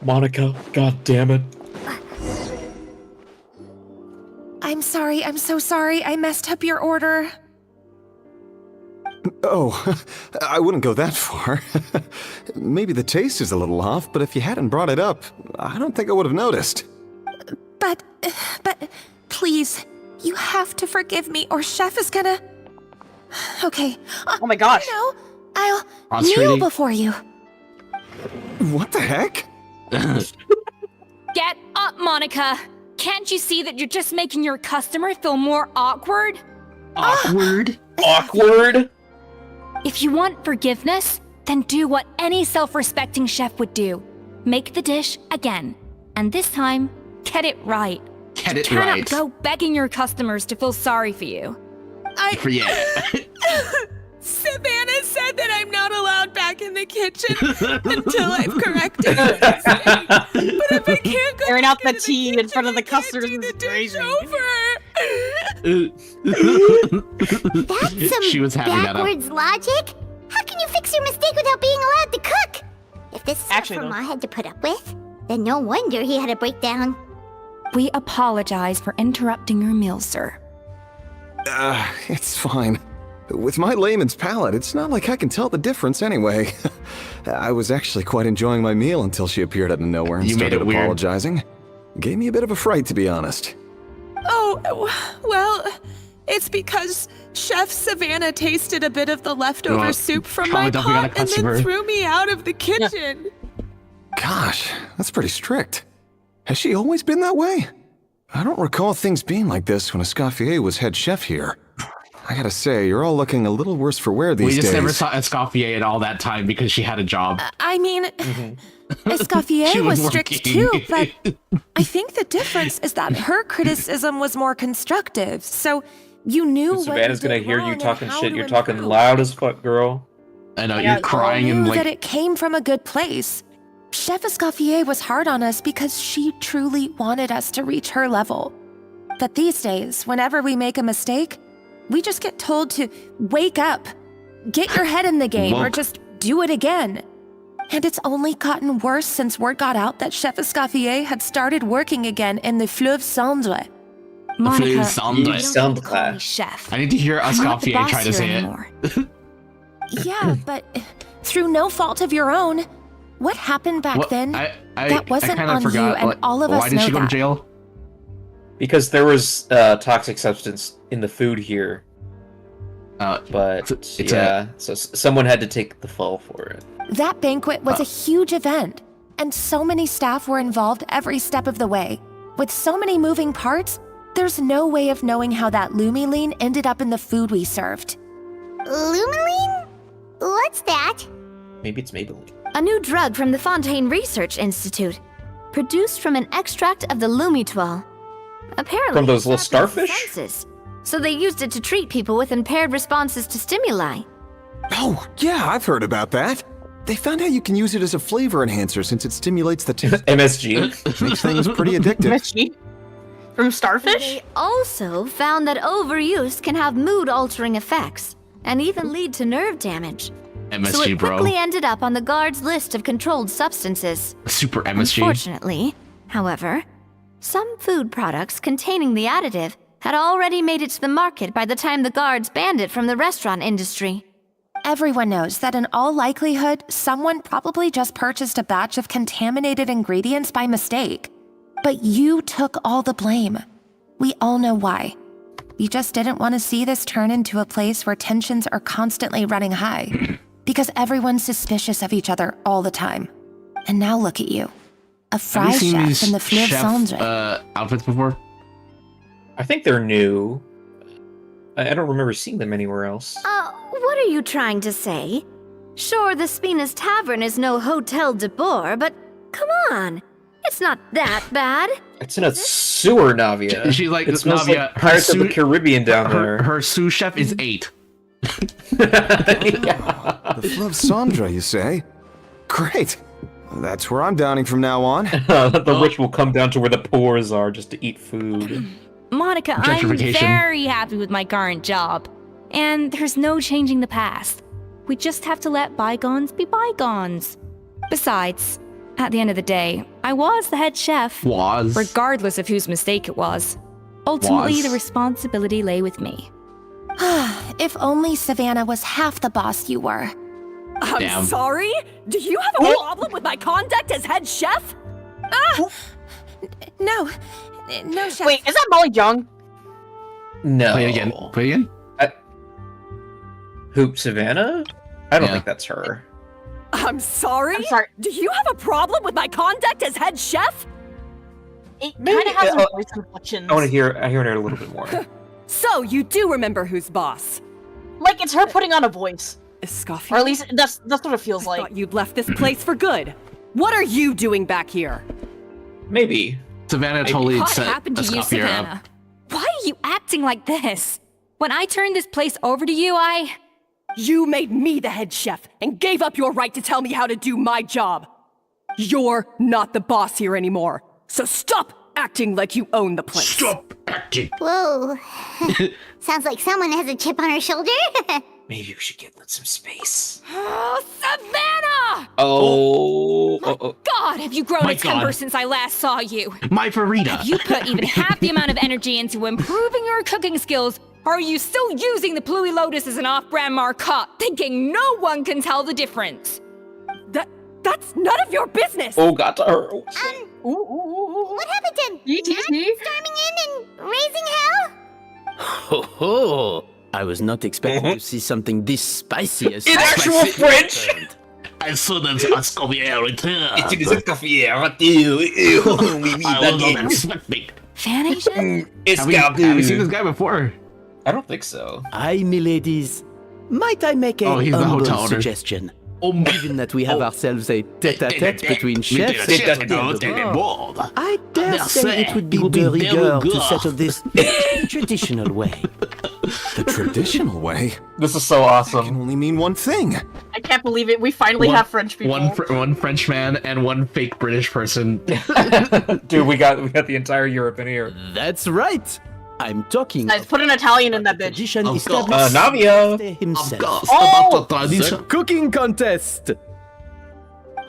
Monica, god damn it. I'm sorry. I'm so sorry. I messed up your order. Oh, I wouldn't go that far. Maybe the taste is a little off, but if you hadn't brought it up, I don't think I would have noticed. But, please, you have to forgive me or Chef is gonna... Okay. Oh my gosh. No, I'll Prostrating. kneel before you. What the heck? Get up, Monica. Can't you see that you're just making your customer feel more awkward? Awkward? Awkward? If you want forgiveness, then do what any self-respecting chef would do. Make the dish again. And this time, get it right. Get it You cannot right. go begging your customers to feel sorry for you. Yeah. Savannah said that I'm not allowed back in the kitchen until I've corrected her mistake. But if I can't go Airing back out the into tea in front of the customers do the is dish crazy. over. That's some She was having that up. backwards logic. How can you fix your mistake without being allowed to cook? If this is Actually, what though. Ma had to put up with, then no wonder he had a breakdown. We apologize for interrupting your meal, sir. It's fine. With my layman's palate, it's not like I can tell the difference anyway. I was actually quite enjoying my meal until she appeared out of nowhere and You made started it weird. apologizing. Gave me a bit of a fright, to be honest. Oh, well, it's because Chef Savannah tasted a bit of the leftover Well, soup from probably my don't forget a pot and customer. then threw me out of the kitchen. Gosh, that's pretty strict. Has she always been that way? I don't recall things being like this when Escoffier was head chef here. I gotta say, you're all looking a little worse for wear these We just days. never saw Escoffier in all that time because she had a job. I mean, She Escoffier was was strict working. too, but I think the difference is that her criticism was more constructive. So you knew what Savannah's you gonna did hear wrong you and talking how shit. to You're talking improve. loud as fuck, girl. I know, Yeah, you're crying and Knew like... that it came from a good place. Chef Escoffier was hard on us because she truly wanted us to reach her level. But these days, whenever we make a mistake, we just get told to wake up, get your head in the game, or Woke. just do it again. And it's only gotten worse since word got out that Chef Escoffier had started working again in the Fleuve Cendre. Monica, Sandra. you don't need to call me chef. I need to hear I'm not the Escoffier boss try to here say anymore. it. Yeah, but through no fault of your own, what happened back What? then, I that wasn't kinda on forgot, you, and like, all of us why did know she go that. to jail? Because there was toxic substance in the food here. But it's so someone had to take the fall for it. That banquet was a huge event, and so many staff were involved every step of the way. With so many moving parts, there's no way of knowing how that Lumiline ended up in the food we served. Lumiline? What's that? Maybe it's Maybelline. A new drug from the Fontaine Research Institute, produced from an extract of the Lumitoile. Apparently, From those little it sharpens the starfish? senses, so they used it to treat people with impaired responses to stimuli. Oh, yeah, I've heard about that. They found out you can use it as a flavor enhancer since it stimulates the taste. MSG. Makes things pretty addictive. MSG? From Starfish? They also found that overuse can have mood-altering effects, and even lead to nerve damage. MSG, so it bro. quickly ended up on the guard's list of controlled substances. Super MSG. Unfortunately, however, Some food products containing the additive had already made it to the market by the time the guards banned it from the restaurant industry. Everyone knows that in all likelihood, someone probably just purchased a batch of contaminated ingredients by mistake. But you took all the blame. We all know why. You just didn't want to see this turn into a place where tensions are constantly running high. Because everyone's suspicious of each other all the time. And now look at you. A fry chef in the Fleuve Cendre. Outfits before? I think they're new. I don't remember seeing them anywhere else. What are you trying to say? Sure, the Spina's Tavern is no Hotel de Boer, but come on. It's not that bad. It's in a sewer, Navia. She's like, it smells Navia, like Pirates of the Caribbean down there. Her sous chef is 8. The Fleuve Cendre, you say? Great. That's where I'm downing from now on. The rich will come down to where the poors are just to eat food. Monica, I'm very happy with my current job. And there's no changing the past. We just have to let bygones be bygones. Besides, at the end of the day, I was the head chef. Regardless of whose mistake it was. Ultimately, the responsibility lay with me. If only Savannah was half the boss you were. I'm sorry? Do you have a problem with my conduct as head chef? No, chef. Wait, is that Molly Jung? No. Play it again. Play it again? Who, Savannah? I don't think that's her. I'm sorry? Do you have a problem with my conduct as head chef? It kind of has some voice inflections. I want to hear it a little bit more. So, you do remember who's boss? Like, it's her putting on a voice. Escoffier? Or at least, that's what it feels like. I thought you'd left this place for good. What are you doing back here? Maybe. Savannah totally What set happened to you, Escoffier Savannah? up. Why are you acting like this? When I turned this place over to you, You made me the head chef and gave up your right to tell me how to do my job. You're not the boss here anymore, so stop acting like you own the place. Stop acting. Whoa. Sounds like someone has a chip on her shoulder. Maybe we should give them some space. Oh, Savannah! God, have you grown My a temper God. since I last saw you? My Farida. Have you put even half the amount of energy into improving your cooking skills, or are you still using the Pluie Lotus as an off-brand marcotte, thinking no one can tell the difference? That's none of your business! Oh, got to her. What happened to Matt storming in and raising hell? Ho ho! I was not expecting to see something this spicy as In actual French? As soon as Escoffier returns. It is Escoffier. I will not expect me. Fan Asian? Have we seen this guy before? I don't think so. Aye, miladies. Might I make a he's the humble hotel owner. suggestion? Given that we have ourselves a tête-à-tête between chefs, I dare say it would be de rigueur to settle this the traditional way. The traditional way? This is so awesome. That can only mean one thing. I can't believe it. We finally have French people. One French man and one fake British person. Dude, we got the entire Europe in here. That's right. I'm talking. Guys, put an Italian in that bitch. Tradition Of course. established Navia. himself. The The cooking contest.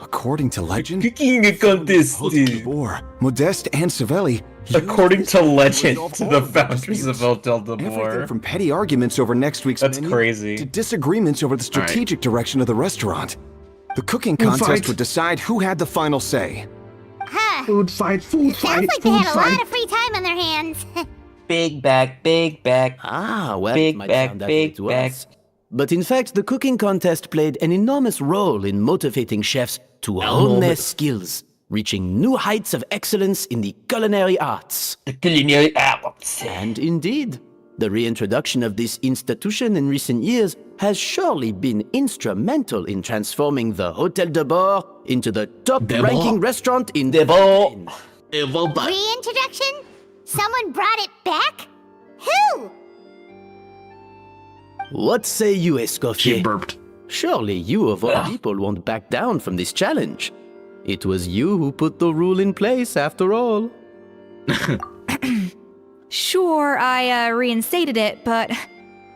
According to legend, Cooking contest. Or Modeste and Savelli. According to legend, the founders of Hotel de Everything Boer. from petty arguments over next week's That's menu crazy. to disagreements over the strategic direction of the restaurant. The cooking Food contest fight. would decide who had the final say. Huh. Food fight, food Sounds fight, like they food had a lot fight. of free time on their hands. Big back, big back. Ah, well, Big it might back, sound that way big to back. us. But in fact, the cooking contest played an enormous role in motivating chefs to hone their skills, reaching new heights of excellence in the culinary arts. The culinary arts. And indeed, the reintroduction of this institution in recent years has surely been instrumental in transforming the Hotel de Boer into the top-ranking restaurant in the world. Reintroduction? Someone brought it back? Who? What say you, Escoffier? She burped. Surely you of all people won't back down from this challenge. It was you who put the rule in place, after all. Sure, I reinstated it, but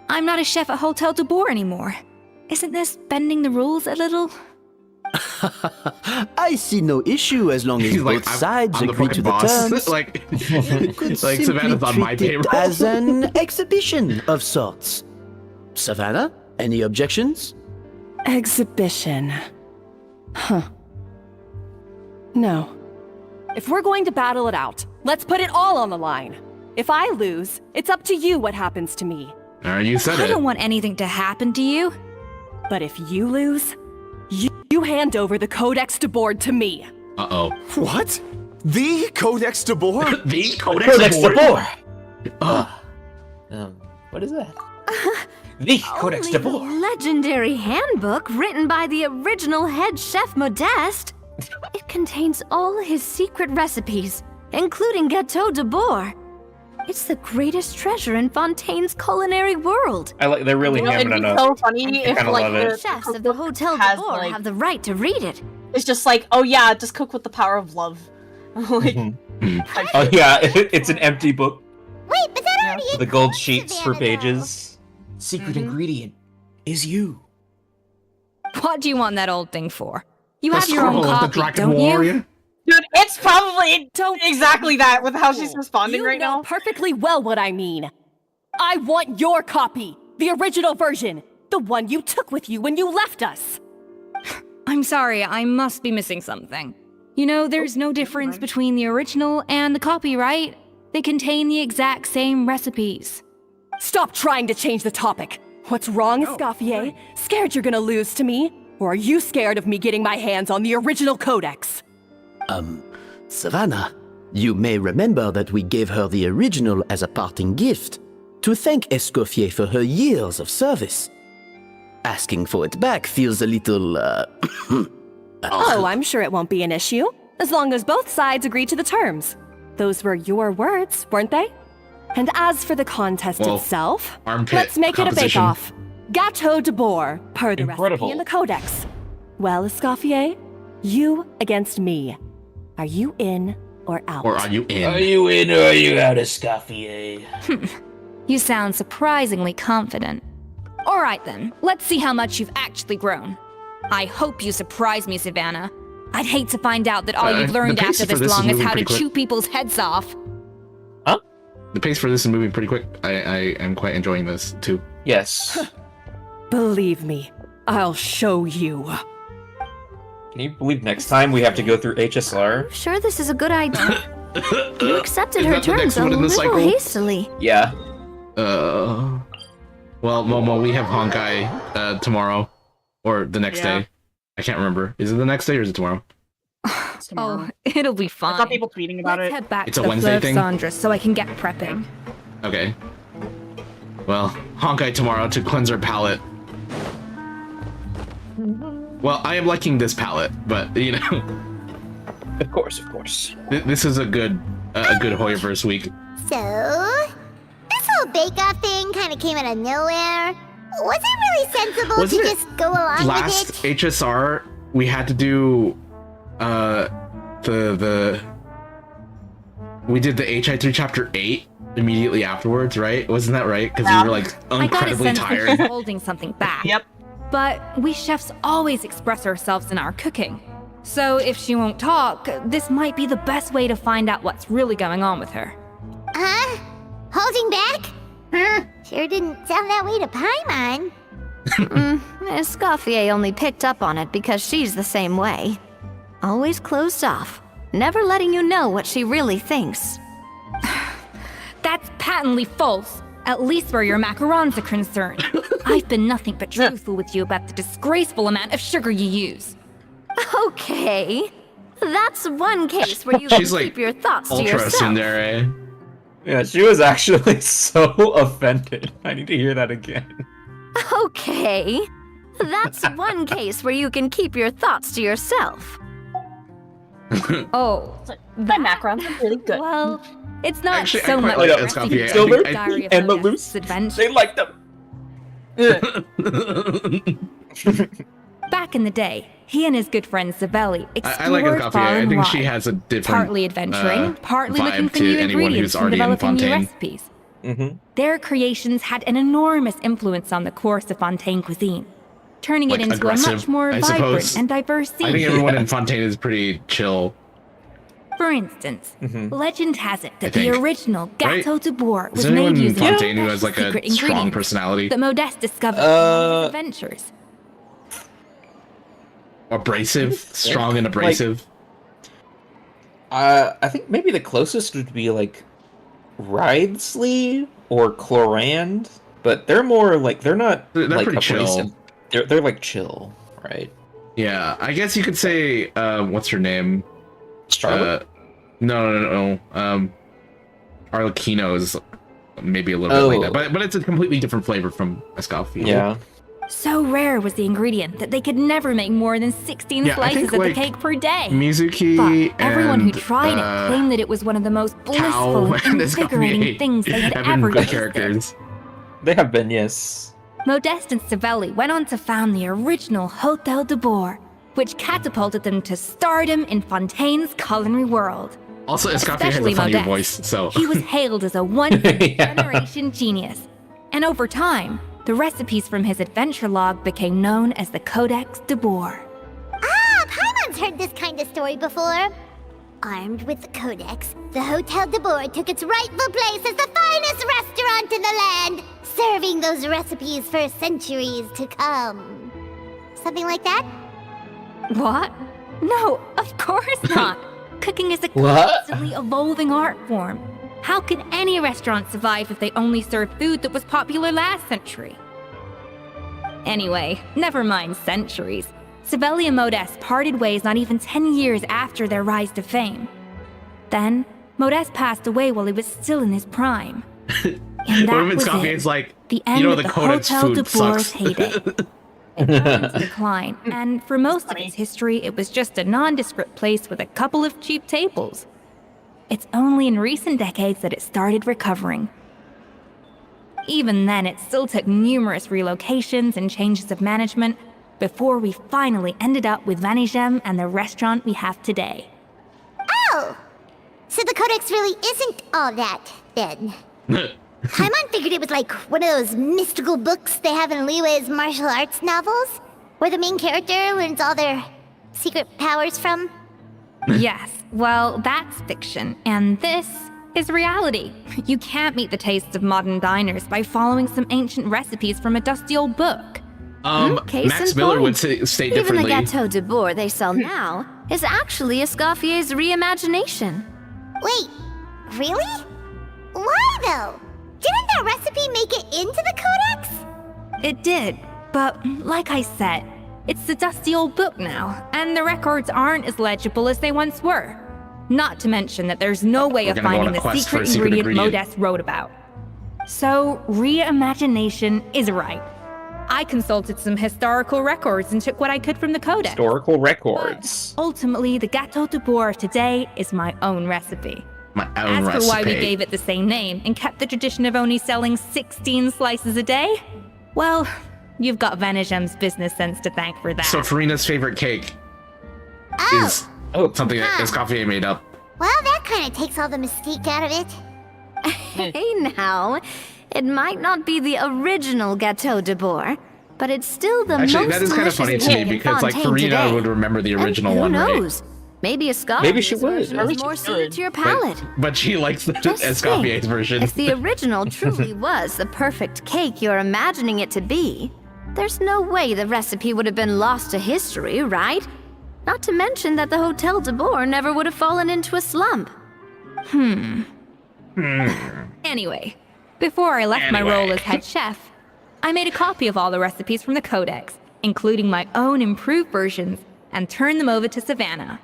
I'm not a chef at Hotel de Boer anymore. Isn't this bending the rules a little? I see no issue as long as He's like, both sides I'm the agree fucking to the boss. terms. like, You could like simply Savannah's on my treat it payroll. as an exhibition of sorts. Savannah, any objections? Exhibition. Huh. No. If we're going to battle it out, let's put it all on the line. If I lose, it's up to you what happens to me. You said I it. don't want anything to happen to you. But if you lose, you hand over the Codex de Board to me. Uh-oh. What? The Codex de Boer? The Codex de Boer? What is that? The Codex de Boer. Legendary handbook written by the original head chef Modeste. It contains all his secret recipes, including Gâteau de Boer. It's the greatest treasure in Fontaine's culinary world. I like. They're really hamming it'd it be up. so funny I if kinda like love it. the Chefs of the Hotel de has, Boer like- have the right to read it. it's just like, oh yeah, just cook with the power of love. like, Oh yeah, it's an empty book. Wait, but that already The gold sheets for Savannah, pages. Secret ingredient is you. What do you want that old thing for? You The have your own scroll of the copy, Dragon don't Warrior? you? Dude, it's probably exactly that with how she's responding You right know now. perfectly well what I mean. I want your copy, the original version, the one you took with you when you left us. I'm sorry, I must be missing something. You know, there's no difference between the original and the copy, right? They contain the exact same recipes. Stop trying to change the topic. What's wrong, Escoffier? Scared you're gonna lose to me? Or are you scared of me getting my hands on the original codex? Savannah, you may remember that we gave her the original as a parting gift to thank Escoffier for her years of service. Asking for it back feels a little, Oh, I'm sure it won't be an issue, as long as both sides agree to the terms. Those were your words, weren't they? And as for the contest Well, itself, armpit let's make it a composition. bake-off. Gâteau de Boer, per the Incredible. recipe in the codex. Well, Escoffier, you against me. Are you in or out? Or are you in? Are you in or are you out, Escoffier? You sound surprisingly confident. Alright then, let's see how much you've actually grown. I hope you surprise me, Savannah. I'd hate to find out that all you've the learned pace after for this this is long is moving how to pretty quick. chew people's heads off. The pace for this is moving pretty quick. I am quite enjoying this, too. Yes. Believe me, I'll show you. Can you believe next time we have to go through HSR? Sure, this is a good idea. You accepted Is her that the next terms a one in the little cycle? hastily. Yeah. Well, Momo, we have Honkai tomorrow. Or the next Yeah. day. I can't remember. Is it the next day or is it tomorrow? Oh, it'll be fine. I saw people tweeting about Let's it. head back It's to a the Wednesday Fleuve thing? Sandra so I can get prepping. Okay. Well, Honkai tomorrow to cleanse our palate. Well, I am liking this palette, but, you know, Of course, of course. this is a good Hoyoverse week. So, this whole bake-off thing kind of came out of nowhere. Was it really sensible Wasn't to it just go along Last with it? HSR, we had to do, we did the HI3 chapter 8 immediately afterwards, right? Wasn't that right? Because we were, like, I got a incredibly sense that tired. she's holding something back. Yep. But we chefs always express ourselves in our cooking. So if she won't talk, this might be the best way to find out what's really going on with her. Huh? Holding back? Sure didn't sound that way to Paimon. Escoffier only picked up on it because she's the same way. Always closed off, never letting you know what she really thinks. That's patently false, at least where your macarons are concerned. I've been nothing but truthful with you about the disgraceful amount of sugar you use. Okay, that's one case where you can She's like keep your thoughts to ultra yourself. tsundere. Yeah, she was actually so offended. I need to hear that again. Okay, that's one case where you can keep your thoughts to yourself. Oh, The macarons are really good. well, it's not Actually, I so quite much like a Escoffier. recipe, Silver, but a diary of and my Maloose, guest's adventure. they like them. Back in the day, he and his good friend Zavelli I like explored Escoffier. far I and think she wide, has a different partly adventuring, partly looking vibe for new to anyone ingredients who's and already in developing new Fontaine. recipes. Their creations had an enormous influence on the course of Fontaine cuisine. turning like, it into a aggressive, much more I vibrant suppose. and diverse scene. I think everyone in Fontaine is pretty chill. For instance, legend has it that I the think. original Right? Gâteau de Bois Is was there anyone made in using Fontaine who has like secret a strong ingredients personality? that Modeste discovered in his adventures. Abrasive, strong and abrasive. I think maybe the closest would be like Ridesley or Clorand, but they're more like they're not They're like pretty abrasive. chill. They're like chill, right? Yeah, I guess you could say, what's her name? Charlotte? No. Arlecchino is maybe a little bit like that, but it's a completely different flavor from Escoffier. Yeah. So rare was the ingredient that they could never make more than 16 Yeah, I slices think, of like, the cake per day. Mizuki But everyone who and, tried it claimed that it was one of the most blissful and and invigorating Escoffier things they had have been ever good tasted. characters. They have been, yes. Modeste and Savelli went on to found the original Hôtel de Bois, which catapulted them to stardom in Fontaine's culinary world. Also, Escoffier has a Especially funny Modeste. voice, so... He was hailed as a once-in-a-generation genius. And over time, the recipes from his adventure log became known as the Codex de Bois. Ah, Paimon's heard this kind of story before. Armed with the Codex, the Hôtel de Bois took its rightful place as the finest restaurant in the land, serving those recipes for centuries to come. Something like that? What? No, of course not. Cooking is a What? constantly evolving art form. How could any restaurant survive if they only served food that was popular last century? Anyway, never mind centuries. Savelli and Modeste parted ways not even 10 years after their rise to fame. Then, Modeste passed away while he was still in his prime. And that was Escoffier's it. like, The end you know, of the the Codex Hôtel food de Bois' sucks. heyday. It fell into decline, and for most of its history, it was just a nondescript place with a couple of cheap tables. It's only in recent decades that it started recovering. Even then, it still took numerous relocations and changes of management before we finally ended up with Vanigem and the restaurant we have today. Oh! So the Codex really isn't all that, then. Paimon figured it was like one of those mystical books they have in Liwei's martial arts novels, where the main character learns all their secret powers from. Yes, well, that's fiction, and this is reality. You can't meet the tastes of modern diners by following some ancient recipes from a dusty old book. Case Max in Miller point. would say Even the differently. Gâteau de Bois they sell now is actually Escoffier's reimagination. Wait, really? Why though? Didn't that recipe make it into the Codex? It did, but like I said, it's a dusty old book now, and the records aren't as legible as they once were. Not to mention that there's no way We're of gonna go on finding a the quest for secret a secret ingredient ingredient. Modeste wrote about. So, reimagination is right. I consulted some historical records and took what I could from the Codex. Historical records. Ultimately, the Gâteau de Bois of today is my own recipe. My own As recipe. for why we gave it the same name and kept the tradition of only selling 16 slices a day, well, you've got Vanigem's business sense to thank for that. So Farina's favorite cake is something that Escoffier made up. Well, that kind of takes all the mystique out of it. Hey now, it might not be the original Gâteau de Bois, but it's still the Actually, most that is kind of delicious funny to me cake in because like Fontaine Farina today. would remember the original Who one, knows? right? Maybe a Scottish Maybe she would. version is more suited to your palate. But she likes the Just Escoffier's think, version. If the original truly was the perfect cake you're imagining it to be, there's no way the recipe would have been lost to history, right? Not to mention that the Hôtel de Bois never would have fallen into a slump. Anyway, before I left my role as head chef, I made a copy of all the recipes from the Codex, including my own improved versions, and turned them over to Savannah.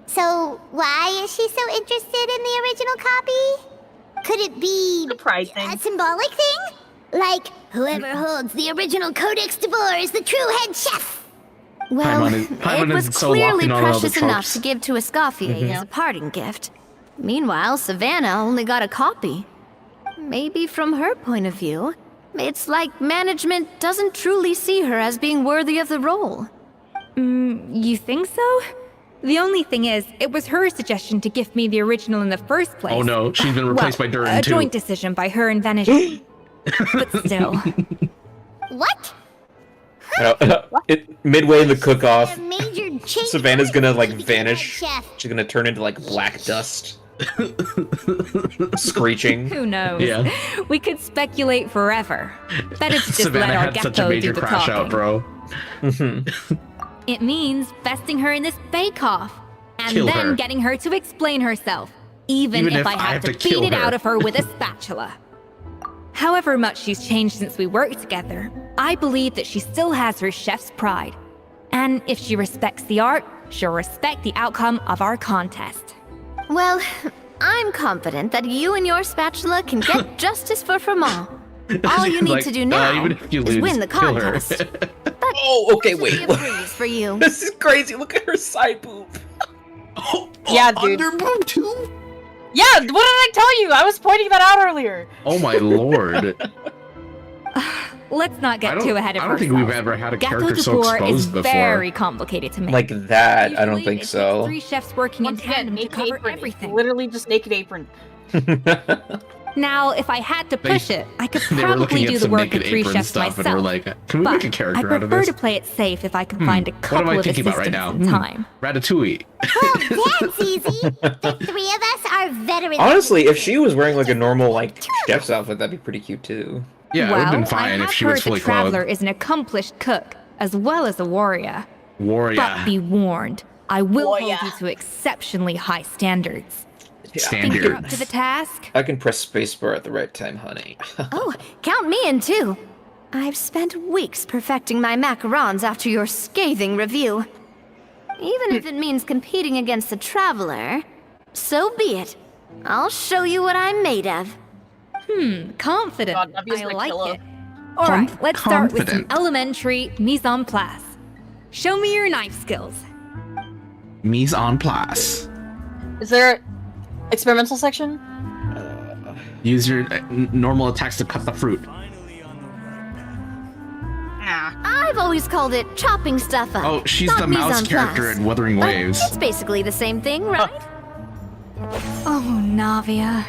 So why is she so interested in the original copy? Could it be a symbolic thing? Like, whoever holds the original Codex de Bois is the true head chef? Well, Paimon it was is so locked clearly in on all the precious enough tropes. to give to Escoffier as a parting gift. Meanwhile, Savannah only got a copy. Maybe from her point of view, it's like management doesn't truly see her as being worthy of the role. You think so? The only thing is, it was her suggestion to gift me the original in the first place. Oh no, she's been replaced Well, by Durin a too. joint decision by her and Vanishing. But still. What? Midway in the cook-off, Major change. Savannah's gonna like vanish. Chef. She's gonna turn into like black dust. Screeching. Who knows? Yeah. We could speculate forever. Better to just Savannah let our had such a gecko major do the crash talking. out, bro. It means besting her in this bake-off, and Kill then her. getting her to explain herself, even if I have to kill beat it her. out of her with a spatula. However much she's changed since we worked together, I believe that she still has her chef's pride. And if she respects the art, she'll respect the outcome of our contest. Well, I'm confident that you and your spatula can get justice for Framal. All you need Like, to do now even if you is lose, win the kill her. contest. Oh, okay, wait. A breeze for you. This is crazy. Look at her side boob. Yeah, dude. Under boob too? Yeah, what did I tell you? I was pointing that out earlier. Oh my lord. Let's not get too ahead of I don't ourselves. think we've ever had a Gâteau character de so Bourg is exposed before. very complicated to make. Like that, I don't Usually, think it takes so. 3 chefs working Once in tandem again, to naked cover apron. everything. Literally just naked apron. Now, if I had to push it, I could They were looking probably at do the some work naked with 3 apron chefs stuff myself. and we're like, can we but make a character I out of prefer this? to play it safe if I can find a What am couple I of thinking assistants about right now? at a time. Ratatouille. That's easy. The three of us are veterans. Honestly, if she was wearing like a normal like chef's outfit, that'd be pretty cute too. Yeah, it would have been fine I if have she heard was fully the Traveler clothed. is an accomplished cook, as well as a warrior. Warrior. But be warned, I will Warrior. hold you to exceptionally high standards. Yeah. Think you're up to the task? I can press spacebar at the right time, honey. Oh, count me in too. I've spent weeks perfecting my macarons after your scathing review. Even if it means competing against the Traveler, so be it. I'll show you what I'm made of. Confident. God, Navia's I gonna like kill her. it. Alright, let's start with some confident. elementary mise en place. Show me your knife skills. Mise en place. Is there experimental section? Use your normal attacks to cut the fruit. I've always called it chopping stuff up. Oh, she's not the mise mouse en character place. in Wuthering But Waves. it's basically the same thing, right? Oh, Navia.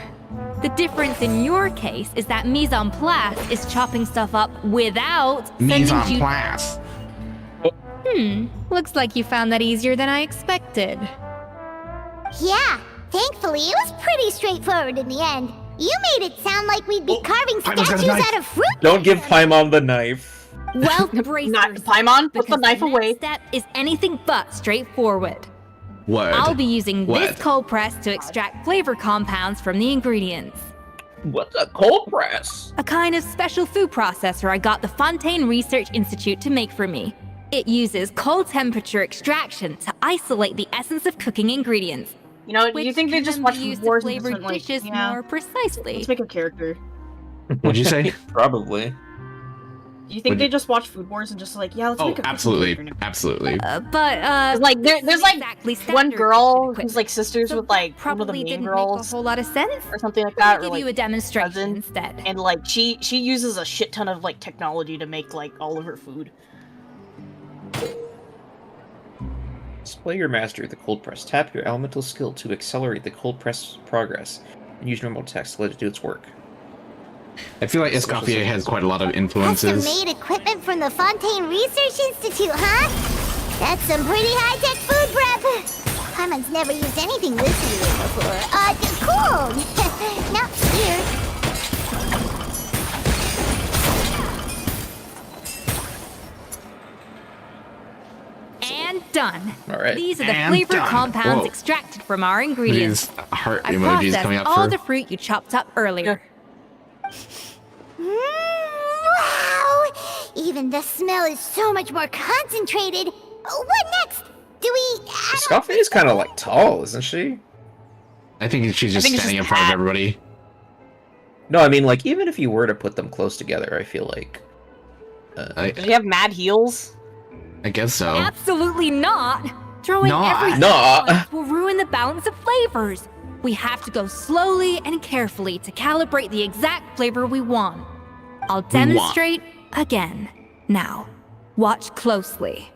The difference in your case is that mise en place is chopping stuff up without Mise sending en you. place. Looks like you found that easier than I expected. Yeah, thankfully it was pretty straightforward in the end. You made it sound like we'd be carving Paimon's got a statues knife. out of fruit. Don't give Paimon the knife. Well, brace yourself, Paimon, put the because knife next away. step is anything but straightforward. What? I'll be using What? this cold press to extract flavor compounds from the ingredients. What's a cold press? A kind of special food processor I got the Fontaine Research Institute to make for me. It uses cold temperature extraction to isolate the essence of cooking ingredients. You know, which you think they can just then watch be Food used Wars to and flavor just went like, dishes yeah, more precisely. let's make a character. What'd you say? Probably. Do you think Would they you- just watch Food Wars and just like, yeah, let's Oh, make a cooking absolutely. character Absolutely. But like there's like exactly one standard girl kitchen who's like sisters with like one of the probably main didn't girls make a whole lot of sense. or something like I'll that. give or, you like, a demonstration cousin. instead. And like she uses a shit ton of like technology to make like all of her food. Display your mastery of the cold press. Tap your elemental skill to accelerate the cold press progress, and use normal text to let it do its work. I feel like Escoffier has quite a lot of influences. Custom-made equipment from the Fontaine Research Institute, huh? That's some pretty high-tech food prep. Paimon's never used anything this weird before. Cool. Not weird. And done. All right. These are the And flavor done. compounds Whoa. extracted from our ingredients. These heart I emojis processed coming up all for. the fruit you chopped up earlier. Wow! Even the smell is so much more concentrated. What next? Do we... Scoffy is kind of like tall, isn't she? I think she's just think it's standing just in front of that. everybody. No, I mean, like, even if you were to put them close together, I feel like... Does she have mad heels? I guess so. Absolutely not! Throwing Not. everything Not. at once will ruin the balance of flavors. We have to go slowly and carefully to calibrate the exact flavor we want. I'll demonstrate again. Now, watch closely.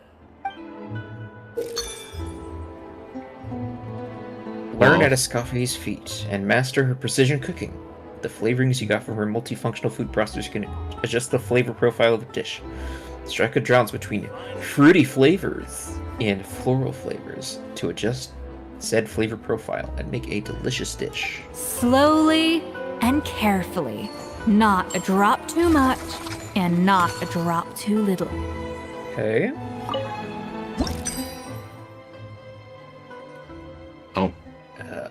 Learn Whoa. at Escoffi's feet and master her precision cooking. The flavorings you got from her multifunctional food processor can adjust the flavor profile of the dish. Strike a balance between fruity flavors and floral flavors to adjust said flavor profile and make a delicious dish. Slowly and carefully. Not a drop too much, and not a drop too little. Okay.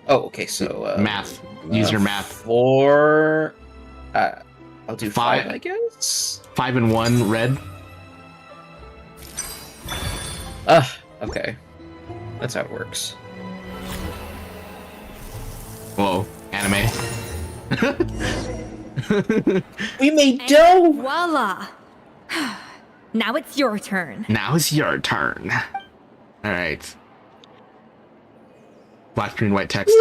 Okay, so... math. Use your math. 4... I'll do 5, I guess? 5 and 1, red. Okay. That's how it works. Whoa, anime. We made dough! Voila! Now it's your turn. Now it's your turn. Alright. Black, green, white text.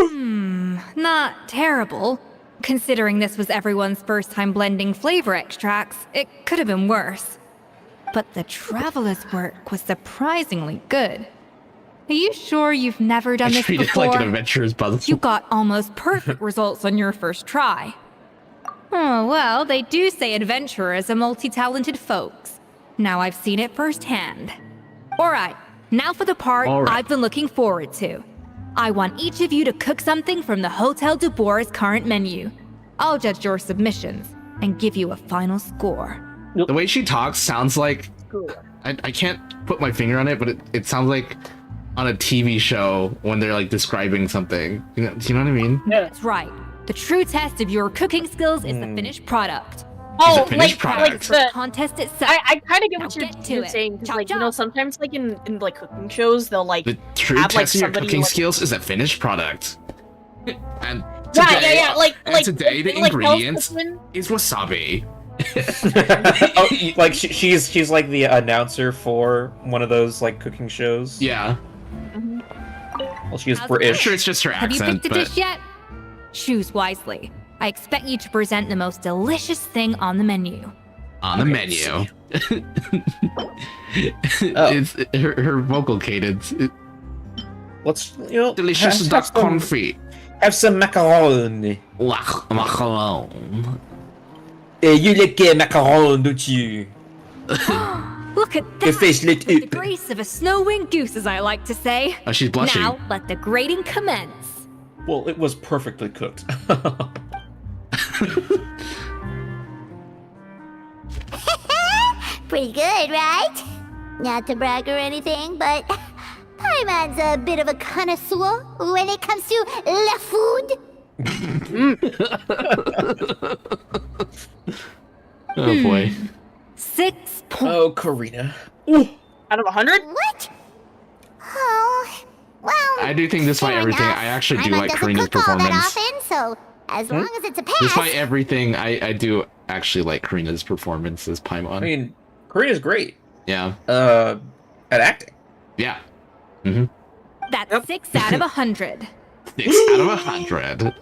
Not terrible. Considering this was everyone's first time blending flavor extracts, it could have been worse. But the traveler's work was surprisingly good. Are you sure you've never done this Treat it before? like an adventurer's puzzle. You got almost perfect results on your first try. Oh, well, they do say adventurers are multi-talented folks. Now I've seen it firsthand. Alright, now for the part I've been looking forward to. I want each of you to cook something from the Hotel de Boer's current menu. I'll judge your submissions and give you a final score. The way she talks sounds like... I can't put my finger on it, but it sounds like on a TV show when they're like describing something. Do you know what I mean? Yeah. That's right. The true test of your cooking skills is the finished product. Oh, finished like product. the contest itself. I kind of get what Now you're saying. 'Cause, like, you know, sometimes like in like cooking shows, they'll like The true have, like, test of your somebody, cooking like- skills is a finished product. And Yeah, today, yeah, like today the like, ingredients Hell's is wasabi. Like she's like the announcer for one of those like cooking shows. Yeah. Well, she is How's British. it? Sure, it's just her Have you accent, picked a dish yet? Choose wisely. I expect you to present the most delicious thing on the menu. On the menu. It's her vocal cadence. Let's delicious duck confit. Have some macaroni. Macaron. You like macaron, don't you? Look at Your that! face lit With up. the grace of a snow-winged goose, as I like to say. Oh, she's blushing. Now, let the grating commence. Well, it was perfectly cooked. Pretty good, right? Not to brag or anything, but Paimon's a bit of a connoisseur when it comes to la food. Oh boy. 6 points. Oh, Karina. Out of 100? What? Oh, well. I do think despite fair everything, enough. I actually do Paimon like doesn't Karina's cook all performance. that often, so as long as it's a pass. Despite everything, I do actually like Karina's performance as Paimon. I mean, Karina's great. Yeah. At acting. Yeah. Mm-hmm. That's 6 out of 100. 6 out of 100.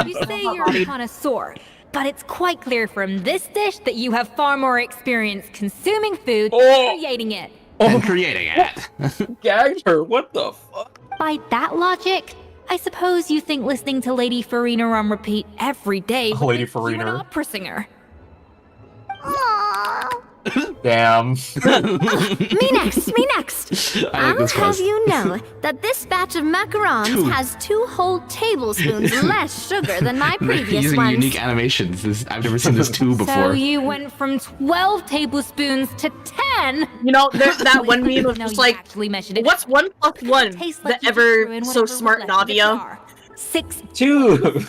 You say you're a connoisseur, but it's quite clear from this dish that you have far more experience consuming food than creating it. And creating it. Gagged her. What the fuck? By that logic, I suppose you think listening to Lady Farina on repeat every day would Lady make you an Farina. opera singer. Damn. Me next. I like I'll this have quest. you know that this batch of macarons 2. has 2 whole tablespoons less sugar than my previous Using ones. unique animations. I've never seen this 2 before. So you went from 12 tablespoons to 10. You know, there's that one meme of No, just you like, actually measured it. what's 1 plus 1? Tastes The like you just ever threw in so whatever was smart left in the Navia. jar. 6. 2.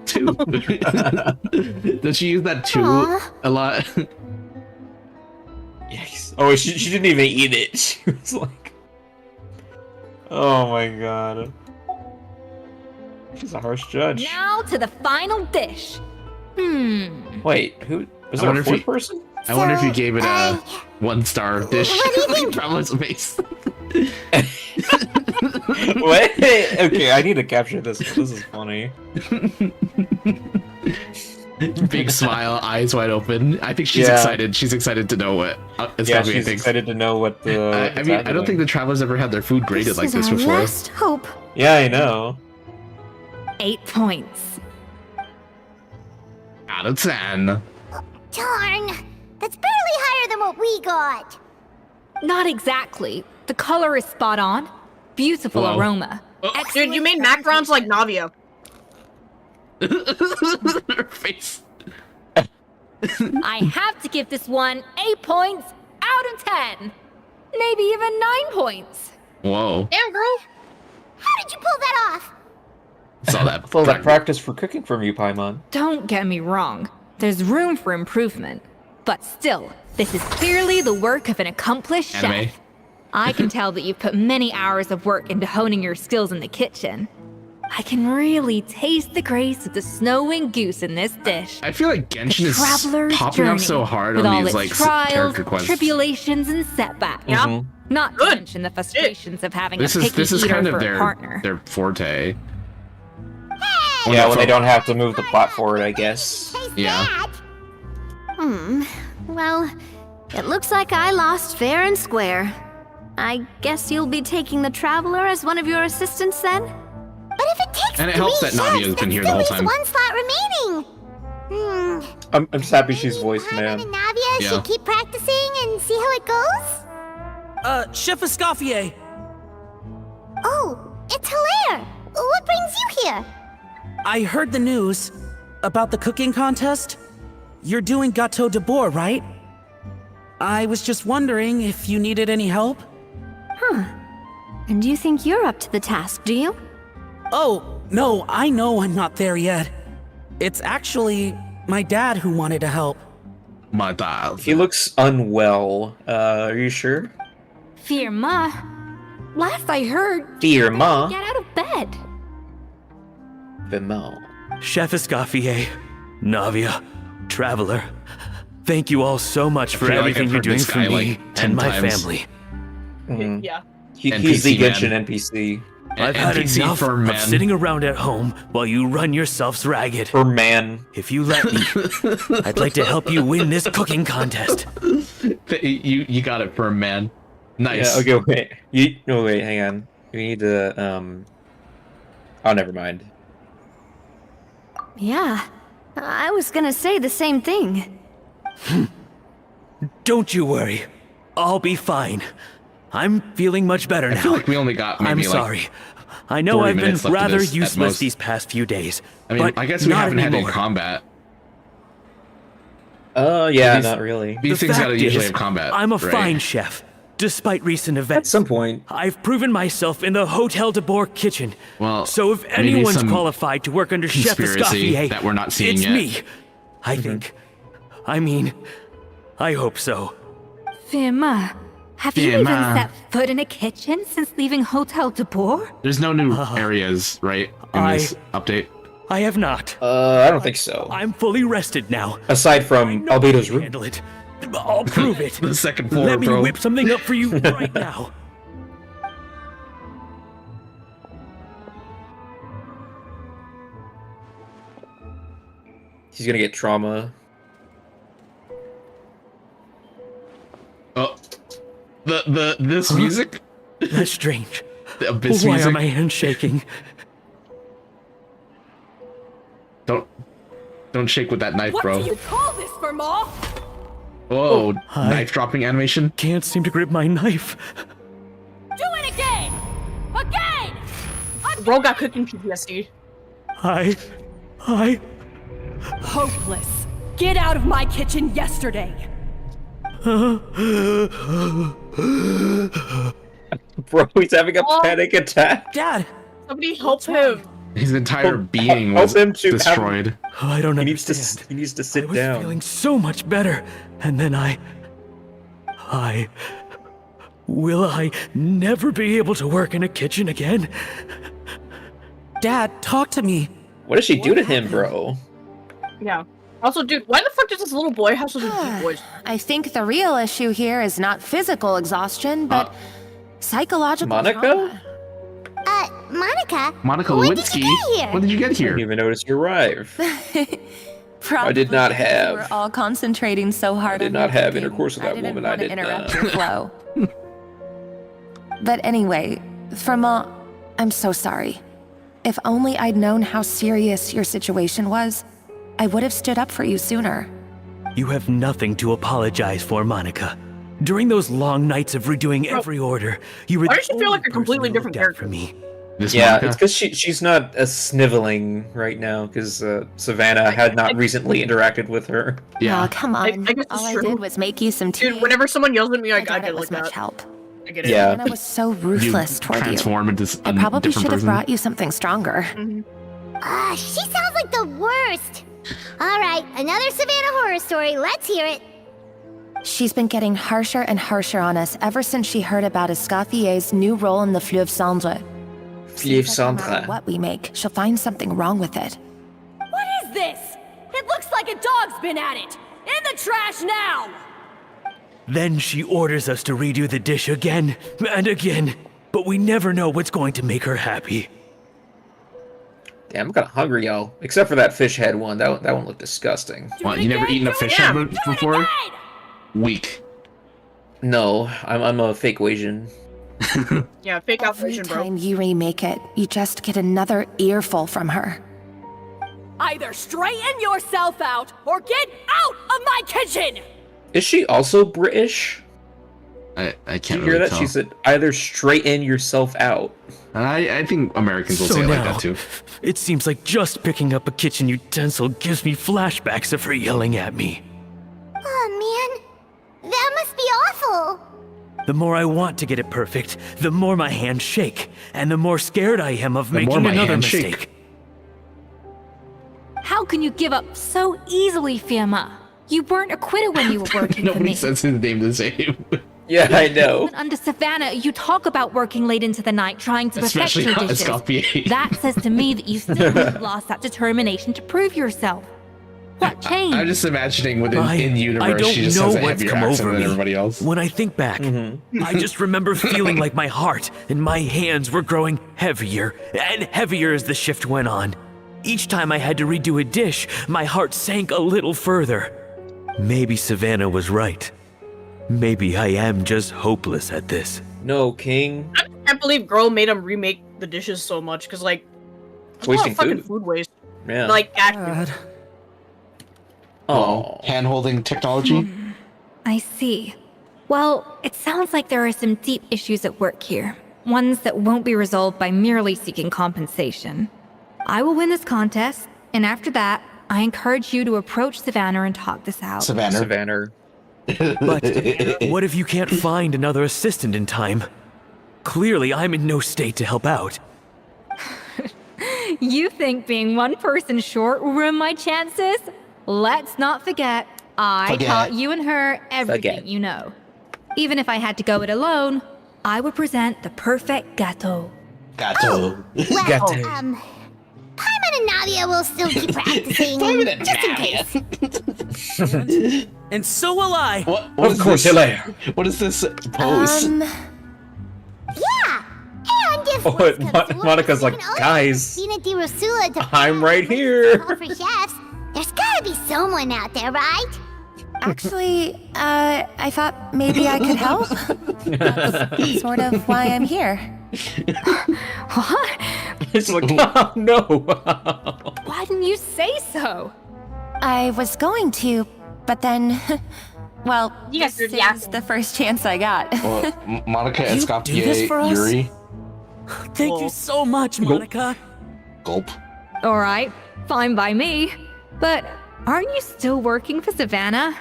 2. Does she use that 2 Aw. a lot? Yikes. Oh, she didn't even eat it. She was like... Oh my god. She's a harsh judge. Now to the final dish. Wait, who... Was I there wonder a if fourth you- person? I wonder if you gave it a 1-star dish. What do you think? Problems face. Wait, okay, I need to capture this. This is funny. Big smile, eyes wide open. I think she's excited. She's excited to know what she's thinks. excited to know what the. I mean, I don't think the travelers ever had their food graded like this our before. last hope. Yeah, I know. 8 points. Out of 10. Darn! That's barely higher than what we got. Not exactly. The color is spot on. Beautiful Whoa. aroma. Dude, you made macarons like Navia. Her face. I have to give this one 8 points out of 10. Maybe even 9 points. Whoa. Damn, girl. How did you pull that off? Saw that. Full that practice for cooking from you, Paimon. Don't get me wrong. There's room for improvement. But still, this is clearly the work of an accomplished Anime. chef. I can tell that you've put many hours of work into honing your skills in the kitchen. I can really taste the grace of the snow-winged goose in this dish. I feel like Genshin is Traveler's popping up journey, so hard with on all these its like trials, character quests. tribulations, and setbacks. Mhm. Not to mention the frustrations of having This a picky is eater kind for of a partner. their forte. Yeah, when they don't have to move the plot forward, I guess. Yeah. Well, it looks like I lost fair and square. I guess you'll be taking the Traveler as one of your assistants then? But if it takes And it helps that Navia's been here the whole time. one slot remaining. I'm just happy she's voiced, man. Navia Yeah. should keep practicing and see how it goes. Chef Escoffier. Oh, it's Hilaire. What brings you here? I heard the news about the cooking contest. You're doing Gâteau de Bois, right? I was just wondering if you needed any help. And you think you're up to the task, do you? Oh, no, I know I'm not there yet. It's actually my dad who wanted to help. My dad. He looks unwell. Are you sure? Firma. Last I heard, Firma? get out of bed. Vimo. Chef Escoffier, Navia, Traveler, thank you all so much for I feel like everything I've you're heard doing this for guy, me like, 10 and my times. family. Yeah. He's the NPC Genshin man. NPC. I've had NPC enough for of man. sitting around at home while you run yourselves ragged. For man. If you let me, I'd like to help you win this cooking contest. You got it for a man. Nice. Yeah, okay, wait. Wait, hang on. We need to, Oh, never mind. Yeah, I was gonna say the same thing. Don't you worry. I'll be fine. I'm feeling much better now. I feel like we only got maybe I'm like sorry. I know 40 I've been minutes left of rather this at useless most. these past few days. I mean, but I guess we not haven't had any anymore. combat. Yeah, These- not really. These The things gotta fact usually is, have combat. I'm a right? fine chef, despite recent events. At some point. I've proven myself in the Hotel de Bois kitchen. Well, so if maybe anyone's some qualified to work under Chef conspiracy Escoffier, that we're not seeing it's yet. me. I think. I mean, I hope so. Firma, have you even Firma. set foot in a kitchen since leaving Hotel de Bois? There's no new areas, right, in this update? I have not. I don't think so. I'm fully rested now. Aside from Albedo's room. Handle it. I'll prove it. The second floor, Let me bro. whip something up for you right now. He's gonna get trauma. Oh, this music? That's strange. The abyss Why music. are my hands shaking? Don't shake with that knife, What bro. do you call this, Verma? Whoa, I knife dropping animation. Can't seem to grip my knife. Do it again! Again! Bro got cooking PTSD. I. Hopeless. Get out of my kitchen yesterday. Bro, he's having a panic attack. Dad! Somebody help him. His entire being help was him to have- destroyed. I don't He needs understand. to. He needs to sit I was down. feeling so much better, and then will I never be able to work in a kitchen again? Dad, talk to me. What does she do to him, bro? Yeah. Also, dude, why the fuck does this little boy have such a deep voice? I think the real issue here is not physical exhaustion, but psychological Monica? trauma. Monica? Monica When Lewinsky. did you get here? When did you get I here? didn't even notice you arrive. I did not Probably because we were all concentrating so hard I on did not your have cooking. intercourse with that didn't woman. I want to did interrupt not. your flow. But anyway, for Ma, I'm so sorry. If only I'd known how serious your situation was, I would have stood up for you sooner. You have nothing to apologize for, Monica. During those long nights of redoing every order, you were Why the does she feel like only a completely person who different looked out character? for me. Yeah, it's because she's not as sniveling right now because Savannah had not recently interacted with her. Oh, come on. I guess it's All I true. did was make you some tea. Dude, whenever someone yells at me, I doubt get it was like much that. help. I get it. Yeah. Savannah was so ruthless toward you. Transform into I a probably different should have person. brought you something stronger. She sounds like the worst. All right, another Savannah horror story. Let's hear it. She's been getting harsher and harsher on us ever since she heard about Escaffier's new role in the Fleuve Cendre. Fleuve No matter Cendre. what we make, she'll find something wrong with it. What is this? It looks like a dog's been at it. In the trash now! Then she orders us to redo the dish again and again, but we never know what's going to make her happy. Damn, I'm kind of hungry, y'all. Except for that fish head one. That one looked disgusting. What, you never eaten a fish head before? Weak. No, I'm a fake Asian. Yeah, fake out Every version, bro. time you remake it, you just get another earful from her. Either straighten yourself out or get out of my kitchen! Is she also British? I Did can't you hear really that? tell. She said, either straighten yourself out. I think Americans will So say it like now, that too. it seems like just picking up a kitchen utensil gives me flashbacks of her yelling at me. Oh man, that must be awful. The more I want to get it perfect, the more my hands shake, and the more scared I am of The more making my another hands shake. mistake. How can you give up so easily, Firma? You weren't acquitted when you were working for Nobody me. says his name the same. Yeah, I know. Even under Savannah, you talk about working late into the night trying to perfect Especially your not dishes. Escoffier. That says to me that you still haven't lost that determination to prove yourself. What changed? I'm just imagining within I in-universe, don't she just know has a what's heavier come accent over than me. everybody else. When I think back, I just remember feeling like my heart and my hands were growing heavier and heavier as the shift went on. Each time I had to redo a dish, my heart sank a little further. Maybe Savannah was right. Maybe I am just hopeless at this. No, King. I can't believe girl made him remake the dishes so much because like that's a lot Wasting of fucking food. food waste. Yeah. Like actually. Oh. Hand-holding technology? I see. Well, it sounds like there are some deep issues at work here. Ones that won't be resolved by merely seeking compensation. I will win this contest, and after that, I encourage you to approach Savannah and talk this out. Savannah. But what if you can't find another assistant in time? Clearly, I'm in no state to help out. You think being one person short will ruin my chances? Let's not forget, I taught you and her everything you know. Even if I had to go it alone, I would present the perfect gâteau. Gato. Well, Paimon and Navia will still keep practicing, just in case. And so will I. What is course, this? Hilaire. What is this pose? Yeah, and if Oh, worse comes to worse, Monica's we like, can always guys, use Spina di Rosula to I'm right call here. for chefs. There's gotta be someone out there, right? Actually, I thought maybe I could help. That's sort of why I'm here. What? It's like, oh, no. Why didn't you say so? I was going to, but then, well, Yes, this yeah. is the first chance I got. Well, Monica You do this for Escoffier, us? Yuri. Thank you so much, Monica. Gulp. Alright, fine by me. But aren't you still working for Savannah?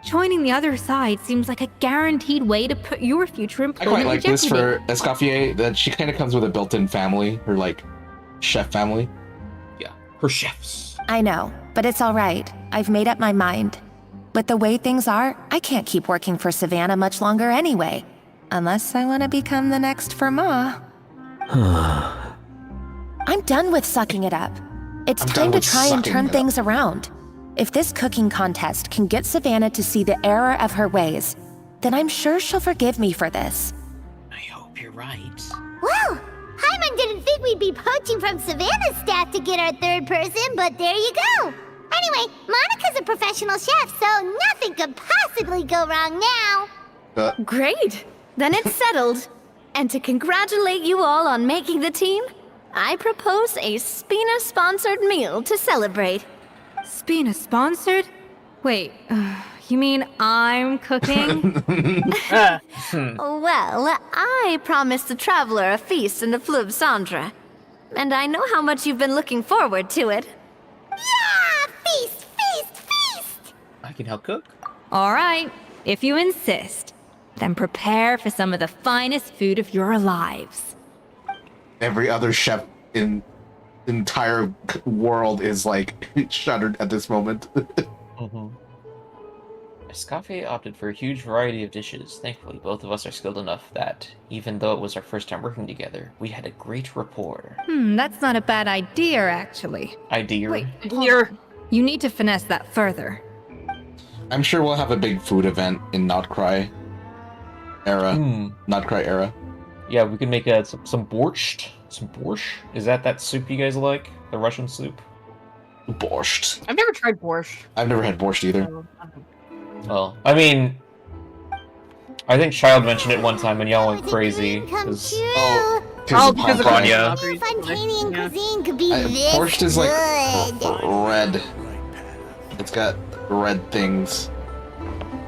Joining the other side seems like a guaranteed way to put your future I employment quite like in this jeopardy. for Escoffier, that she kind of comes with a built-in family, her like chef family. Yeah, her chefs. I know, but it's all right. I've made up my mind. With the way things are, I can't keep working for Savannah much longer anyway. Unless I want to become the next Firma. I'm done with sucking it up. It's I'm time done to with try and sucking turn it things around. If this cooking contest can get Savannah to see the error of her ways, then I'm sure she'll forgive me for this. I hope you're right. Well, Hyman didn't think we'd be poaching from Savannah's staff to get our third person, but there you go. Anyway, Monica's a professional chef, so nothing could possibly go wrong now. Great! Then it's settled. And to congratulate you all on making the team, I propose a Spina-sponsored meal to celebrate. Spina-sponsored? Wait, you mean I'm cooking? Well, I promised the traveler a feast in the Fleuve Cendre. And I know how much you've been looking forward to it. Yeah! Feast, feast, feast! I can help cook. All right, if you insist. Then prepare for some of the finest food of your lives. Every other chef in the entire world is like shuddered at this moment. Escoffier opted for a huge variety of dishes. Thankfully, both of us are skilled enough that, even though it was our first time working together, we had a great rapport. That's not a bad idea, actually. Idea? Wait, you need to finesse that further. I'm sure we'll have a big food event in Notcry era. Notcry era. Yeah, we could make some borscht. Some borscht? Is that soup you guys like? The Russian soup? Borscht. I've never tried borscht. I've never had borscht either. Well, I mean, I think Child mentioned it one time and y'all went crazy. Because of Anya. Fontanian cuisine could be this Borscht is like good. red. It's got red things.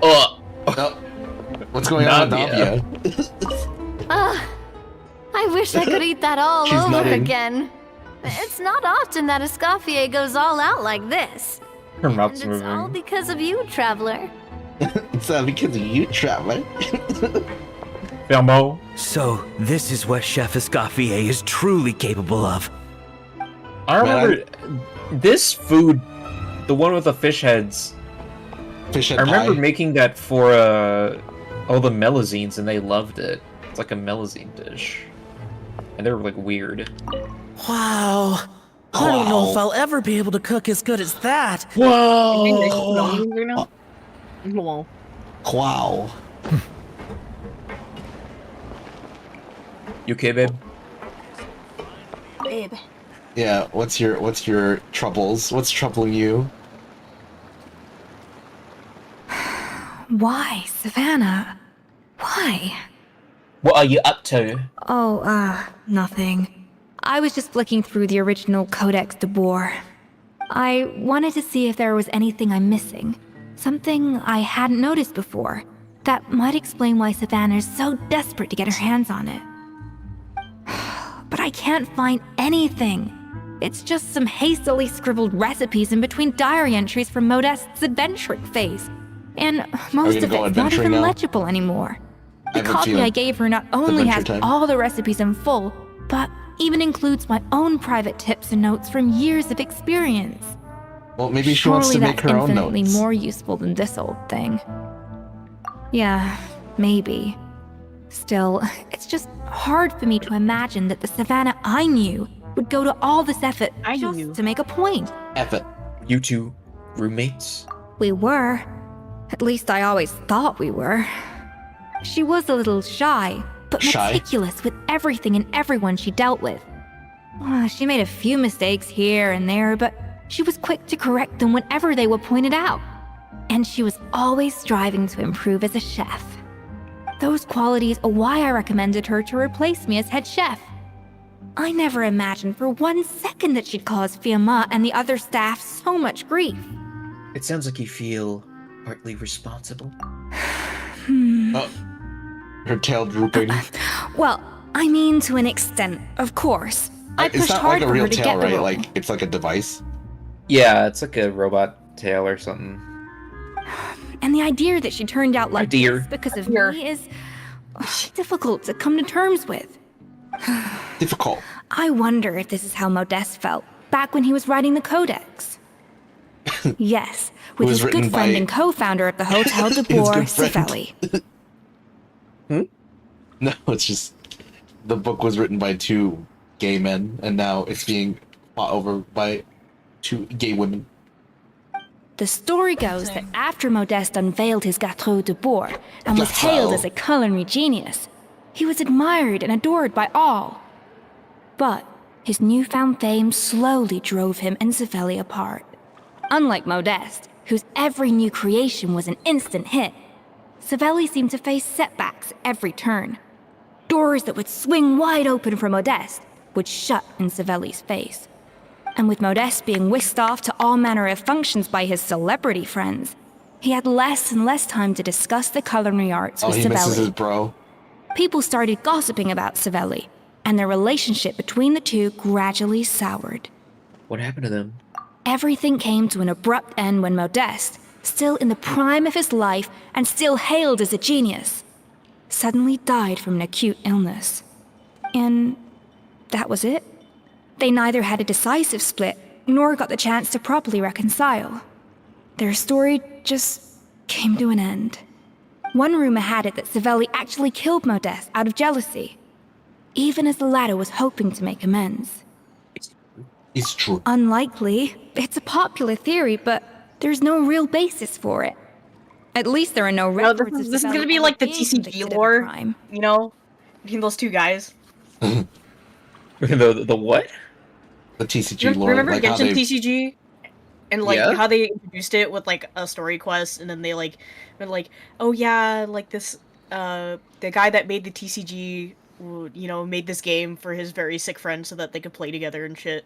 Oh, what's going on with Navia? Navia? I wish I could eat that all She's over nutting. again. It's not often that Escoffier goes all out like this. Her mouth's And it's all moving. because of you, Traveler. It's all because of you, Traveler. Filmo. So, this is what Chef Escoffier is truly capable of. I remember this food, the one with the fish heads. Fish head I remember pie. making that for all the melazines, and they loved it. It's like a melazine dish, and they were like weird. Wow. I don't know if I'll ever be able to cook as good as that. Whoa! Wow. You okay, babe? Babe. Yeah, what's your troubles? What's troubling you? Why, Savannah? Why? What are you up to? Oh, nothing. I was just flicking through the original Codex de Boer. I wanted to see if there was anything I'm missing. Something I hadn't noticed before. That might explain why Savannah's so desperate to get her hands on it. But I can't find anything. It's just some hastily scribbled recipes in between diary entries from Modest's adventuring phase. And most of go it's not adventuring even now? legible anymore. The have a copy feeling. I gave her not only has Adventure time. all the recipes in full, but even includes my own private tips and notes from years of experience. Well, maybe she wants to Surely make that's her own infinitely notes. more useful than this old thing. Yeah, maybe. Still, it's just hard for me to imagine that the Savannah I knew would go to all this effort just to make a point. Effort. You two roommates? We were. At least I always thought we were. She was a little shy, but Shy? meticulous with everything and everyone she dealt with. She made a few mistakes here and there, but she was quick to correct them whenever they were pointed out. And she was always striving to improve as a chef. Those qualities are why I recommended her to replace me as head chef. I never imagined for 1 second that she'd cause Fiamma and the other staff so much grief. It sounds like you feel partly responsible. Oh, her tail drooping. Well, I mean to an extent, of course. I It's pushed not hard like a for real her to tail, get the right? role. Like it's like a device. Yeah, it's like a robot tail or something. And the idea that she turned out like Idea. this because of me is difficult to come to terms with. Difficult. I wonder if this is how Modeste felt back when he was writing the Codex. Yes, with was his good written friend by- and co-founder of the Hotel de His Boer, good friend. Civelli. No, it's just the book was written by 2 gay men, and now it's being fought over by 2 gay women. The story goes that after Modeste unveiled his Gâteau de Boer and was Gâteau. hailed as a culinary genius, he was admired and adored by all. But his newfound fame slowly drove him and Civelli apart. Unlike Modeste, whose every new creation was an instant hit, Savelli seemed to face setbacks every turn. Doors that would swing wide open for Modeste would shut in Savelli's face. And with Modeste being whisked off to all manner of functions by his celebrity friends, he had less and less time to discuss the culinary arts with he misses Savelli. his bro. People started gossiping about Savelli, and their relationship between the two gradually soured. What happened to them? Everything came to an abrupt end when Modeste, still in the prime of his life and still hailed as a genius, suddenly died from an acute illness. And that was it. They neither had a decisive split, nor got the chance to properly reconcile. Their story just came to an end. One rumor had it that Savelli actually killed Modeste out of jealousy, even as the latter was hoping to make amends. It's true. Unlikely. It's a popular theory, but there's no real basis for it. At least there are no records of This is Savelli gonna be ever like the being TCG convicted of a lore, crime. you know, between those two guys. The what? The TCG lore. Remember like how Genshin they... TCG? And like Yeah. how they introduced it with like a story quest, and then they like, were like, oh yeah, like this, the guy that made the TCG, you know, made this game for his very sick friend so that they could play together and shit.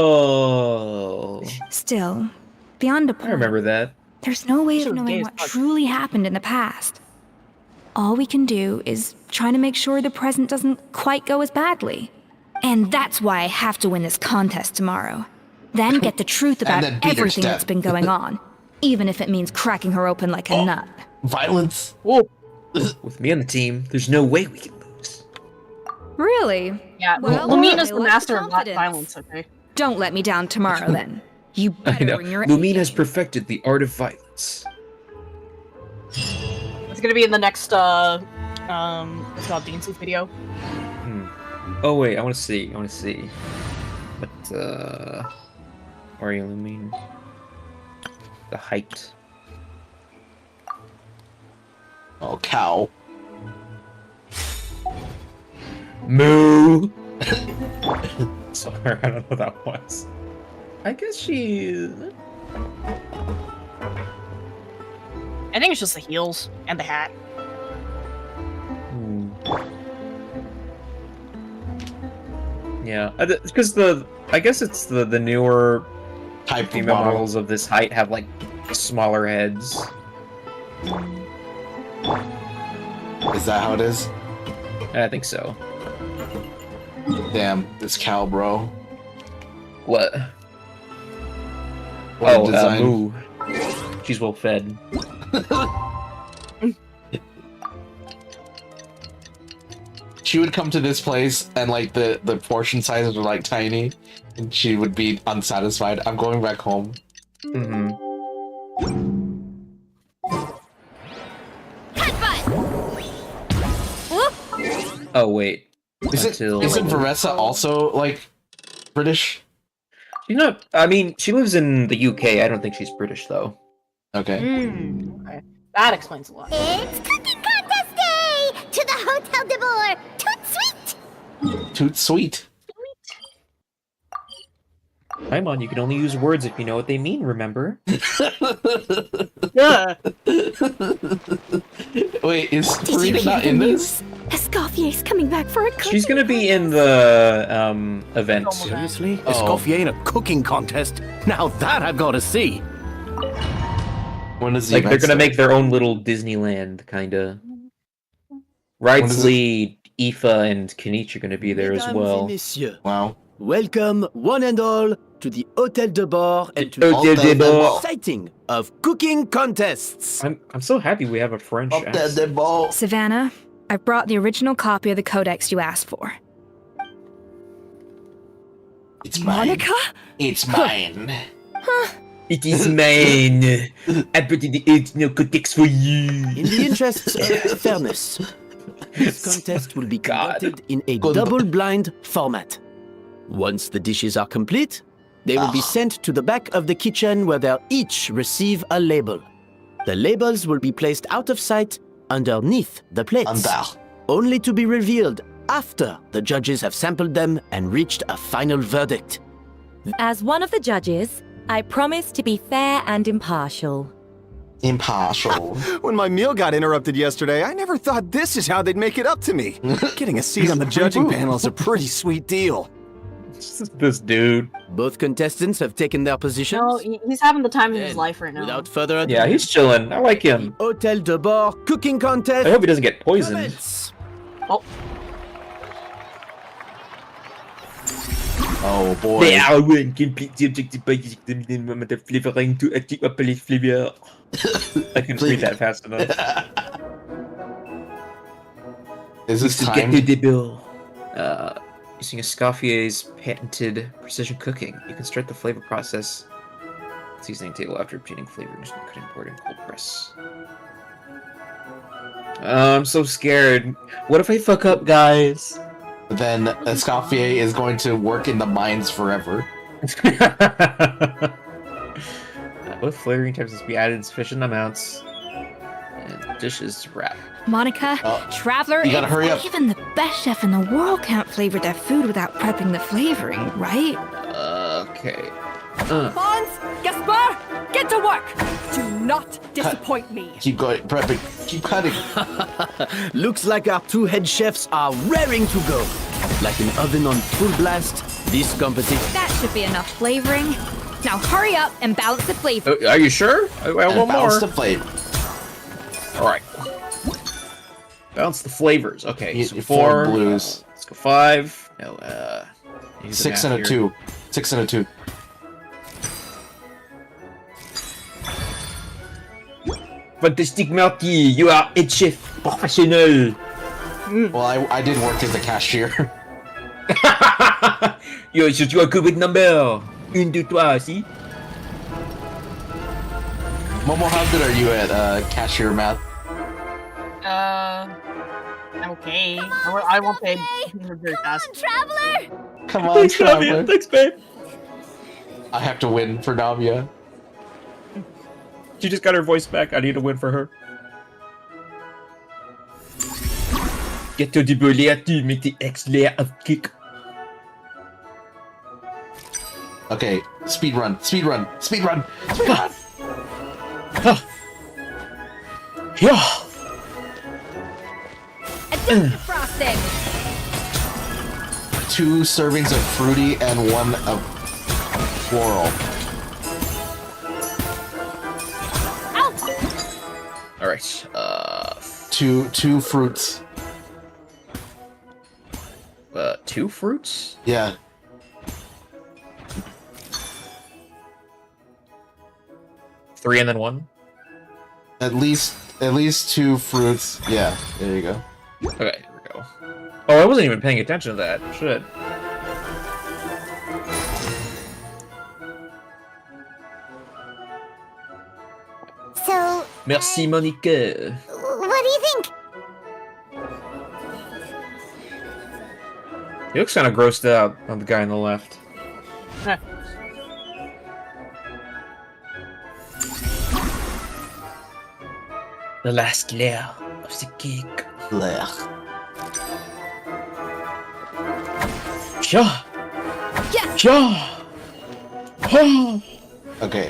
Oh. Still, beyond a point, I remember that. there's no way Should've of knowing gay as what fuck. truly happened in the past. All we can do is try to make sure the present doesn't quite go as badly. And that's why I have to win this contest tomorrow. Then get the truth And about then beat her to everything death. that's been going on, even if it means cracking her open like a nut. Violence. Whoa. With me on the team, there's no way we can lose. Really? Yeah, Well, Lumina's I the like master the of confidence. violence, okay? Don't let me down tomorrow, then. You I better know. bring your Lumine has perfected the art of violence. It's gonna be in the next, it's called Dean's video. Oh wait, I want to see. But where are you, Lumine? The height. Oh, cow. Moo. Sorry, I don't know what that was. I guess she. I think it's just the heels and the hat. Yeah, because I guess it's the newer type female model. models of this height have like smaller heads. Is that how it is? I think so. Damn, this cow, bro. What? What a Oh, design. Moo. She's well fed. She would come to this place and like the portion sizes are like tiny, and she would be unsatisfied. I'm going back home. Mm-hmm. Oh wait. Isn't Varessa also like British? She's not. I mean, she lives in the UK. I don't think she's British though. Okay. Okay. That explains a lot. It's cooking contest day! To the Hotel de Boer! Toot sweet! Toot sweet. Paimon, you can only use words if you know what they mean, remember? Yeah. Wait, is Did you Farida hear not the in news? this? Escoffier's coming back for a cooking. She's gonna be in the event. Seriously? Oh. Escoffier in a cooking contest? Now that I've got to see. When is the Like they're event gonna start? make their own little Disneyland kinda. Wrightsley, Aoife, and Kenichi are gonna be there as Mesdames well. et messieurs, Wow. welcome one and all to the Hotel de Bord and to Hotel de the Bord. exciting of cooking contests. I'm so happy we have a French accent. Savannah, I've brought the original copy of the codex you asked for. It's mine. Monica? It's mine. It is mine. I put in the original codex for you. In the interests of fairness, this contest will be conducted in a Good. double-blind format. Once the dishes are complete, they will be sent to the back of the kitchen where they'll each receive a label. The labels will be placed out of sight underneath the plates, only to be revealed after the judges have sampled them and reached a final verdict. As one of the judges, I promise to be fair and impartial. Impartial. When my meal got interrupted yesterday, I never thought this is how they'd make it up to me. Getting a seat on the judging panel is a pretty sweet deal. This dude. Both contestants have taken their positions. No, he's having the time of his life right now. Without further ado, Yeah, he's chilling. I like him. Hotel de Bord cooking contest. I hope he doesn't get poisoned. Oh. Oh boy. They are one complete objective by the flavoring to active apply flavor. I couldn't read that fast enough. Is this To time? get to the bill. Using Escoffier's patented precision cooking, you can start the flavor process seasoning table after obtaining flavors from the cutting board and cold press. I'm so scared. What if I fuck up, guys? Then Escoffier is going to work in the mines forever. Both flavoring types must be added in sufficient amounts. And dishes wrap. Monica, Traveler, you gotta hurry up. even the best chef in the world can't flavor their food without prepping the flavoring, right? Okay. Mons, Gaspar, get to work! Do not disappoint me. Keep going, prepping, keep cutting. Looks like our two head chefs are raring to go. Like an oven on full blast, this competition. That should be enough flavoring. Now hurry up and balance the flavor. Are you sure? I want more. Balance the flavor. Alright. Balance the flavors. Okay, so four blues. Let's go 5. No, 6 and a 2. 6 and a 2. Fantastic Marty, you are head chef professional. Well, I did work as a cashier. Yo, so you are good with number. 1, 2, 3, see? Momo, how good are you at cashier math? I'm okay. I won't say very fast. Traveler! Come on, Thanks, Traveler. Navia. Thanks, babe. I have to win for Navia. She just got her voice back. I need to win for her. Get to the layer to make the X layer of kick. Okay, speed run, speed run, speed run, speed run. Yeah. Adjust frosting. 2 servings of fruity and 1 of floral. All right. 2 fruits. 2 fruits? Yeah. Three and then 1. At least 2 fruits. Yeah. There you go. Okay, here we go. Oh, I wasn't even paying attention to that. Shit. So, Merci, Monica. what do you think? He looks kind of grossed out on the guy on the left. The last layer of the cake. Blech. Yeah. Yeah. Yeah. Oh. Okay.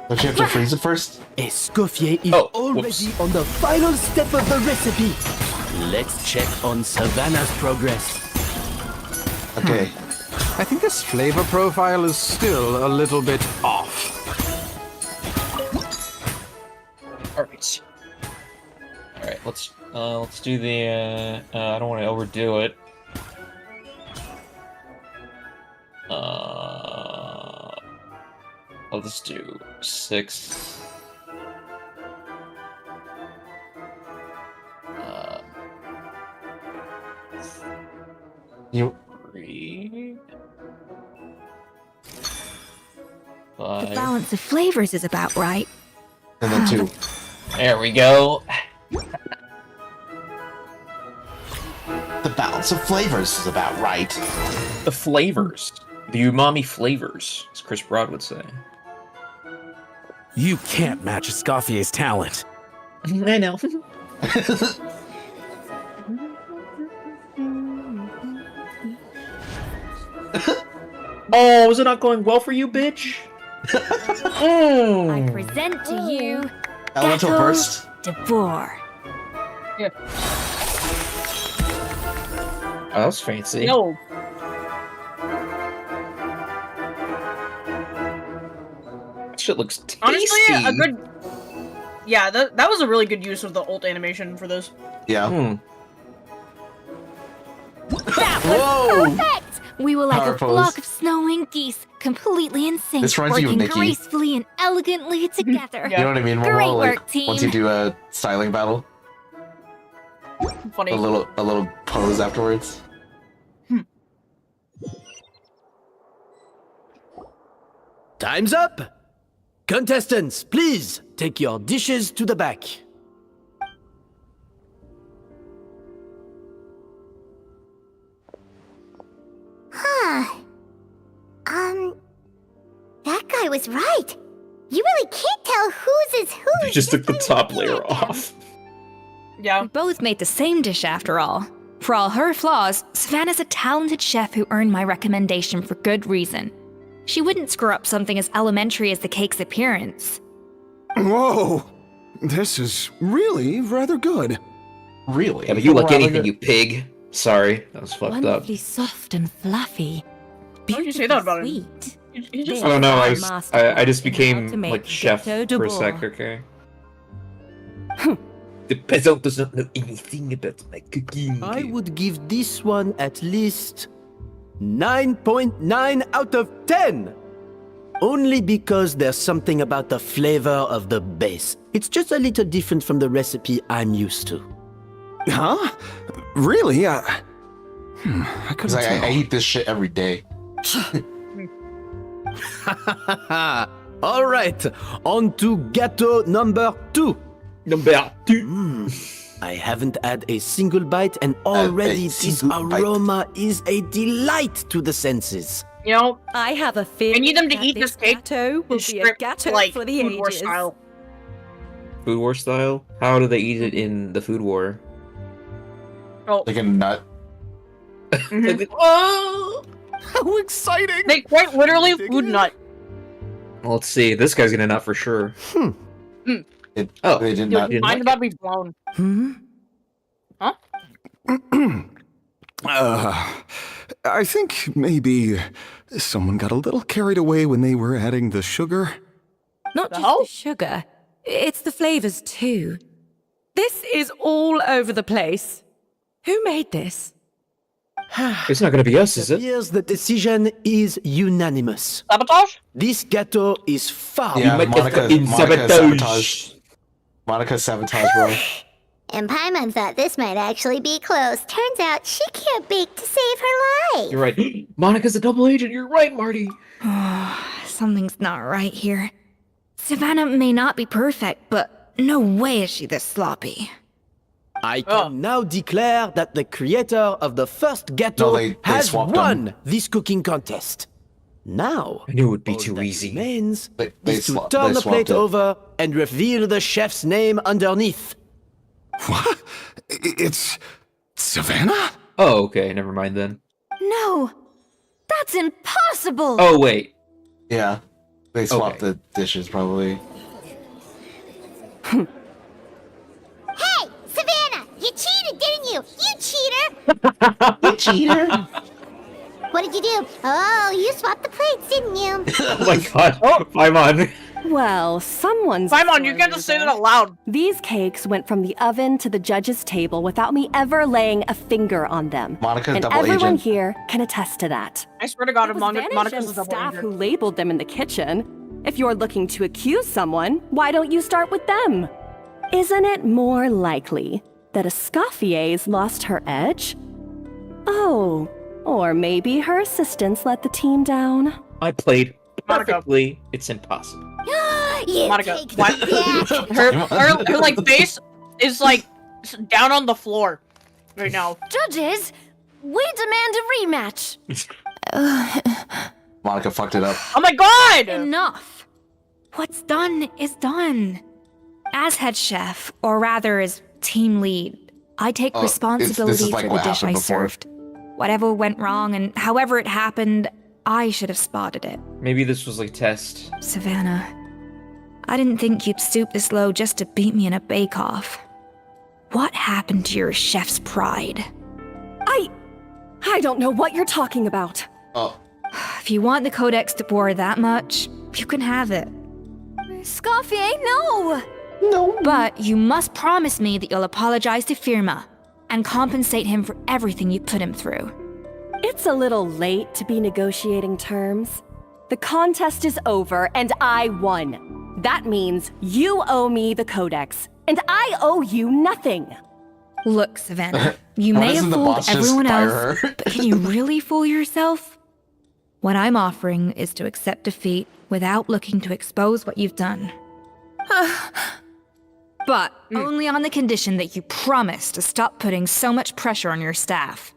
Don't you have to freeze it first? Escoffier is already on the final step of the recipe. Let's check on Savannah's progress. Okay. I think this flavor profile is still a little bit off. Alright. Alright, let's do the I don't want to overdo it. I'll just do 6. You 3. The 5. balance of flavors is about right. And then 2. There we go. The balance of flavors is about right. The flavors. The umami flavors, as Chris Broad would say. You can't match Escoffier's talent. I know. Oh, is it not going well for you, bitch? I present to you Elemental Gato burst. de Boer. Oh, that's fancy. No. That shit looks tasty. Honestly, a good. Yeah, that was a really good use of the ult animation for this. Yeah. That Whoa! was perfect! We were like Power a pose. flock of snowing geese, completely in sync, This reminds you of working Nikki. gracefully and elegantly together. You know what I mean? Great Momo? Like, work, team. once you do a styling battle, Funny. a little pose afterwards. Time's up! Contestants, please take your dishes to the back. Huh. That guy was right. You really can't tell whose is whose. You just took the top layer off. Yeah. We both made the same dish after all. For all her flaws, Savannah's a talented chef who earned my recommendation for good reason. She wouldn't screw up something as elementary as the cake's appearance. Whoa! This is really rather good. Really? Yeah, but you like anything, you pig. Sorry, that was fucked up. Wonderfully soft and fluffy. Why did you say that about him? Sweet. He just I don't know. Master I just in how became to make like chef gâteau de for a bois. sec. Okay. The peasant doesn't know anything about my cooking. I would give this one at least 9.9 out of 10. Only because there's something about the flavor of the base. It's just a little different from the recipe I'm used to. Huh? Really? I couldn't Cause I tell. eat this shit every day. All right, on to gâteau number 2. Number 2. I haven't had a single bite, and already this aroma is a delight to the senses. You know, I have a feeling I need them to that eat this cake gâteau will be a stripped, gâteau like, for the Food War ages. style. Food War style? How do they eat it in the Food War? Oh. Like a nut. Oh! How exciting! They quite literally food nut. Well, let's see. This guy's gonna nut for sure. Mm. They did Dude, not. mine's about to be blown. Huh? I think maybe someone got a little carried away when they were adding the sugar. Not just the sugar, it's the flavors too. This is all over the place. Who made this? It's not gonna be us, is it? Here's the decision is unanimous. Sabotage? This gâteau is far Yeah, Monica sabotage. Monica sabotage, bro. And Paimon thought this might actually be close. Turns out she can't bake to save her life. You're right. Monica's a double agent. You're right, Marty. Something's not right here. Savannah may not be perfect, but no way is she this sloppy. I can now declare that the creator of the first gâteau No, they has swapped won this cooking contest. Now, I knew it would be all too that easy. remains They is to swapped- turn they the swapped plate it. over and reveal the chef's name underneath. What? It's Savannah? Oh, okay. Never mind then. No! That's impossible! Oh, wait. Yeah. They swapped the dishes, probably. Hey, Savannah! You cheated, didn't you? You cheater! You cheater! What did you do? Oh, you swapped the plates, didn't you? Oh my god. Paimon. Well, someone's. Paimon, you can't just say that out loud. These cakes went from the oven to the judge's table without me ever laying a finger on them. Monica's and double everyone agent. here can attest to that. I swear to God, It if was Monica's Vanish's a double staff agent. who labeled them in the kitchen. If you're looking to accuse someone, why don't you start with them? Isn't it more likely that Escoffier's lost her edge? Oh, or maybe her assistants let the team down. I played Monica. perfectly. It's impossible. You Monica, take what? that back. her like face is like down on the floor right now. Judges, we demand a rematch. Monica fucked it up. Oh my God! Enough! What's done is done. As head chef, or rather as team lead, I take Oh, this is responsibility like for the what dish I happened before. served. whatever went wrong and however it happened, I should have spotted it. Maybe this was like test. Savannah, I didn't think you'd stoop this low just to beat me in a bake-off. What happened to your chef's pride? I don't know what you're talking about. Oh. If you want the Codex de Boer that much, you can have it. Scoffier, no! No. But you must promise me that you'll apologize to Firma and compensate him for everything you put him through. It's a little late to be negotiating terms. The contest is over and I won. That means you owe me the Codex, and I owe you nothing. Look, Savannah, you may have fooled everyone else, but can you really fool yourself? What I'm offering is to accept defeat without looking to expose what you've done. But only on the condition that you promise to stop putting so much pressure on your staff.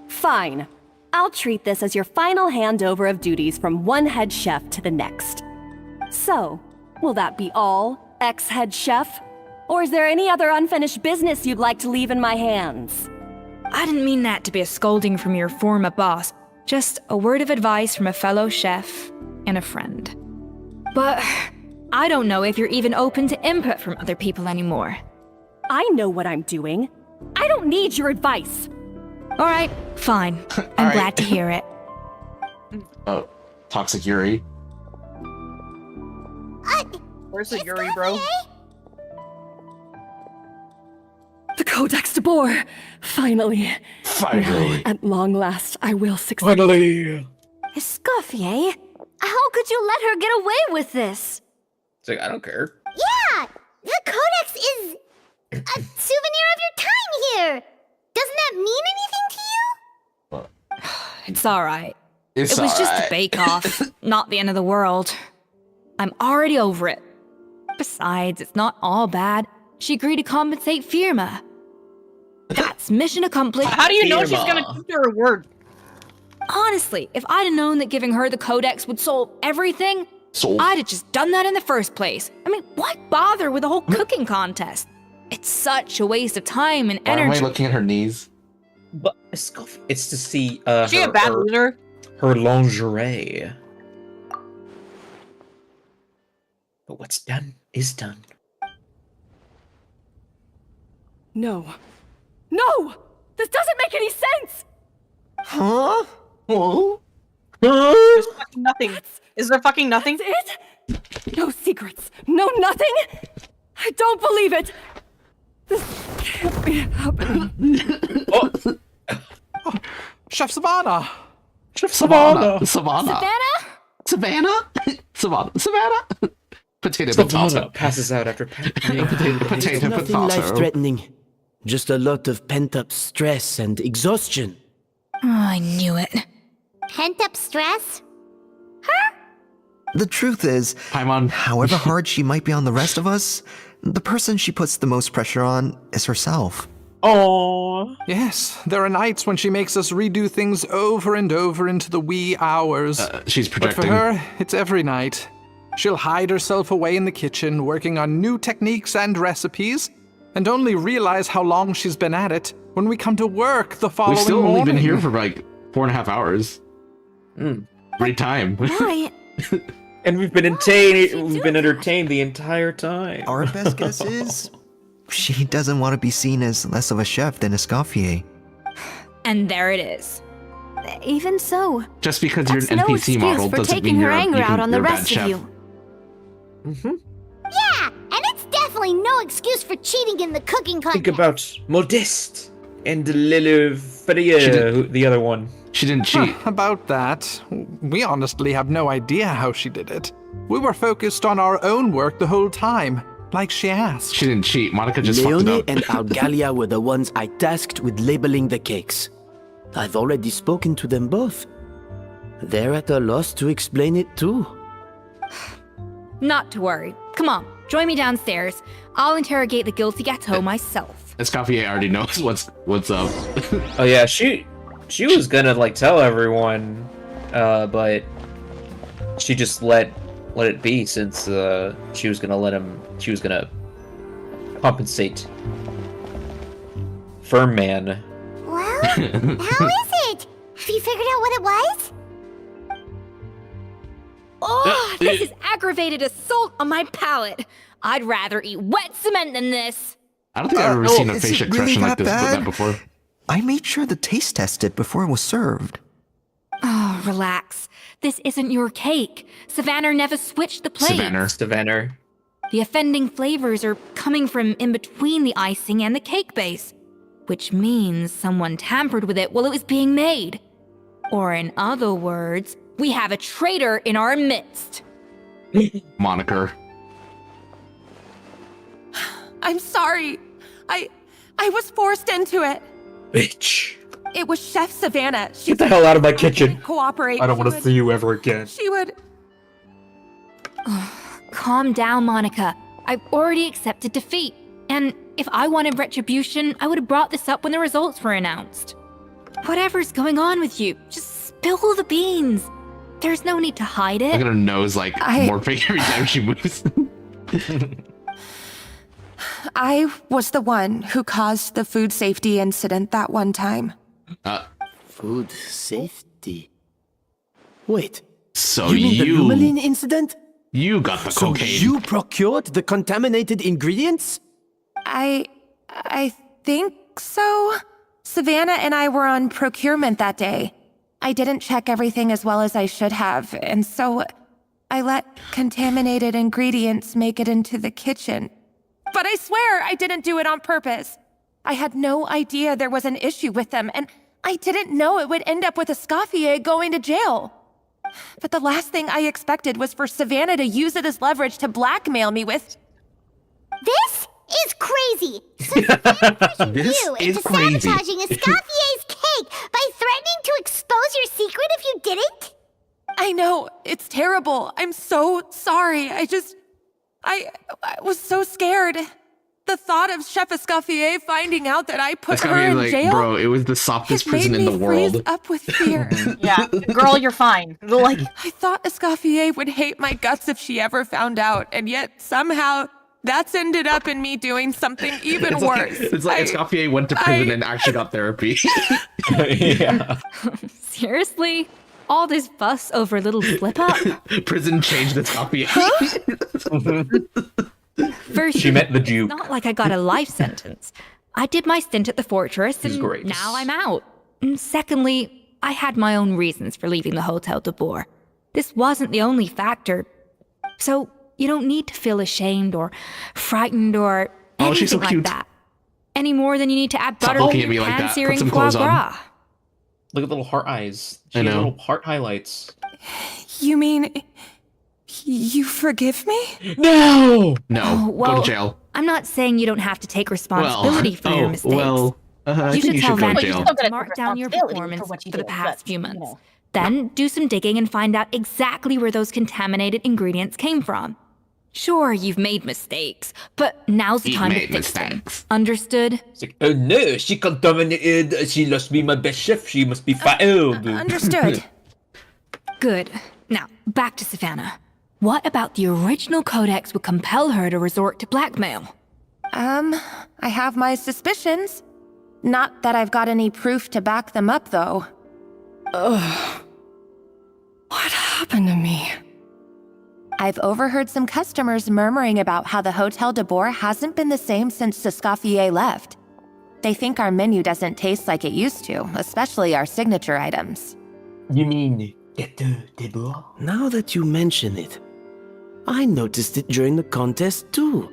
Fine. I'll treat this as your final handover of duties from one head chef to the next. So, will that be all, ex-head chef? Or is there any other unfinished business you'd like to leave in my hands? I didn't mean that to be a scolding from your former boss, just a word of advice from a fellow chef and a friend. But I don't know if you're even open to input from other people anymore. I know what I'm doing. I don't need your advice. All right, fine. I'm glad to hear it. Oh, Toxic Yuri. Where's the Yuri, bro? The Codex de Boer! Finally. Finally. At long last, I will succeed. Finally. Escoffier, how could you let her get away with this? It's like, I don't care. Yeah! The Codex is a souvenir of your time here! Doesn't that mean anything to you? It's all right. It's it was just alright. a bake-off, not the end of the world. I'm already over it. Besides, it's not all bad. She agreed to compensate Firma. That's mission accomplished. How do you know she's gonna keep to her word? Honestly, if I'd have known that giving her the Codex would solve everything, I'd have just done that in the first place. I mean, why bother with the whole cooking contest? It's such a waste of time and Why am energy. I looking at her knees? But it's to see She a bad loser? her lingerie. But what's done is done. No. No! This doesn't make any sense! Huh? Oh? There's fucking nothing. Is there fucking nothing? That's it? No secrets. No nothing? I don't believe it! This can't be happening. Chef Savannah! Chef Savannah! Savannah? Savannah? Savannah? Savannah? Potato, Savannah potato. passes out after Potato, Nothing potato. life-threatening. Just a lot of pent-up stress and exhaustion. Oh, I knew it. Pent up stress? The truth is, however hard she might be on the rest of us, the person she puts the most pressure on is herself. Oh. Yes, there are nights when she makes us redo things over and over into the wee hours. She's projecting. But for her, it's every night. She'll hide herself away in the kitchen, working on new techniques and recipes, and only realize how long she's been at it when we come to work the following We've still morning. only been here for like 4.5 hours. Great time. Right. And we've been entertained the entire time. Our best guess is she doesn't want to be seen as less of a chef than Escoffier. And there it is. Even so, Just because you're that's an no NPC excuse model for doesn't taking mean her you're anger out on the you're a bad rest of chef. you. Yeah, and it's definitely no excuse for cheating in the cooking contest. Think about Modeste and Lily Faria, the other one. She didn't cheat. About that, we honestly have no idea how she did it. We were focused on our own work the whole time, like she asked. She didn't cheat. Monica just fucked Leonie it up. and Algalia were the ones I tasked with labeling the cakes. I've already spoken to them both. They're at a loss to explain it too. Not to worry. Come on, join me downstairs. I'll interrogate the guilty Gateau myself. Escoffier already knows what's up. Oh yeah, she was gonna like tell everyone, but she just let it be since she was gonna compensate Firm Man. Well, How is it? Have you figured out what it was? Oh, this is aggravated assault on my palate. I'd rather eat wet cement than this. I don't think I've ever seen a is it facial really expression like that this bad? that before. I made sure to taste test it before it was served. Oh, relax. This isn't your cake. Savannah never switched the plate. Savannah. The offending flavors are coming from in between the icing and the cake base, which means someone tampered with it while it was being made. Or in other words, we have a traitor in our midst. Moniker. I'm sorry. I was forced into it. Bitch. It was Chef Savannah. She Get the hell out of my kitchen. cooperate. I don't want to see you ever again. She would. Calm down, Monica. I've already accepted defeat. And if I wanted retribution, I would have brought this up when the results were announced. Whatever's going on with you, just spill the beans. There's no need to hide it. Look at her nose, like, morphing every time she moves. I was the one who caused the food safety incident that one time. Food safety? Wait. So you mean the you- Lumeline incident? You got the So cocaine. you procured the contaminated ingredients? I think so. Savannah and I were on procurement that day. I didn't check everything as well as I should have, and so I let contaminated ingredients make it into the kitchen. But I swear I didn't do it on purpose. I had no idea there was an issue with them, and I didn't know it would end up with Escoffier going to jail. But the last thing I expected was for Savannah to use it as leverage to blackmail me with... This is crazy! This You is into crazy. sabotaging Escoffier's cake by threatening to expose your secret if you didn't? I know, it's terrible. I'm so sorry. I was so scared. The thought of Chef Escoffier finding out that I put That's her gotta be in like, jail bro, it was the softest prison in made the me freeze world. up with fear. Yeah, girl, you're fine. Like, I thought Escoffier would hate my guts if she ever found out, and yet somehow that's ended up in me doing something even It's worse. like, it's like Escoffier went to prison and actually got therapy. Yeah. Seriously? All this fuss over a little slip-up? Prison changed Escoffier. First, She met the Jew. It's not like I got a life sentence. I did my stint at the fortress, He's and great. now I'm out. And secondly, I had my own reasons for leaving the Hotel de Boer. This wasn't the only factor. So you don't need to feel ashamed or frightened or Oh, anything she's so like cute. that. Any more than you need to add Stop butter to looking at your me like that. Put pan-searing some foie clothes on. gras. Look at the little heart eyes. She I has know. little heart highlights. You mean you forgive me? No! No, Oh, go well, to jail. I'm not saying you don't have to take responsibility for your mistakes. I You think should tell go to Vanna jail. to mark down your performance for the past few months. Then do some digging and find out exactly where those contaminated ingredients came from. Sure, you've made mistakes, but now's the You've time to made fix them. mistakes. Understood? It's like, oh no, she contaminated. She lost me my best chef. She must be fired. Understood. Good. Now, back to Savannah. What about the original codex would compel her to resort to blackmail? I have my suspicions. Not that I've got any proof to back them up, though. Ugh. What happened to me? I've overheard some customers murmuring about how the Hotel de Boer hasn't been the same since Escoffier left. They think our menu doesn't taste like it used to, especially our signature items. You mean Gâteau de Boer? Now that you mention it, I noticed it during the contest too.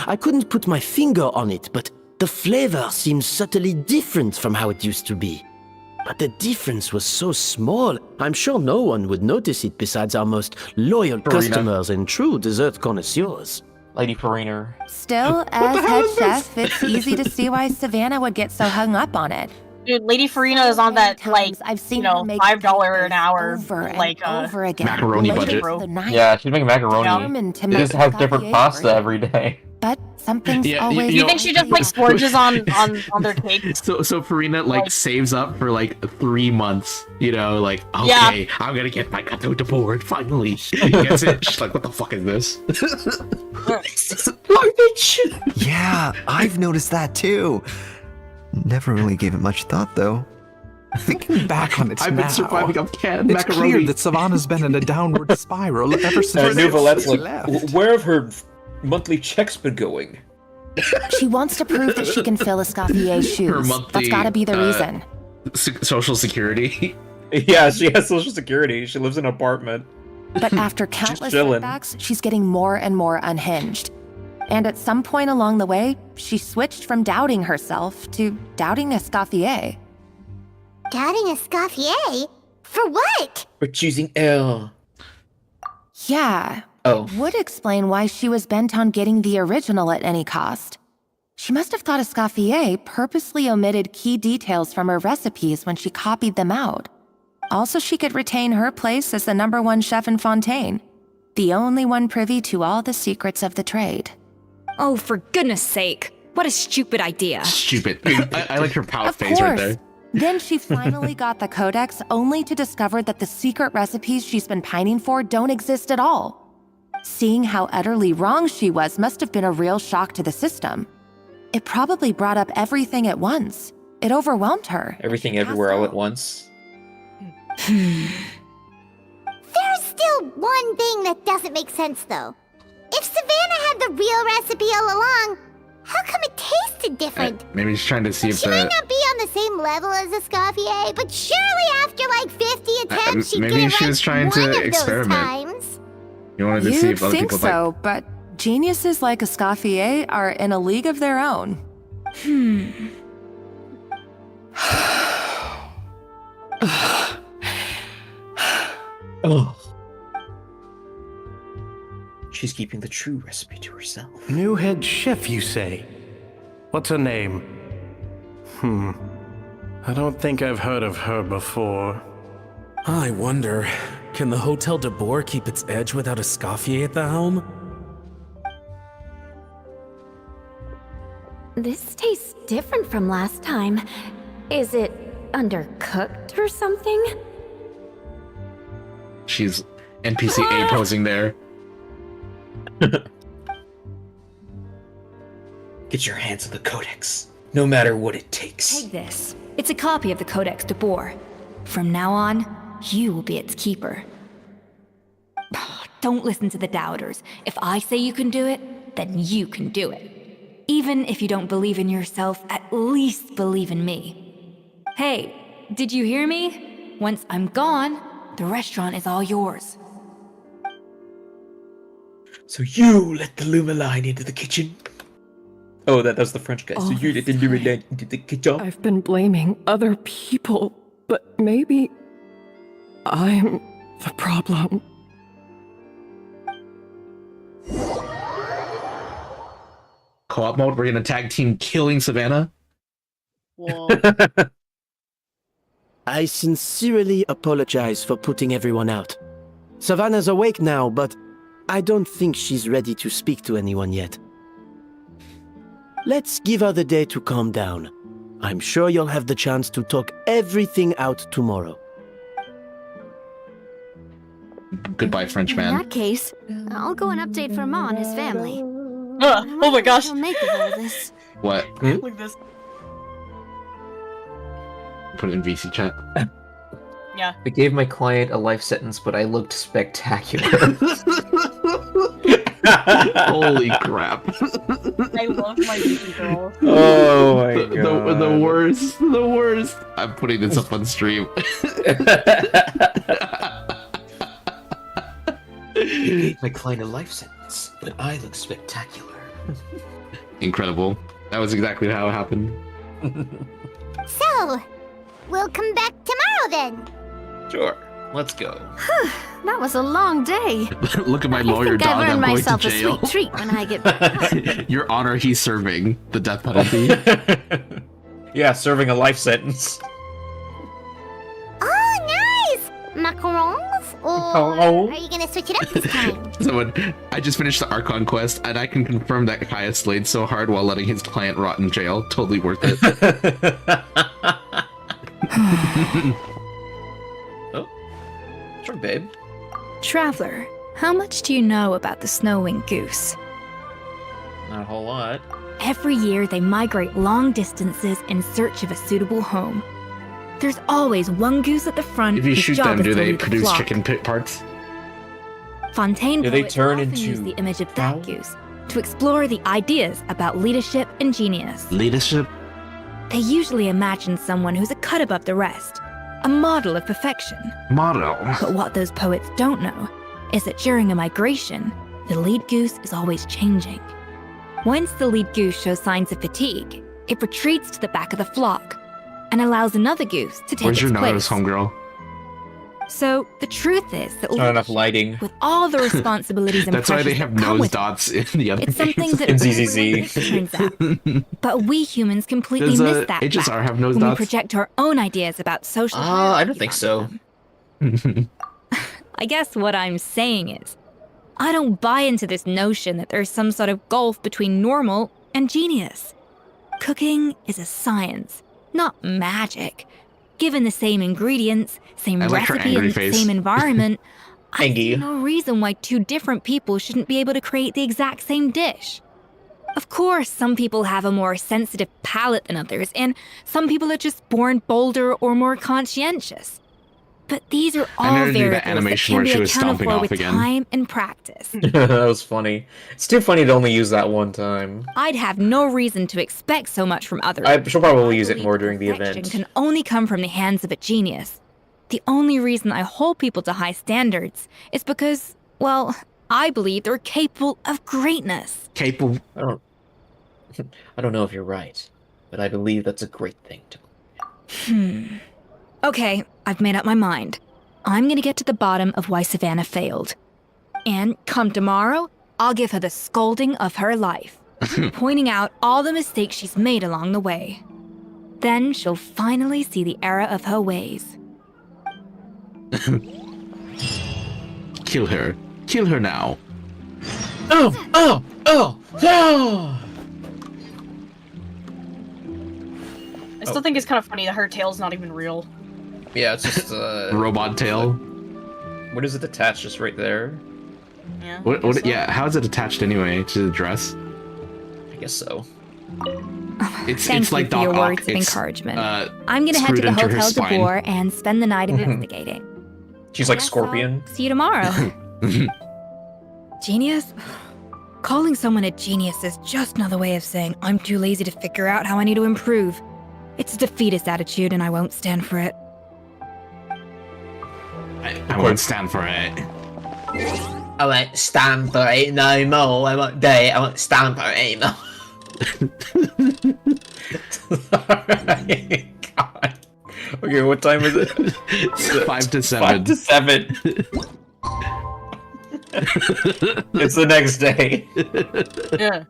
I couldn't put my finger on it, but the flavor seems subtly different from how it used to be. But the difference was so small, I'm sure no one would notice it besides our most loyal customers and true dessert connoisseurs. Lady Farina. Still, as head chef, it's easy to see why Savannah would get so hung up on it. Dude, Lady Farina is on that, like, I've seen you know, her make $5 an hour, over and like, over again. Macaroni Later budget. the night, Yeah, she's making macaroni. determined to She make just has different Escoffier pasta free. every day. But something's Yeah, always. Do you think she just, like, splurges on their cake? So Farina like saves up for like 3 months, you know, like okay, Yeah. I'm gonna get my Gâteau de Boer finally. Gets it? She's like, what the fuck is this? Yeah, I've noticed that too. Never really gave it much thought though. Thinking back on it I've now, been surviving off canned it's macaroni. clear that Savannah's been in a downward spiral ever since Nouvelette's she like, left. where have her monthly checks been going? She wants to prove that she can fill Escaffier's shoes. Her monthly, That's gotta be the reason. Social security. Yeah, she has social security. She lives in an apartment. But after countless chilling. setbacks, she's getting more and more unhinged. And at some point along the way, she switched from doubting herself to doubting Escaffier. Doubting Escaffier? For what? For choosing L. Yeah. Oh. Would explain why she was bent on getting the original at any cost. She must have thought Escaffier purposely omitted key details from her recipes when she copied them out. Also, she could retain her place as the #1 chef in Fontaine, the only one privy to all the secrets of the trade. Oh, for goodness sake. What a stupid idea. Stupid. I like her pout Of face right course. there. Then she finally got the codex only to discover that the secret recipes she's been pining for don't exist at all. Seeing how utterly wrong she was must have been a real shock to the system. It probably brought up everything at once. It overwhelmed her. Everything everywhere all at once. There's still one thing that doesn't make sense, though. If Savannah had the real recipe all along, how come it tasted different? Maybe she's trying to see if She might the... not be on the same level as Escoffier, but surely after like 50 attempts, she'd maybe get it she right was trying one to of those experiment. times. You wanted to see You'd if other think people so, but geniuses like Escoffier are in a league of their own. Oh. She's keeping the true recipe to herself. New head chef, you say? What's her name? I don't think I've heard of her before. I wonder, can the Hotel de Boer keep its edge without Escoffier at the helm? This tastes different from last time. Is it undercooked or something? She's NPC A posing there. Get your hands on the codex, no matter what it takes. Take this. It's a copy of the Codex de Boer. From now on, you will be its keeper. Don't listen to the doubters. If I say you can do it, then you can do it. Even if you don't believe in yourself, at least believe in me. Hey, did you hear me? Once I'm gone, the restaurant is all yours. So you let the Lumaline into the kitchen? Oh, that's the French guy. So you let the Lumaline into the kitchen? I've been blaming other people, but maybe I'm the problem. Co-op mode, we're gonna tag team killing Savannah. I sincerely apologize for putting everyone out. Savannah's awake now, but I don't think she's ready to speak to anyone yet. Let's give her the day to calm down. I'm sure you'll have the chance to talk everything out tomorrow. Goodbye, In Frenchman. that case, I'll go and update for Ma and his family. Oh my gosh. What will make of all this? What? Look at this. Put it in VC chat. Yeah. I gave my client a life sentence, but I looked spectacular. Holy crap. I love my baby girl. Oh my god. The worst. The worst. I'm putting this up on stream. I gave my client a life sentence, but I look spectacular. Incredible. That was exactly how it happened. So, we'll come back tomorrow then. Sure. Let's go. That was a long day. Look at my I lawyer think I've dog. I'm earned going to myself a jail. sweet treat when I get back. Your Honor, he's serving the death penalty. Yeah, serving a life sentence. Oh, nice! Macarons? Or are you gonna switch it up this time? Someone, I just finished the Archon quest, and I can confirm that Kaya slayed so hard while letting his client rot in jail. Totally worth it. Oh, sure, babe. Traveler, how much do you know about the snow-winged goose? Not a whole lot. Every year, they migrate long distances in search of a suitable home. There's always one goose at the front. If you whose shoot job them, is do to they lead the produce flock. chicken pit parts? Fontaine Do they poets turn often into use the image of that goose to explore the ideas about leadership and genius. Leadership? They usually imagine someone who's a cut above the rest, a model of perfection. Model. But what those poets don't know is that during a migration, the lead goose is always changing. Once the lead goose shows signs of fatigue, it retreats to the back of the flock and allows another goose to take Where's its your place. nose, homegirl? So the truth is that Not enough lighting. with all the responsibilities and That's why they pressures have that come nose with dots in the other it's something games. that In everyone ZZZ. thinks, turns out. But we humans completely Does, miss that HSR fact have nose when we dots? project our own ideas about social I don't think so. I guess what I'm saying is, I don't buy into this notion that there's some sort of gulf between normal and genius. Cooking is a science, not magic. Given the same ingredients, same I like her recipe, angry and face. same environment, I see Angie. no reason why two different people shouldn't be able to create the exact same dish. Of course, some people have a more sensitive palate than others, and some people are just born bolder or more conscientious. But these are I all never knew that variables that animation can where be she was accounted stomping for off with again. time and practice. That was funny. It's too funny to only use that one time. I'd have no reason to expect so much from others. She'll probably use it more during the Perfection event. can only come from the hands of a genius. The only reason I hold people to high standards is because, well, I believe they're capable of greatness. Capable. I don't know if you're right, but I believe that's a great thing to. Okay, I've made up my mind. I'm gonna get to the bottom of why Savannah failed. And come tomorrow, I'll give her the scolding of her life, pointing out all the mistakes she's made along the way. Then she'll finally see the error of her ways. Kill her. Kill her now. Oh! I still think it's kind of funny that her tail's not even real. Yeah, it's just Robot tail. What is it attached? Just right there? Yeah. What? Yeah. How is it attached anyway to the dress? I guess so. It's Thank it's you like for Doc your Ock. words of It's, encouragement. I'm gonna head to screwed the into her Hotel de spine. Boer and spend the night investigating. She's like Scorpion. See you tomorrow. Genius? Calling someone a genius is just another way of saying I'm too lazy to figure out how I need to improve. It's a defeatist attitude and I won't stand for it. I won't stand for it. I won't stand for it no more. I won't do it. I won't stand for it anymore. God. Okay, what time is it? It's 5 to 7. 5 to 7. It's the next day. Yeah.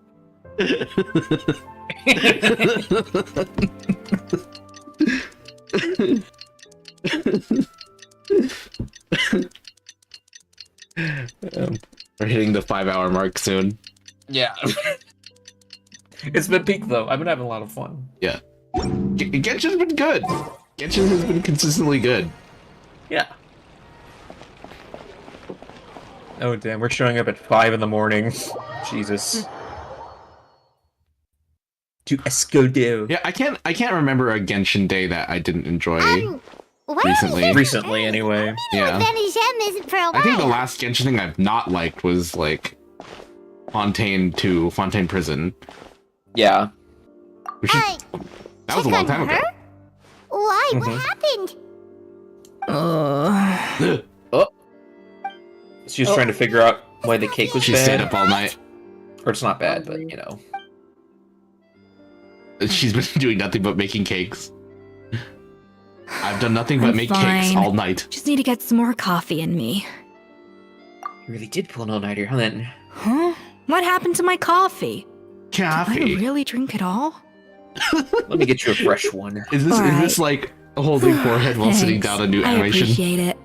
We're hitting the 5-hour mark soon. Yeah. It's been peak though. I've been having a lot of fun. Yeah. Genshin's been good. Genshin has been consistently good. Yeah. Oh damn, we're showing up at 5 in the morning. Jesus. To Escodo. Yeah, I can't remember a Genshin day that I didn't enjoy recently. Recently, anyway. Yeah. isn't for a while. I think the last Genshin thing I've not liked was like Fontaine Prison. Yeah. Which is, that was a long time ago. Why? Mhm. What happened? Oh. She was trying to figure out why the cake was She bad. stayed up all night. Or it's not bad, but you know. She's been doing nothing but making cakes. I've done nothing but I'm make cakes fine. all night. Just need to get some more coffee in me. You really did pull an all-nighter, huh then? Huh? What happened to my coffee? Did I Coffee. really drink it all? Let me get you a fresh one. Is this Alright. like holding forehead while sitting Thanks. down a new I animation? appreciate it.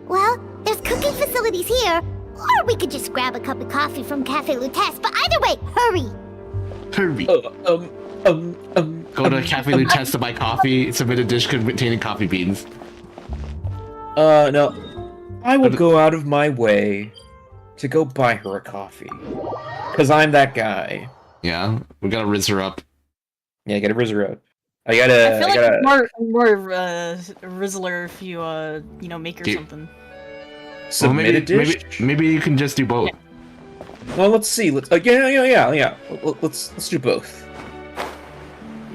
Well, there's cooking facilities here, or we could just grab a cup of coffee from Cafe Lutece. But either way, hurry! Hurry. Go to Cafe Lutece to buy coffee. Submit a dish containing coffee beans. No. I will go out of my way to go buy her a coffee. Because I'm that guy. Yeah, we gotta rizz her up. Yeah, I gotta Rizzer up. I feel like it's more Rizzler if you make her something. Submit a dish? Maybe you can just do both. Yeah. Well, let's see. Let's yeah. Let's do both.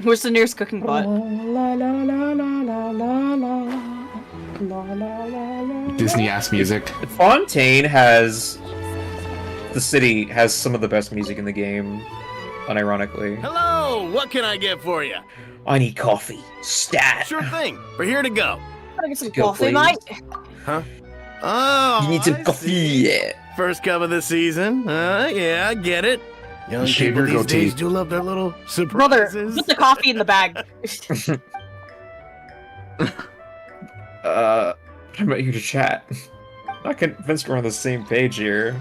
Where's the nearest cooking pot? Disney ass music. Fontaine has the city has some of the best music in the game, unironically. Hello, what can I get for you? I need coffee. Stat. Sure thing. We're here to go. Gotta get some coffee, mate. Huh? Oh, you need some coffee. Yeah. First cup of the season. Yeah, I get it. Young people these days do love their little surprises. Brother, put the coffee in the bag. I'm about you to chat. I'm not convinced we're on the same page here.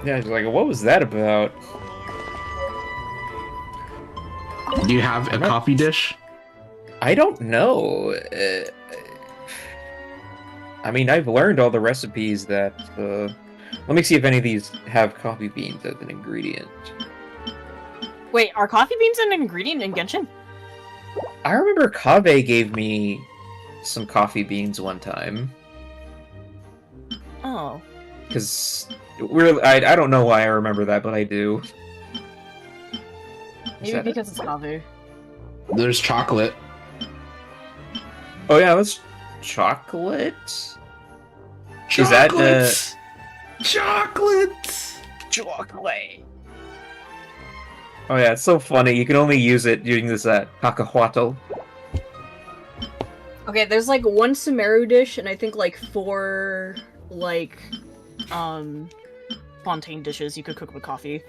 Yeah, like, what was that about? Do you have a coffee dish? I don't know. I mean, I've learned all the recipes that. Let me see if any of these have coffee beans as an ingredient. Wait, are coffee beans an ingredient in Genshin? I remember Kaveh gave me some coffee beans one time. Oh. Because I don't know why I remember that, but I do. Maybe because it's Kaveh. There's chocolate. Oh yeah, that's chocolate. Is that chocolate? Oh yeah, it's so funny. You can only use it using this cacahuatl. Okay, there's like one Sumeru dish and I think like 4 Fontaine dishes you could cook with coffee.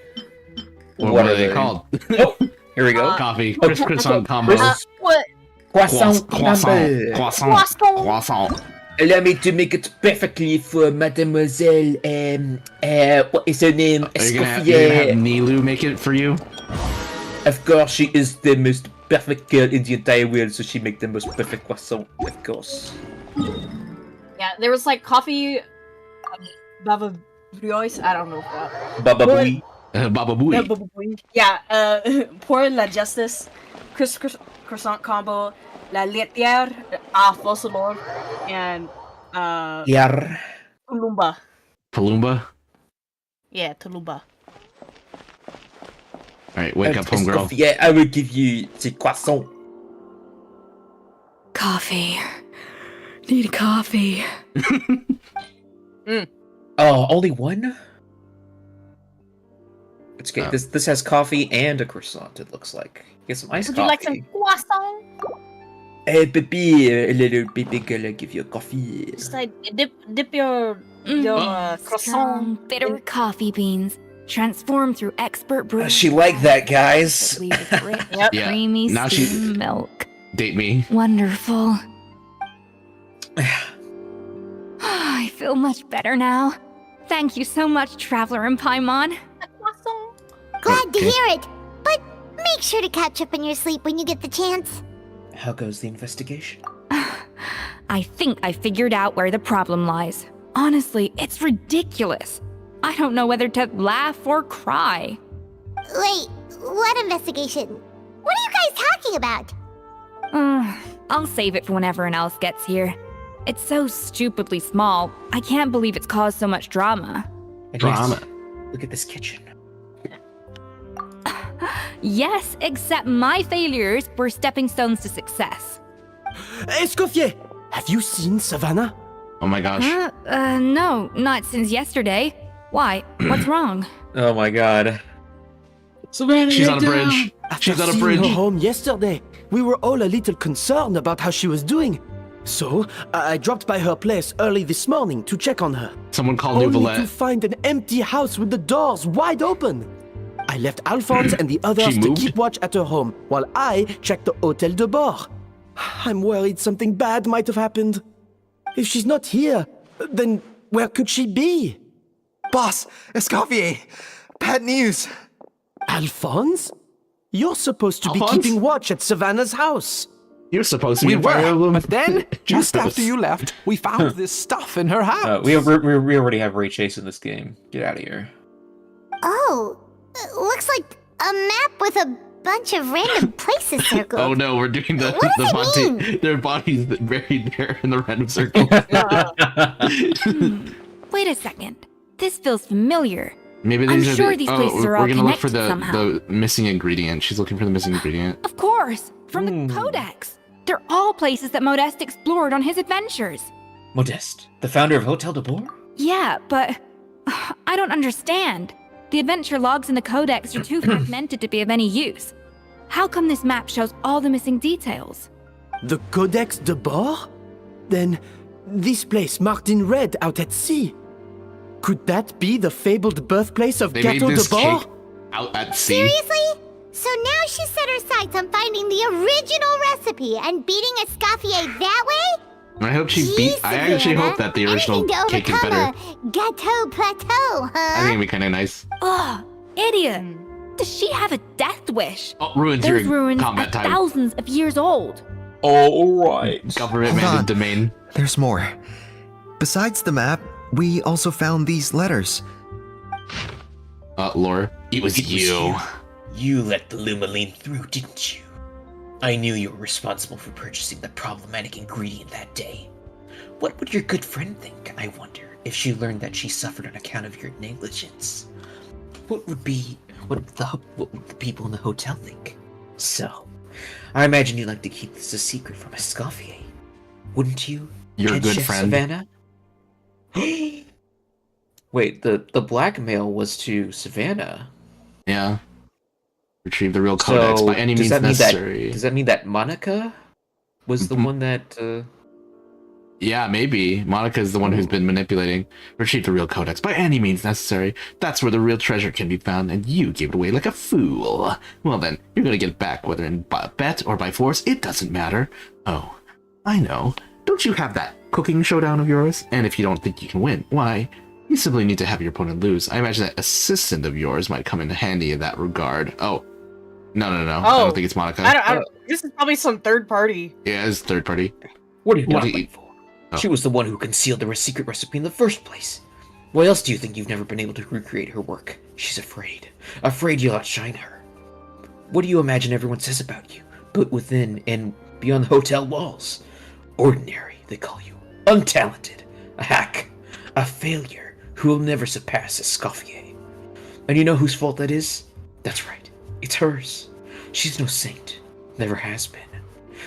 What are they called? Oh, here we go. Coffee. Croissant combo. What? Croissant. Allow me to make it perfectly for Mademoiselle, what is her name? Are you gonna have Nilu make it for you? Of course, she is the most perfect girl in the entire world, so she make the most perfect croissant, of course. Yeah, there was like coffee, baba brioche, I don't know that. Baba bouille. Baba bouille. Yeah, pour la justice, croissant combo, la laitière à Fossilor, and Yar. Tulumba. Palumba? Yeah, Tulumba. Alright, wake up, homegirl. Yeah, I will give you the croissant. Coffee. Need coffee. Oh, only one? It's okay. This has coffee and a croissant, it looks like. Get some iced coffee. Would you like some croissant? Hey, baby, a little baby girl, I'll give you a coffee. Just like dip your croissant. Strong, bitter coffee beans. Transform through expert brewing. She like that, guys. Yep. Creamy now skim milk. Date me. Wonderful. I feel much better now. Thank you so much, Traveler and Paimon. Glad to hear it, but make sure to catch up on your sleep when you get the chance. How goes the investigation? I think I figured out where the problem lies. Honestly, it's ridiculous. I don't know whether to laugh or cry. Wait, what investigation? What are you guys talking about? I'll save it for when everyone else gets here. It's so stupidly small. I can't believe it's caused so much drama. Drama. Look at this kitchen. Yes, except my failures were stepping stones to success. Escoffier, have you seen Savannah? Oh my gosh. No, not since yesterday. Why? What's wrong? Oh my god. Savannah, she's on a bridge. She's on a bridge. Her home yesterday. We were all a little concerned about how she was doing. So, I dropped by her place early this morning to check on her. Someone called Only Nouvelette. to find an empty house with the doors wide open. I left Alphonse and the others to keep watch at her home, while I checked the Hôtel de Bord. I'm worried something bad might have happened. If she's not here, then where could she be? Boss, Escoffier, bad news. Alphonse? You're supposed to be Alphonse? keeping watch at Savannah's house. You're supposed to be We were, them. but then, just after you left, we found this stuff in her house. We already have Ray Chase in this game. Get out of here. Oh, looks like a map with a bunch of random places circled. Oh no, we're doing the What does it Monty. mean? Their bodies buried there in the random circle. Wait a second. This feels familiar. Maybe I'm these are sure the, these places are all we're gonna look for connected somehow. the missing ingredient. She's looking for the missing ingredient. Of course, from the Codex. They're all places that Modeste explored on his adventures. Modeste, the founder of Hotel de Boer? Yeah, but I don't understand. The adventure logs in the Codex are too fragmented to be of any use. How come this map shows all the missing details? The Codex de Boer? Then this place marked in red out at sea. Could that be the fabled birthplace of They made Gateau de this Boer? cake out at sea. Seriously? So now she set her sights on finding the original recipe and beating Escoffier that way? I hope she beat. I actually hope that the original Anything to cake is overcome better. a Gateau Plateau, I huh? think it'd be kind of nice. Ugh, idiot! Does she have a death wish? Oh, ruins Those your ruins combat are time. thousands of years old. Alright. Government Hold mandated on. domain. There's more. Besides the map, we also found these letters. Laura, it was you. You let the Lumaline through, didn't you? I knew you were responsible for purchasing the problematic ingredient that day. What would your good friend think, I wonder, if she learned that she suffered on account of your negligence? What would the people in the hotel think? So, I imagine you'd like to keep this a secret from Escoffier, wouldn't you? Your Head good Chef friend. Savannah? Wait, the blackmail was to Savannah. Yeah. Retrieve the real codex by any means necessary. Does that mean that Monica was the one that? Yeah, maybe. Monica is the one who's been manipulating. Retrieve the real codex by any means necessary. That's where the real treasure can be found, and you gave it away like a fool. Well then, you're gonna get it back, whether in bet or by force, it doesn't matter. Oh, I know. Don't you have that cooking showdown of yours? And if you don't think you can win, why? You simply need to have your opponent lose. I imagine that assistant of yours might come in handy in that regard. Oh. No. I don't think it's Monica. I don't, this is probably some third party. Yeah, it's third party. What are you What talking do you- for? Oh. She was the one who concealed the secret recipe in the first place. Why else do you think you've never been able to recreate her work? She's afraid. Afraid you'll outshine her. What do you imagine everyone says about you, both within and beyond the hotel walls? Ordinary, they call you. Untalented. A hack. A failure who will never surpass Escoffier. And you know whose fault that is? That's right. It's hers. She's no saint. Never has been.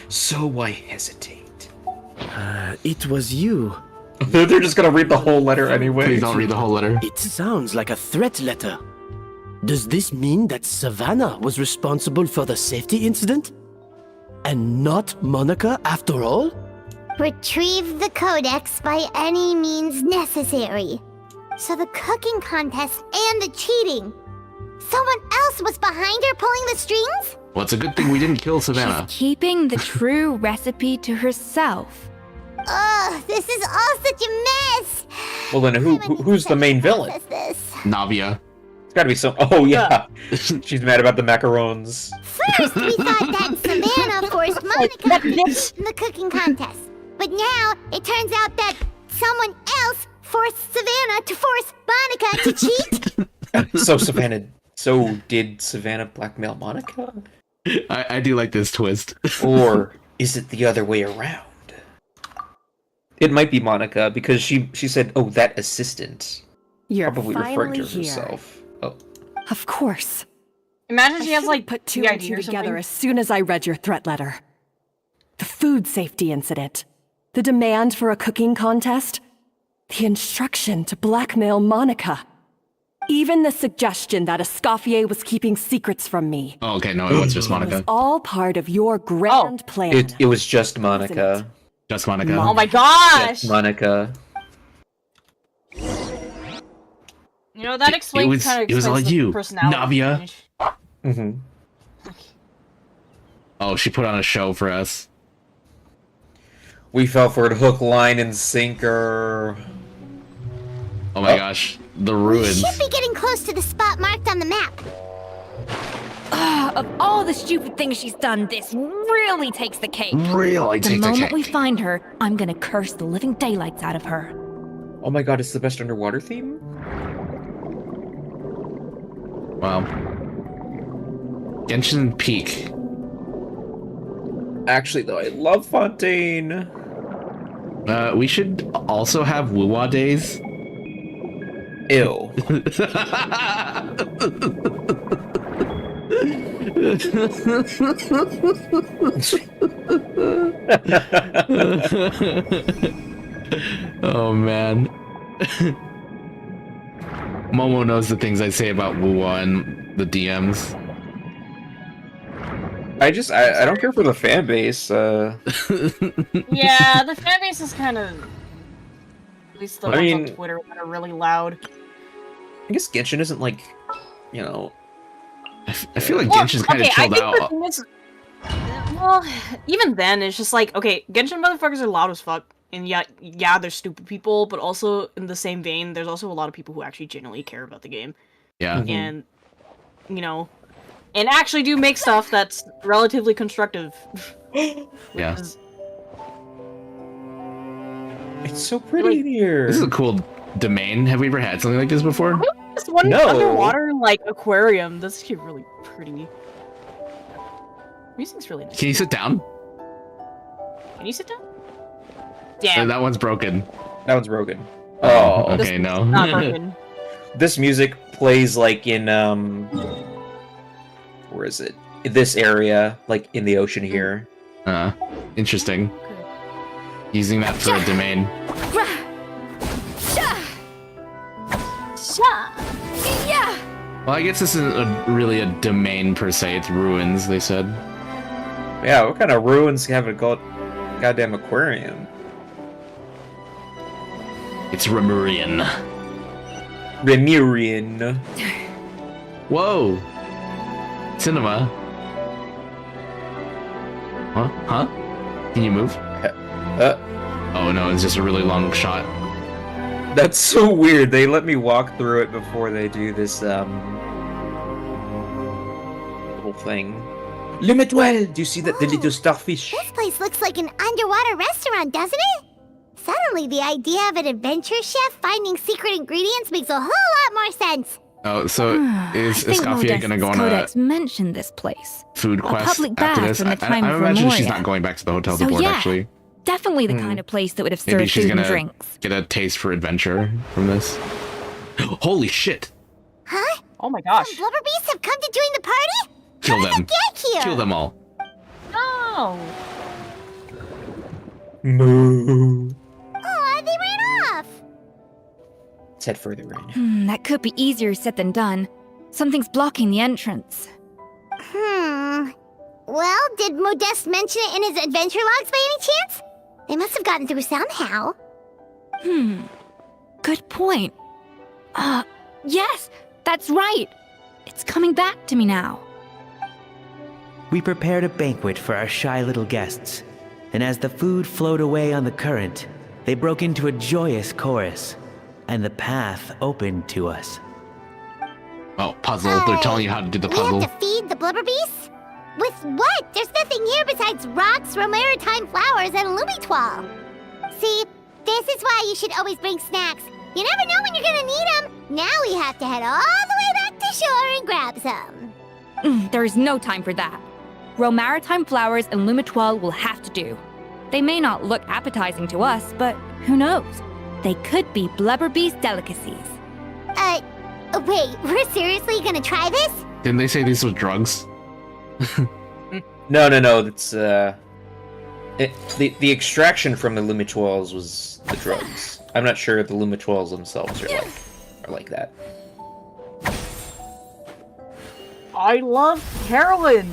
So why hesitate? It was you. They're just gonna read the whole letter anyway. Please don't read the whole letter. It sounds like a threat letter. Does this mean that Savannah was responsible for the safety incident? And not Monica after all? Retrieve the codex by any means necessary. So the cooking contest and the cheating. Someone else was behind her pulling the strings? Well, it's a good thing we didn't kill Savannah. Keeping the true recipe to herself. Ugh, this is all such a mess. Well then, who's the main villain? Navia. It's gotta be some. Oh yeah, she's mad about the macarons. First, we thought that Savannah forced Monica in the cooking contest. But now, it turns out that someone else forced Savannah to force Monica to cheat? So did Savannah blackmail Monica? I do like this twist. Or is it the other way around? It might be Monica because she said, "Oh, that assistant." You're Probably referring to finally here. herself. Oh. Of course. Imagine she has like put two PID and two or together something. as soon as I read your threat letter. The food safety incident, the demand for a cooking contest, the instruction to blackmail Monica, even the suggestion that Escoffier was keeping secrets from me. Oh, okay, no, it was just It was Monica. all part of your grand plan. It was just Monica. Just Monica. Oh my gosh! Just Monica. You know, that explains kind of it was all you, personality. Navia. change. Mm-hmm. Oh, she put on a show for us. We fell for it hook, line, and sinker. Oh my gosh, the ruins. Should be getting close to the spot marked on the map. Of all the stupid things she's done, this really takes the cake. Really the takes the moment cake. we find her, I'm gonna curse the living daylights out of her. Oh my god, it's the best underwater theme? Wow. Genshin Peak. Actually, though, I love Fontaine. We should also have Wuwa days. Ew. Oh man. Momo knows the things I say about Wuwa and the DMs. I don't care for the fan base. Yeah, the fan base is kind of. At least the ones on Twitter that are really loud. I guess Genshin isn't like, you know. I feel like Genshin's kind of chilled out. The thing is, well, even then, it's just like, okay, Genshin motherfuckers are loud as fuck. And yeah, there's stupid people, but also in the same vein, there's also a lot of people who actually genuinely care about the game. Yeah. And, you know, and actually do make stuff that's relatively constructive. Yeah. It's so pretty in here. This is a cool domain. Have we ever had something like this before? This one underwater, like, aquarium. That's actually really pretty. Music's really nice. Can you sit down? Can you sit down? Damn. That one's broken. That one's broken. Oh, okay, no. Not broken. This music plays like in where is it? In this area, like in the ocean here. Interesting. Using that for a domain. Well, I guess this isn't really a domain per se. It's ruins, they said. Yeah, what kind of ruins have a goddamn aquarium? It's Remurian. Remurian. Whoa. Cinema. Huh? Can you move? Oh no, it's just a really long shot. That's so weird. They let me walk through it before they do this little thing. Le Métoile! Do you see that the little starfish? This place looks like an underwater restaurant, doesn't it? Suddenly, the idea of an adventure chef finding secret ingredients makes a whole lot more sense. Oh, so is Escoffier gonna go on Codex mentioned this place. Food A quest public after bath this? from the time I of imagine she's Memoria. not going back to the Hotel So de Bord, yeah, actually. definitely the kind of place that would have Maybe served she's food and gonna drinks. get a taste for adventure from this. Holy shit! Huh? Oh my gosh. Some blubber beasts have come to join the party? Kill How did them. they get here? Kill them all. No! Moo. Aw, they ran off! Let's head further in. That could be easier said than done. Something's blocking the entrance. Well, did Modeste mention it in his adventure logs by any chance? They must have gotten through somehow. Good point. Yes, that's right. It's coming back to me now. We prepared a banquet for our shy little guests, and as the food flowed away on the current, they broke into a joyous chorus, and the path opened to us. Oh, puzzle. They're telling you how to do the We puzzle. have to feed the blubber beasts? With what? There's nothing here besides rocks, romaritime flowers, and lumitoile. See, this is why you should always bring snacks. You never know when you're gonna need them. Now we have to head all the way back to shore and grab some. There is no time for that. Romaritime flowers and lumitoile will have to do. They may not look appetizing to us, but who knows? They could be blubber beast delicacies. Wait, we're seriously gonna try this? Didn't they say these were drugs? No. That's the extraction from the lumitoiles was the drugs. I'm not sure the lumitoiles themselves are like that. I love Carolyn!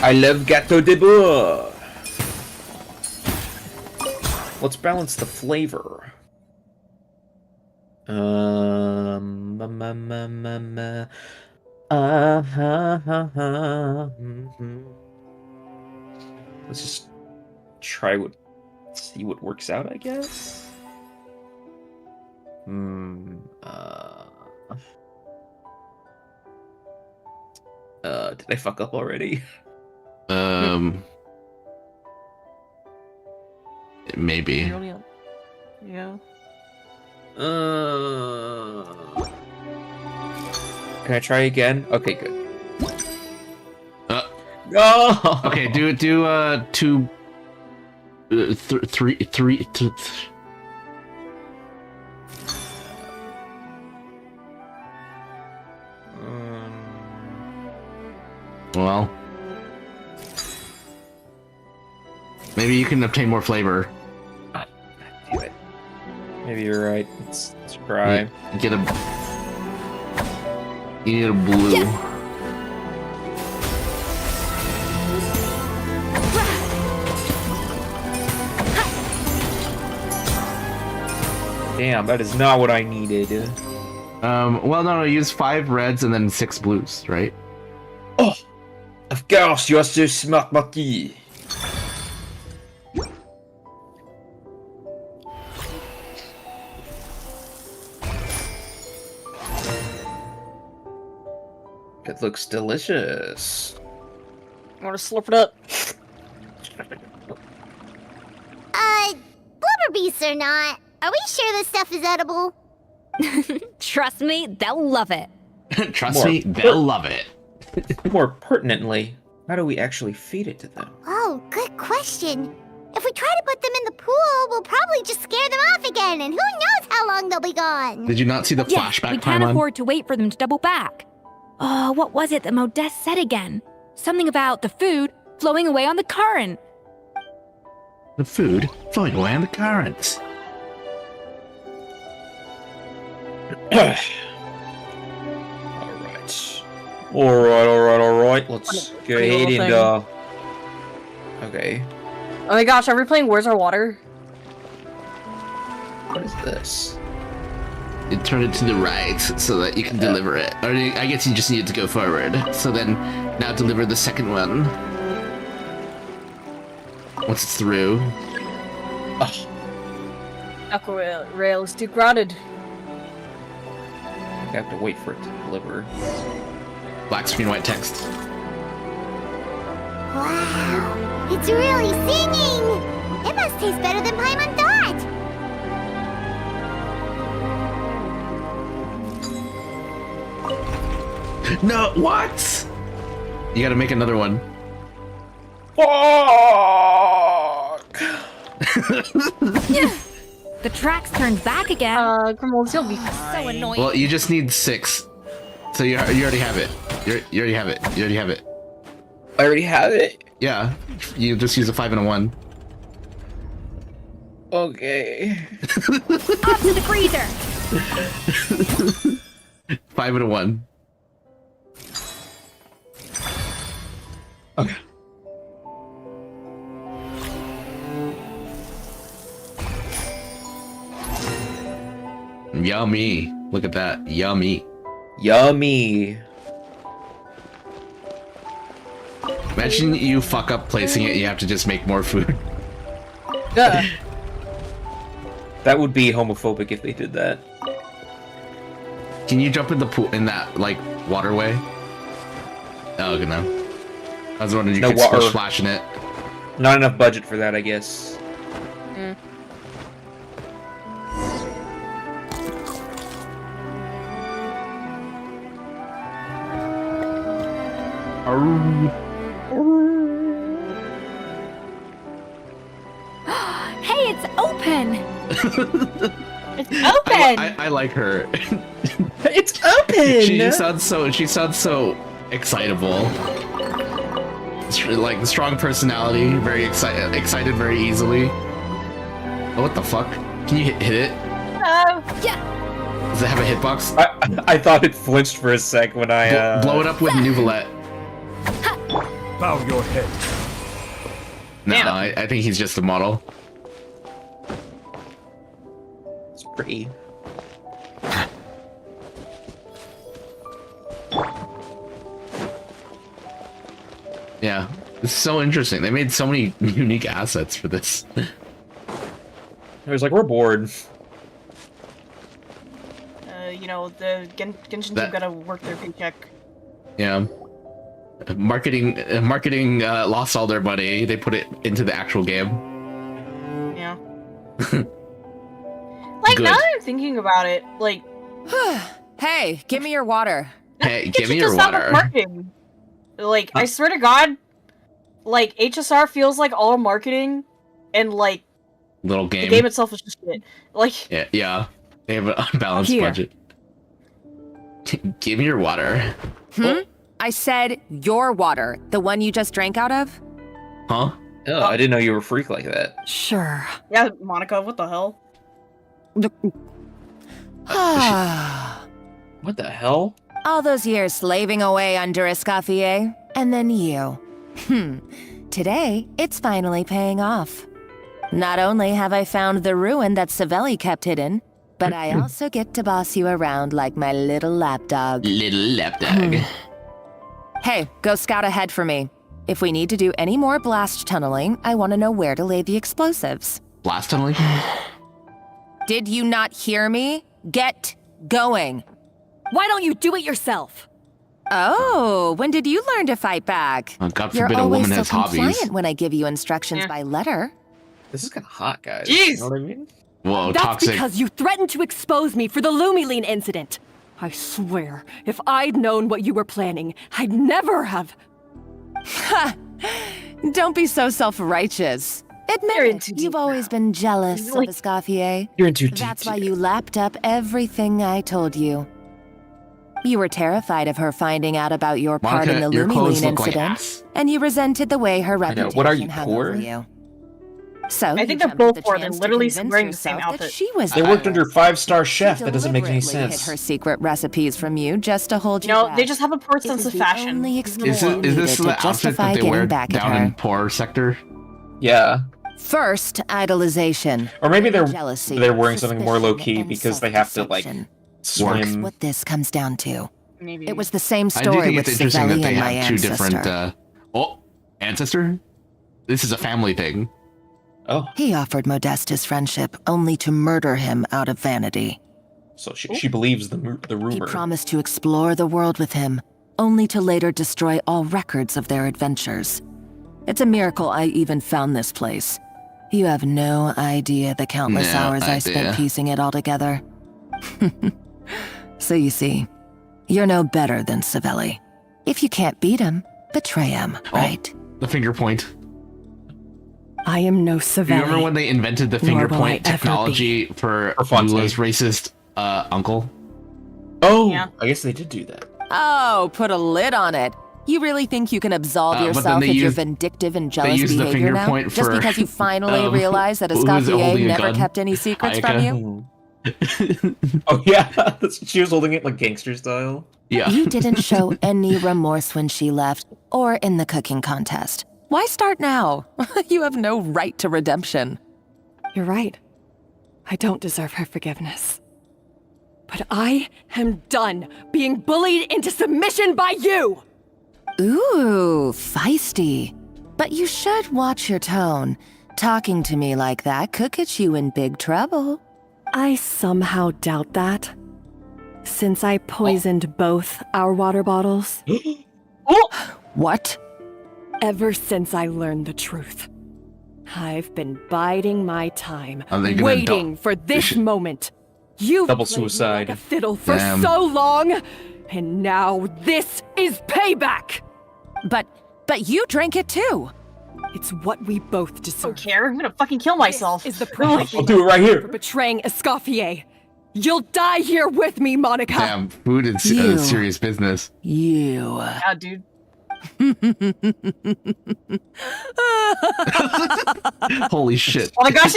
I love Gâteau de Bois. Let's balance the flavor. Let's just see what works out, I guess. Did I fuck up already? Maybe. Yeah. Can I try again? Okay, good. No. Okay, do 2, 3. Well, maybe you can obtain more flavor. Damn it. Maybe you're right. Let's try. You need a blue. Yeah. Damn, that is not what I needed. Well, no, use 5 reds and then 6 blues, right? Oh, of course, you are so smart, Marty. It looks delicious. I want to slurp it up. Blubber beasts or not, are we sure this stuff is edible? Trust me, they'll love it. Trust me, they'll love it. More pertinently, how do we actually feed it to them? Oh, good question. If we try to put them in the pool, we'll probably just scare them off again, and who knows how long they'll be gone. Did you not see the flashback? We can't Paimon? afford to wait for them to double back. Oh, what was it that Modeste said again? Something about the food flowing away on the current. The food flowing away on the current. Alright. Let's go ahead and, okay. Oh my gosh, are we playing Where's Our Water? What is this? You turn it to the right so that you can deliver it. Or I guess you just need to go forward. So then, now deliver the second one. Once it's through. Aqua rail is too crowded. I have to wait for it to deliver. Black screen, white text. Wow, it's really singing! It must taste better than Paimon thought! No, what? You gotta make another one. The tracks turned back again. Grimwolds, you'll be so annoying. Well, you just need 6. So you already have it. You already have it. You already have it. I already have it? Yeah. You just use a 5 and a 1. Okay. Up to the freezer! 5 and a 1. Okay. Yummy. Look at that. Yummy. Yummy. Imagine you fuck up placing it, you have to just make more food. Yeah. That would be homophobic if they did that. Can you jump in the pool, in that, like, waterway? Oh, good no. I was wondering you could splish splash in it. Not enough budget for that, I guess. Mm. Hey, it's open! It's open! I like her. It's open! She sounds so excitable. It's like strong personality, very excited very easily. Oh, what the fuck? Can you hit it? Yeah. Does it have a hitbox? I thought it flinched for a sec when I blow it up with Nouvelette. Bow your head. No, I think he's just a model. It's pretty. Yeah, it's so interesting. They made so many unique assets for this. I was like, we're bored. You know, the Genshin team gotta work their paycheck. Yeah. Marketing lost all their money. They put it into the actual game. Yeah. Like, Good. now that I'm thinking about it, like... Hey, give me your water. Hey, give me It your just sounds like water. marketing. Like, I swear to God, like, HSR feels like all marketing, and, like, Little the game. game itself is just shit. Like... Yeah. They have an unbalanced Here. budget. Give me your water. I said your water, the one you just drank out of? Huh? Oh, I didn't know you were a freak like that. Sure. Yeah, Monica, what the hell? What the hell? All those years slaving away under Escoffier, and then you. Today, it's finally paying off. Not only have I found the ruin that Savelli kept hidden, but I also get to boss you around like my little lapdog. Little lapdog. Hey, go scout ahead for me. If we need to do any more blast tunneling, I want to know where to lay the explosives. Blast tunneling? Did you not hear me? Get going. Why don't you do it yourself? Oh, when did you learn to fight back? God You're forbid a always woman so has hobbies. compliant when I give you instructions by letter. This is kind of hot, guys. Jeez! You know what I mean? Whoa, That's toxic. because you threatened to expose me for the Lumiline incident. I swear, if I'd known what you were planning, I'd never have... Ha! Don't be so self-righteous. Admit it, you've always been jealous of Escoffier. You're in too deep. That's why you lapped up everything I told you. You were terrified of her finding out about your part Monica, in the your clothes Lumiline look like incident, ass. and you resented the way her I know. reputation What are you, hung poor? over you. So I you think they're jumped at both the poor. They're chance to literally convince wearing the same yourself that outfit. she was They the worked one. under five-star chef. She That doesn't make any deliberately sense. hid her secret recipes from you just to hold you No, back. they just have a poor It sense was of the fashion. only Is excuse it, you is this needed the to outfit justify that they wear getting back at down her. in poor sector? Yeah. First, idolization. Or maybe they're Jealousy, wearing something more suspicion, low-key and because they have to, like, self-deception. Work. swim. What this comes down to. Maybe. It was the same I do story think with it's interesting Savelli that they and my have two ancestor. different. Ancestor? This is a family thing. Oh, He offered Modeste his friendship only to murder him out of vanity. so she believes the He rumor. promised to explore the world with him, only to later destroy all records of their adventures. It's a miracle I even found this place. You have no idea the countless No hours I idea. spent piecing it all together. So you see, you're no better than Savelli. If you can't beat him, betray him, right? The finger point. I am no Do you Savelli. remember when they invented the finger Nor will I point ever technology for Fontaine. Lula's racist uncle? Oh, Yeah. I guess they did do that. Oh, put a lid on it. You really think you can absolve But then yourself they of your used- vindictive and they jealous used the behavior finger now? point Just for, because you finally realized that who was holding Escoffier a never gun? kept any secrets from you? Oh yeah, she was holding it like gangster style. Yeah. You didn't show any remorse when she left, or in the cooking contest. Why start now? You have no right to redemption. You're right. I don't deserve her forgiveness. But I am done being bullied into submission by you! Ooh, feisty. But you should watch your tone. Talking to me like that could get you in big trouble. I somehow doubt that. Since I poisoned both our water bottles. What? Ever since I learned the truth. I've been biding my time, Are they gonna waiting for this moment. You've Double played me suicide. like a fiddle for Damn. so long, and now this is payback! But you drank it too. It's what we both I don't deserve. care. I'm gonna fucking kill myself. Is the price I'll do it right for here. betraying Escoffier. You'll die here with me, Monica. Damn, food is You. serious business. You. Yeah, dude. Holy shit. Oh my gosh,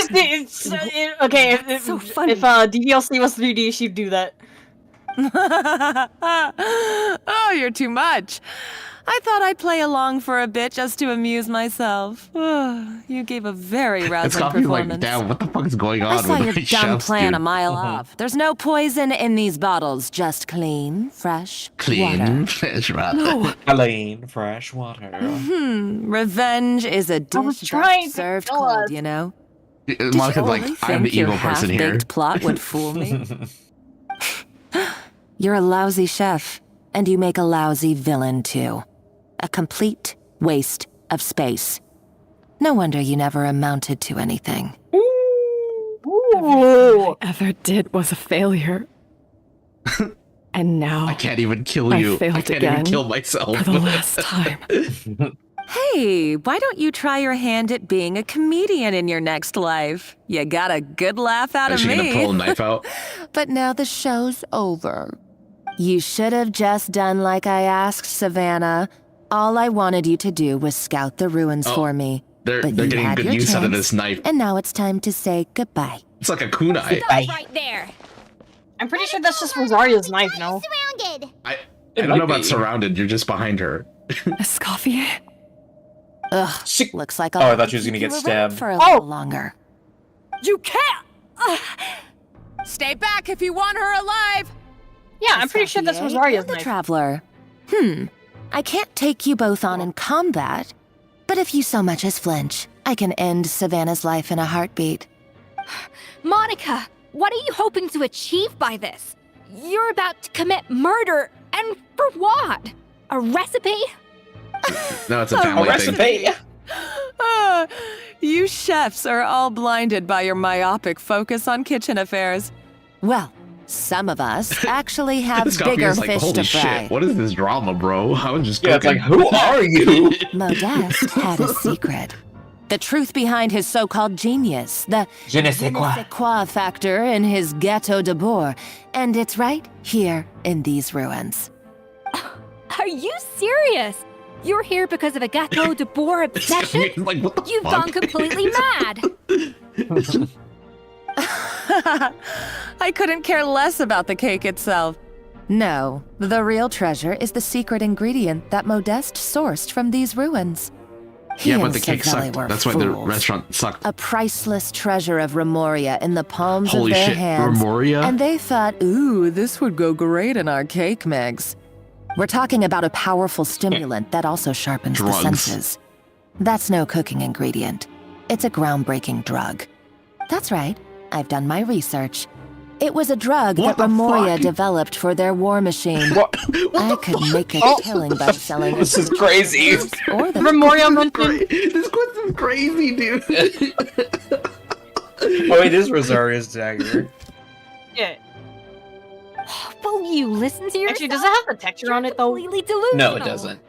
okay. If, so funny. if DDLC was 3D, she'd do that. Oh, you're too much. I thought I'd play along for a bit just to amuse myself. You gave a very It's rousing got me like, performance. damn, what the fuck is going on I saw with your my dumb chefs, plan dude? a mile off. There's no poison in these bottles, just clean, fresh Clean, water. fresh water. No, Plain fresh water. Revenge is a was dish trying best to served kill cold, us. you know? Monica's like, Really I'm the think your evil person here. half-baked plot would fool me? You're a lousy chef, and you make a lousy villain too. A complete waste of space. No wonder you never amounted to anything. Everything I ever did was a failure. And now I can't even kill you. failed I can't again even kill myself. for the last time. Hey, why don't you try your hand at being a comedian in your next life? You got a good laugh out Is of she me. gonna pull a knife out? But now the show's over. You should have just done like I asked, Savannah. All I wanted you to do was scout the ruins for me. They're But getting you had good your use out of chance, this knife. And now it's time to say goodbye. It's like a kunai. Right there. I'm pretty sure that's just Rosaria's knife, no? I don't know about surrounded. You're just behind her. Escoffier? Ugh, looks like Oh, I'll I thought she was keep gonna get you around stabbed. for a little longer. You can't! Stay back if you want her alive! Yeah, I'm pretty sure that's Rosaria's the knife. Traveler. I can't take you both on in combat, but if you so much as flinch, I can end Savannah's life in a heartbeat. Monica, what are you hoping to achieve by this? You're about to commit murder, and for what? A recipe? No, it's a family thing. You chefs are all blinded by your myopic focus on kitchen affairs. Well, some of us actually have This coffee bigger is like, fish holy to fry. shit, what is this drama, bro? I was just Yeah, it's cooking. like, who are you? Modeste had a secret. The truth behind his so-called genius, the Je ne sais quoi. quoi factor in his Gâteau de Bourg, and it's right here in these ruins. Are you serious? You're here because of a Gâteau de Bourg obsession? Like, what the You've fuck? gone completely mad. I couldn't care less about the cake itself. No, the real treasure is the secret ingredient that Modeste sourced from these ruins. He Yeah, but and the cake Savelli sucked. were That's why the fools. restaurant sucked. A priceless treasure of Remoria in the palms Holy of their shit, hands. Remoria? And they thought, ooh, this would go great in our cake mix. We're talking about a powerful stimulant that also sharpens the Drugs. senses. That's no cooking ingredient. It's a groundbreaking drug. That's right, I've done my research. It was a drug What that the Remoria fuck? developed for their war machine. I could make a killing by selling This is crazy. or the Remoria mentioned. This quest is crazy, dude. Oh, it is Rosaria's dagger. Yeah. Will you listen to yourself? Actually, does it have the texture on it though? Completely delusional. No, it doesn't.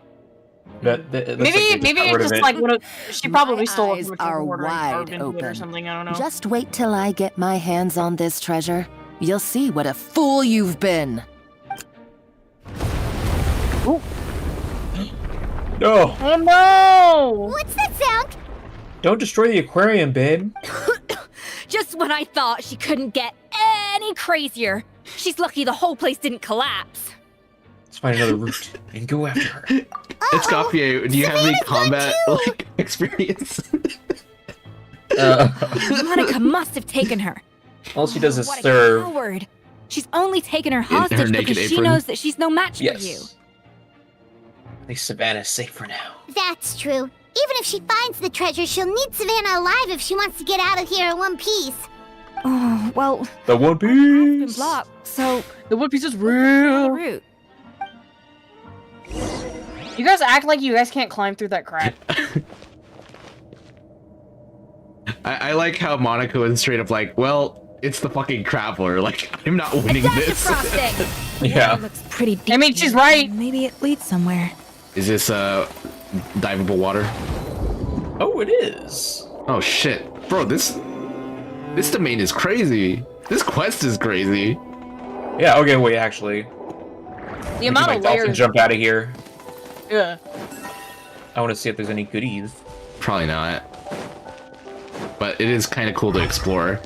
But it looks like they Maybe got rid it's of just it. like one of. She probably My stole it eyes from a are order and wide carved into it or open. something. I don't know. Just wait till I get my hands on this treasure. You'll see what a fool you've been. No, Oh no! What's that sound? don't destroy the aquarium, babe. Just when I thought she couldn't get any crazier. She's lucky the whole place didn't collapse. Let's find another route and go after her. Escoffier, do you have any combat like experience? Monica must have taken her. All she does is What a serve. coward. She's only taken her her hostage naked because she apron? knows that she's no match for you. Yes. I think Savannah's safe for now. That's true. Even if she finds the treasure, she'll need Savannah alive if she wants to get out of here in one piece. Oh, well, The One been Piece. blocked, so The One Piece is real. route. You guys act like you guys can't climb through that crap. I like how Monica was straight up like, well, it's the fucking Traveler. Like, I'm not winning this. Frosting. Yeah. Looks pretty deep. I mean, she's right. Maybe it leads somewhere. Is this diveable water? Oh, it is. Oh shit, bro, this domain is crazy. This quest is crazy. Yeah. Okay. Wait. Actually, The amount like of dolphin layers. jump out of here. Yeah. I want to see if there's any goodies. Probably not. But it is kind of cool to explore.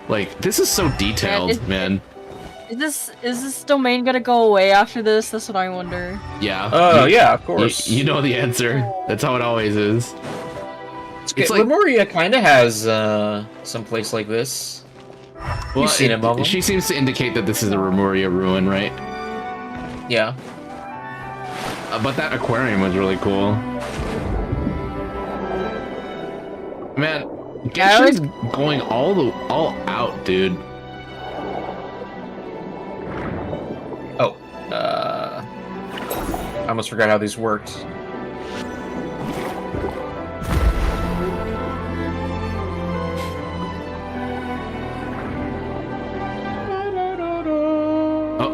Like, this is so detailed, man. Is this domain gonna go away after this? That's what I wonder. Yeah. Oh, yeah, of course. You know the answer. That's how it always is. It's like Lemuria kind of has some place like this. Well, You've seen it, Mama. She seems to indicate that this is a Remoria ruin, right? Yeah. But that aquarium was really cool. Man, Genshin's going all out, dude. Oh, I almost forgot how these worked.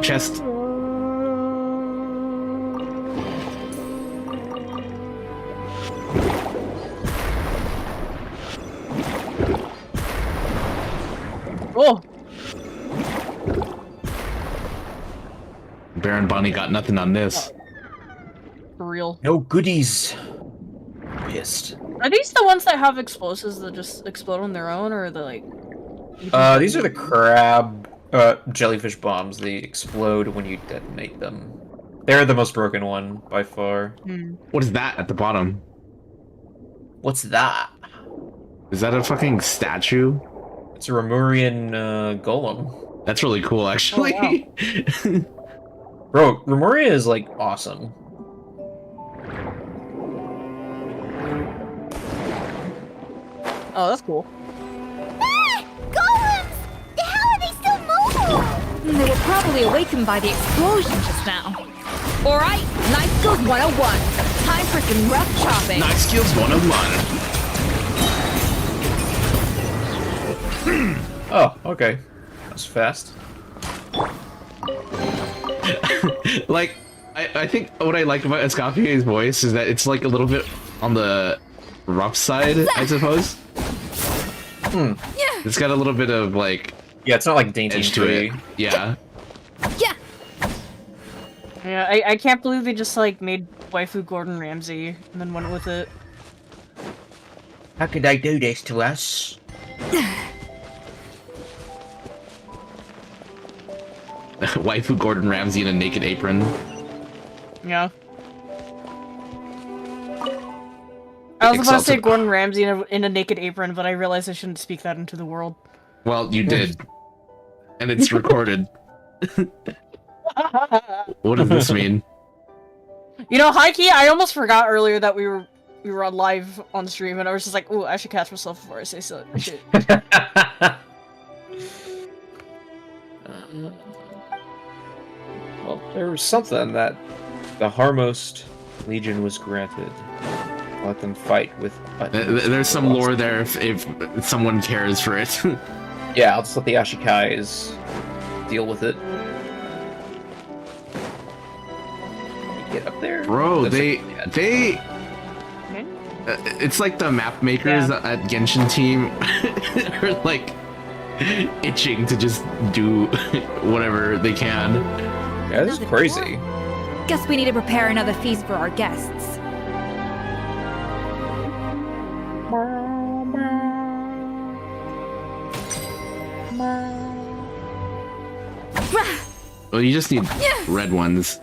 chest. Oh. Baron Bonnie got nothing on this. For real. No goodies. Pissed. Are these the ones that have explosives that just explode on their own, or are they like? These are the crab jellyfish bombs. They explode when you detonate them. They're the most broken one by far. What is that at the bottom? What's that? Is that a fucking statue? It's a Remurian golem. That's really cool, actually. Oh, wow. Bro, Remuria is like awesome. Oh, that's cool. Ah! Golems! How are they still mobile? They were probably awakened by the explosion just now. Alright, Knife Skills 101. Time for some rough chopping. Knife Skills 101. Oh, okay. That's fast. Like, I think what I like about Escoffier's voice is that it's like a little bit on the rough side, I suppose. It's got a little bit of like... Yeah, it's not like dainty edge to it. Yeah. Yeah. Yeah, I can't believe they just like made waifu Gordon Ramsay and then went with it. How could they do this to us? Waifu Gordon Ramsay in a naked apron. Yeah. I was about to say Gordon Ramsay in a naked apron, but I realized I shouldn't speak that into the world. Well, you did. And it's recorded. What does this mean? You know, high-key, I almost forgot earlier that we were on live on stream, and I was just like, ooh, I should catch myself before I say so. Shit. Well, there was something that the Harmost Legion was granted. Let them fight with buttons. There's some lore there if someone cares for it. Yeah, I'll just let the Ashikais deal with it. Get up there? Bro, they it's like the map makers at Genshin team are like itching to just do whatever they can. Yeah, this is crazy. Guess we need to prepare another feast for our guests. Well, you just need red ones,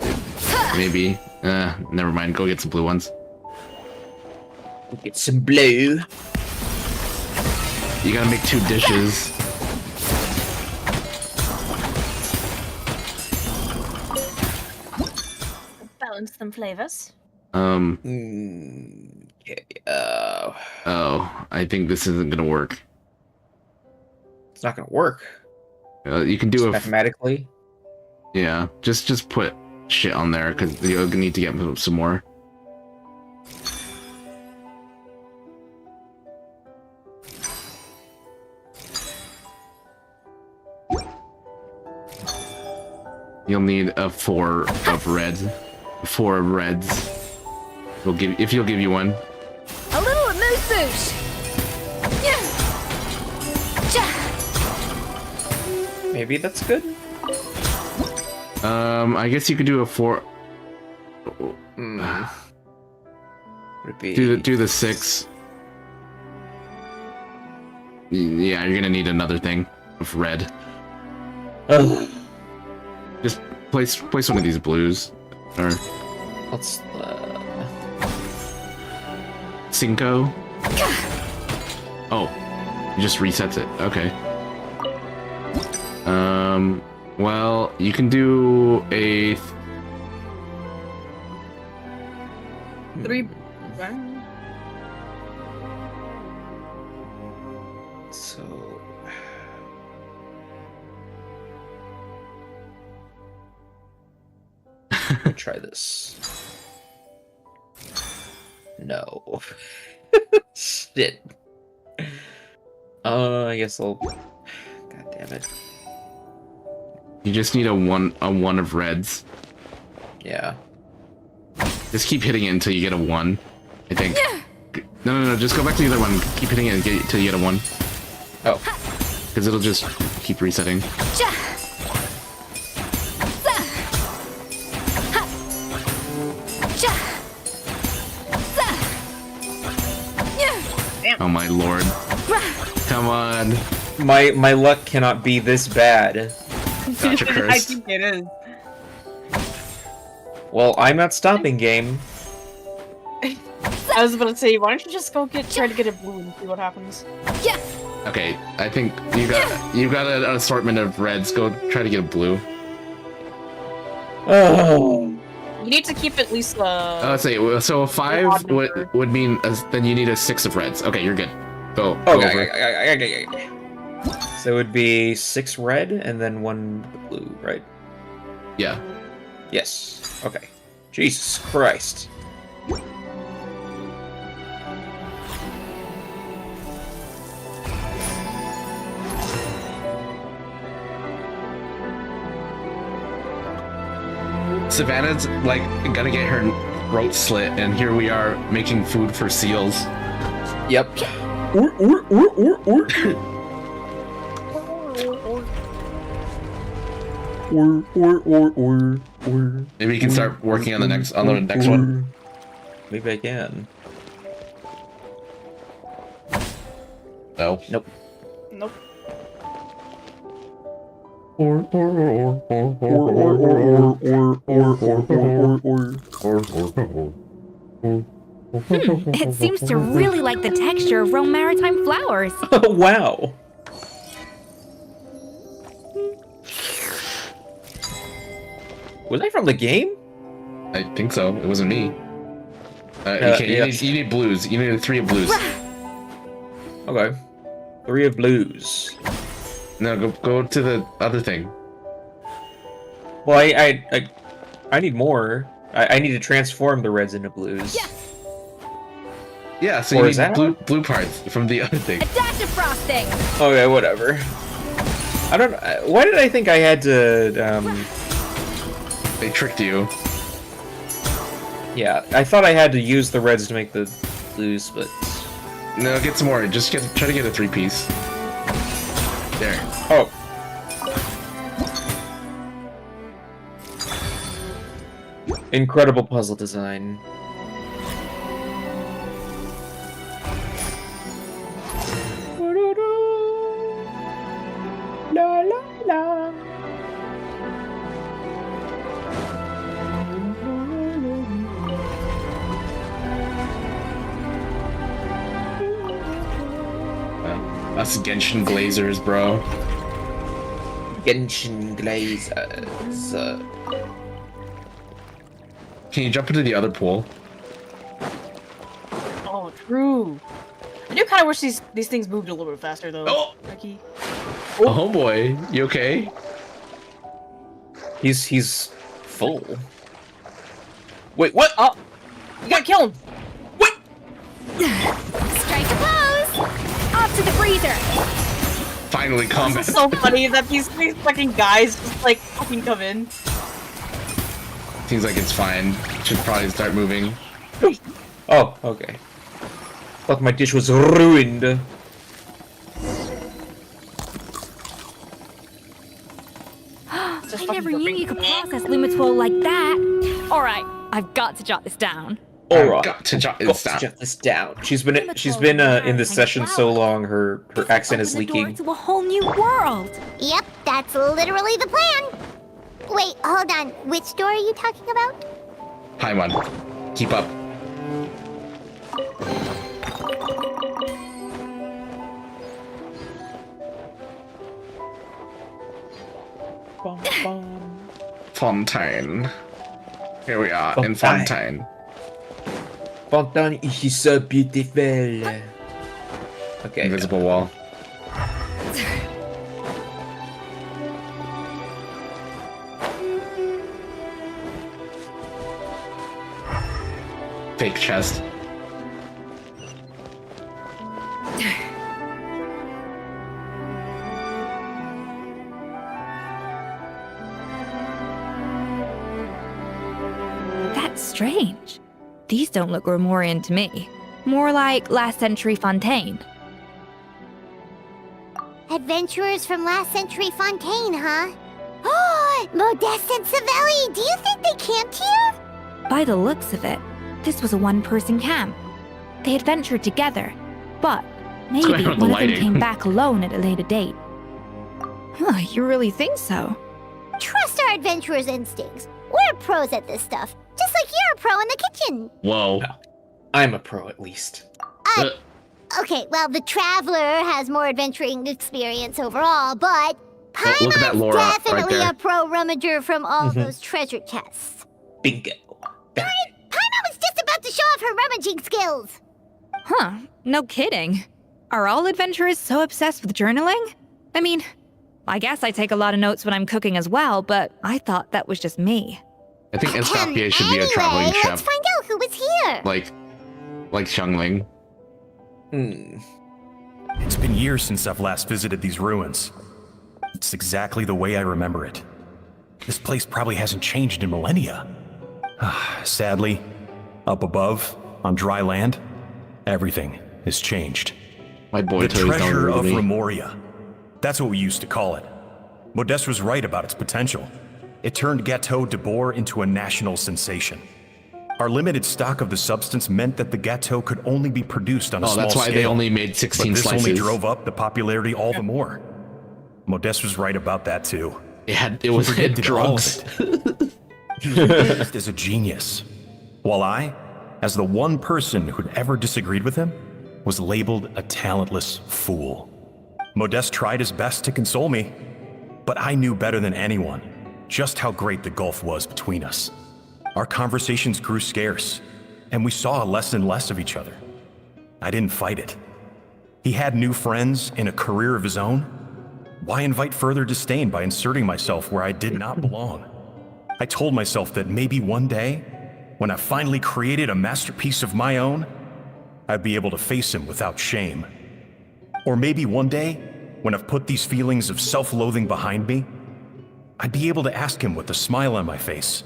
maybe. Never mind. Go get some blue ones. Get some blue. You gotta make 2 dishes. Balance some flavors. Oh, I think this isn't gonna work. It's not gonna work. You can do mathematically. Yeah, just put shit on there because you'll need to get some more. You'll need a 4 of reds. 4 of reds. If you'll give you one. A little moose boosh. Maybe that's good. I guess you could do a 4. Do the 6. Yeah, you're gonna need another thing of red. Just place one of these blues, or let's Cinco. Oh, it just resets it. Okay. Well, you can do a 3. So try this. No. Shit. I guess I'll. God damn it. You just need a one of reds. Yeah. Just keep hitting it until you get a 1, I think. No, just go back to the other one. Keep hitting it until you get a 1. Oh. Because it'll just keep resetting. Oh my lord. Come on. My luck cannot be this bad. Gotcha, cursed. I think it is. Well, I'm not stopping, game. I was about to say, why don't you just go try to get a blue and see what happens? Yeah. Okay, I think you got an assortment of reds. Go try to get a blue. Oh. You need to keep at least Let's see. So a 5 would mean then you need a 6 of reds. Okay, you're good. Go. Okay. So it would be 6 red and then 1 blue, right? Yeah. Yes. Okay. Jesus Christ. Savannah's like gonna get her throat slit, and here we are making food for seals. Yep. Maybe you can start working on the next one. Maybe I can. No. Nope. Nope. It seems to really like the texture of Rome maritime flowers. Oh, wow. Was I from the game? I think so. It wasn't me. You need blues. You need 3 of blues. Okay. 3 of blues. No, go to the other thing. Well, I need more. I need to transform the reds into blues. Yeah, so you need blue parts from the other thing. A dash of frosting. Okay, whatever. I don't. Why did I think I had to? They tricked you. Yeah, I thought I had to use the reds to make the blues, but no, get some more. Just try to get a 3-piece. There. Oh. Incredible puzzle design. La la la. Us Genshin Glazers, bro. Genshin Glazers. Can you jump into the other pool? Oh, true. I do kind of wish these things moved a little bit faster, though. Oh! Ricky. Oh boy, you okay? He's full. Wait, what? Oh, you gotta kill him. Strike a pose! Off to the freezer! Finally, combat. This is so funny that these fucking guys just like fucking come in. Seems like it's fine. Should probably start moving. Oh, okay. Thought my dish was ruined. I never knew you could process Lumitwol like that. Alright, I've got to jot this down. Alright. Got to jot this down. She's been in this session so long, her accent is leaking. To a whole new world. Yep, that's literally the plan. Wait, hold on. Which door are you talking about? Paimon, keep up. Fontaine. Here we are in Fontaine. Fontaine is so beautiful. Okay. Invisible wall. Fake chest. strange. These don't look Romorian to me. More like last century Fontaine. Adventurers from last century Fontaine, huh? Oh, Modeste and Savelli, do you think they camped here? By the looks of it, this was a one-person camp. They had ventured together, but maybe one of them came back alone at a later date. Huh, you really think so? Trust our adventurers' instincts. We're pros at this stuff, just like you're a pro in the kitchen. Whoa. I'm a pro, at least. Okay, well, the Traveler has more adventuring experience overall, but look at that Paimon's Laura right definitely there. a pro rummager from all those treasure chests. Bingo. Darn it! Paimon was just about to show off her rummaging skills! Huh, no kidding. Are all adventurers so obsessed with journaling? I mean, I guess I take a lot of notes when I'm cooking as well, but I thought that was just me. I think Escoffier should be a traveling Let's chef. find out who was here! Like Xiangling. It's been years since I've last visited these ruins. It's exactly the way I remember it. This place probably hasn't changed in millennia. Sadly, up above, on dry land, everything has changed. My boy The Toad's treasure of me. Remoria. That's what we used to call it. Modeste was right about its potential. It turned Gâteau de Bourg into a national sensation. Our limited stock of the substance meant that the gâteau could only be produced on a small scale. Oh, that's why they only made 16 but this slices. only drove up the popularity all the more. Modeste was right about that too. It was drugs. He was praised as a genius, while I, as the one person who'd ever disagreed with him, was labeled a talentless fool. Modeste tried his best to console me, but I knew better than anyone just how great the gulf was between us. Our conversations grew scarce, and we saw less and less of each other. I didn't fight it. He had new friends and a career of his own. Why invite further disdain by inserting myself where I did not belong? I told myself that maybe one day, when I finally created a masterpiece of my own, I'd be able to face him without shame. Or maybe one day, when I've put these feelings of self-loathing behind me, I'd be able to ask him with a smile on my face,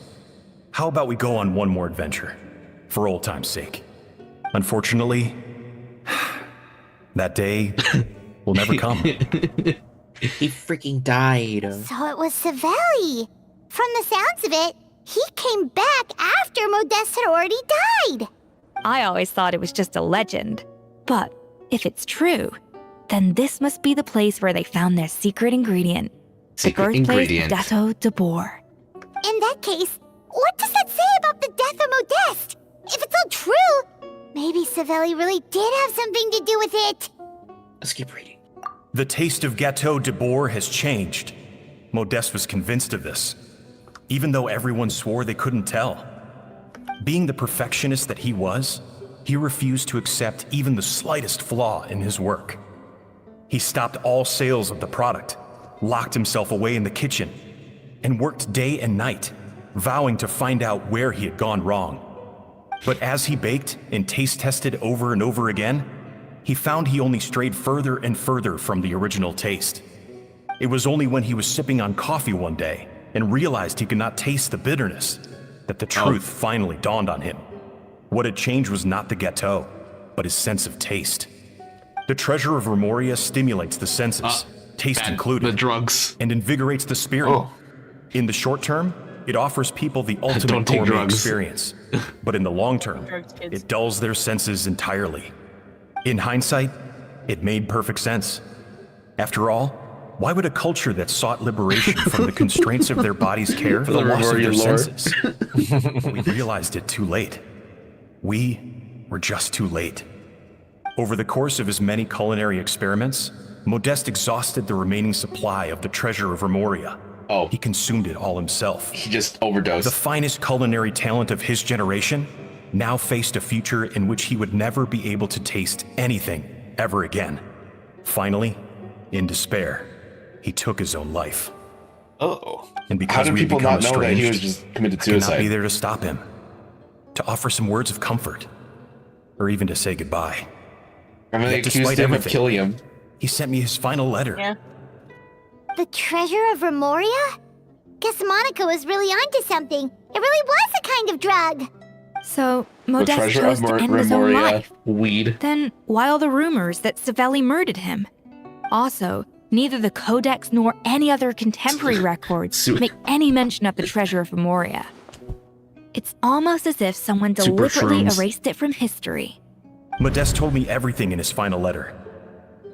how about we go on one more adventure, for old time's sake? Unfortunately, that day will never come. He freaking died. So it was Savelli. From the sounds of it, he came back after Modeste had already died. I always thought it was just a legend. But if it's true, then this must be the place where they found their secret ingredient. The birthplace of Gâteau de Bourg. In that case, what does that say about the death of Modeste? If it's all true, maybe Savelli really did have something to do with it. Let's keep reading. The taste of Gâteau de Bourg has changed. Modeste was convinced of this, even though everyone swore they couldn't tell. Being the perfectionist that he was, he refused to accept even the slightest flaw in his work. He stopped all sales of the product, locked himself away in the kitchen, and worked day and night, vowing to find out where he had gone wrong. But as he baked and taste tested over and over again, he found he only strayed further and further from the original taste. It was only when he was sipping on coffee one day and realized he could not taste the bitterness that the truth finally dawned on him. What had changed was not the gâteau, but his sense of taste. The treasure of Remoria stimulates the senses, taste included, the drugs, and invigorates the spirit. In the short term, it offers people the ultimate gourmet experience, but in the long term, it dulls their senses entirely. In hindsight, it made perfect sense. After all, why would a culture that sought liberation from the constraints of their bodies care for the loss of their senses? We realized it too late. We were just too late. Over the course of his many culinary experiments, Modeste exhausted the remaining supply of the treasure of Remoria. He consumed it all himself. He just overdosed. The finest culinary talent of his generation now faced a future in which he would never be able to taste anything ever again. Finally, in despair, he took his own life. And because How did we had people become not know that he was estranged, just committed I could not suicide? be there to stop him, to offer some words of comfort, or even to say goodbye. I mean, they Yet accused despite him of everything, killing him. he sent me his final letter. Yeah. The treasure of Remoria? Guess Monica was really onto something. It really was a kind of drug. So, The Modeste treasure chose of to end his own Remoria. life. Weed. Then, why all the rumors that Savelli murdered him? Also, neither the Codex nor any other contemporary records make any mention of the treasure of Remoria. It's almost as if someone Super deliberately shrooms. erased it from history. Modeste told me everything in his final letter.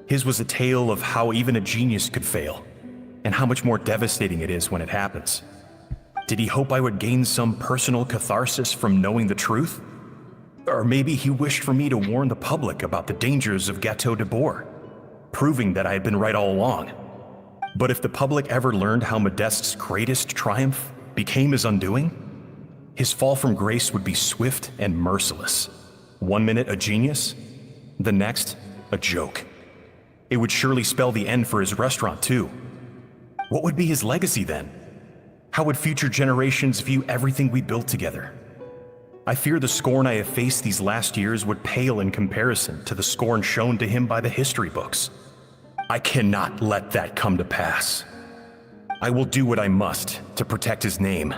His was a tale of how even a genius could fail, and how much more devastating it is when it happens. Did he hope I would gain some personal catharsis from knowing the truth? Or maybe he wished for me to warn the public about the dangers of Gateau de Bourg, proving that I had been right all along. But if the public ever learned how Modeste's greatest triumph became his undoing, his fall from grace would be swift and merciless. 1 minute a genius, the next a joke. It would surely spell the end for his restaurant too. What would be his legacy then? How would future generations view everything we built together? I fear the scorn I have faced these last years would pale in comparison to the scorn shown to him by the history books. I cannot let that come to pass. I will do what I must to protect his name.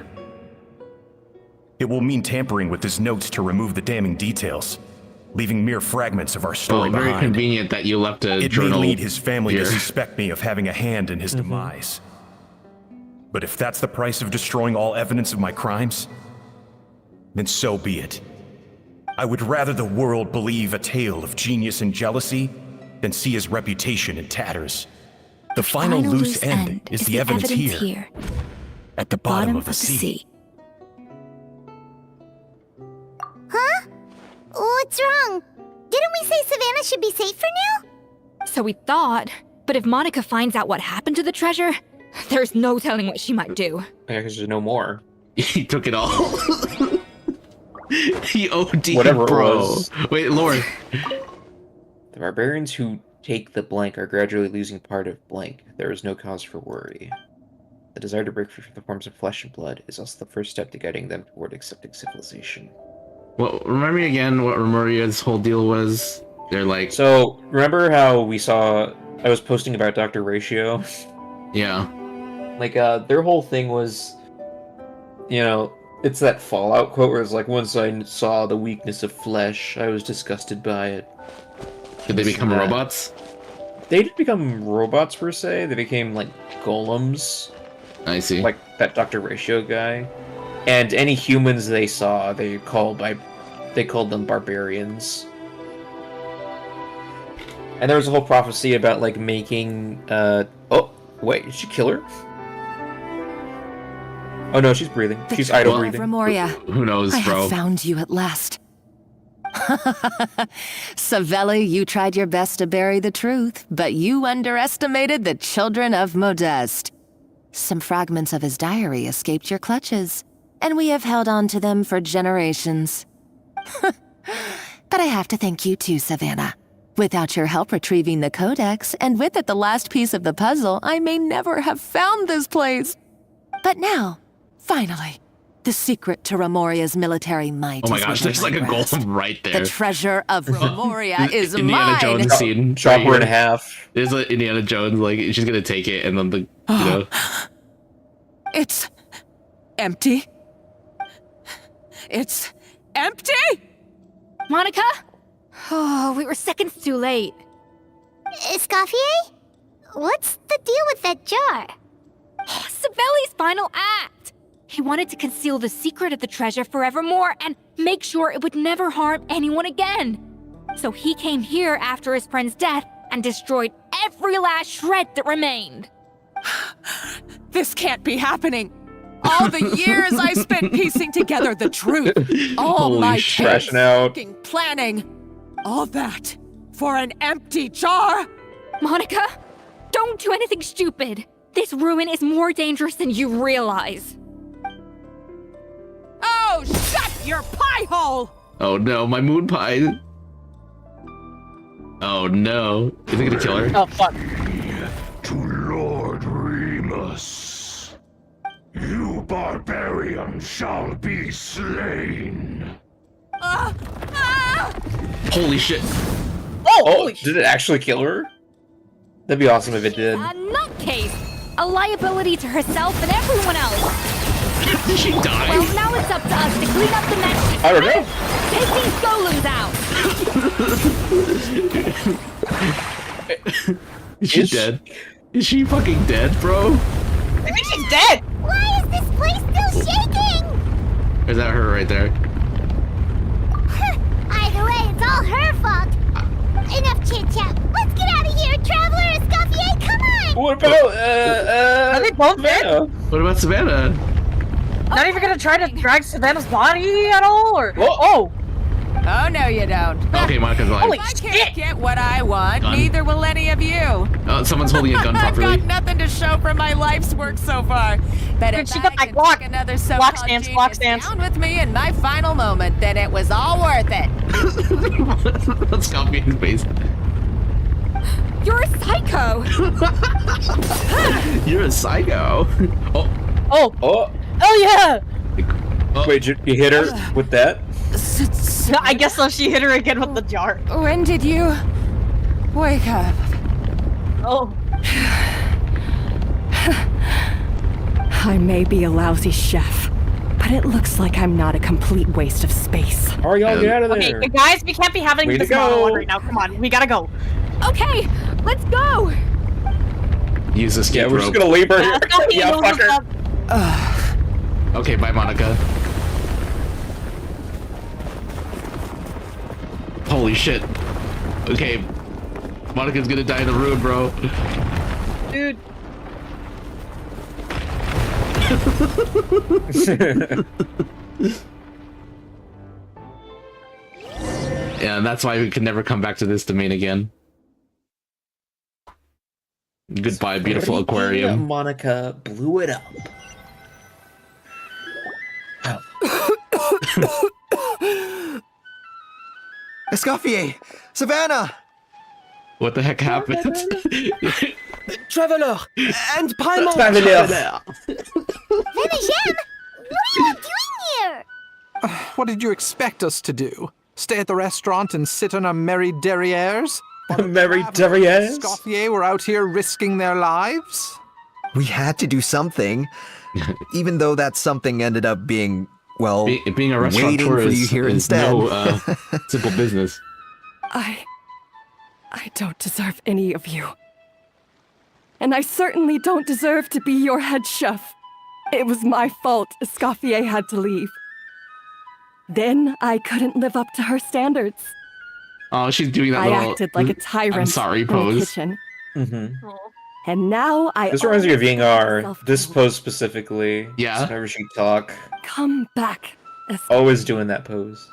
It will mean tampering with his notes to remove the damning details, leaving mere fragments of our story very behind. convenient that you left a It journal may lead his family here. to suspect me of having a hand in his demise. But if that's the price of destroying all evidence of my crimes, then so be it. I would rather the world believe a tale of genius and jealousy than see his reputation in tatters. The final loose end is the evidence here, at the bottom of the sea. Huh? What's wrong? Didn't we say Savannah should be safe for now? So we thought, but if Monica finds out what happened to the treasure, there's no telling what she might do. Yeah, because there's no more. He took it all. He OD'd, Whatever it bro. was. Wait, Lord. The barbarians who take the blank are gradually losing part of blank. There is no cause for worry. The desire to break free from the forms of flesh and blood is also the first step to guiding them toward accepting civilization. Well, remind me again what Remoria's whole deal was. They're like... So, remember how we saw... I was posting about Dr. Ratio? Yeah. Like, their whole thing was... You know, it's that Fallout quote where it's like, once I saw the weakness of flesh, I was disgusted by it. Did they become robots? They didn't become robots, per se. They became, like, golems. I see. Like that Dr. Ratio guy. And any humans they saw, they called them barbarians. And there was a whole prophecy about, like, making, oh, wait, did she kill her? Oh no, she's breathing. She's idle breathing. Remoria. Who knows, I bro? have found you at last. Savelli, you tried your best to bury the truth, but you underestimated the children of Modeste. Some fragments of his diary escaped your clutches, and we have held on to them for generations. But I have to thank you too, Savannah. Without your help retrieving the Codex, and with it the last piece of the puzzle, I may never have found this place. But now, finally, the secret to Remoria's military might Oh my is gosh, within there's my like a grasp. golem right there. The treasure of Remoria is Indiana mine. Jones scene. Chop her in here. half. There's like Indiana Jones, like, she's gonna take it, and then the, you know... It's empty. It's empty? Monica? Oh, we were seconds too late. Escoffier? What's the deal with that jar? Savelli's final act! He wanted to conceal the secret of the treasure forevermore and make sure it would never harm anyone again. So he came here after his friend's death and destroyed every last shred that remained. This can't be happening. All the years I spent piecing together the truth. All Holy my shit. Crashing out. planning. All that for an empty jar? Monica, don't do anything stupid. This ruin is more dangerous than you realize. Oh, shut your pie hole! Oh no, my moon pie. Oh no. Is it gonna kill her? Oh, fuck. To Lord Remus. You barbarian shall be slain. Holy shit. Oh, did it actually kill her? That'd be awesome if it did. A nutcase! A liability to herself and everyone else! Did she die? Well, now it's up to us to clean up the mess I don't know. Take these Golus out! Is she dead? Is she fucking dead, bro? I think she's dead! Why is this place still shaking? Or is that her right there? Either way, it's all her fault. Enough chit-chat. Let's get out of here, Traveler Escoffier, come on! What about, Are they both dead? What about Savannah? Not even gonna try to drag Savannah's body at all? Or Oh, no, you don't. Okay, Monica's alive. Holy If I shit! can't get what I want, Gun. neither will any of you. Oh, someone's holding a gun I've properly. got nothing to show for my life's work so far. But Dude, if she I got that can Glock. take another Glock so-called stance, genius down with me in my final moment, then it was all worth it. Let's copy his face. You're a psycho! You're a psycho. Oh. Oh! Oh. Oh yeah! Wait, you hit her with that? I guess so. She hit her again with the jar. When did you wake up? Oh. I may be a lousy chef, but it looks like I'm not a complete waste of space. Hurry, y'all get out of there. Okay, guys, we can't be having Way to this model go. one right now. Come on, we gotta go. Okay, let's go! Use the escape Yeah, we're just rope. gonna leave her here. Escoffier, Yeah, move fuck us her. up. Okay, bye, Monica. Holy shit. Okay. Monica's gonna die in the ruin, bro. Dude. Yeah, and that's why we can never come back to this domain again. Goodbye, beautiful Freaking aquarium. Monica blew it up. Escoffier! Savannah! What the heck happened? Traveler! And Paimon! Venejem! What are you doing here? What did you expect us to do? Stay at the restaurant and sit on a merry derrieres? Merry derrieres? Scoffier were out here risking their lives? We had to do something, even though that something ended up being, well, being a waiting restaurateur for you is, here is instead. no simple business. I don't deserve any of you. And I certainly don't deserve to be your head chef. It was my fault Escoffier had to leave. Then I couldn't live up to her standards. Oh, she's doing that I little... acted like a tyrant I'm sorry in the pose. kitchen. Mm-hmm. And now I This reminds me of owe Yingar. This pose specifically. Yeah. Whenever she talk. Come back, Always doing that pose.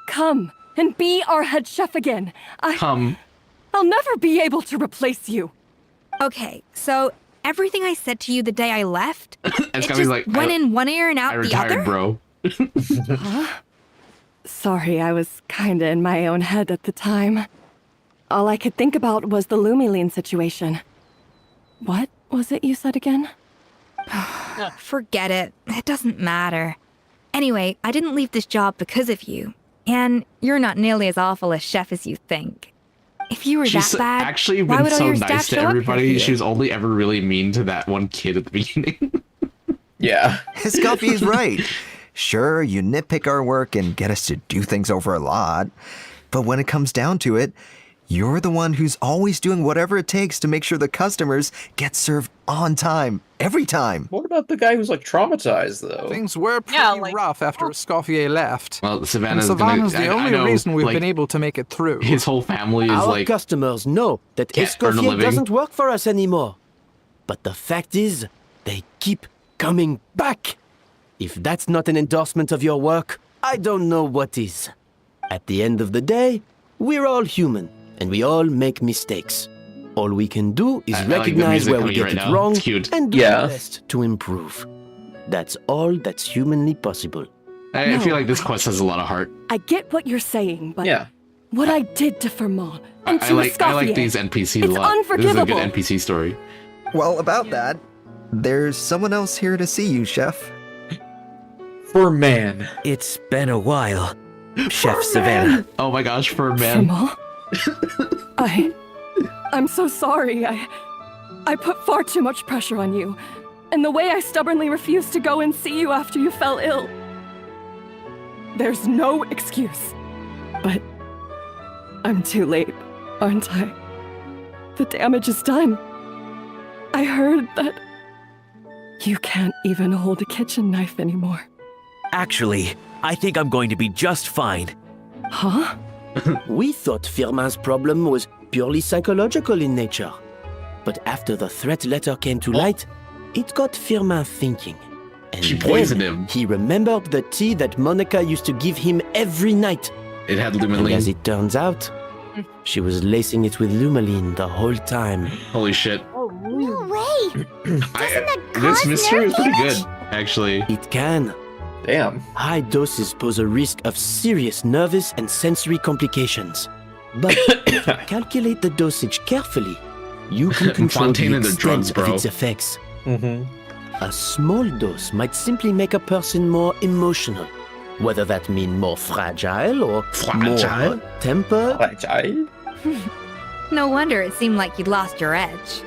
come and be our head chef again. Come. I'll never be able to replace you. Okay, so everything I said to you the day I left, it It's just like, went in one ear and out I the retired, other? bro. Huh? Sorry, I was kinda in my own head at the time. All I could think about was the Lumiline situation. What was it you said again? Forget it. It doesn't matter. Anyway, I didn't leave this job because of you. And you're not nearly as awful a chef as you think. If you were She's that bad, actually why been would all so your staff nice to show up here everybody. for She you? was only ever really mean to that one kid at the beginning. Yeah. Escoffier's right. Sure, you nitpick our work and get us to do things over a lot. But when it comes down to it, you're the one who's always doing whatever it takes to make sure the customers get served on time, every time. What about the guy who's like traumatized though? Things were pretty rough after Escoffier left. Well, And Savannah's, Savannah's gonna, the I only know, reason we've like, been able to make it through. His whole family is Our like... customers know that can't earn a Escoffier living. doesn't work for us anymore. But the fact is, they keep coming back. If that's not an endorsement of your work, I don't know what is. At the end of the day, we're all human, and we all make mistakes. All we can do is I like the recognize music where we coming get right it now. wrong It's cute. and do Yeah. our best to improve. That's all that's humanly possible. I No. feel like this quest has a lot of heart. I get what you're saying, but Yeah. what I did to Fermont and I to like Escoffier, these NPCs it's a lot. This is a good unforgivable. NPC story. Well, about that, there's someone else here to see you, Chef. For man. It's been a while, Chef Savannah. Oh my gosh, for a man. Fermont? I'm so sorry. I put far too much pressure on you. And the way I stubbornly refused to go and see you after you fell ill. There's no excuse. But I'm too late, aren't I? The damage is done. I heard that you can't even hold a kitchen knife anymore. Actually, I think I'm going to be just fine. Huh? We thought Firmin's problem was purely psychological in nature. But after the threat letter came to light, it got Firmin thinking. And She poisoned then him. He remembered the tea that Monica used to give him every night. It had And lumaline. as it turns out, she was lacing it with lumaline the whole time. Holy shit. No way! This mystery is pretty damage? good, actually. It can. Damn. High doses pose a risk of serious nervous and sensory complications. But calculate the dosage carefully. You can control Fontaine the and their drugs, extent of bro. its effects. Mm-hmm. A small dose might simply make a person more emotional, whether that mean more fragile or more tempered. Fragile? No wonder it seemed like you'd lost your edge.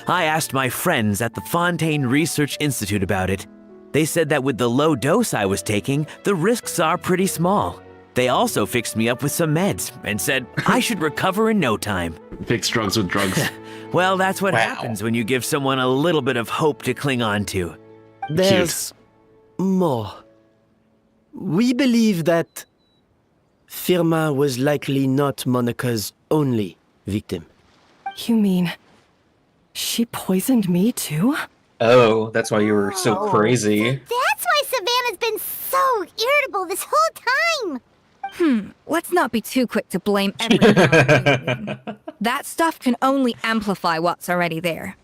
I asked my friends at the Fontaine Research Institute about it. They said that with the low dose I was taking, the risks are pretty small. They also fixed me up with some meds and said I should recover in no time. Fix drugs with drugs. Well, that's what happens when you give someone a little bit of hope to cling on to. There's more. We believe that Firmin was likely not Monica's only victim. You mean she poisoned me too? Oh, that's why you were so crazy. That's why Savannah's been so irritable this whole time! Let's not be too quick to blame everyone. That stuff can only amplify what's already there.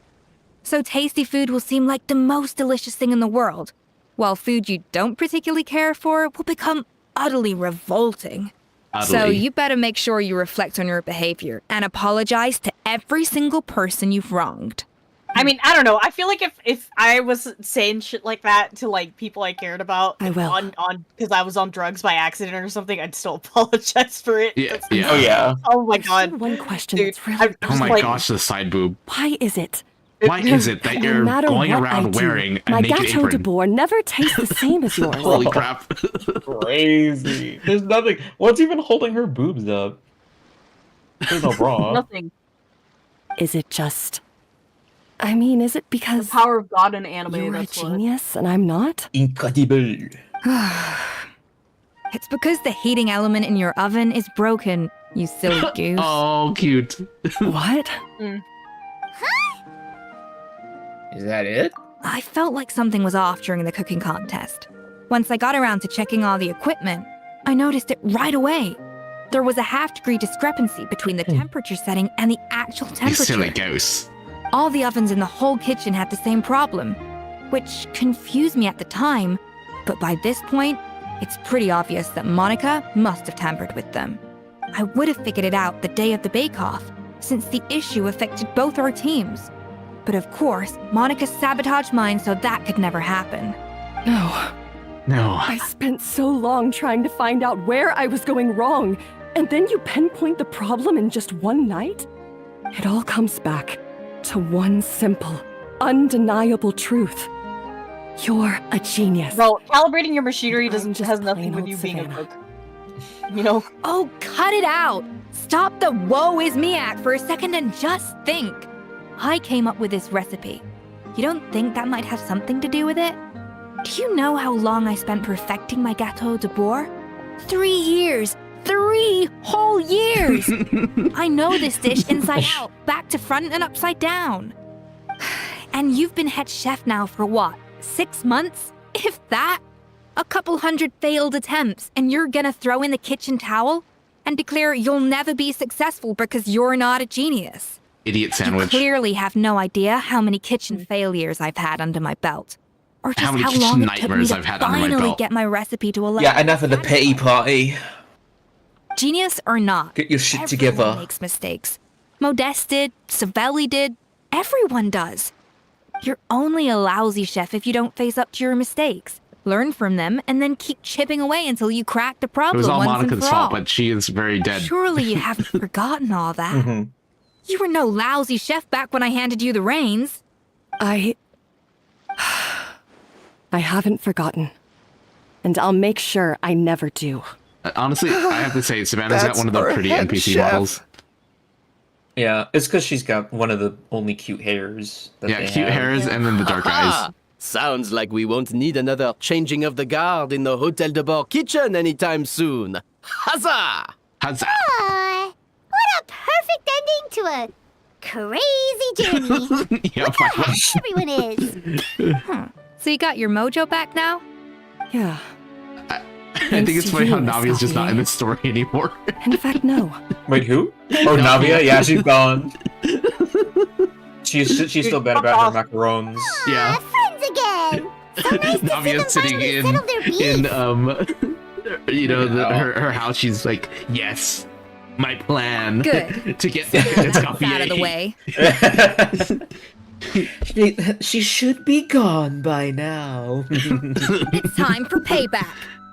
So tasty food will seem like the most delicious thing in the world, while food you don't particularly care for will become utterly revolting. So Utterly. you better make sure you reflect on your behavior and apologize to every single person you've wronged. I mean, I don't know. I feel like if I was saying shit like that to like people I cared about, I will. on because I was on drugs by accident or something, I'd still apologize for it. Yeah, That's- yeah. Oh, yeah. Oh my god. One question Dude, that's really I'm Oh just my like, gosh, the side boob. why is it? Why is it that No you're matter going what around I do, wearing a my naked Gateau de apron? Bourg never tastes the same as yours. Holy crap. Crazy. There's nothing. What's even holding her boobs up? There's no bra. Nothing. Is it just... I mean, is it The because power of God in anime. you're a That's what. genius and I'm not? Incredible. It's because the heating element in your oven is broken, you silly goose. Oh, cute. What? Is that it? I felt like something was off during the cooking contest. Once I got around to checking all the equipment, I noticed it right away. There was a half-degree discrepancy between the temperature setting and the actual You temperature. silly goose. All the ovens in the whole kitchen had the same problem, which confused me at the time, but by this point, it's pretty obvious that Monica must have tampered with them. I would have figured it out the day of the bake-off, since the issue affected both our teams. But of course, Monica sabotaged mine so that could never happen. No. No. I spent so long trying to find out where I was going wrong, and then you pinpoint the problem in just one night? It all comes back to one simple, undeniable truth. You're a genius. Bro, calibrating your machinery I'm doesn't just has nothing plain with old you being a Savannah. cook. You know? Oh, cut it out! Stop the woe is me act for a second and just think. I came up with this recipe. You don't think that might have something to do with it? Do you know how long I spent perfecting my Gateau de Bourg? 3 years! 3 whole years! I know this dish inside out, back to front and upside down. And you've been head chef now for what, 6 months? If that? A couple hundred failed attempts, and you're gonna throw in the kitchen towel and declare you'll never be successful because you're not a genius. Idiot You sandwich. clearly have no idea how many kitchen failures I've had under my belt. Or just How many how kitchen long it took me nightmares to I've had under my finally belt. get my recipe to a level. Yeah, enough of the pity party. Genius or not, Get your shit everyone together. makes mistakes. Modeste did, Savelli did, everyone does. You're only a lousy chef if you don't face up to your mistakes, learn from them, and then keep chipping away until you crack the It problem was all once Monica's and for fault, all. but she is very dead. Surely you haven't forgotten all that. You were no lousy chef back when I handed you the reins. I haven't forgotten. And I'll make sure I never do. Honestly, I have to say, Savannah's got one of the our pretty head NPC chef. models. Yeah, it's because she's got one of the only cute hairs. That Yeah, they cute have. hairs and then the dark eyes. Sounds like we won't need another changing of the guard in the Hotel de Bord kitchen anytime soon. Huzzah! Huzzah! Aw, what a perfect ending to a crazy journey. Yeah, Look how happy everyone is. So you got your mojo back now? Yeah. I think it's funny how Navia's just not in this story anymore. In fact, no. Wait, who? Oh, Navia? Yeah, she's gone. She's still bad about her macarons. Yeah. Friends again. So nice to Navia's see them sitting finally settle their beef. in you know, her house. She's like, yes, my plan. Good. To get it's Out of the way. She should be gone by now. It's time for payback.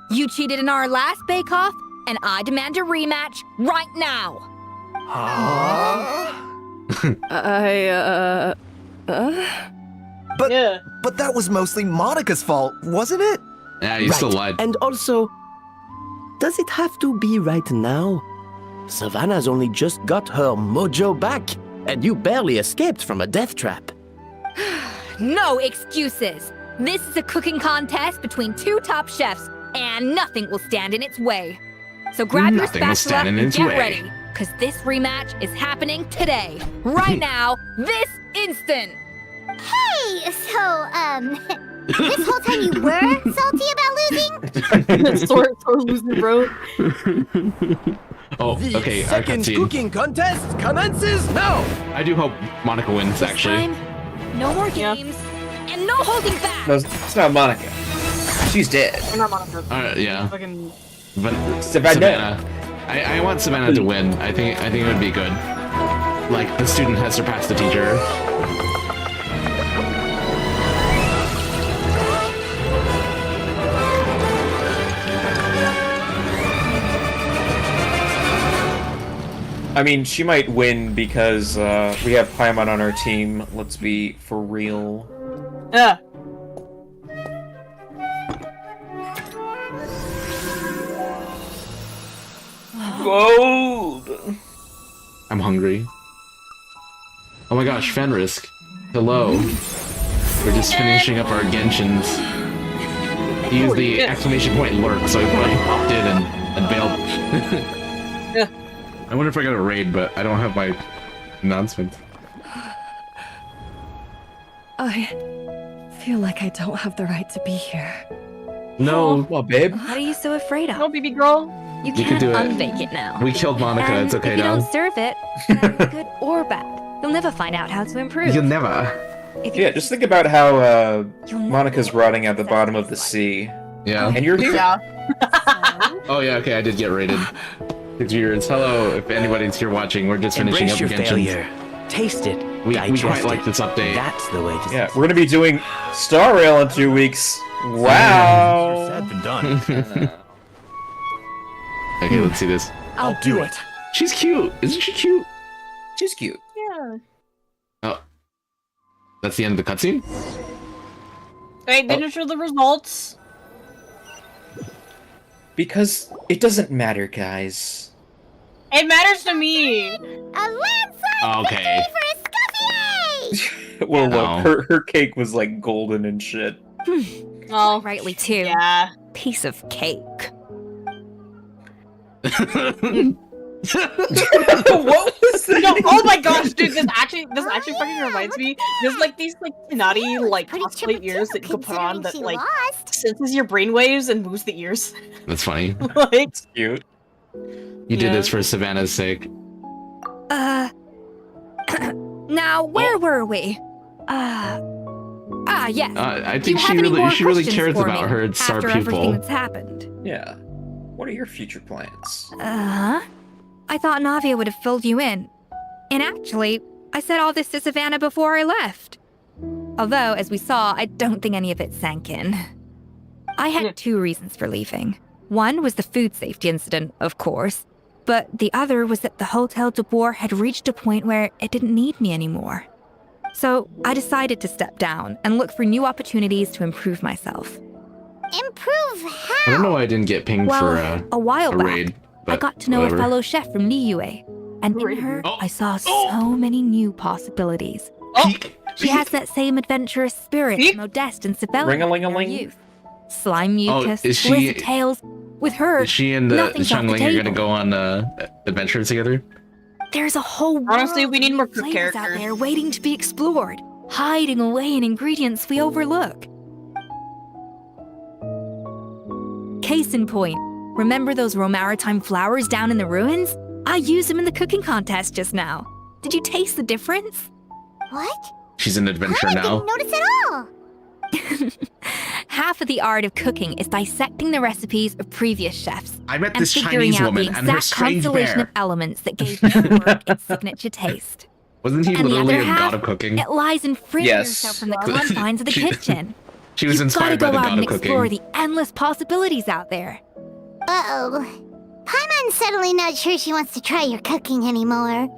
You cheated in our last bake-off, and I demand a rematch right now. But that was mostly Monica's fault, wasn't it? Yeah, you still lied. And also, does it have to be right now? Savannah's only just got her mojo back, and you barely escaped from a death trap. No excuses. This is a cooking contest between two top chefs, and nothing will stand in its way. So grab Nothing will your stand spatula in and its get way. ready, because this rematch is happening today, right now, this instant. Hey, so, this whole time you were salty about losing? Sort losing, bro. Oh, The okay. Our second cutscene. cooking contest commences now! I do hope Monica wins. This Actually, time, no more games, and no holding back. No, it's not Monica. She's dead. I'm not Monica. yeah. Fucking... But Savannah. I want Savannah to win. I think it would be good. Like the student has surpassed the teacher. I mean, she might win because we have Paimon on our team. Let's be for real. Yeah. Gold! I'm hungry. Oh my gosh, Fenrisk. Hello. We're just finishing up our Genshins. He used the exclamation point lurk, so he probably popped in and bailed. I wonder if I got a raid, but I don't have my announcement. I feel like I don't have the right to be here. No. Well, babe. What are you so afraid of? No, baby girl. You You can't can do it. unbake it now. We killed Monica, And it's okay if you now. don't serve it, good or bad, you'll never find out how to improve. You'll never. If you Yeah, just think about how Monica's rotting at the bottom of the sea. Yeah. And you're here. Yeah. Oh yeah, okay, I did get raided. 6 viewers. Hello, if anybody's here watching, we're just finishing Embrace up your Genshin. failure. Taste it. We digest quite it. like this update. That's the way to. Yeah, we're gonna be doing Star Rail in 2 weeks. Wow. Said and done. Okay, let's see this. I'll do it. She's cute. Isn't she cute? She's cute. Yeah. Oh. That's the end of the cutscene? Wait, didn't show the results. Because it doesn't matter, guys. It matters to me. A landslide Okay. for Escoffier! Well, No. look, her cake was like golden and shit. Oh, rightly too. yeah. Piece of cake. What was that? No, oh my gosh, dude, this actually fucking reminds me. There's like these like naughty like cosplay ears that you can put on that like senses your brainwaves and moves the ears. That's funny. Like Cute. You did this for Savannah's sake. Now, where were we? Yes. I Do think you have any more she really questions cares for about me her star after everything pupil. that's happened? Yeah. What are your future plans? I thought Navia would have filled you in. And actually, I said all this to Savannah before I left. Although, as we saw, I don't think any of it sank in. I had 2 reasons for leaving. One was the food safety incident, of course. But the other was that the Hotel de Boer had reached a point where it didn't need me anymore. So I decided to step down and look for new opportunities to improve myself. Improve how? I don't know why I didn't get pinged Well, for a while a back, raid. I But got to know whatever. a fellow chef from Niue, and in her, I saw so many new possibilities. She has that same adventurous spirit Modeste and Sibelius in their Ring-a-ling-a-ling. youth. Slime mucus, is she- blizzard tails. With her, Is she and the nothing's off the Xiangling are table. gonna go on adventures together? There's a whole Honestly, world we of need new more cook flavors out characters. there waiting to be explored, hiding away in ingredients we overlook. Case in point, remember those Romaritime flowers down in the ruins? I used them in the cooking contest just now. Did you taste the difference? What? She's an adventurer now. Didn't notice at all. Half of the art of cooking is dissecting the recipes of previous chefs. I met and this figuring Chinese out woman the and her exact strange constellation bear. of elements that gave their work its signature taste. Wasn't he And the literally other a half, god of cooking? It lies in freeing Yes. yourself from the confines of the She- kitchen. She was You've inspired gotta by go the out god and of explore cooking. the endless possibilities out there. Uh-oh. Paimon's suddenly not sure she wants to try your cooking anymore.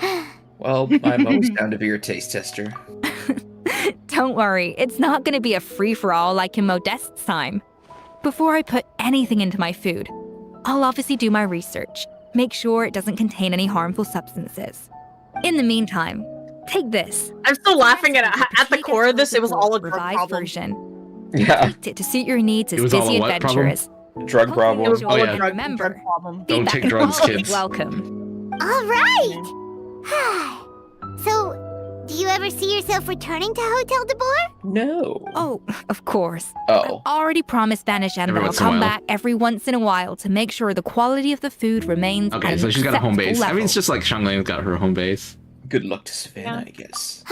Well, I'm always down to be your taste tester. Don't worry, it's not going to be a free-for-all like in Modeste's time. Before I put anything into my food, I'll obviously do my research, make sure it doesn't contain any harmful substances. In the meantime, take this. I'm still laughing at the core of this. It was all a drug revised problem. version. Yeah. Tweaked it to suit your needs as It was all a busy what problem? adventurers. Drug problem. It was all Oh, a yeah. drug Remember, problem. Don't feedback take is drugs, always kids. welcome. All right. So, do you ever see yourself returning to Hotel de Boer? No. Oh, of course. Oh. Already promised Vanish and Every that I'll once in a come while. back every once in a while to make sure the quality of the food remains Okay, at so an she's got a home acceptable base. I mean, level. it's just like Xiangling's got her home base. Good luck to Savannah, I guess.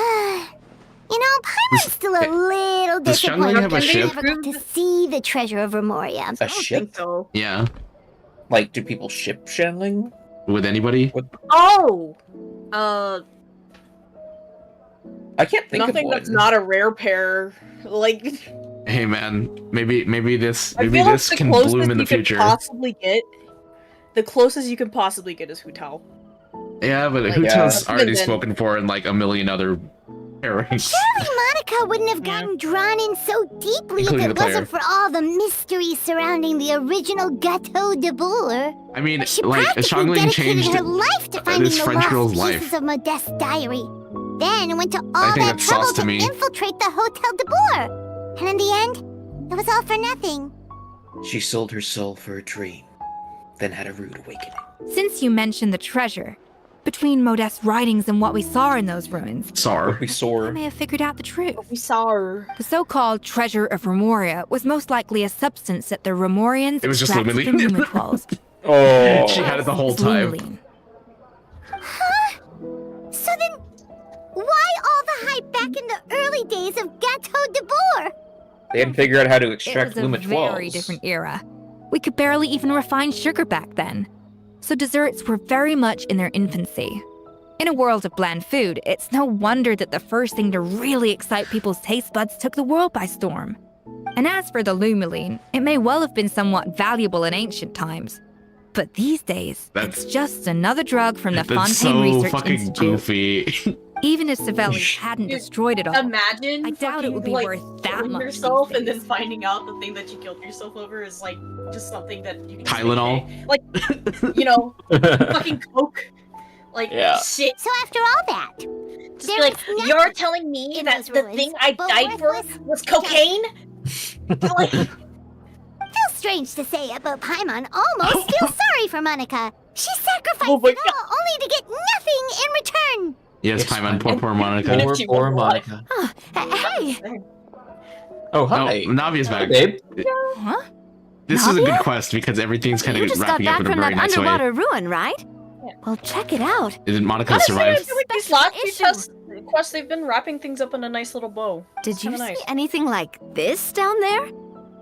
You know, Paimon's still a little does disappointed Xiangling have a that we ship? never got to see the treasure of Remoria. A ship? So. Yeah. Like, do people ship Shanling? With anybody? Oh! I can't think Nothing of one. that's not a rare pair. Like, Hey man, maybe this I maybe feel like this the can closest bloom in the you could future. possibly get. The closest you can possibly get is Hutal. Yeah, but Like, Huta's yeah. already And then- spoken for in like a million other pairings. Surely Monica wouldn't have gotten drawn in so deeply if Including it the player. wasn't for all the mystery surrounding the original Gateau de Boer. I mean, She like practically Xiangling dedicated changed her life to finding this the French lost girl's pieces life. of Modeste's diary. Then went to I all think that that's trouble sauce to to me. infiltrate the Hotel de Boer. And in the end, it was all for nothing. She sold her soul for a dream, then had a rude awakening. Since you mentioned the treasure, between Modeste's writings and what we saw in those ruins, Sar. We saw I may have figured out the truth. We saw her. The so-called treasure of Remoria was most likely a substance that the Remorians It was just extracted from Lumiline. human trolls. Oh. She had it the whole It's time. Lumiline. So then, why all the hype back in the early days of Gateau de Boer? They hadn't figured out how to It extract was a Luma very 12s. different era. We could barely even refine sugar back then. So desserts were very much in their infancy. In a world of bland food, it's no wonder that the first thing to really excite people's taste buds took the world by storm. And as for the Lumiline, it may well have been somewhat valuable in ancient times. But these days, That's- it's just another drug from the That's Fontaine so Research fucking Institute. goofy. Even if Sibelius hadn't destroyed it all, Imagine I doubt it would be like, worth that killing much yourself these and then days. finding out the thing that you killed yourself over is like just something that you can just Tylenol. make. Like, you know, fucking coke. Like Yeah. shit. So after all that, Just there be like, was nothing you're telling me in that those the ruins thing I but died for worthless was cocaine? Like, Feels strange to say it, but Paimon almost feels sorry for Monica. She sacrificed Oh my it all only to get nothing in return. Yes, Yes, Paimon, Paimon. poor Monica. Even if she Poor was Monica. Hey, Oh, Oh, hi. Navia's back. Babe. Huh? This is a Navia? good quest because everything's kind You of just got wrapping up back in a from very that nice way. underwater ruin, right? Well, check it out. Did Monica honestly, survive? I feel like these last few Issue. quests, they've been wrapping things up in a nice little bow. Did It's you kinda see nice. anything like this down there?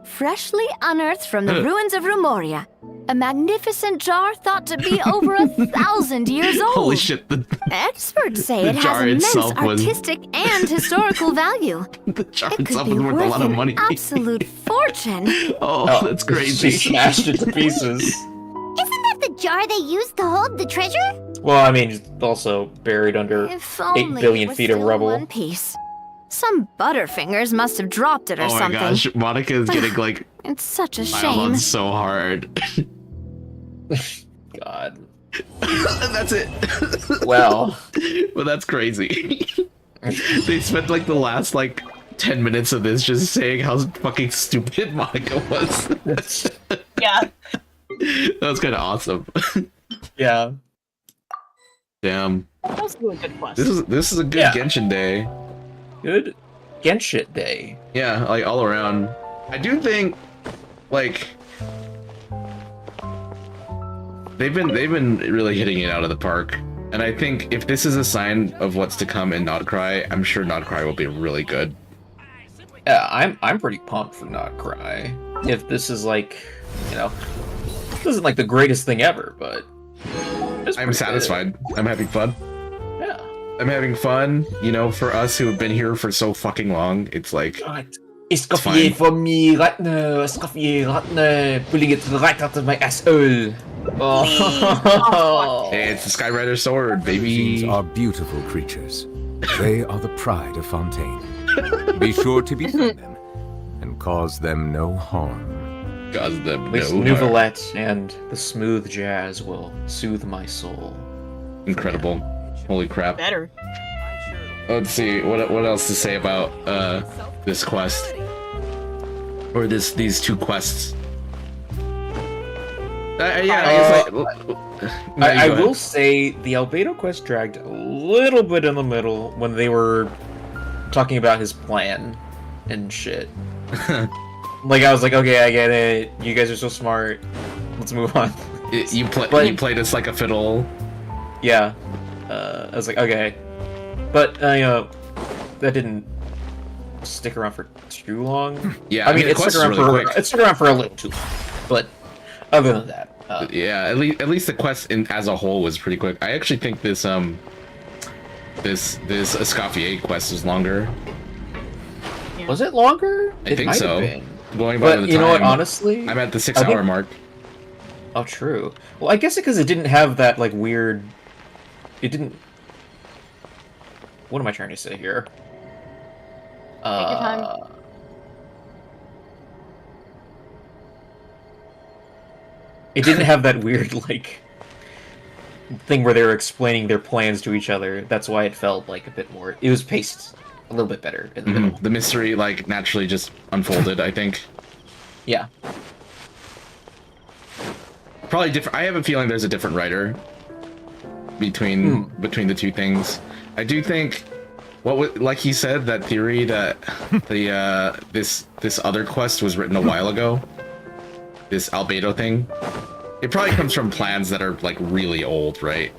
Freshly unearthed from the ruins of Rumoria. A magnificent jar thought to be over 1,000 years old. Holy shit, the Experts say The it has jar immense itself was- artistic and historical value. jar It could itself be is worth a lot of an money. absolute fortune. Oh, that's crazy. She smashed it to pieces. isn't that the jar they used to hold the treasure? Well, I mean, it's also buried under If 8 only billion it was feet of still rubble. one piece. Some butterfingers must have dropped it or Oh my something. gosh, Monica is getting like It's such a piled shame. on so hard. God. That's it. Well. But that's crazy. They spent like the last like 10 minutes of this just saying how fucking stupid Monica was. Yeah. That was kind of awesome. Yeah. Damn. That was a really good quest. This is a good Genshin day. Good Genshin day. Yeah, like all around. I do think like they've been really hitting it out of the park. And I think if this is a sign of what's to come in Nodcry, I'm sure Nodcry will be really good. Yeah, I'm pretty pumped for Not Cry. If this is like, you know, this isn't like the greatest thing ever, but I'm satisfied. I'm having fun. Yeah. I'm having fun. You know, for us who have been here for so fucking long, it's like Escoffier for me right now. Escoffier right now. Pulling it right out of my asshole. Oh. Hey, it's the Skyrider sword, baby. These are beautiful creatures. They are the pride of Fontaine. Be sure to befriend them and cause them no harm. Cause them At least no Nouvellette and the smooth jazz will soothe my soul. Incredible. Holy crap. Better. Let's see, what else to say about this quest? Or these two quests? I will say the Albedo quest dragged a little bit in the middle when they were talking about his plan and shit. Like I was like, okay, I get it. You guys are so smart. Let's move on. You played us like a fiddle. Yeah. I was like, okay, but you know, that didn't stick around for too long. Yeah, I mean, it stuck around for a little too long, but other than that. Yeah, at least the quest as a whole was pretty quick. I actually think this this Escoffier quest is longer. Was it longer? I think so. Going by But the you know what? time, Honestly, I'm at the 6 hour mark. Oh, true. Well, I guess because it didn't have that like weird. It didn't. What am I trying to say here? Take your time. It didn't have that weird like thing where they were explaining their plans to each other. That's why it felt like a bit more. It was paced a little bit better in the middle. The mystery like naturally just unfolded. I think. Yeah. Probably different. I have a feeling there's a different writer between the two things. I do think like he said, that theory that the this other quest was written a while ago. This Albedo thing. It probably comes from plans that are like really old, right?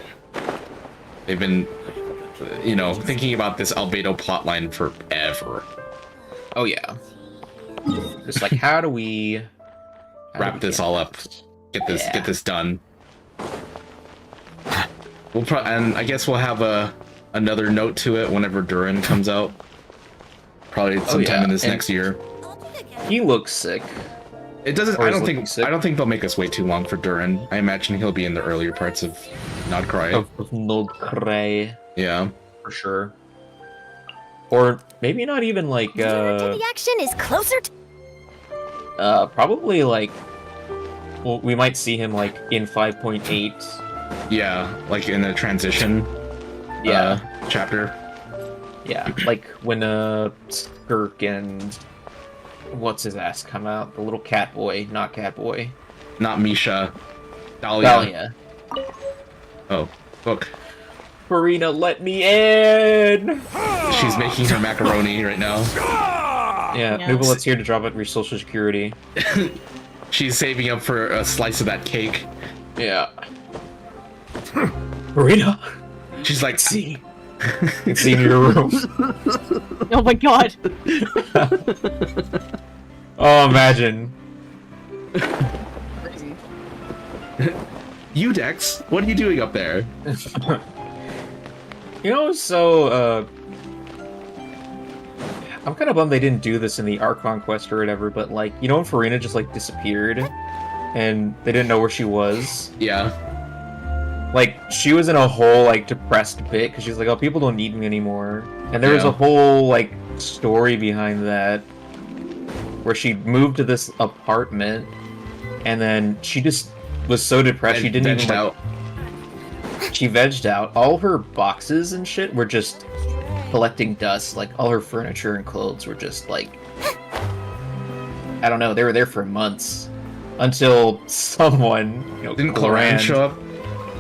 They've been, you know, thinking about this Albedo plotline forever. Oh yeah. Just like how do we wrap this all up? Get this done. And I guess we'll have another note to it whenever Durin comes out. Probably sometime in this next year. He looks sick. It doesn't. I don't think they'll make us wait too long for Durin. I imagine he'll be in the earlier parts of Nodcry. Of Nodcry. Yeah, for sure. Or maybe not even like. The action is closer. Probably like. Well, we might see him like in 5.8. Yeah, like in the transition. Chapter. Yeah, like when Skirk and what's his ass come out? The little cat boy, not cat boy. Not Misha. Dahlia. Oh, look. Farina, let me in! She's making her macaroni right now. Yeah, Nouvellette here to drop out your social security. She's saving up for a slice of that cake. Yeah. Farina! She's like, see. It's in your room. Oh my god. Oh, imagine. You, Dex, what are you doing up there? You know, so, I'm kind of bummed they didn't do this in the Archon quest or whatever, but, like, you know when Farina just, like, disappeared? And they didn't know where she was? Yeah. Like, she was in a whole, like, depressed bit, because she's like, oh, people don't need me anymore. And there was a whole, like, story behind that, where she moved to this apartment, and then she just was so depressed she didn't even out. She vegged out. All her boxes and shit were just collecting dust. Like all her furniture and clothes were just like, I don't know. They were there for months until someone, didn't Cloran show up?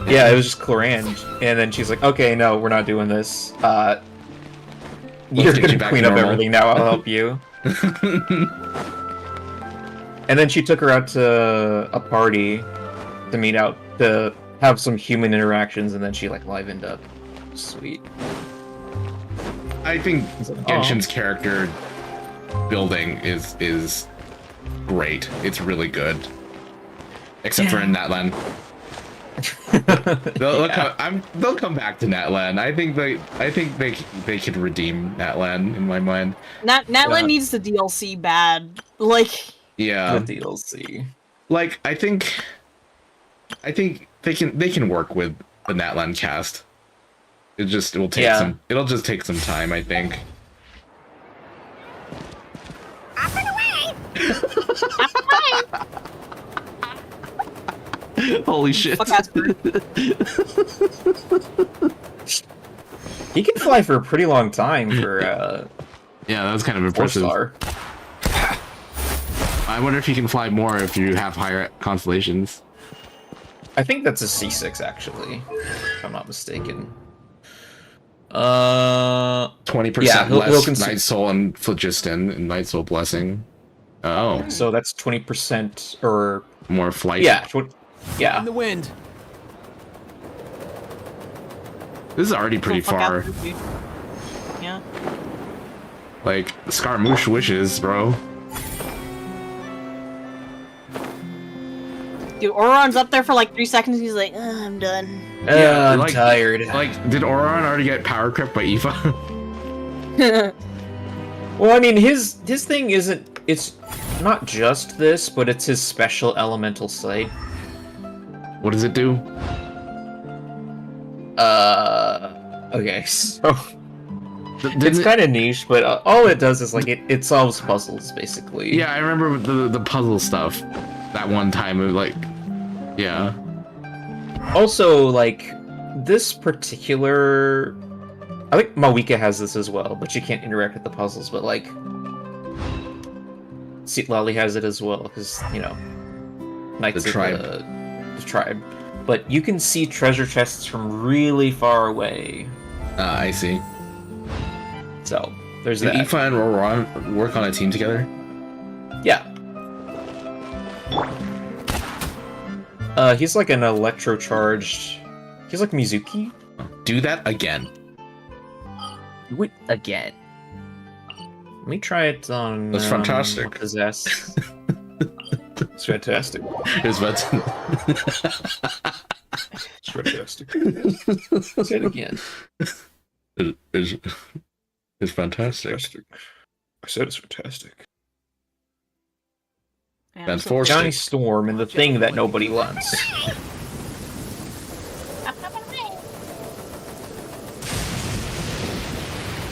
Yeah, it was just Cloran, and then she's like, "Okay, no, we're not doing this. You're gonna clean up everything now. I'll help you." And then she took her out to a party to meet out to have some human interactions, and then she like livened up. Sweet. I think Genshin's character building is great. It's really good, except for in Natlan. They'll come back to Natlan. I think they can redeem Natlan in my mind. Natlan needs the DLC bad. Like yeah, the DLC. Like I think they can work with the Natlan cast. It'll just take some time, I think. Holy shit. He can fly for a pretty long time for yeah, that was kind of impressive. 4-star. I wonder if you can fly more if you have higher constellations. I think that's a C6 actually, if I'm not mistaken. 20% less Night Soul and Phlogiston and Night Soul Blessing. Oh. So that's 20% or more flight. Yeah. Yeah. In the wind. This is already pretty far. Yeah. Like Scaramouche wishes, bro. Dude, Auron's up there for like 3 seconds. He's like, I'm done. Yeah, I'm tired. Like, did Auron already get power crept by Aoife? Well, I mean, his thing isn't. It's not just this, but it's his special elemental sight. What does it do? Okay, so it's kind of niche, but all it does is like it solves puzzles basically. Yeah, I remember the puzzle stuff. That one time, it was like, yeah. Also, like this particular, I think Mawika has this as well, but she can't interact with the puzzles. But like, Lolly has it as well because Knights of the tribe. But you can see treasure chests from really far away. I see. So there's Did that. Aoife and Roran work on a team together? Yeah. He's like an electro-charged. He's like Mizuki. Do that again. Do it again. Let me try it on. That's fantastic. Possess. It's fantastic. It's fantastic. Say it again. It's fantastic. I said it's fantastic. That's forced. Johnny Storm and the thing that nobody wants. Oh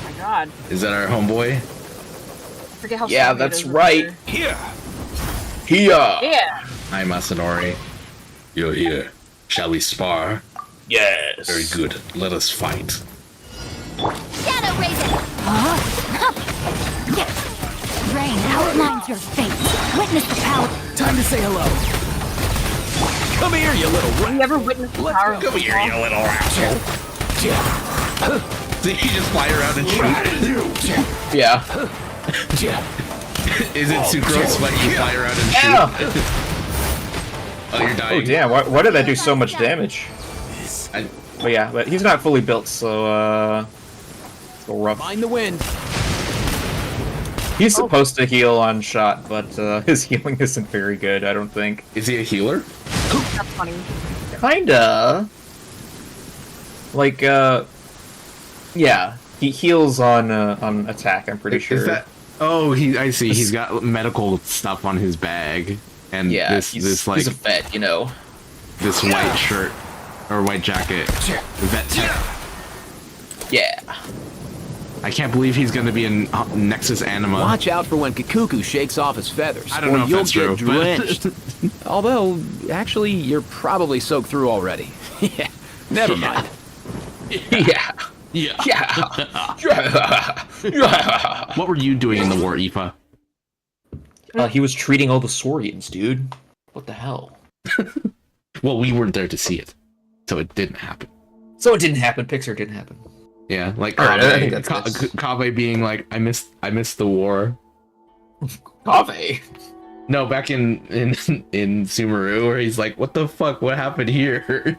my god. Is that our homeboy? Forget how Yeah, strong that's it is right. over Here. Yeah. Hi, Masanori. You're here. Shall we spar? Yes. Very good. Let us fight. Shadow Raven! Rain outlines your fate. Witness the power. Time to say hello. Come here, you little rat. You ever witnessed the power of Come here, you little asshole. Did he just fly around and shoot? Yeah. Is it Sucrose when you fly around and shoot? Oh, you're dying. Oh damn! Why did that do so much damage? But yeah, but he's not fully built, so it's a little rough. Mind the wind. He's supposed to heal on shot, but his healing isn't very good. I don't think. Is he a healer? That's funny. Kinda. Like yeah, he heals on attack. I'm pretty sure. Is that? Oh, I see. He's got medical stuff on his bag, and yeah, this like he's a vet, this white shirt or white jacket. Vet tech. Yeah. I can't believe he's gonna be in Nexus Anima. Watch out for when Kikuku shakes off his feathers, I don't know or if you'll that's get true, but- drenched. Although, actually, you're probably soaked through already. Yeah, never mind. Yeah. Yeah. Yeah. What were you doing in the war, Aoife? He was treating all the Saurians, dude. What the hell? Well, we weren't there to see it, so it didn't happen. So it didn't happen. Pixar didn't happen. Yeah, like All right, I think Kave, that's- Kave being like, I missed the war. Kave. No, back in Sumeru, where he's like, "What the fuck? What happened here?"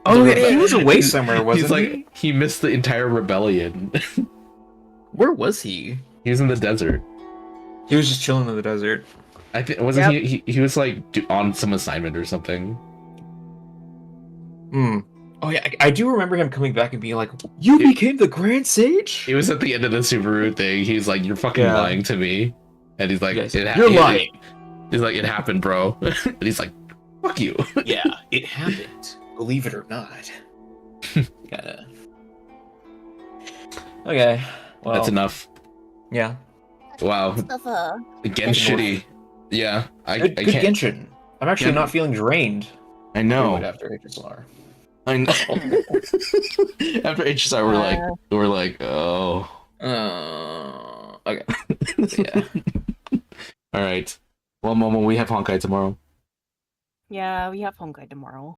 Oh, yeah, he was away somewhere, wasn't he's like, he? he missed the entire rebellion. Where was he? He was in the desert. He was just chilling in the desert. I think wasn't he was like on some assignment or something. Oh yeah, I do remember him coming back and being like, "You became the Grand Sage." It was at the end of the Subaru thing. He's like, "You're fucking lying to me," and he's like, You're lying. He's like, "It happened, bro," and he's like, "Fuck you." Yeah, it happened. Believe it or not. Gotta. Okay. Well, That's enough. Yeah. Wow. Stuff, Again, shitty. Yeah, Good I can't. Genshin. I'm actually not feeling drained. I know. After HSR. I know. After HSR, we're like, oh. Okay. Yeah. All right. Well, Momo, we have Honkai tomorrow. Yeah, we have Honkai tomorrow.